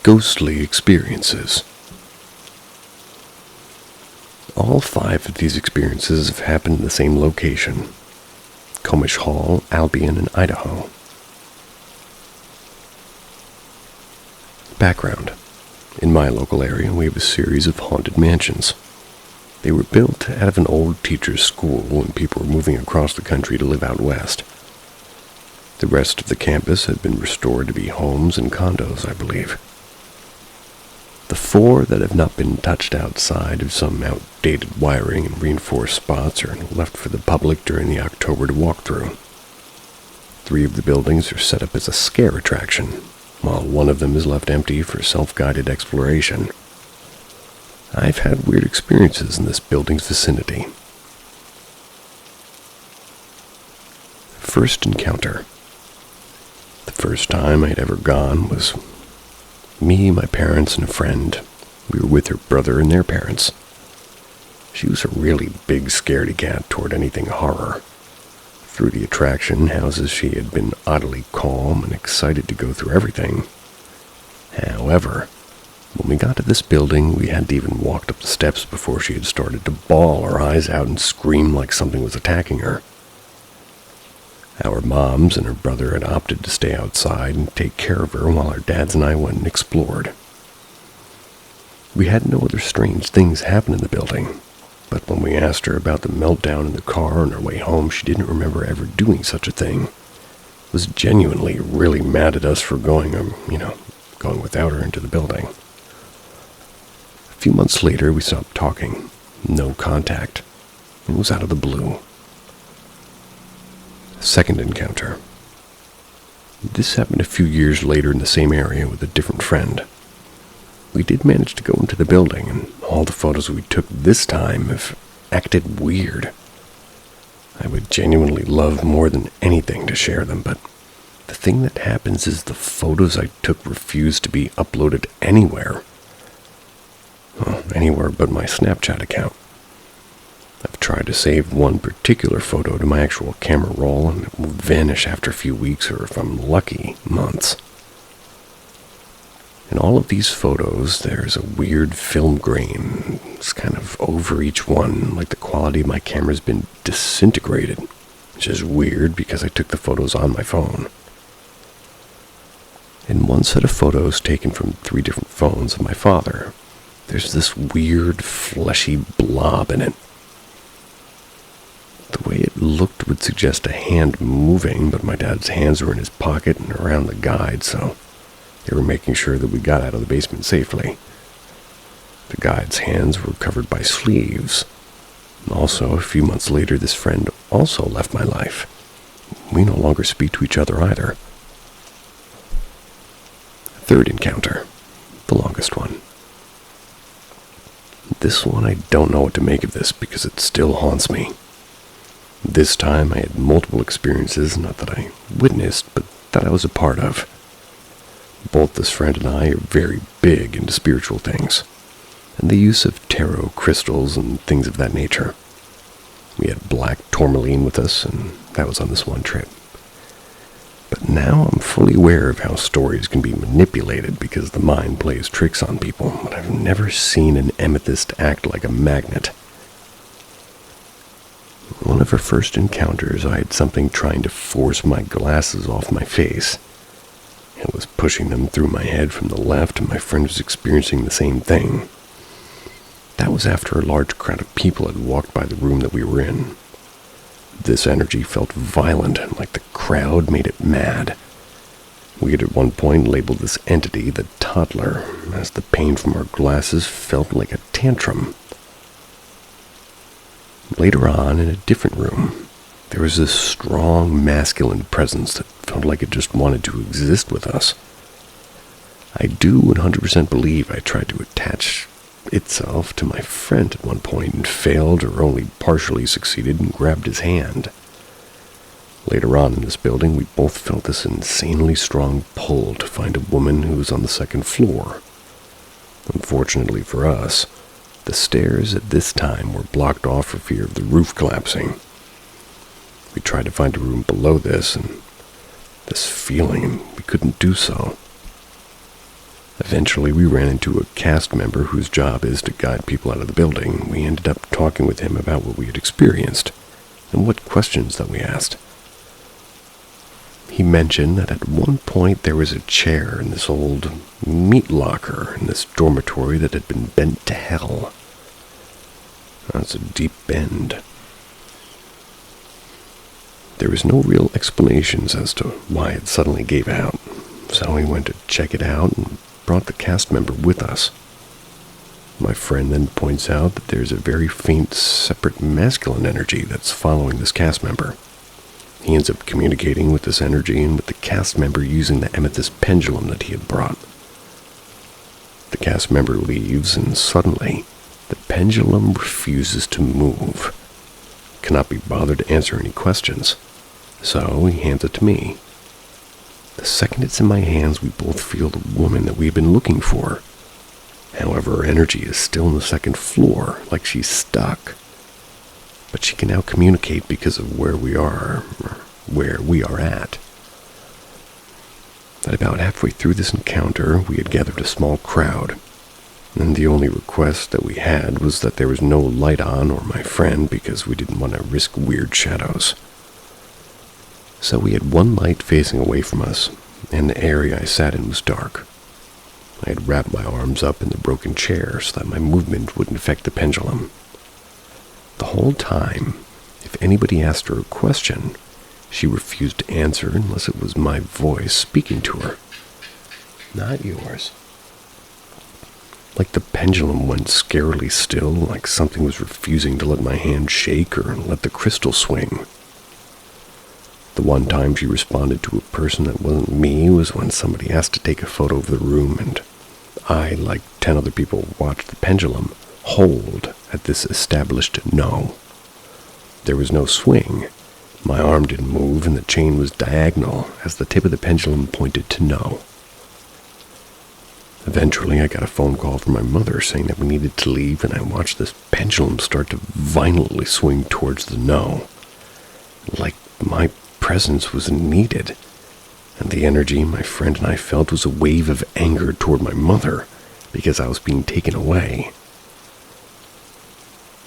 Speaker 1: Ghostly experiences. All 5 of these experiences have happened in the same location: Comish Hall, Albion, and Idaho. Background. In my local area, we have a series of haunted mansions. They were built out of an old teacher's school when people were moving across the country to live out west. The rest of the campus had been restored to be homes and condos, I believe. The 4 that have not been touched outside of some outdated wiring and reinforced spots are left for the public during the October to walk through. 3 of the buildings are set up as a scare attraction, while 1 of them is left empty for self-guided exploration. I've had weird experiences in this building's vicinity. First encounter. The first time I'd ever gone was me, my parents, and a friend. We were with her brother and their parents. She was a really big scaredy cat toward anything horror. Through the attraction houses, she had been oddly calm and excited to go through everything. However, when we got to this building, we hadn't even walked up the steps before she had started to bawl her eyes out and scream like something was attacking her. Our moms and her brother had opted to stay outside and take care of her while our dads and I went and explored. We had no other strange things happen in the building, but when we asked her about the meltdown in the car on our way home, she didn't remember ever doing such a thing. Was genuinely really mad at us for going without her into the building. A few months later, we stopped talking. No contact. It was out of the blue. Second encounter. This happened a few years later in the same area with a different friend. We did manage to go into the building, and all the photos we took this time have acted weird. I would genuinely love more than anything to share them, but the thing that happens is the photos I took refuse to be uploaded anywhere. Well, anywhere but my Snapchat account. I've tried to save one particular photo to my actual camera roll, and it will vanish after a few weeks, or if I'm lucky, months. In all of these photos, there's a weird film grain. It's kind of over each one, like the quality of my camera's been disintegrated, which is weird because I took the photos on my phone. In one set of photos taken from 3 different phones of my father, there's this weird, fleshy blob in it. The way it looked would suggest a hand moving, but my dad's hands were in his pocket and around the guide, so they were making sure that we got out of the basement safely. The guide's hands were covered by sleeves. Also, a few months later, this friend also left my life. We no longer speak to each other either. Third encounter. The longest one. This one, I don't know what to make of this because it still haunts me. This time I had multiple experiences, not that I witnessed, but that I was a part of. Both this friend and I are very big into spiritual things, and the use of tarot crystals and things of that nature. We had black tourmaline with us, and that was on this one trip. But now I'm fully aware of how stories can be manipulated because the mind plays tricks on people, but I've never seen an amethyst act like a magnet. One of our first encounters, I had something trying to force my glasses off my face. It was pushing them through my head from the left, and my friend was experiencing the same thing. That was after a large crowd of people had walked by the room that we were in. This energy felt violent, like the crowd made it mad. We had at one point labeled this entity the toddler, as the pain from our glasses felt like a tantrum. Later on, in a different room, there was this strong masculine presence that felt like it just wanted to exist with us. I do 100% believe I tried to attach itself to my friend at one point and failed or only partially succeeded and grabbed his hand. Later on in this building, we both felt this insanely strong pull to find a woman who was on the 2nd floor. Unfortunately for us, the stairs at this time were blocked off for fear of the roof collapsing. We tried to find a room below this, and this feeling, and we couldn't do so. Eventually, we ran into a cast member whose job is to guide people out of the building. We ended up talking with him about what we had experienced and what questions that we asked. He mentioned that at one point there was a chair in this old meat locker in this dormitory that had been bent to hell. That's a deep bend. There was no real explanations as to why it suddenly gave out, so we went to check it out and brought the cast member with us. My friend then points out that there's a very faint, separate masculine energy that's following this cast member. He ends up communicating with this energy and with the cast member using the amethyst pendulum that he had brought. The cast member leaves, and suddenly, the pendulum refuses to move. Cannot be bothered to answer any questions, so he hands it to me. The second it's in my hands, we both feel the woman that we've been looking for. However, her energy is still on the second floor, like she's stuck. But she can now communicate because of where we are at. At about halfway through this encounter, we had gathered a small crowd, and the only request that we had was that there was no light on or my friend because we didn't want to risk weird shadows. So we had one light facing away from us, and the area I sat in was dark. I had wrapped my arms up in the broken chair so that my movement wouldn't affect the pendulum. The whole time, if anybody asked her a question, she refused to answer unless it was my voice speaking to her. Not yours. Like the pendulum went scarily still, like something was refusing to let my hand shake or let the crystal swing. The one time she responded to a person that wasn't me was when somebody asked to take a photo of the room, and I, like 10 other people, watched the pendulum hold at this established no. There was no swing. My arm didn't move, and the chain was diagonal as the tip of the pendulum pointed to no. Eventually, I got a phone call from my mother saying that we needed to leave, and I watched this pendulum start to violently swing towards the no. Like my presence was needed, and the energy my friend and I felt was a wave of anger toward my mother because I was being taken away.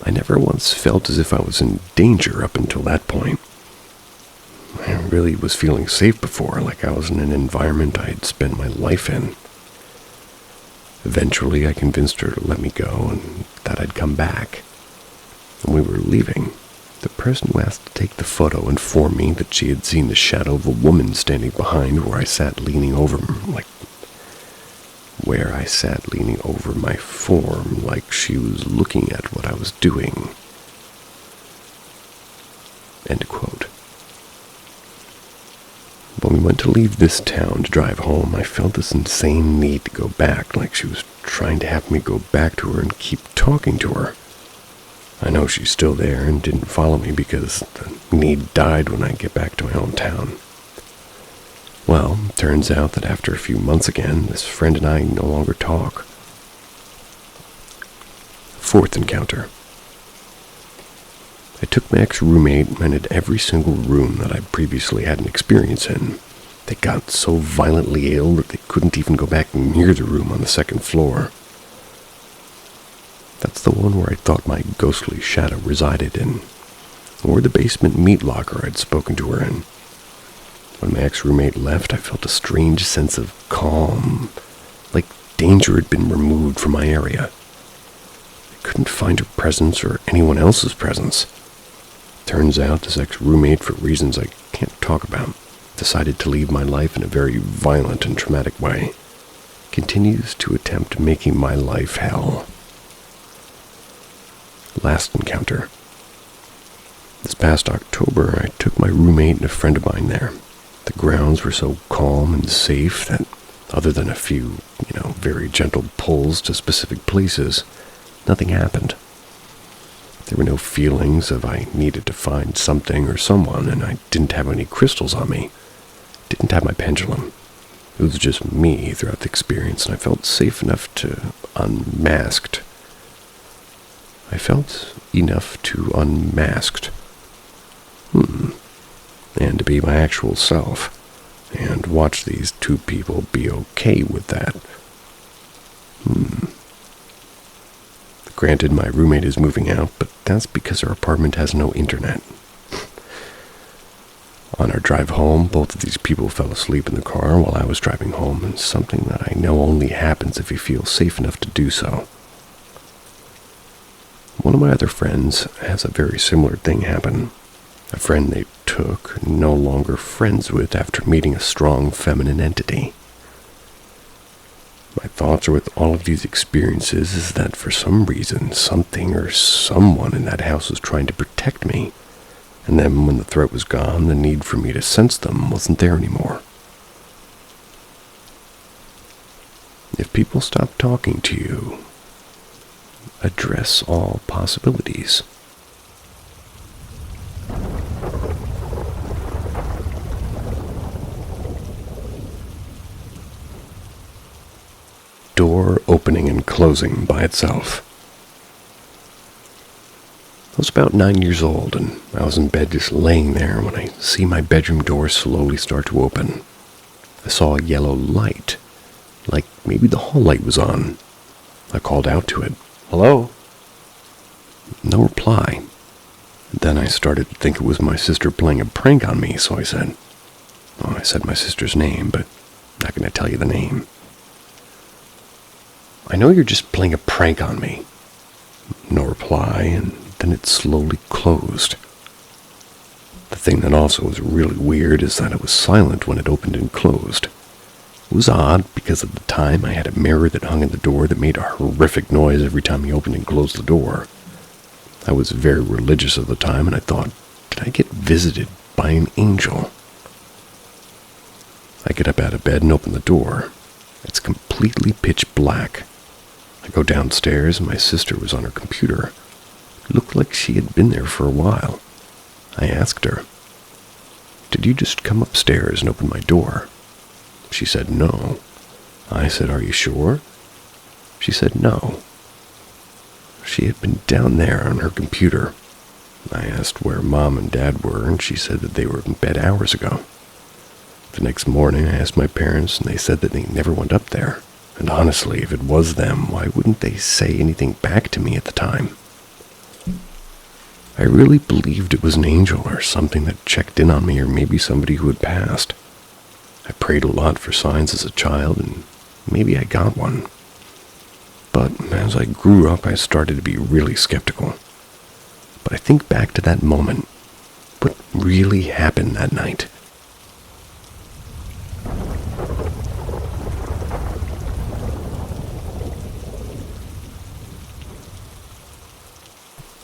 Speaker 1: I never once felt as if I was in danger up until that point. I really was feeling safe before, like I was in an environment I had spent my life in. Eventually, I convinced her to let me go and that I'd come back. When we were leaving, the person who asked to take the photo informed me that she had seen the shadow of a woman standing behind where I sat leaning over my form, like she was looking at what I was doing. End quote. When we went to leave this town to drive home, I felt this insane need to go back, like she was trying to have me go back to her and keep talking to her. I know she's still there and didn't follow me because the need died when I get back to my hometown. Well, turns out that after a few months again, this friend and I no longer talk. Fourth encounter. I took my ex-roommate and rented every single room that I previously had an experience in. They got so violently ill that they couldn't even go back near the room on the second floor. That's the one where I thought my ghostly shadow resided in, or the basement meat locker I'd spoken to her in. When my ex-roommate left, I felt a strange sense of calm, like danger had been removed from my area. I couldn't find her presence or anyone else's presence. Turns out this ex-roommate, for reasons I can't talk about, decided to leave my life in a very violent and traumatic way. Continues to attempt making my life hell. Last encounter. This past October, I took my roommate and a friend of mine there. The grounds were so calm and safe that, other than a few, very gentle pulls to specific places, nothing happened. There were no feelings of I needed to find something or someone, and I didn't have any crystals on me. Didn't have my pendulum. It was just me throughout the experience, and I felt safe enough to unmasked. And to be my actual self, and watch these two people be okay with that. Granted, my roommate is moving out, but that's because our apartment has no internet. On our drive home, both of these people fell asleep in the car while I was driving home, and something that I know only happens if you feel safe enough to do so. One of my other friends has a very similar thing happen. A friend they took, no longer friends with after meeting a strong feminine entity. My thoughts are with all of these experiences is that for some reason, something or someone in that house was trying to protect me. And then when the threat was gone, the need for me to sense them wasn't there anymore. If people stop talking to you, address all possibilities. Door opening and closing by itself. I was about 9 years old, and I was in bed just laying there when I see my bedroom door slowly start to open. I saw a yellow light, like maybe the hall light was on. I called out to it, "Hello?" No reply. Then I started to think it was my sister playing a prank on me, so I said my sister's name, but I'm not going to tell you the name. "I know you're just playing a prank on me." No reply, and then it slowly closed. The thing that also was really weird is that it was silent when it opened and closed. It was odd because at the time I had a mirror that hung in the door that made a horrific noise every time you opened and closed the door. I was very religious at the time, and I thought, did I get visited by an angel? I get up out of bed and open the door. It's completely pitch black. I go downstairs and my sister was on her computer. It looked like she had been there for a while. I asked her, "Did you just come upstairs and open my door?" She said no. I said, "Are you sure?" She said no. She had been down there on her computer. I asked where Mom and Dad were, and she said that they were in bed hours ago. The next morning I asked my parents, and they said that they never went up there. And honestly, if it was them, why wouldn't they say anything back to me at the time? I really believed it was an angel or something that checked in on me, or maybe somebody who had passed. I prayed a lot for signs as a child, and maybe I got one. But as I grew up, I started to be really skeptical. But I think back to that moment. What really happened that night?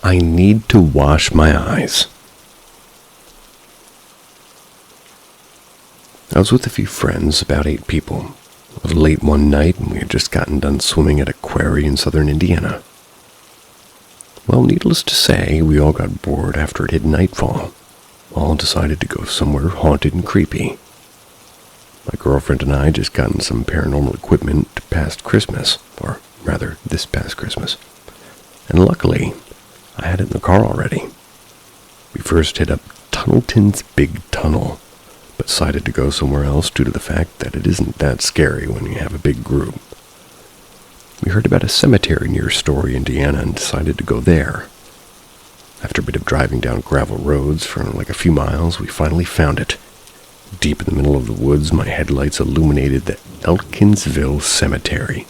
Speaker 1: I need to wash my eyes. I was with a few friends, about 8 people. It was late one night, and we had just gotten done swimming at a quarry in southern Indiana. Well, needless to say, we all got bored after it hit nightfall. All decided to go somewhere haunted and creepy. My girlfriend and I just gotten some paranormal equipment past Christmas, or rather, this past Christmas. And luckily, I had it in the car already. We first hit up Tunnelton's Big Tunnel, but decided to go somewhere else due to the fact that it isn't that scary when you have a big group. We heard about a cemetery near Story, Indiana, and decided to go there. After a bit of driving down gravel roads for like a few miles, we finally found it. Deep in the middle of the woods, my headlights illuminated the Elkinsville Cemetery.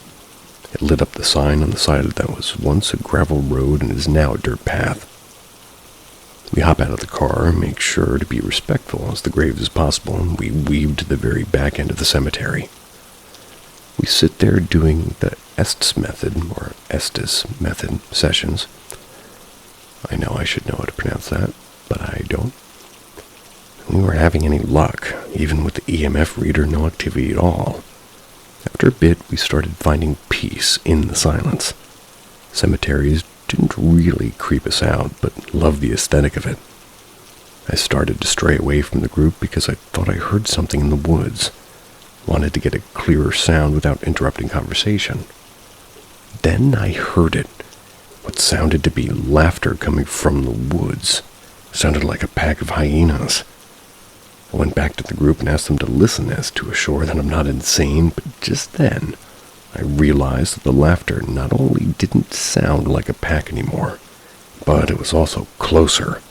Speaker 1: It lit up the sign on the side that was once a gravel road and is now a dirt path. We hop out of the car and make sure to be respectful as the grave as possible, and we weave to the very back end of the cemetery. We sit there doing the Estes method, or Estes method sessions. I know I should know how to pronounce that, but I don't. We weren't having any luck, even with the EMF reader, no activity at all. After a bit, we started finding peace in the silence. Cemeteries didn't really creep us out, but loved the aesthetic of it. I started to stray away from the group because I thought I heard something in the woods. Wanted to get a clearer sound without interrupting conversation. Then I heard it. What sounded to be laughter coming from the woods. Sounded like a pack of hyenas. I went back to the group and asked them to listen as to assure that I'm not insane, but just then, I realized that the laughter not only didn't sound like a pack anymore, but it was also closer.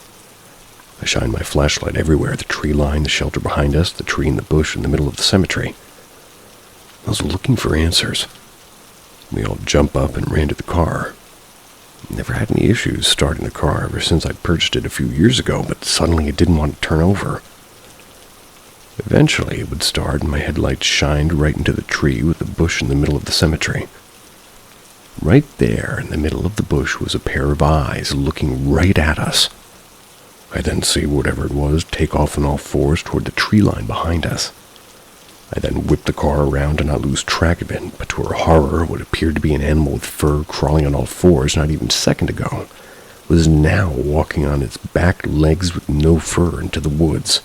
Speaker 1: I shined my flashlight everywhere, the tree line, the shelter behind us, the tree in the bush in the middle of the cemetery. I was looking for answers. We all jump up and ran to the car. Never had any issues starting the car ever since I purchased it a few years ago, but suddenly it didn't want to turn over. Eventually it would start and my headlights shined right into the tree with the bush in the middle of the cemetery. Right there in the middle of the bush was a pair of eyes looking right at us. I then see whatever it was take off on all fours toward the tree line behind us. I then whipped the car around to not lose track of it, but to our horror, what appeared to be an animal with fur crawling on all fours not even a second ago was now walking on its back legs with no fur into the woods.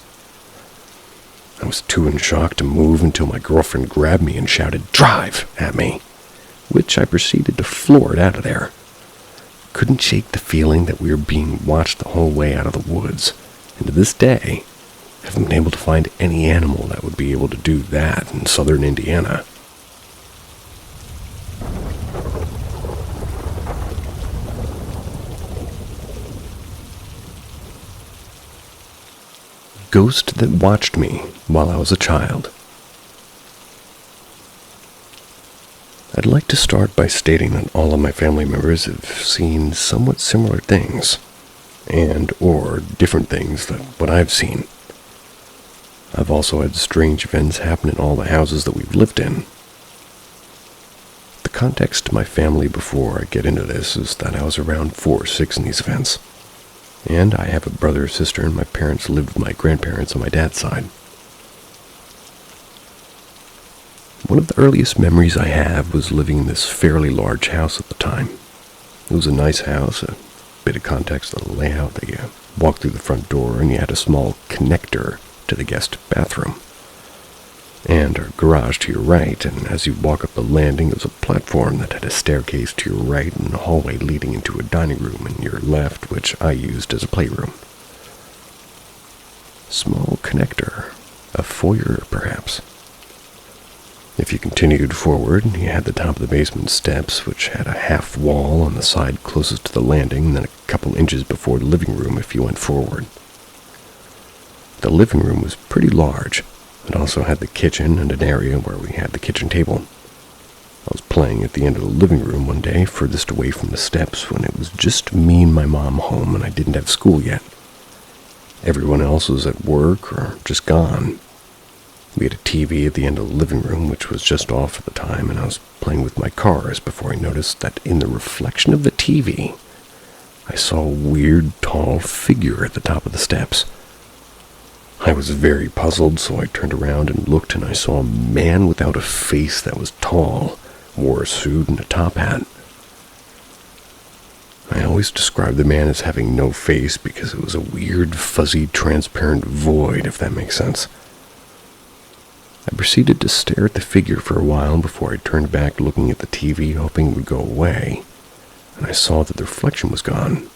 Speaker 1: I was too in shock to move until my girlfriend grabbed me and shouted, "Drive!" at me, which I proceeded to floor it out of there. Couldn't shake the feeling that we were being watched the whole way out of the woods, and to this day, haven't been able to find any animal that would be able to do that in southern Indiana. Ghost that watched me while I was a child. I'd like to start by stating that all of my family members have seen somewhat similar things, and or different things than what I've seen. I've also had strange events happen in all the houses that we've lived in. The context to my family before I get into this is that I was around 4 or 6 in these events, and I have a brother or sister, and my parents lived with my grandparents on my dad's side. One of the earliest memories I have was living in this fairly large house at the time. It was a nice house, a bit of context on the layout that you walked through the front door and you had a small connector to the guest bathroom. And our garage to your right, and as you walk up the landing, there was a platform that had a staircase to your right and a hallway leading into a dining room in your left, which I used as a playroom. Small connector, a foyer perhaps. If you continued forward, you had the top of the basement steps, which had a half wall on the side closest to the landing, and then a couple inches before the living room if you went forward. The living room was pretty large. It also had the kitchen and an area where we had the kitchen table. I was playing at the end of the living room one day, furthest away from the steps, when it was just me and my mom home and I didn't have school yet. Everyone else was at work or just gone. We had a TV at the end of the living room, which was just off at the time, and I was playing with my cars before I noticed that in the reflection of the TV, I saw a weird, tall figure at the top of the steps. I was very puzzled, so I turned around and looked, and I saw a man without a face that was tall, wore a suit and a top hat. I always described the man as having no face because it was a weird, fuzzy, transparent void, if that makes sense. I proceeded to stare at the figure for a while before I turned back looking at the TV, hoping it would go away, and I saw that the reflection was gone.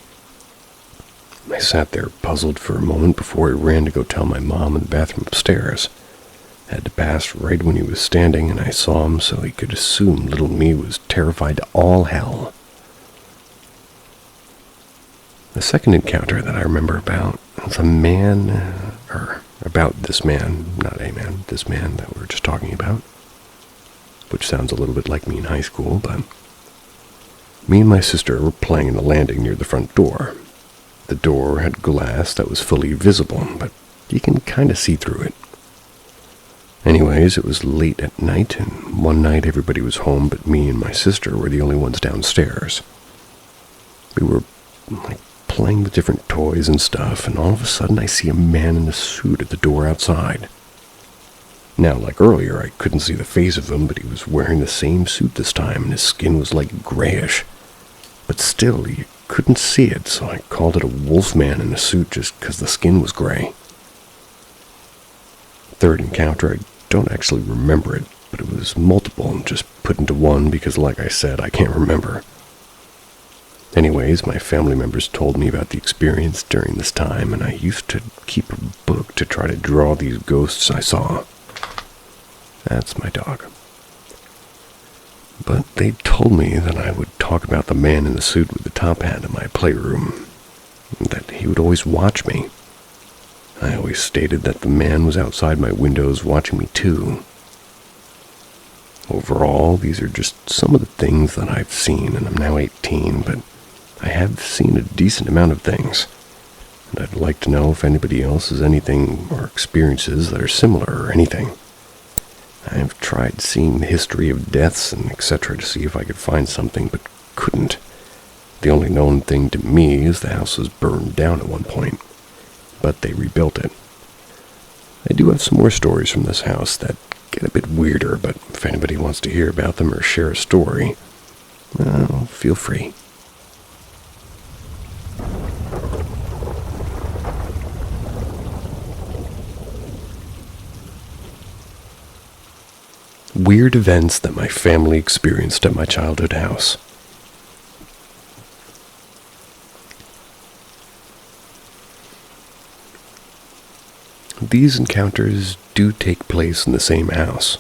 Speaker 1: I sat there puzzled for a moment before I ran to go tell my mom in the bathroom upstairs. I had to pass right when he was standing, and I saw him, so he could assume little me was terrified to all hell. The second encounter that I remember about was this man that we were just talking about, which sounds a little bit like me in high school, but me and my sister were playing in the landing near the front door. The door had glass that was fully visible, but you can kind of see through it. Anyways, it was late at night, and one night everybody was home, but me and my sister were the only ones downstairs. We were, playing with different toys and stuff, and all of a sudden I see a man in a suit at the door outside. Now, like earlier, I couldn't see the face of him, but he was wearing the same suit this time, and his skin was grayish. But still, you couldn't see it, so I called it a wolf man in a suit just because the skin was gray. Third encounter, I don't actually remember it, but it was multiple and just put into one because, like I said, I can't remember. Anyways, my family members told me about the experience during this time, and I used to keep a book to try to draw these ghosts I saw. That's my dog. But they told me that I would talk about the man in the suit with the top hat in my playroom, and that he would always watch me. I always stated that the man was outside my windows watching me too. Overall, these are just some of the things that I've seen, and I'm now 18, but I have seen a decent amount of things. and I'd like to know if anybody else has anything or experiences that are similar or anything. I've tried seeing the history of deaths and etc. to see if I could find something, but couldn't. The only known thing to me is the house was burned down at one point, but they rebuilt it. I do have some more stories from this house that get a bit weirder, but if anybody wants to hear about them or share a story, well, feel free. Weird events that my family experienced at my childhood house. These encounters do take place in the same house,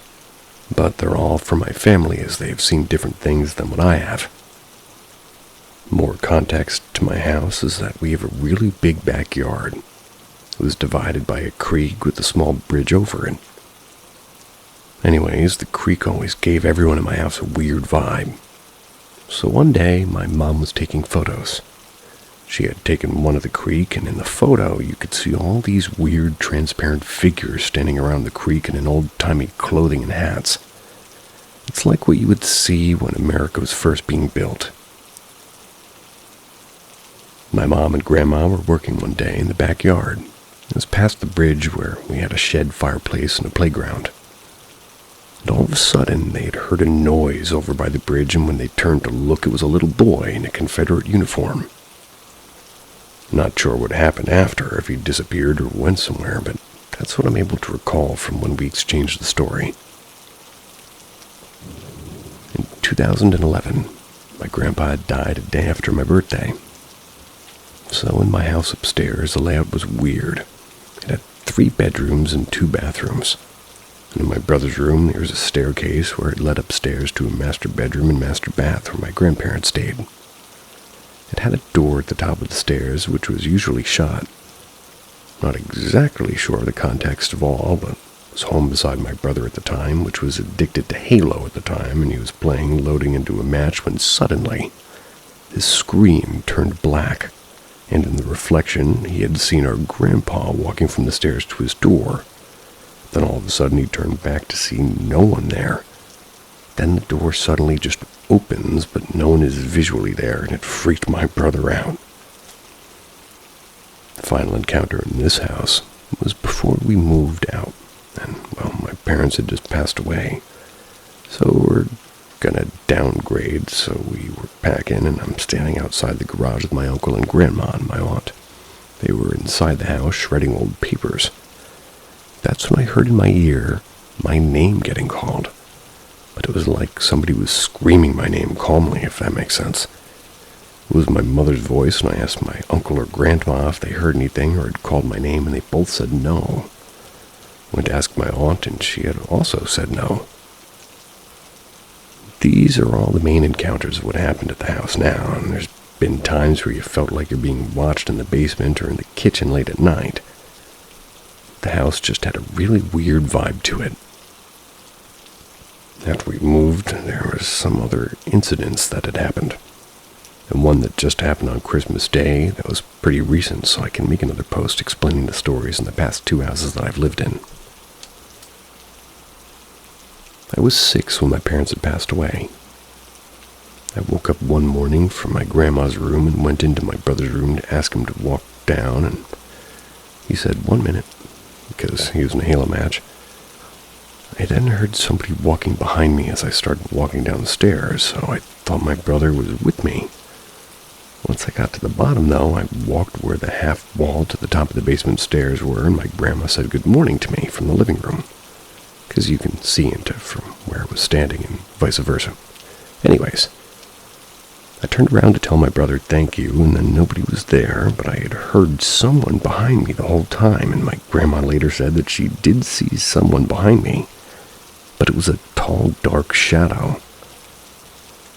Speaker 1: but they're all from my family as they have seen different things than what I have. More context to my house is that we have a really big backyard. It was divided by a creek with a small bridge over it. Anyways, the creek always gave everyone in my house a weird vibe. So one day, my mom was taking photos. She had taken one of the creek, and in the photo, you could see all these weird, transparent figures standing around the creek in an old-timey clothing and hats. It's like what you would see when America was first being built. My mom and grandma were working one day in the backyard. It was past the bridge where we had a shed fireplace and a playground. And all of a sudden, they had heard a noise over by the bridge, and when they turned to look, it was a little boy in a Confederate uniform. Not sure what happened after, if he disappeared or went somewhere, but that's what I'm able to recall from when we exchanged the story. In 2011, my grandpa had died a day after my birthday. So in my house upstairs, the layout was weird. It had 3 bedrooms and 2 bathrooms. And in my brother's room, there was a staircase where it led upstairs to a master bedroom and master bath where my grandparents stayed. It had a door at the top of the stairs, which was usually shut. Not exactly sure of the context of all, but I was home beside my brother at the time, which was addicted to Halo at the time, and he was playing, loading into a match, when suddenly his screen turned black, and in the reflection he had seen our grandpa walking from the stairs to his door. Then all of a sudden he turned back to see no one there. Then the door suddenly just opens, but no one is visually there, and it freaked my brother out. The final encounter in this house was before we moved out, and, well, my parents had just passed away. So we're gonna downgrade, so we were packing, and I'm standing outside the garage with my uncle and grandma and my aunt. They were inside the house shredding old papers. That's when I heard in my ear my name getting called. But it was like somebody was screaming my name calmly, if that makes sense. It was my mother's voice, and I asked my uncle or grandma if they heard anything or had called my name, and they both said no. I went to ask my aunt, and she had also said no. These are all the main encounters of what happened at the house now, and there's been times where you felt like you're being watched in the basement or in the kitchen late at night. The house just had a really weird vibe to it. After we moved, there was some other incidents that had happened. And one that just happened on Christmas Day that was pretty recent, so I can make another post explaining the stories in the past 2 houses that I've lived in. I was 6 when my parents had passed away. I woke up one morning from my grandma's room and went into my brother's room to ask him to walk down, and he said 1 minute, because he was in a Halo match. I then heard somebody walking behind me as I started walking down the stairs, so I thought my brother was with me. Once I got to the bottom, though, I walked where the half wall to the top of the basement stairs were, and my grandma said good morning to me from the living room, because you can see into from where I was standing and vice versa. Anyways, I turned around to tell my brother thank you, and then nobody was there, but I had heard someone behind me the whole time, and my grandma later said that she did see someone behind me, but it was a tall, dark shadow.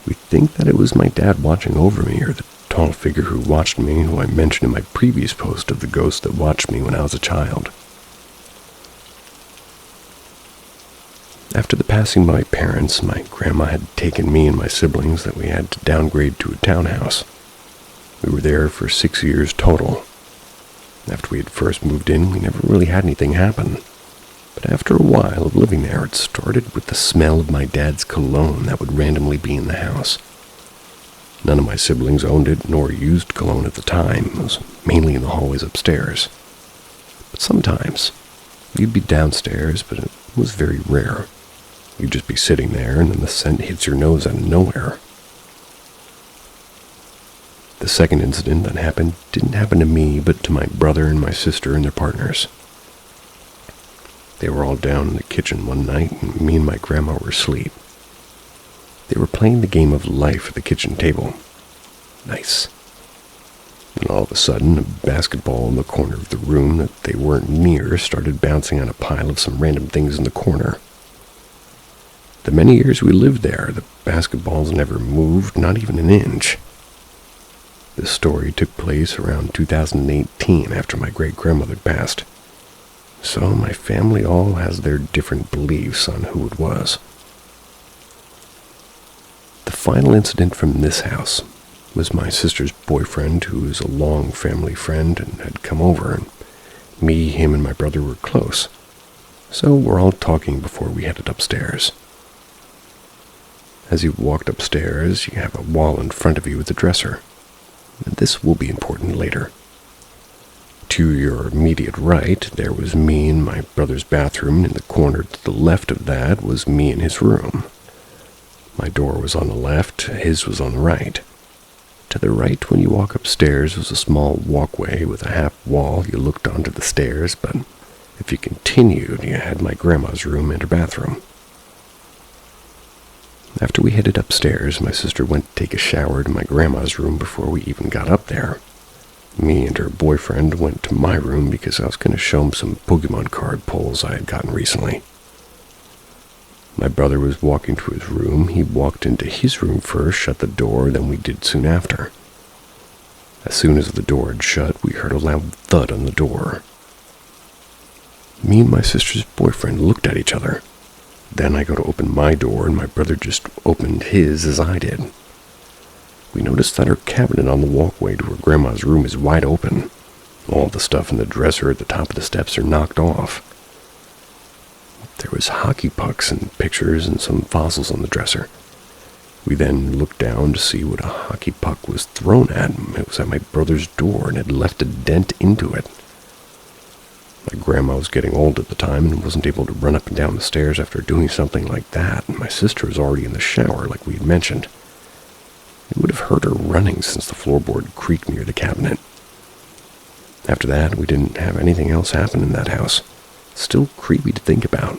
Speaker 1: We think that it was my dad watching over me, or the tall figure who watched me, who I mentioned in my previous post of the ghost that watched me when I was a child. After the passing of my parents, my grandma had taken me and my siblings that we had to downgrade to a townhouse. We were there for 6 years total. After we had first moved in, we never really had anything happen. But after a while of living there, it started with the smell of my dad's cologne that would randomly be in the house. None of my siblings owned it nor used cologne at the time. It was mainly in the hallways upstairs. But sometimes, you'd be downstairs, but it was very rare. You'd just be sitting there, and then the scent hits your nose out of nowhere. The second incident that happened didn't happen to me, but to my brother and my sister and their partners. They were all down in the kitchen one night, and me and my grandma were asleep. They were playing the game of life at the kitchen table. Nice. And all of a sudden, a basketball in the corner of the room that they weren't near started bouncing on a pile of some random things in the corner. The many years we lived there, the basketballs never moved, not even an inch. This story took place around 2018 after my great-grandmother passed. So my family all has their different beliefs on who it was. The final incident from this house was my sister's boyfriend, who is a long family friend and had come over, and me, him, and my brother were close. So we're all talking before we headed upstairs. As you walked upstairs, you have a wall in front of you with a dresser. This will be important later. To your immediate right, there was me and my brother's bathroom, and in the corner to the left of that was me and his room. My door was on the left, his was on the right. To the right, when you walk upstairs, was a small walkway with a half wall. You looked onto the stairs, but if you continued, you had my grandma's room and her bathroom. After we headed upstairs, my sister went to take a shower to my grandma's room before we even got up there. Me and her boyfriend went to my room because I was going to show him some Pokemon card pulls I had gotten recently. My brother was walking to his room. He walked into his room first, shut the door, then we did soon after. As soon as the door had shut, we heard a loud thud on the door. Me and my sister's boyfriend looked at each other. Then I go to open my door, and my brother just opened his as I did. We noticed that her cabinet on the walkway to her grandma's room is wide open. All the stuff in the dresser at the top of the steps are knocked off. There was hockey pucks and pictures and some fossils on the dresser. We then looked down to see what a hockey puck was thrown at. It was at my brother's door and had left a dent into it. My grandma was getting old at the time and wasn't able to run up and down the stairs after doing something like that, and my sister was already in the shower, like we had mentioned. It would have heard her running since the floorboard creaked near the cabinet. After that, we didn't have anything else happen in that house. Still creepy to think about.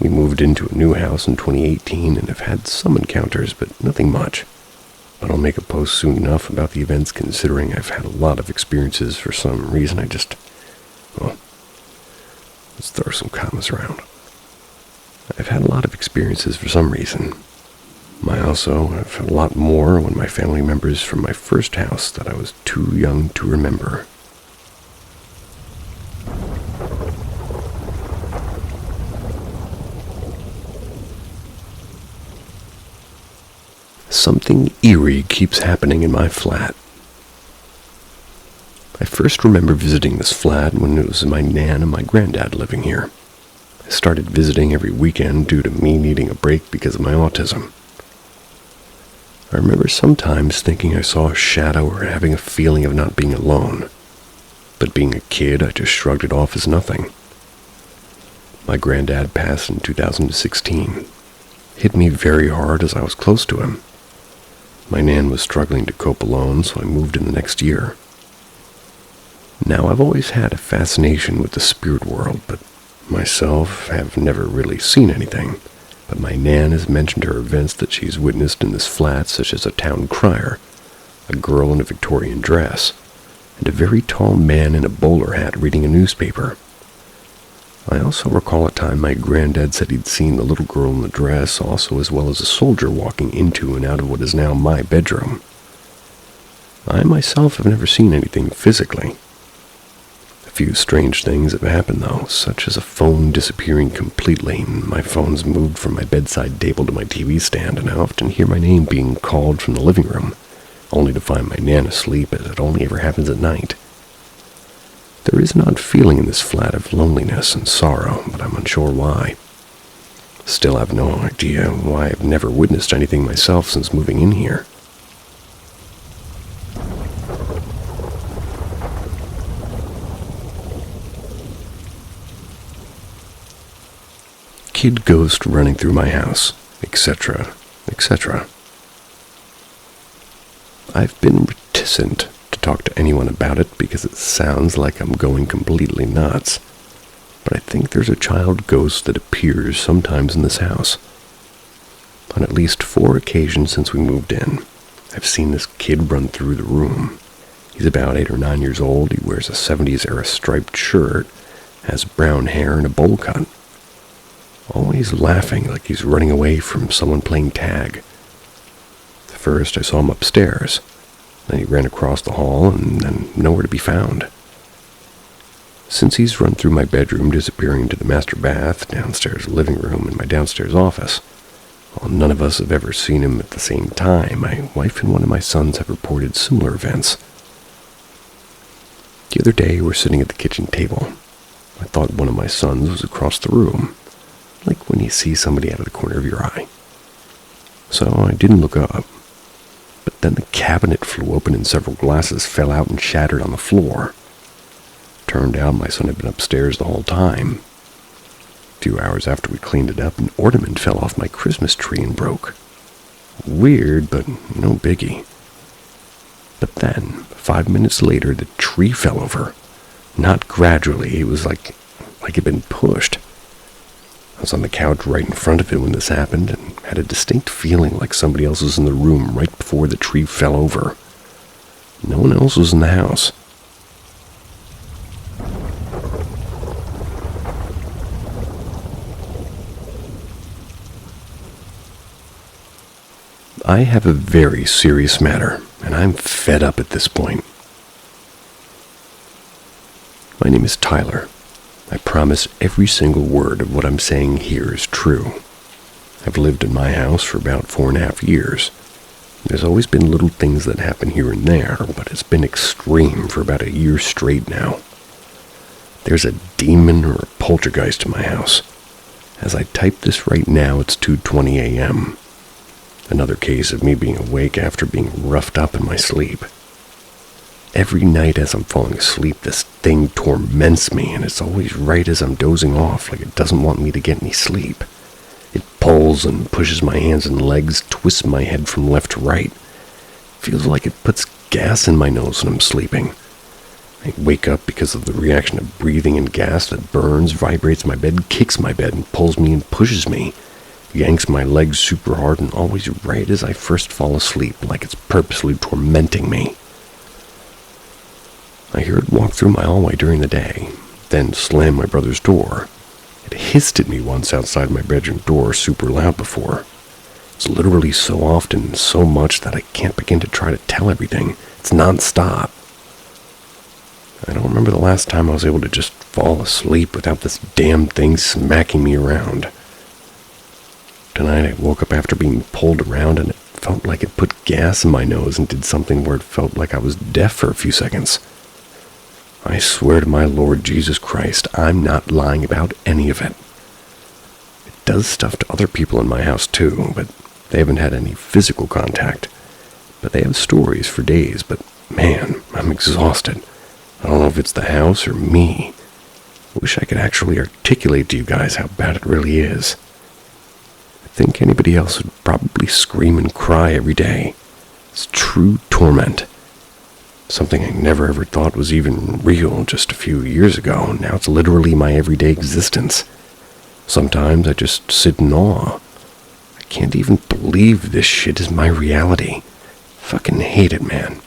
Speaker 1: We moved into a new house in 2018 and have had some encounters, but nothing much. But I'll make a post soon enough about the events, considering I've had a lot of experiences for some reason. Let's throw some commas around. I've had a lot of experiences for some reason. I also have had a lot more when my family members from my first house that I was too young to remember. Something eerie keeps happening in my flat. I first remember visiting this flat when it was my nan and my granddad living here. I started visiting every weekend due to me needing a break because of my autism. I remember sometimes thinking I saw a shadow or having a feeling of not being alone. But being a kid, I just shrugged it off as nothing. My granddad passed in 2016. Hit me very hard as I was close to him. My nan was struggling to cope alone, so I moved in the next year. Now, I've always had a fascination with the spirit world, but myself have never really seen anything. But my nan has mentioned her events that she's witnessed in this flat, such as a town crier, a girl in a Victorian dress, and a very tall man in a bowler hat reading a newspaper. I also recall a time my granddad said he'd seen the little girl in the dress also, as well as a soldier walking into and out of what is now my bedroom. I myself have never seen anything physically. A few strange things have happened though, such as a phone disappearing completely. My phone's moved from my bedside table to my TV stand, and I often hear my name being called from the living room, only to find my nan asleep, as it only ever happens at night. There is an odd feeling in this flat of loneliness and sorrow, but I'm unsure why. Still have no idea why I've never witnessed anything myself since moving in here. Kid ghost running through my house, etc., etc. I've been reticent to talk to anyone about it because it sounds like I'm going completely nuts. But I think there's a child ghost that appears sometimes in this house. On at least 4 occasions since we moved in, I've seen this kid run through the room. He's about 8 or 9 years old. He wears a 70s-era striped shirt, has brown hair and a bowl cut. Always laughing like he's running away from someone playing tag. First, I saw him upstairs. Then he ran across the hall and then nowhere to be found. Since he's run through my bedroom, disappearing into the master bath, downstairs living room, and my downstairs office, while none of us have ever seen him at the same time, my wife and one of my sons have reported similar events. The other day, we're sitting at the kitchen table. I thought one of my sons was across the room, like when you see somebody out of the corner of your eye. So I didn't look up. But then the cabinet flew open and several glasses fell out and shattered on the floor. Turned out my son had been upstairs the whole time. A few hours after we cleaned it up, an ornament fell off my Christmas tree and broke. Weird, but no biggie. But then, 5 minutes later, the tree fell over. Not gradually, it was like it'd been pushed. I was on the couch right in front of it when this happened and had a distinct feeling like somebody else was in the room right before the tree fell over. No one else was in the house. I have a very serious matter, and I'm fed up at this point. My name is Tyler. I promise every single word of what I'm saying here is true. I've lived in my house for about 4.5 years. There's always been little things that happen here and there, but it's been extreme for about a year straight now. There's a demon or a poltergeist in my house. As I type this right now, it's 2:20 a.m. Another case of me being awake after being roughed up in my sleep. Every night as I'm falling asleep, this thing torments me, and it's always right as I'm dozing off, like it doesn't want me to get any sleep. It pulls and pushes my hands and legs, twists my head from left to right. Feels like it puts gas in my nose when I'm sleeping. I wake up because of the reaction of breathing and gas that burns, vibrates my bed, kicks my bed, and pulls me and pushes me. Yanks my legs super hard and always right as I first fall asleep, like it's purposely tormenting me. I hear it walk through my hallway during the day, then slam my brother's door. It hissed at me once outside my bedroom door super loud before. It's literally so often, so much that I can't begin to try to tell everything. It's non-stop. I don't remember the last time I was able to just fall asleep without this damn thing smacking me around. Tonight I woke up after being pulled around and it felt like it put gas in my nose and did something where it felt like I was deaf for a few seconds. I swear to my Lord Jesus Christ, I'm not lying about any of it. It does stuff to other people in my house too, but they haven't had any physical contact. But they have stories for days, but man, I'm exhausted. I don't know if it's the house or me. I wish I could actually articulate to you guys how bad it really is. I think anybody else would probably scream and cry every day. It's true torment. Something I never ever thought was even real just a few years ago. Now it's literally my everyday existence. Sometimes I just sit in awe. I can't even believe this shit is my reality. Fucking hate it, man.